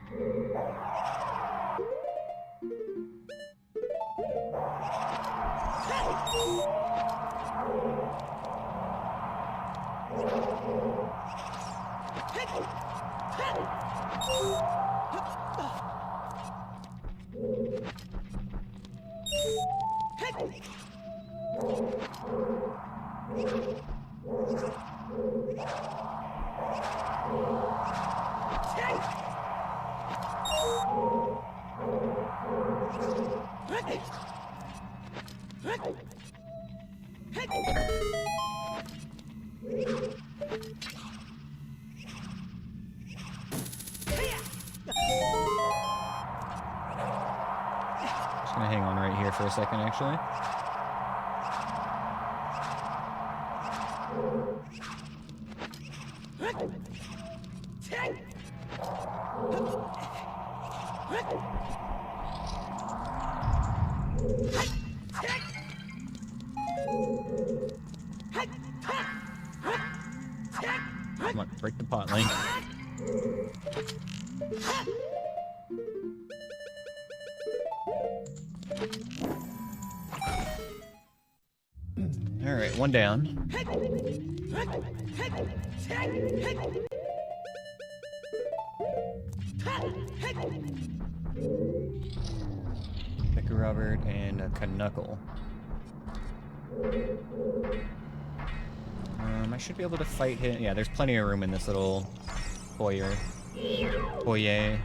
Just gonna hang on right here for a second, actually. Come on, break the pot, Link. Alright, one down. Picker Robert and a Knuckle. I should be able to fight him. Yeah, there's plenty of room in this little foyer. Foyer.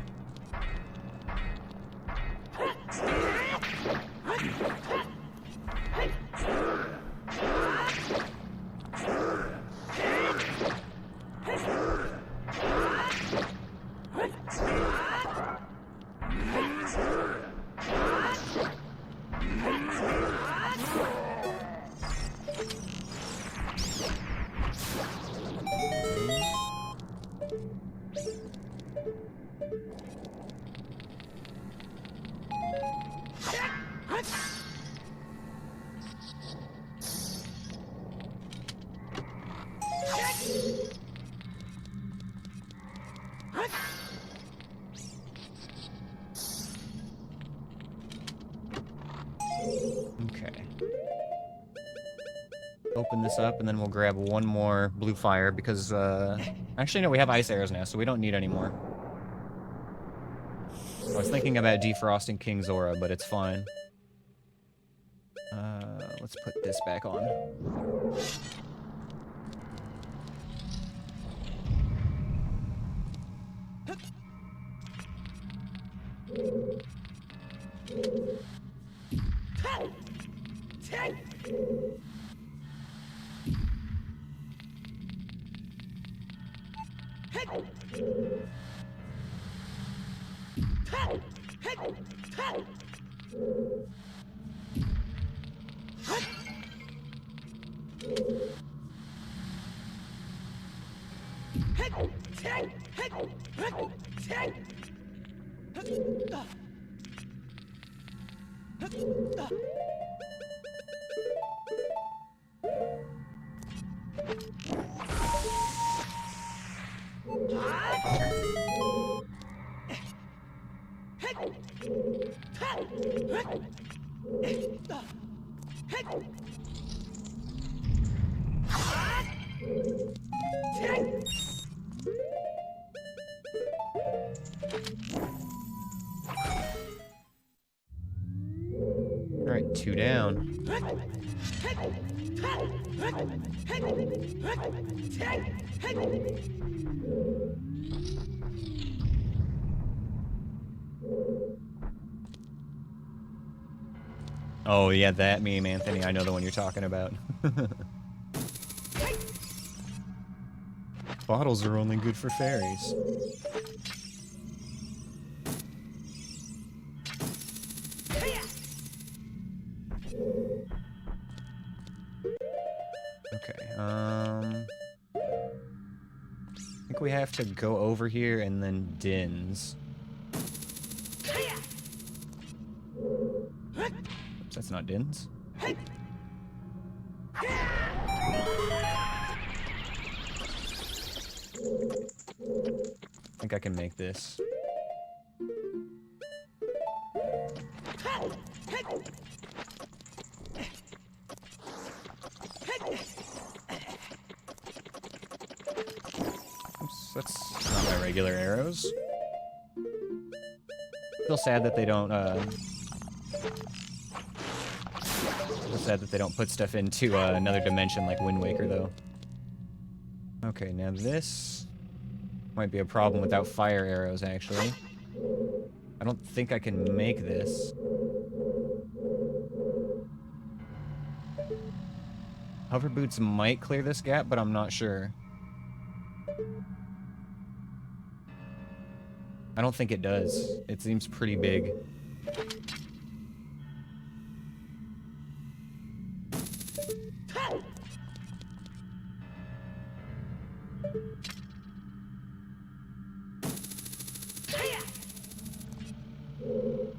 Okay. Open this up, and then we'll grab one more blue fire, because, actually, no, we have ice arrows now, so we don't need any more. I was thinking about defrosting King Zora, but it's fine. Let's put this back on. Alright, 2 down. Oh yeah, that meme, Anthony. I know the one you're talking about. Bottles are only good for fairies. Okay, I think we have to go over here and then Dins. Oops, that's not Dins. I think I can make this. Oops, that's not my regular arrows. Still sad that they don't, still sad that they don't put stuff into another dimension like Wind Waker, though. Okay, now this might be a problem without fire arrows, actually. I don't think I can make this. Hover boots might clear this gap, but I'm not sure. I don't think it does. It seems pretty big.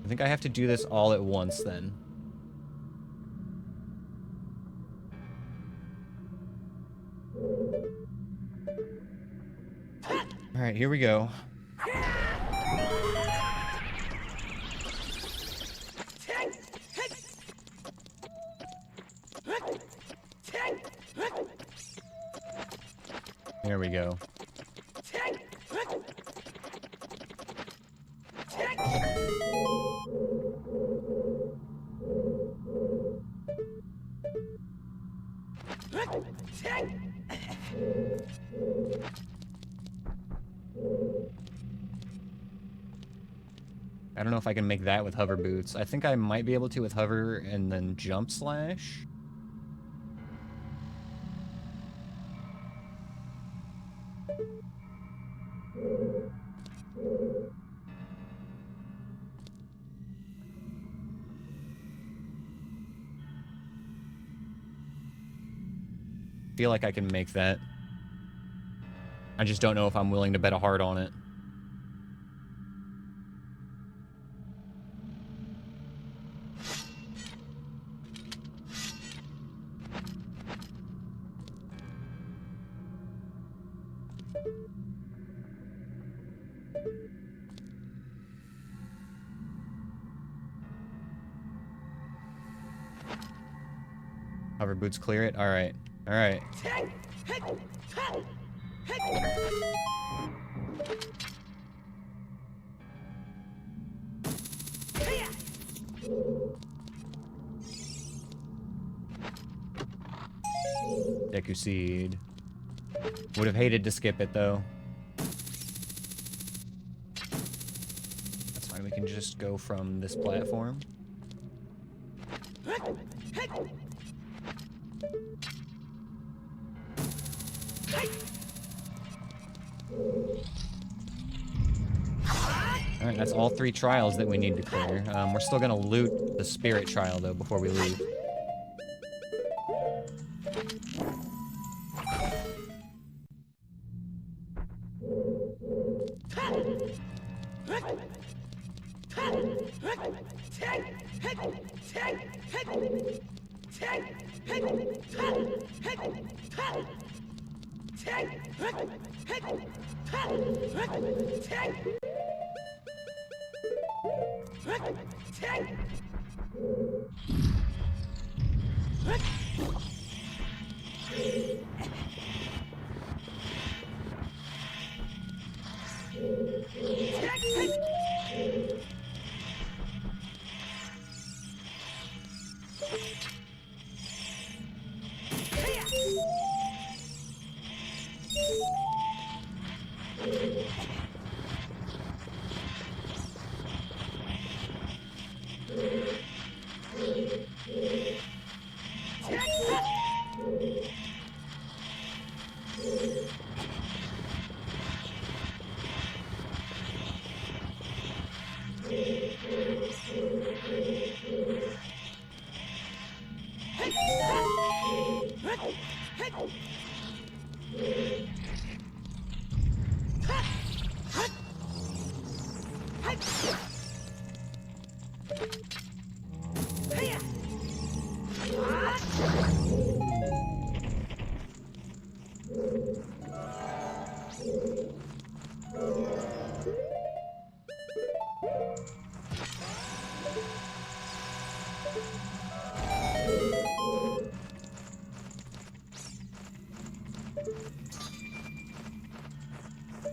I think I have to do this all at once then. Alright, here we go. There we go. I don't know if I can make that with hover boots. I think I might be able to with hover and then jump slash. Feel like I can make that. I just don't know if I'm willing to bet a heart on it. Hover boots clear it? Alright. Alright. Deku Seed. Would have hated to skip it though. That's fine, we can just go from this platform. Alright, that's all 3 trials that we need to clear. We're still gonna loot the spirit trial, though, before we leave.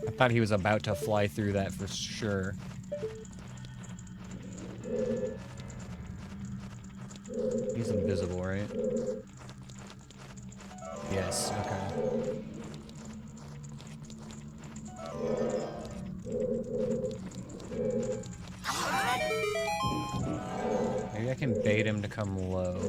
I thought he was about to fly through that for sure. He's invisible, right? Yes, okay. Maybe I can bait him to come low.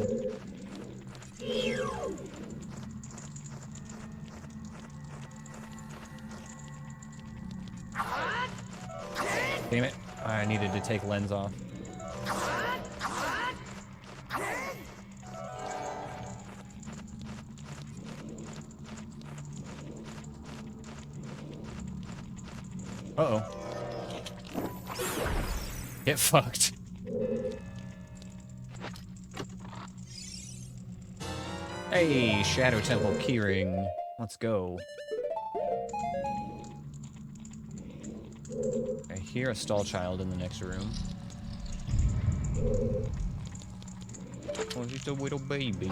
Damn it. I needed to take lens off. Uh-oh. Get fucked. Hey, Shadow Temple keyring. Let's go. I hear a stall child in the next room. Oh, just a little baby.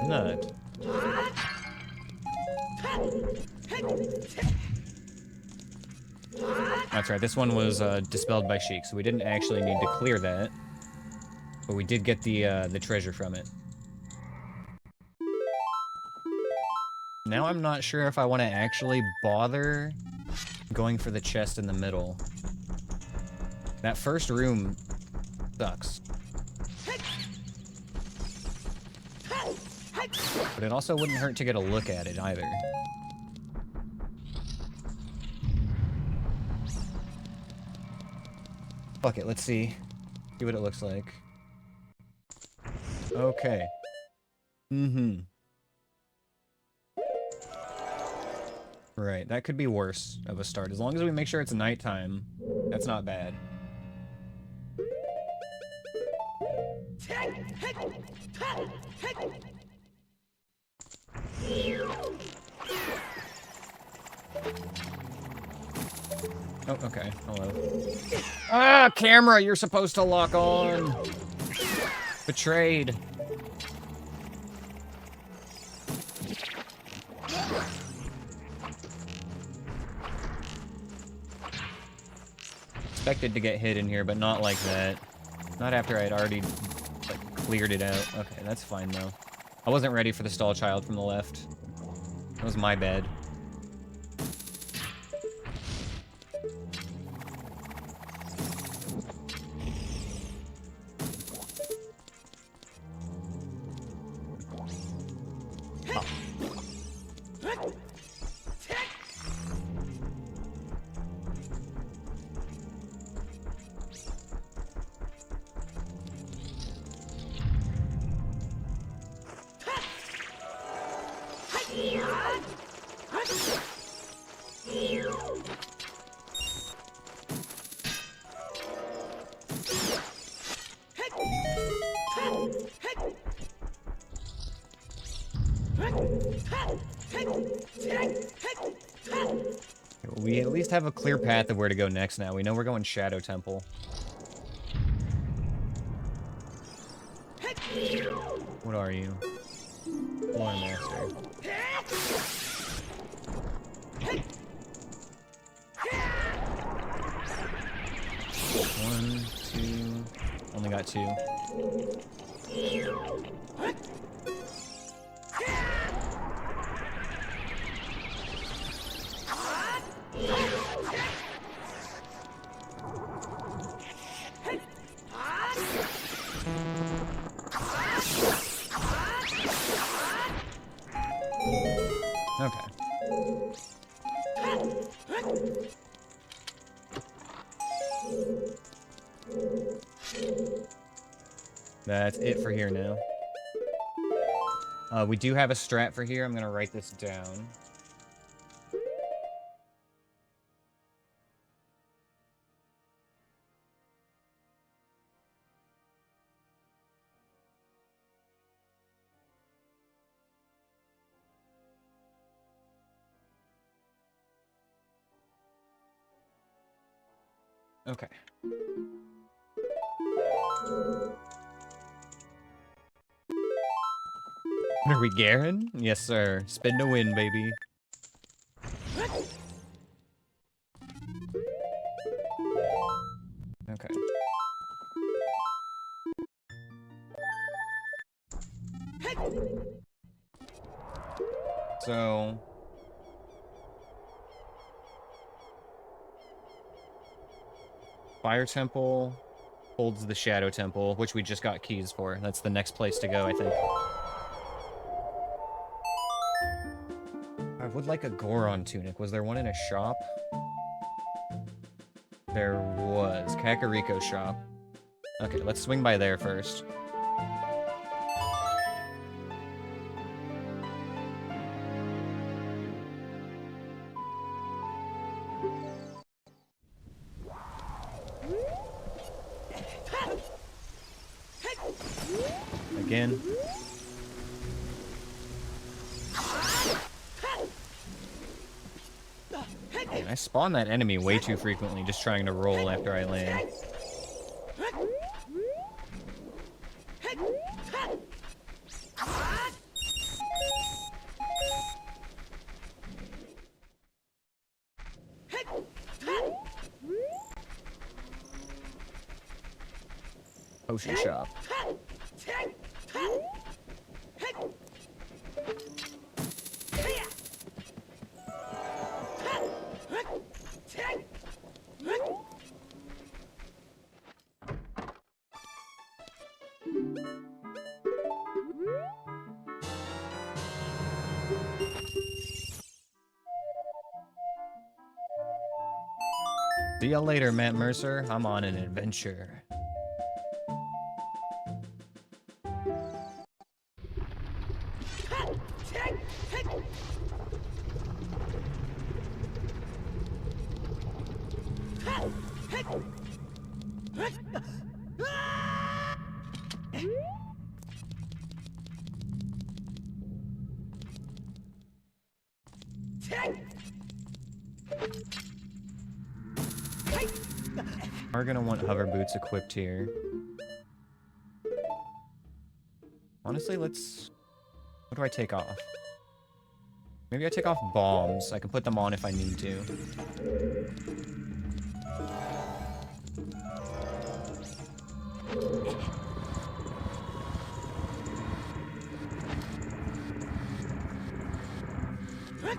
Nut. That's right, this one was dispelled by Sheik, so we didn't actually need to clear that. But we did get the treasure from it. Now I'm not sure if I want to actually bother going for the chest in the middle. That first room sucks. But it also wouldn't hurt to get a look at it either. Fuck it, let's see. See what it looks like. Okay. Right, that could be worse of a start. As long as we make sure it's nighttime, that's not bad. Oh, okay. Hello. Ah, camera! You're supposed to lock on! Betrayed. Expected to get hit in here, but not like that. Not after I'd already, like, cleared it out. Okay, that's fine though. I wasn't ready for the stall child from the left. That was my bad. We at least have a clear path of where to go next now. We know we're going Shadow Temple. What are you? Floor Master. One, two... Only got two. Okay. That's it for here now. We do have a strat for here. I'm gonna write this down. Okay. Are we Garen? Yes, sir. Spin to win, baby. Okay. So... Fire Temple holds the Shadow Temple, which we just got keys for. That's the next place to go, I think. I would like a Goron tunic. Was there one in a shop? There was. Kakariko shop. Okay, let's swing by there first. Again. Man, I spawn that enemy way too frequently just trying to roll after I land. Potion shop. See ya later, Matt Mercer. I'm on an adventure. We're gonna want hover boots equipped here. Honestly, let's... What do I take off? Maybe I take off bombs. I can put them on if I need to. I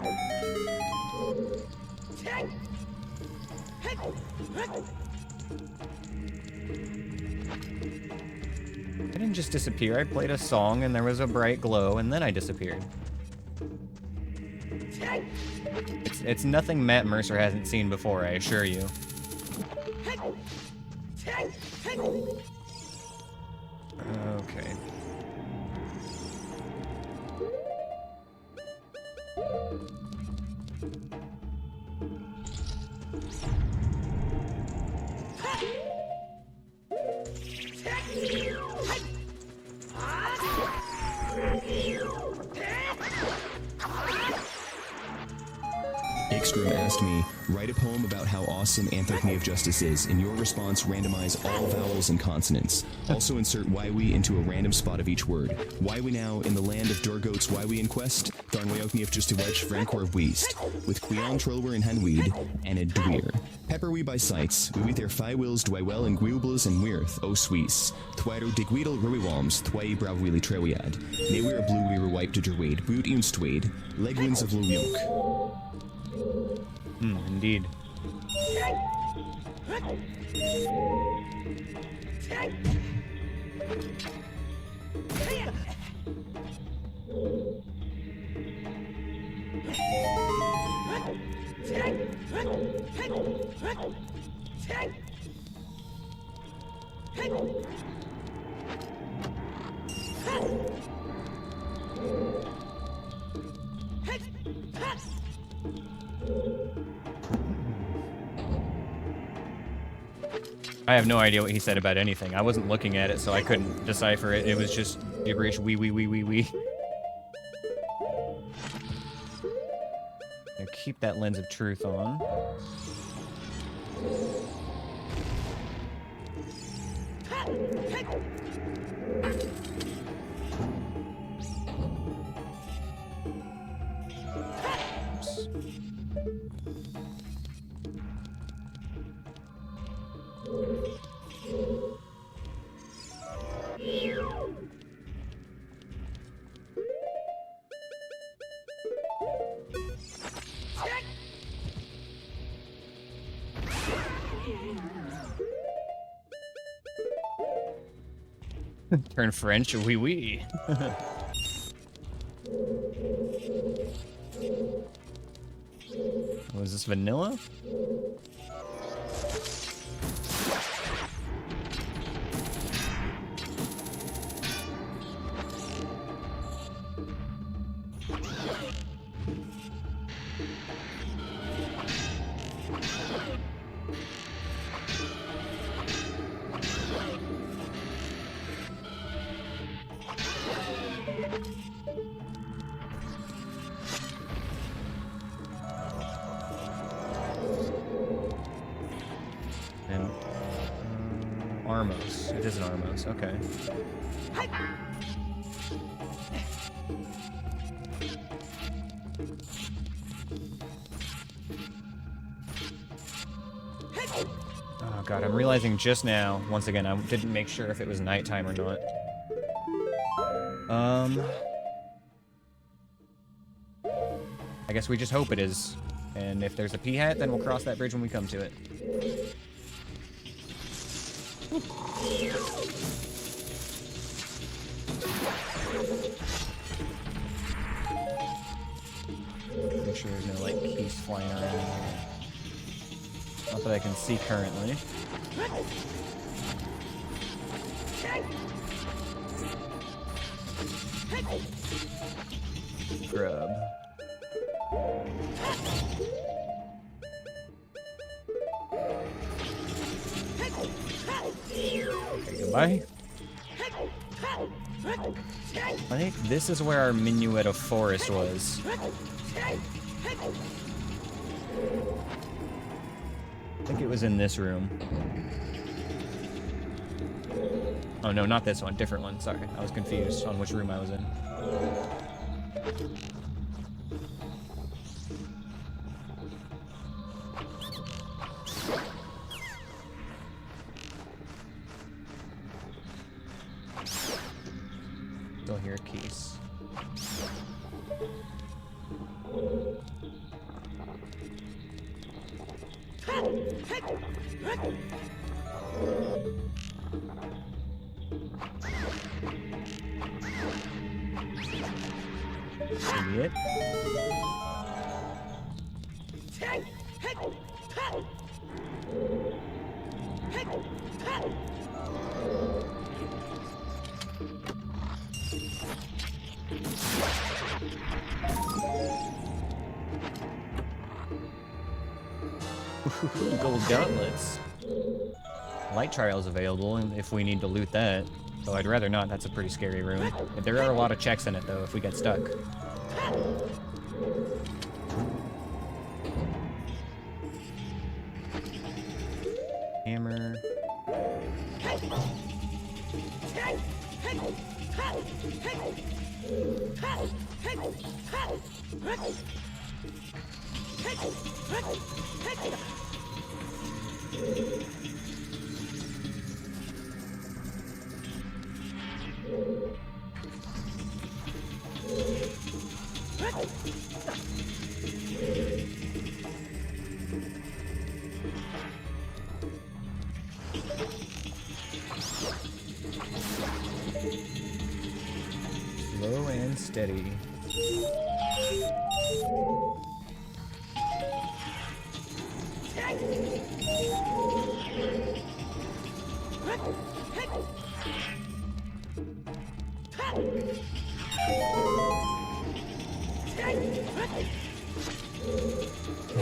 didn't just disappear. I played a song and there was a bright glow and then I disappeared. It's nothing Matt Mercer hasn't seen before, I assure you. Okay. Ixgrim asked me, write a poem about how awesome Anthony of Justice is. In your response, randomize all vowels and consonants. Also insert Waiwi into a random spot of each word. Waiwi now, in the land of Durgoats Waiwi in quest, Tharnweokni of Justawedge Frankor of Weast, with Quion Trollwer and Hanweed, and a Dweir. Pepperwe by sights, we with their Phi Wills, Dwywell and Gwublas and Weirth, O Swees, Thwairo Digweedle Ruiwalms, Thwai Brawwili Trewiad, Newer Blue Weir Wipe to Derwade, Boot Unstwade, Legwins of Luyunk. Indeed. I have no idea what he said about anything. I wasn't looking at it, so I couldn't decipher it. It was just gibberish, wee. Now keep that lens of truth on. Turn French, wee. Was this vanilla? And Armos. It is an Armos, okay. Oh god, I'm realizing just now, once again, I didn't make sure if it was nighttime or not. I guess we just hope it is. And if there's a P-hat, then we'll cross that bridge when we come to it. Make sure there's no, like, keys flying around. Not that I can see currently. Grub. Okay, goodbye. I think this is where our Minuet of Forest was. I think it was in this room. Oh no, not this one, different one, sorry. I was confused on which room I was in. Still hear keys. See it? Gold gauntlets. Light trials available if we need to loot that. Though I'd rather not, that's a pretty scary room. There are a lot of checks in it though if we get stuck. Hammer. Slow and steady.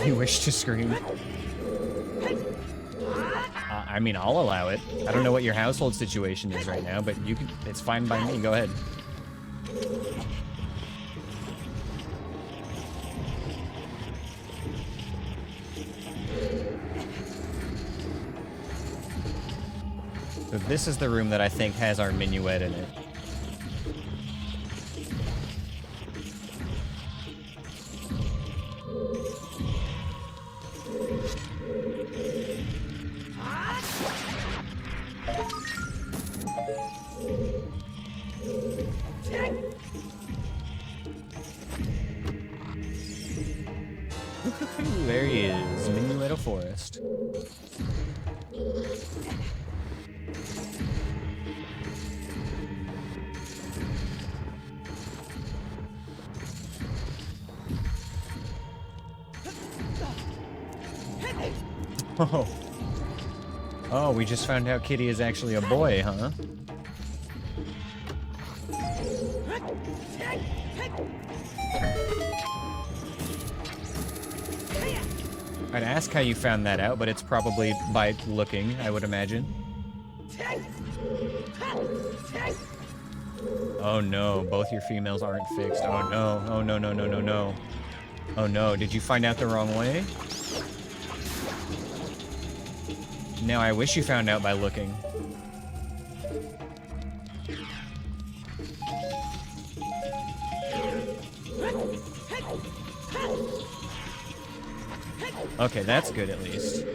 You wish to scream? I mean, I'll allow it. I don't know what your household situation is right now, but you can. It's fine by me. Go ahead. So this is the room that I think has our minuet in it. There he is, Minuet of Forest. Oh. Oh, we just found out Kitty is actually a boy, huh? I'd ask how you found that out, but it's probably by looking, I would imagine. Oh no, both your females aren't fixed. Oh no, oh no, no, no, no, no. Oh no, did you find out the wrong way? No, I wish you found out by looking. Okay, that's good at least.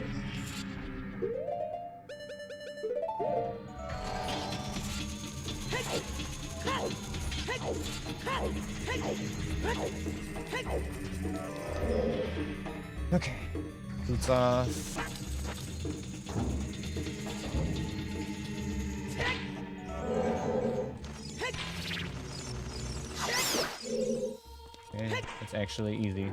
Okay, boots off. Okay, it's actually easy.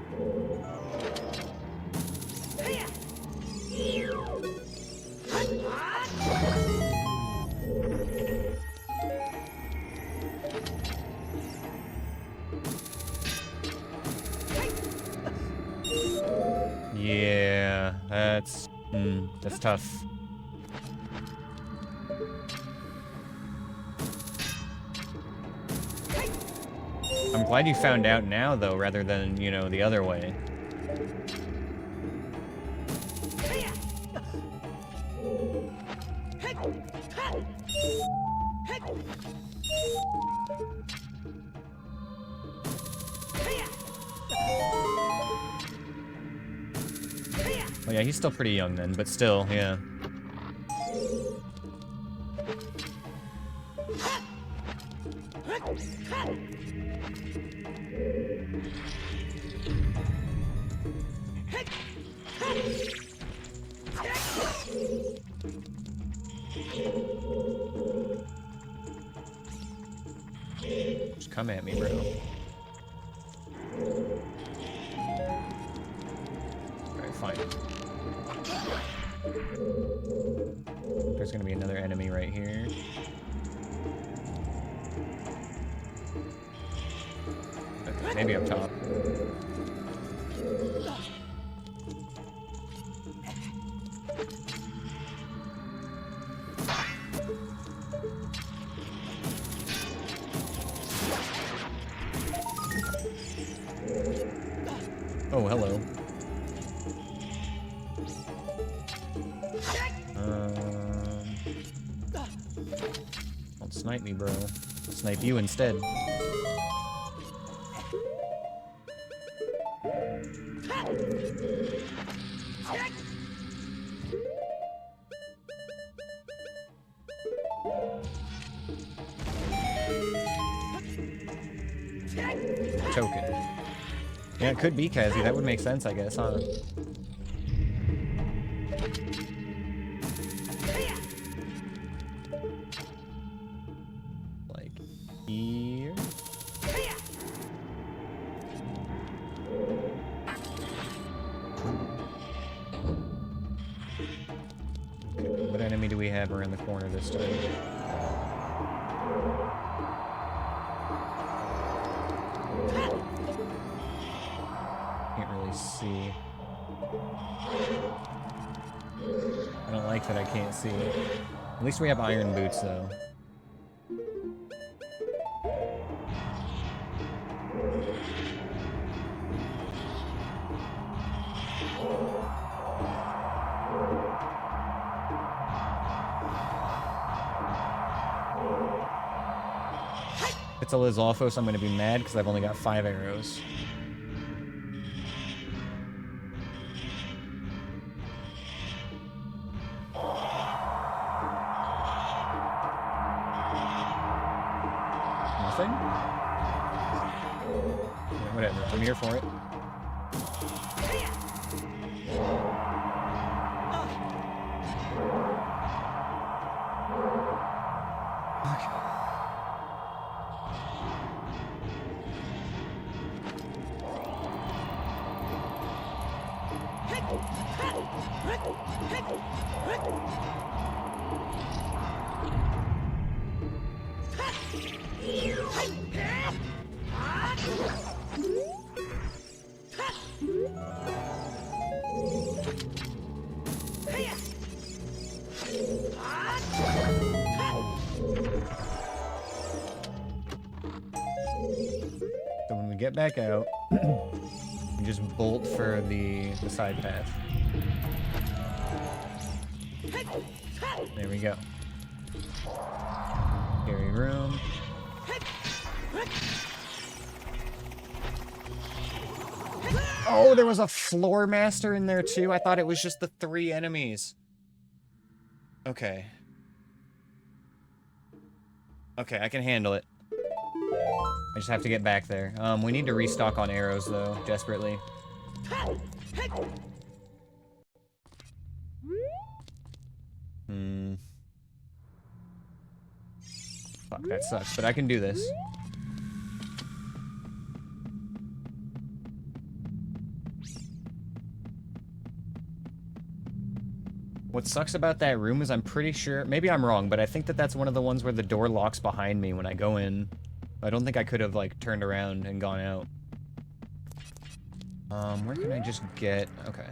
Yeah, that's tough. I'm glad you found out now, though, rather than, you know, the other way. Oh yeah, he's still pretty young then, but still, yeah. Come at me, bro. Alright, fine. There's gonna be another enemy right here. Okay, maybe up top. Oh, hello. Don't snipe me, bro. I'll snipe you instead. Token. Yeah, it could be Kazi. That would make sense, I guess, huh? Like here. Okay, what enemy do we have around the corner this time? Can't really see. I don't like that I can't see. At least we have iron boots, though. If it's a Lizalfos, I'm going to be mad because I've only got 5 arrows. Nothing? Yeah, whatever, I'm here for it. So when we get back out, we just bolt for the side path. There we go. Carry room. Oh, there was a floor master in there too. I thought it was just the 3 enemies. Okay. Okay, I can handle it. I just have to get back there. We need to restock on arrows though, desperately. Fuck, that sucks, but I can do this. What sucks about that room is I'm pretty sure, maybe I'm wrong, but I think that that's one of the ones where the door locks behind me when I go in. I don't think I could have, like, turned around and gone out. Where can I just get... Okay.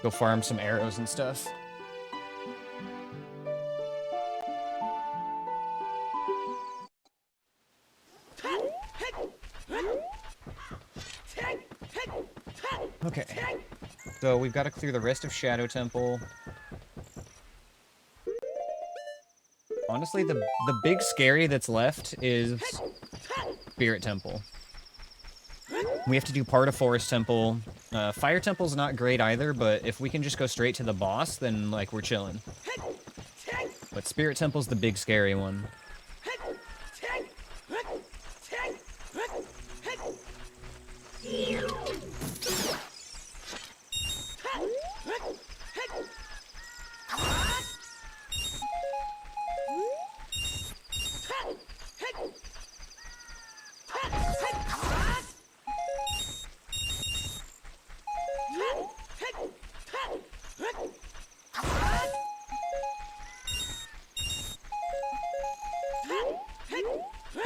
Go farm some arrows and stuff. Okay. So we've got to clear the rest of Shadow Temple. Honestly, the big scary that's left is Spirit Temple. We have to do part of Forest Temple. Fire Temple's not great either, but if we can just go straight to the boss, then, like, we're chilling. But Spirit Temple's the big scary one.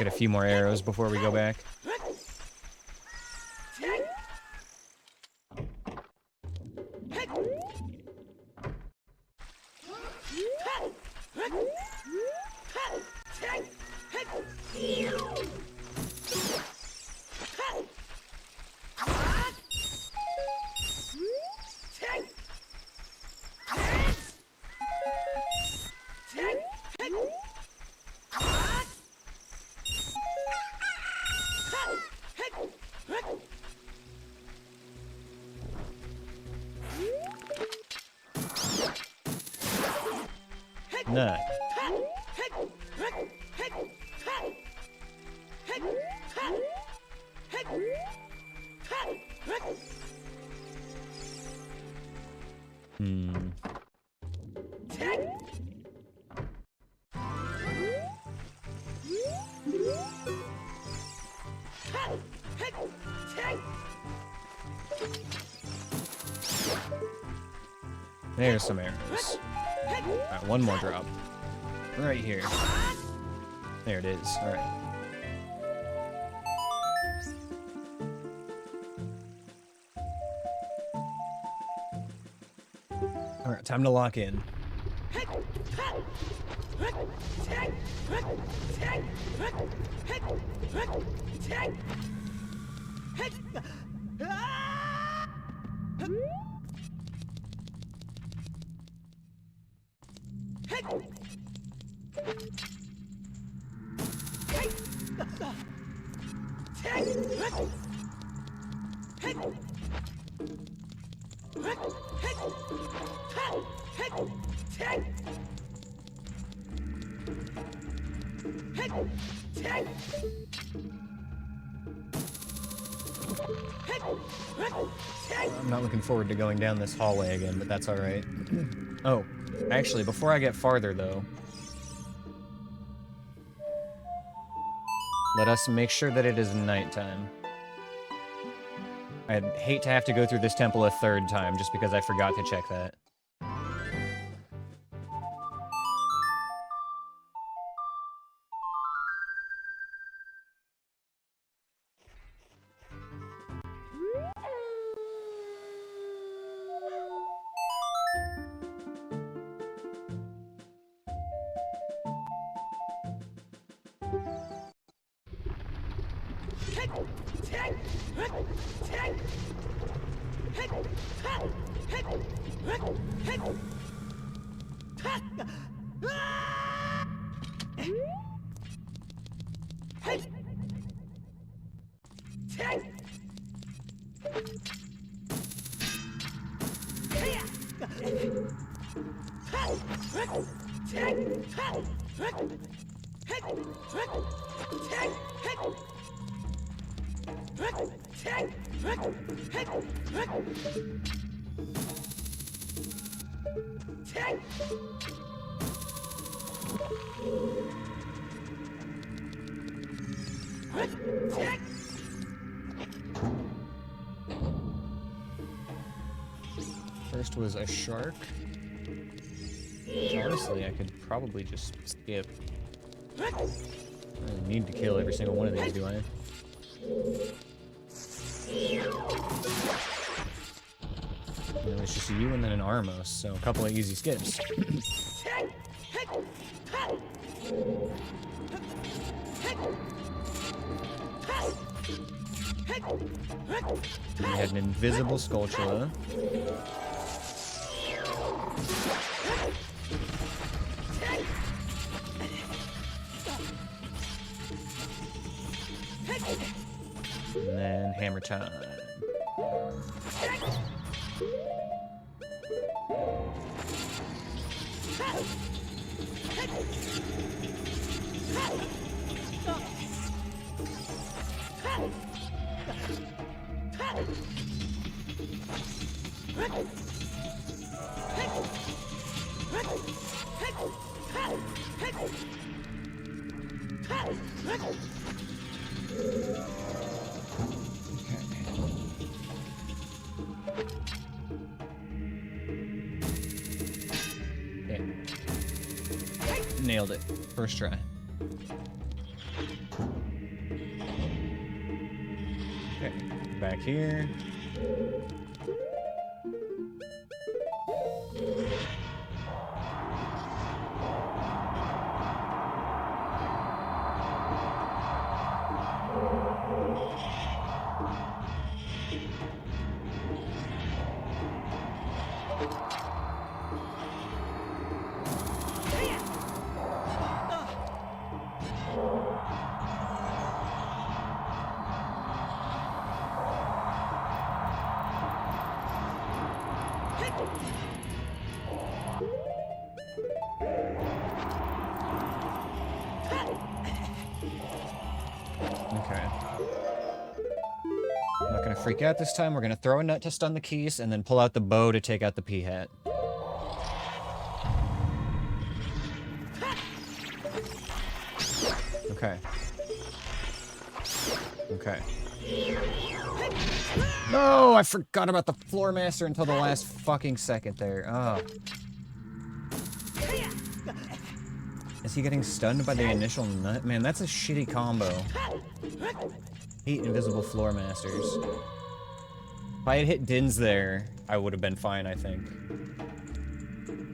get a few more arrows before we go back. Nut. Hmm. There's some arrows. Alright, one more drop. Right here. There it is. Alright. Alright, time to lock in. I'm not looking forward to going down this hallway again, but that's alright. Oh, actually, before I get farther, though, let us make sure that it is nighttime. I'd hate to have to go through this temple a third time just because I forgot to check that. First was a shark. Honestly, I could probably just skip. I don't need to kill every single one of these, do I? You know, it's just you and then an Armos, so a couple of easy skips. We had an invisible Skulltula. And then hammer time. Nailed it. First try. Okay, back here. Okay. Not gonna freak out this time. We're gonna throw a nut to stun the keys, and then pull out the bow to take out the pea hat. Okay. Okay. No, I forgot about the floor master until the last fucking second there. Oh. Is he getting stunned by the initial nut? Man, that's a shitty combo. Hate invisible floor masters. If I had hit Din's there, I would have been fine, I think.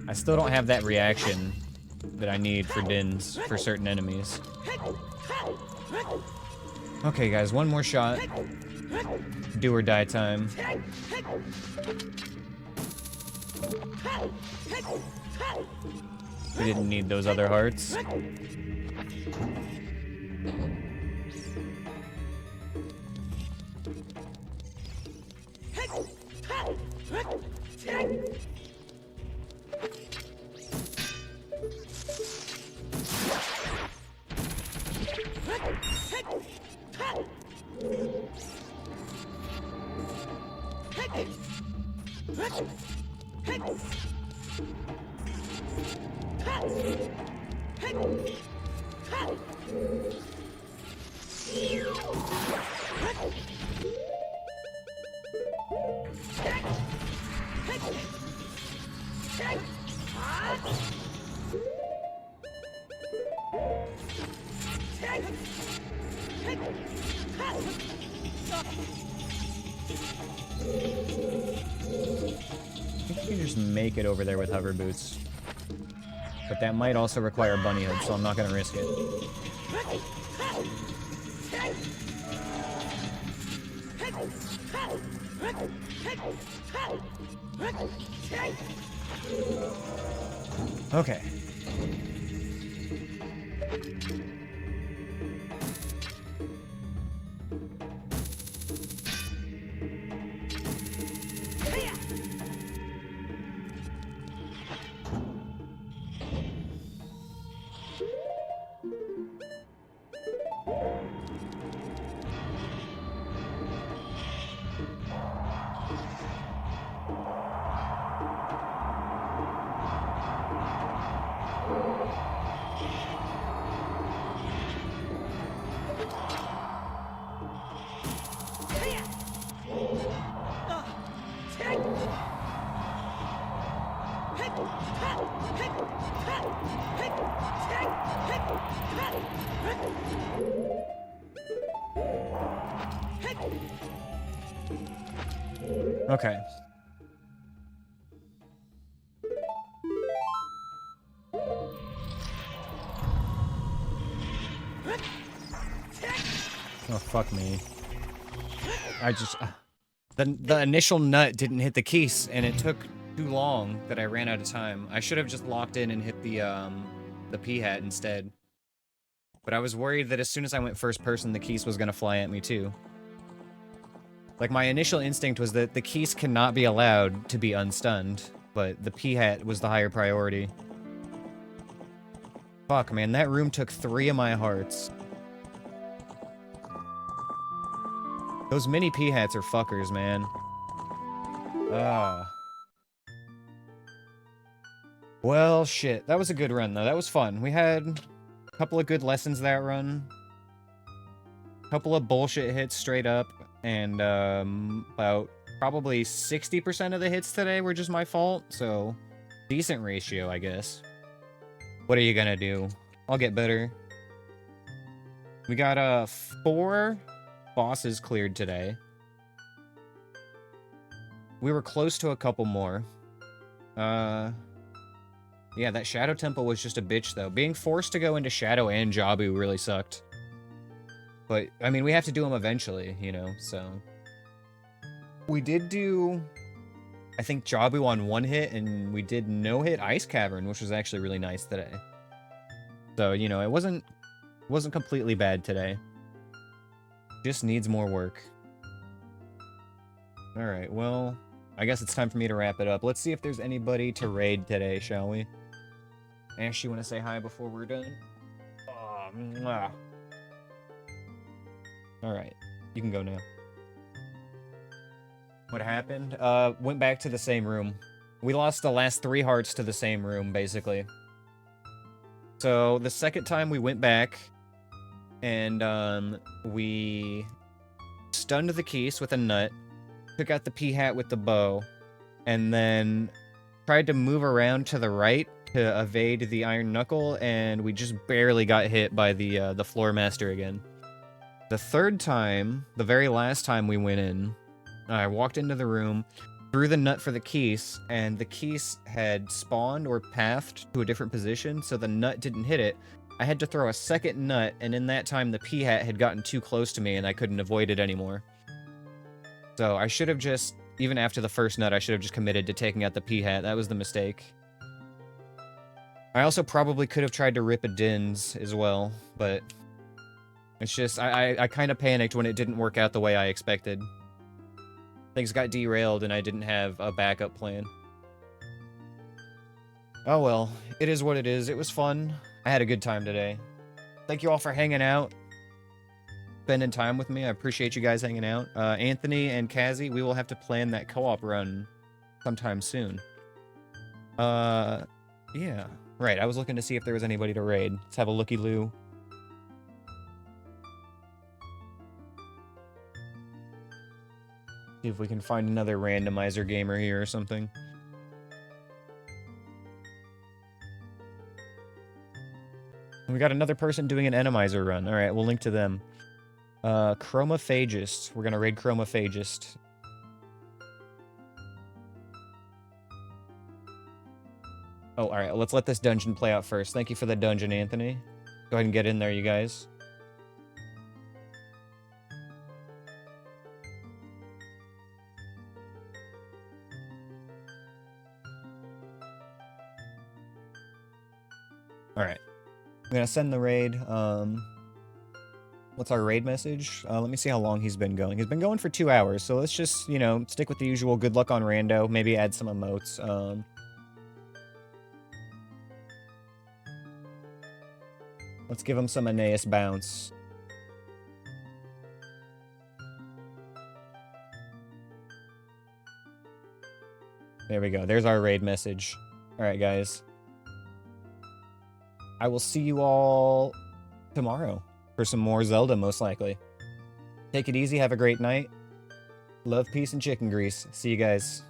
I still don't have that reaction that I need for Din's for certain enemies. Okay, guys, one more shot. Do or die time. We didn't need those other hearts. I think you can just make it over there with hover boots. But that might also require bunny hood, so I'm not gonna risk it. Okay. Okay. Oh, fuck me. I just... The initial nut didn't hit the keys, and it took too long that I ran out of time. I should have just locked in and hit the pea hat instead. But I was worried that as soon as I went first person, the keys was gonna fly at me too. Like, my initial instinct was that the keys cannot be allowed to be unstunned, but the pea hat was the higher priority. Fuck, man, that room took 3 of my hearts. Those mini pea hats are fuckers, man. Ah. Well, shit. That was a good run, though. That was fun. We had a couple of good lessons that run. A couple of bullshit hits straight up. And, about probably 60% of the hits today were just my fault, so decent ratio, I guess. What are you gonna do? I'll get better. We got, 4 bosses cleared today. We were close to a couple more. Yeah, that Shadow Temple was just a bitch, though. Being forced to go into Shadow and Jabu really sucked. But, I mean, we have to do them eventually, you know, so... We did do, I think, Jabu on one hit, and we did no-hit Ice Cavern, which was actually really nice today. So, you know, it wasn't completely bad today. Just needs more work. Alright, well, I guess it's time for me to wrap it up. Let's see if there's anybody to raid today, shall we? Ash, you want to say hi before we're done? Alright, you can go now. What happened? Went back to the same room. We lost the last 3 hearts to the same room, basically. So, the second time we went back, and, we stunned the Keese with a nut, took out the P-hat with the bow, and then tried to move around to the right to evade the Iron Knuckle, and we just barely got hit by the Floor Master again. The third time, the very last time we went in, I walked into the room, threw the nut for the Keese, and the Keese had spawned or pathed to a different position, so the nut didn't hit it. I had to throw a second nut, and in that time the P-hat had gotten too close to me, and I couldn't avoid it anymore. So I should have just, even after the first nut, I should have just committed to taking out the P-hat. That was the mistake. I also probably could have tried to rip a Dins as well, but it's just, I kind of panicked when it didn't work out the way I expected. Things got derailed and I didn't have a backup plan. Oh well, it is what it is. It was fun. I had a good time today. Thank you all for hanging out, spending time with me. I appreciate you guys hanging out. Anthony and Kazzy, we will have to plan that co-op run sometime soon. Yeah. Right, I was looking to see if there was anybody to raid. Let's have a looky-loo. See if we can find another randomizer gamer here or something. We got another person doing an Aneyus run. Alright, we'll link to them. Chromophagist. We're gonna raid Chromophagist. Oh, alright, let's let this dungeon play out first. Thank you for the dungeon, Anthony. Go ahead and get in there, you guys. Alright. I'm gonna send the raid. What's our raid message? Let me see how long he's been going. He's been going for 2 hours, so let's just, you know, stick with the usual good luck on rando. Maybe add some emotes. Let's give him some Aneyus bounce. There we go. There's our raid message. Alright, guys. I will see you all tomorrow for some more Zelda, most likely. Take it easy. Have a great night. Love, peace, and chicken grease. See you guys.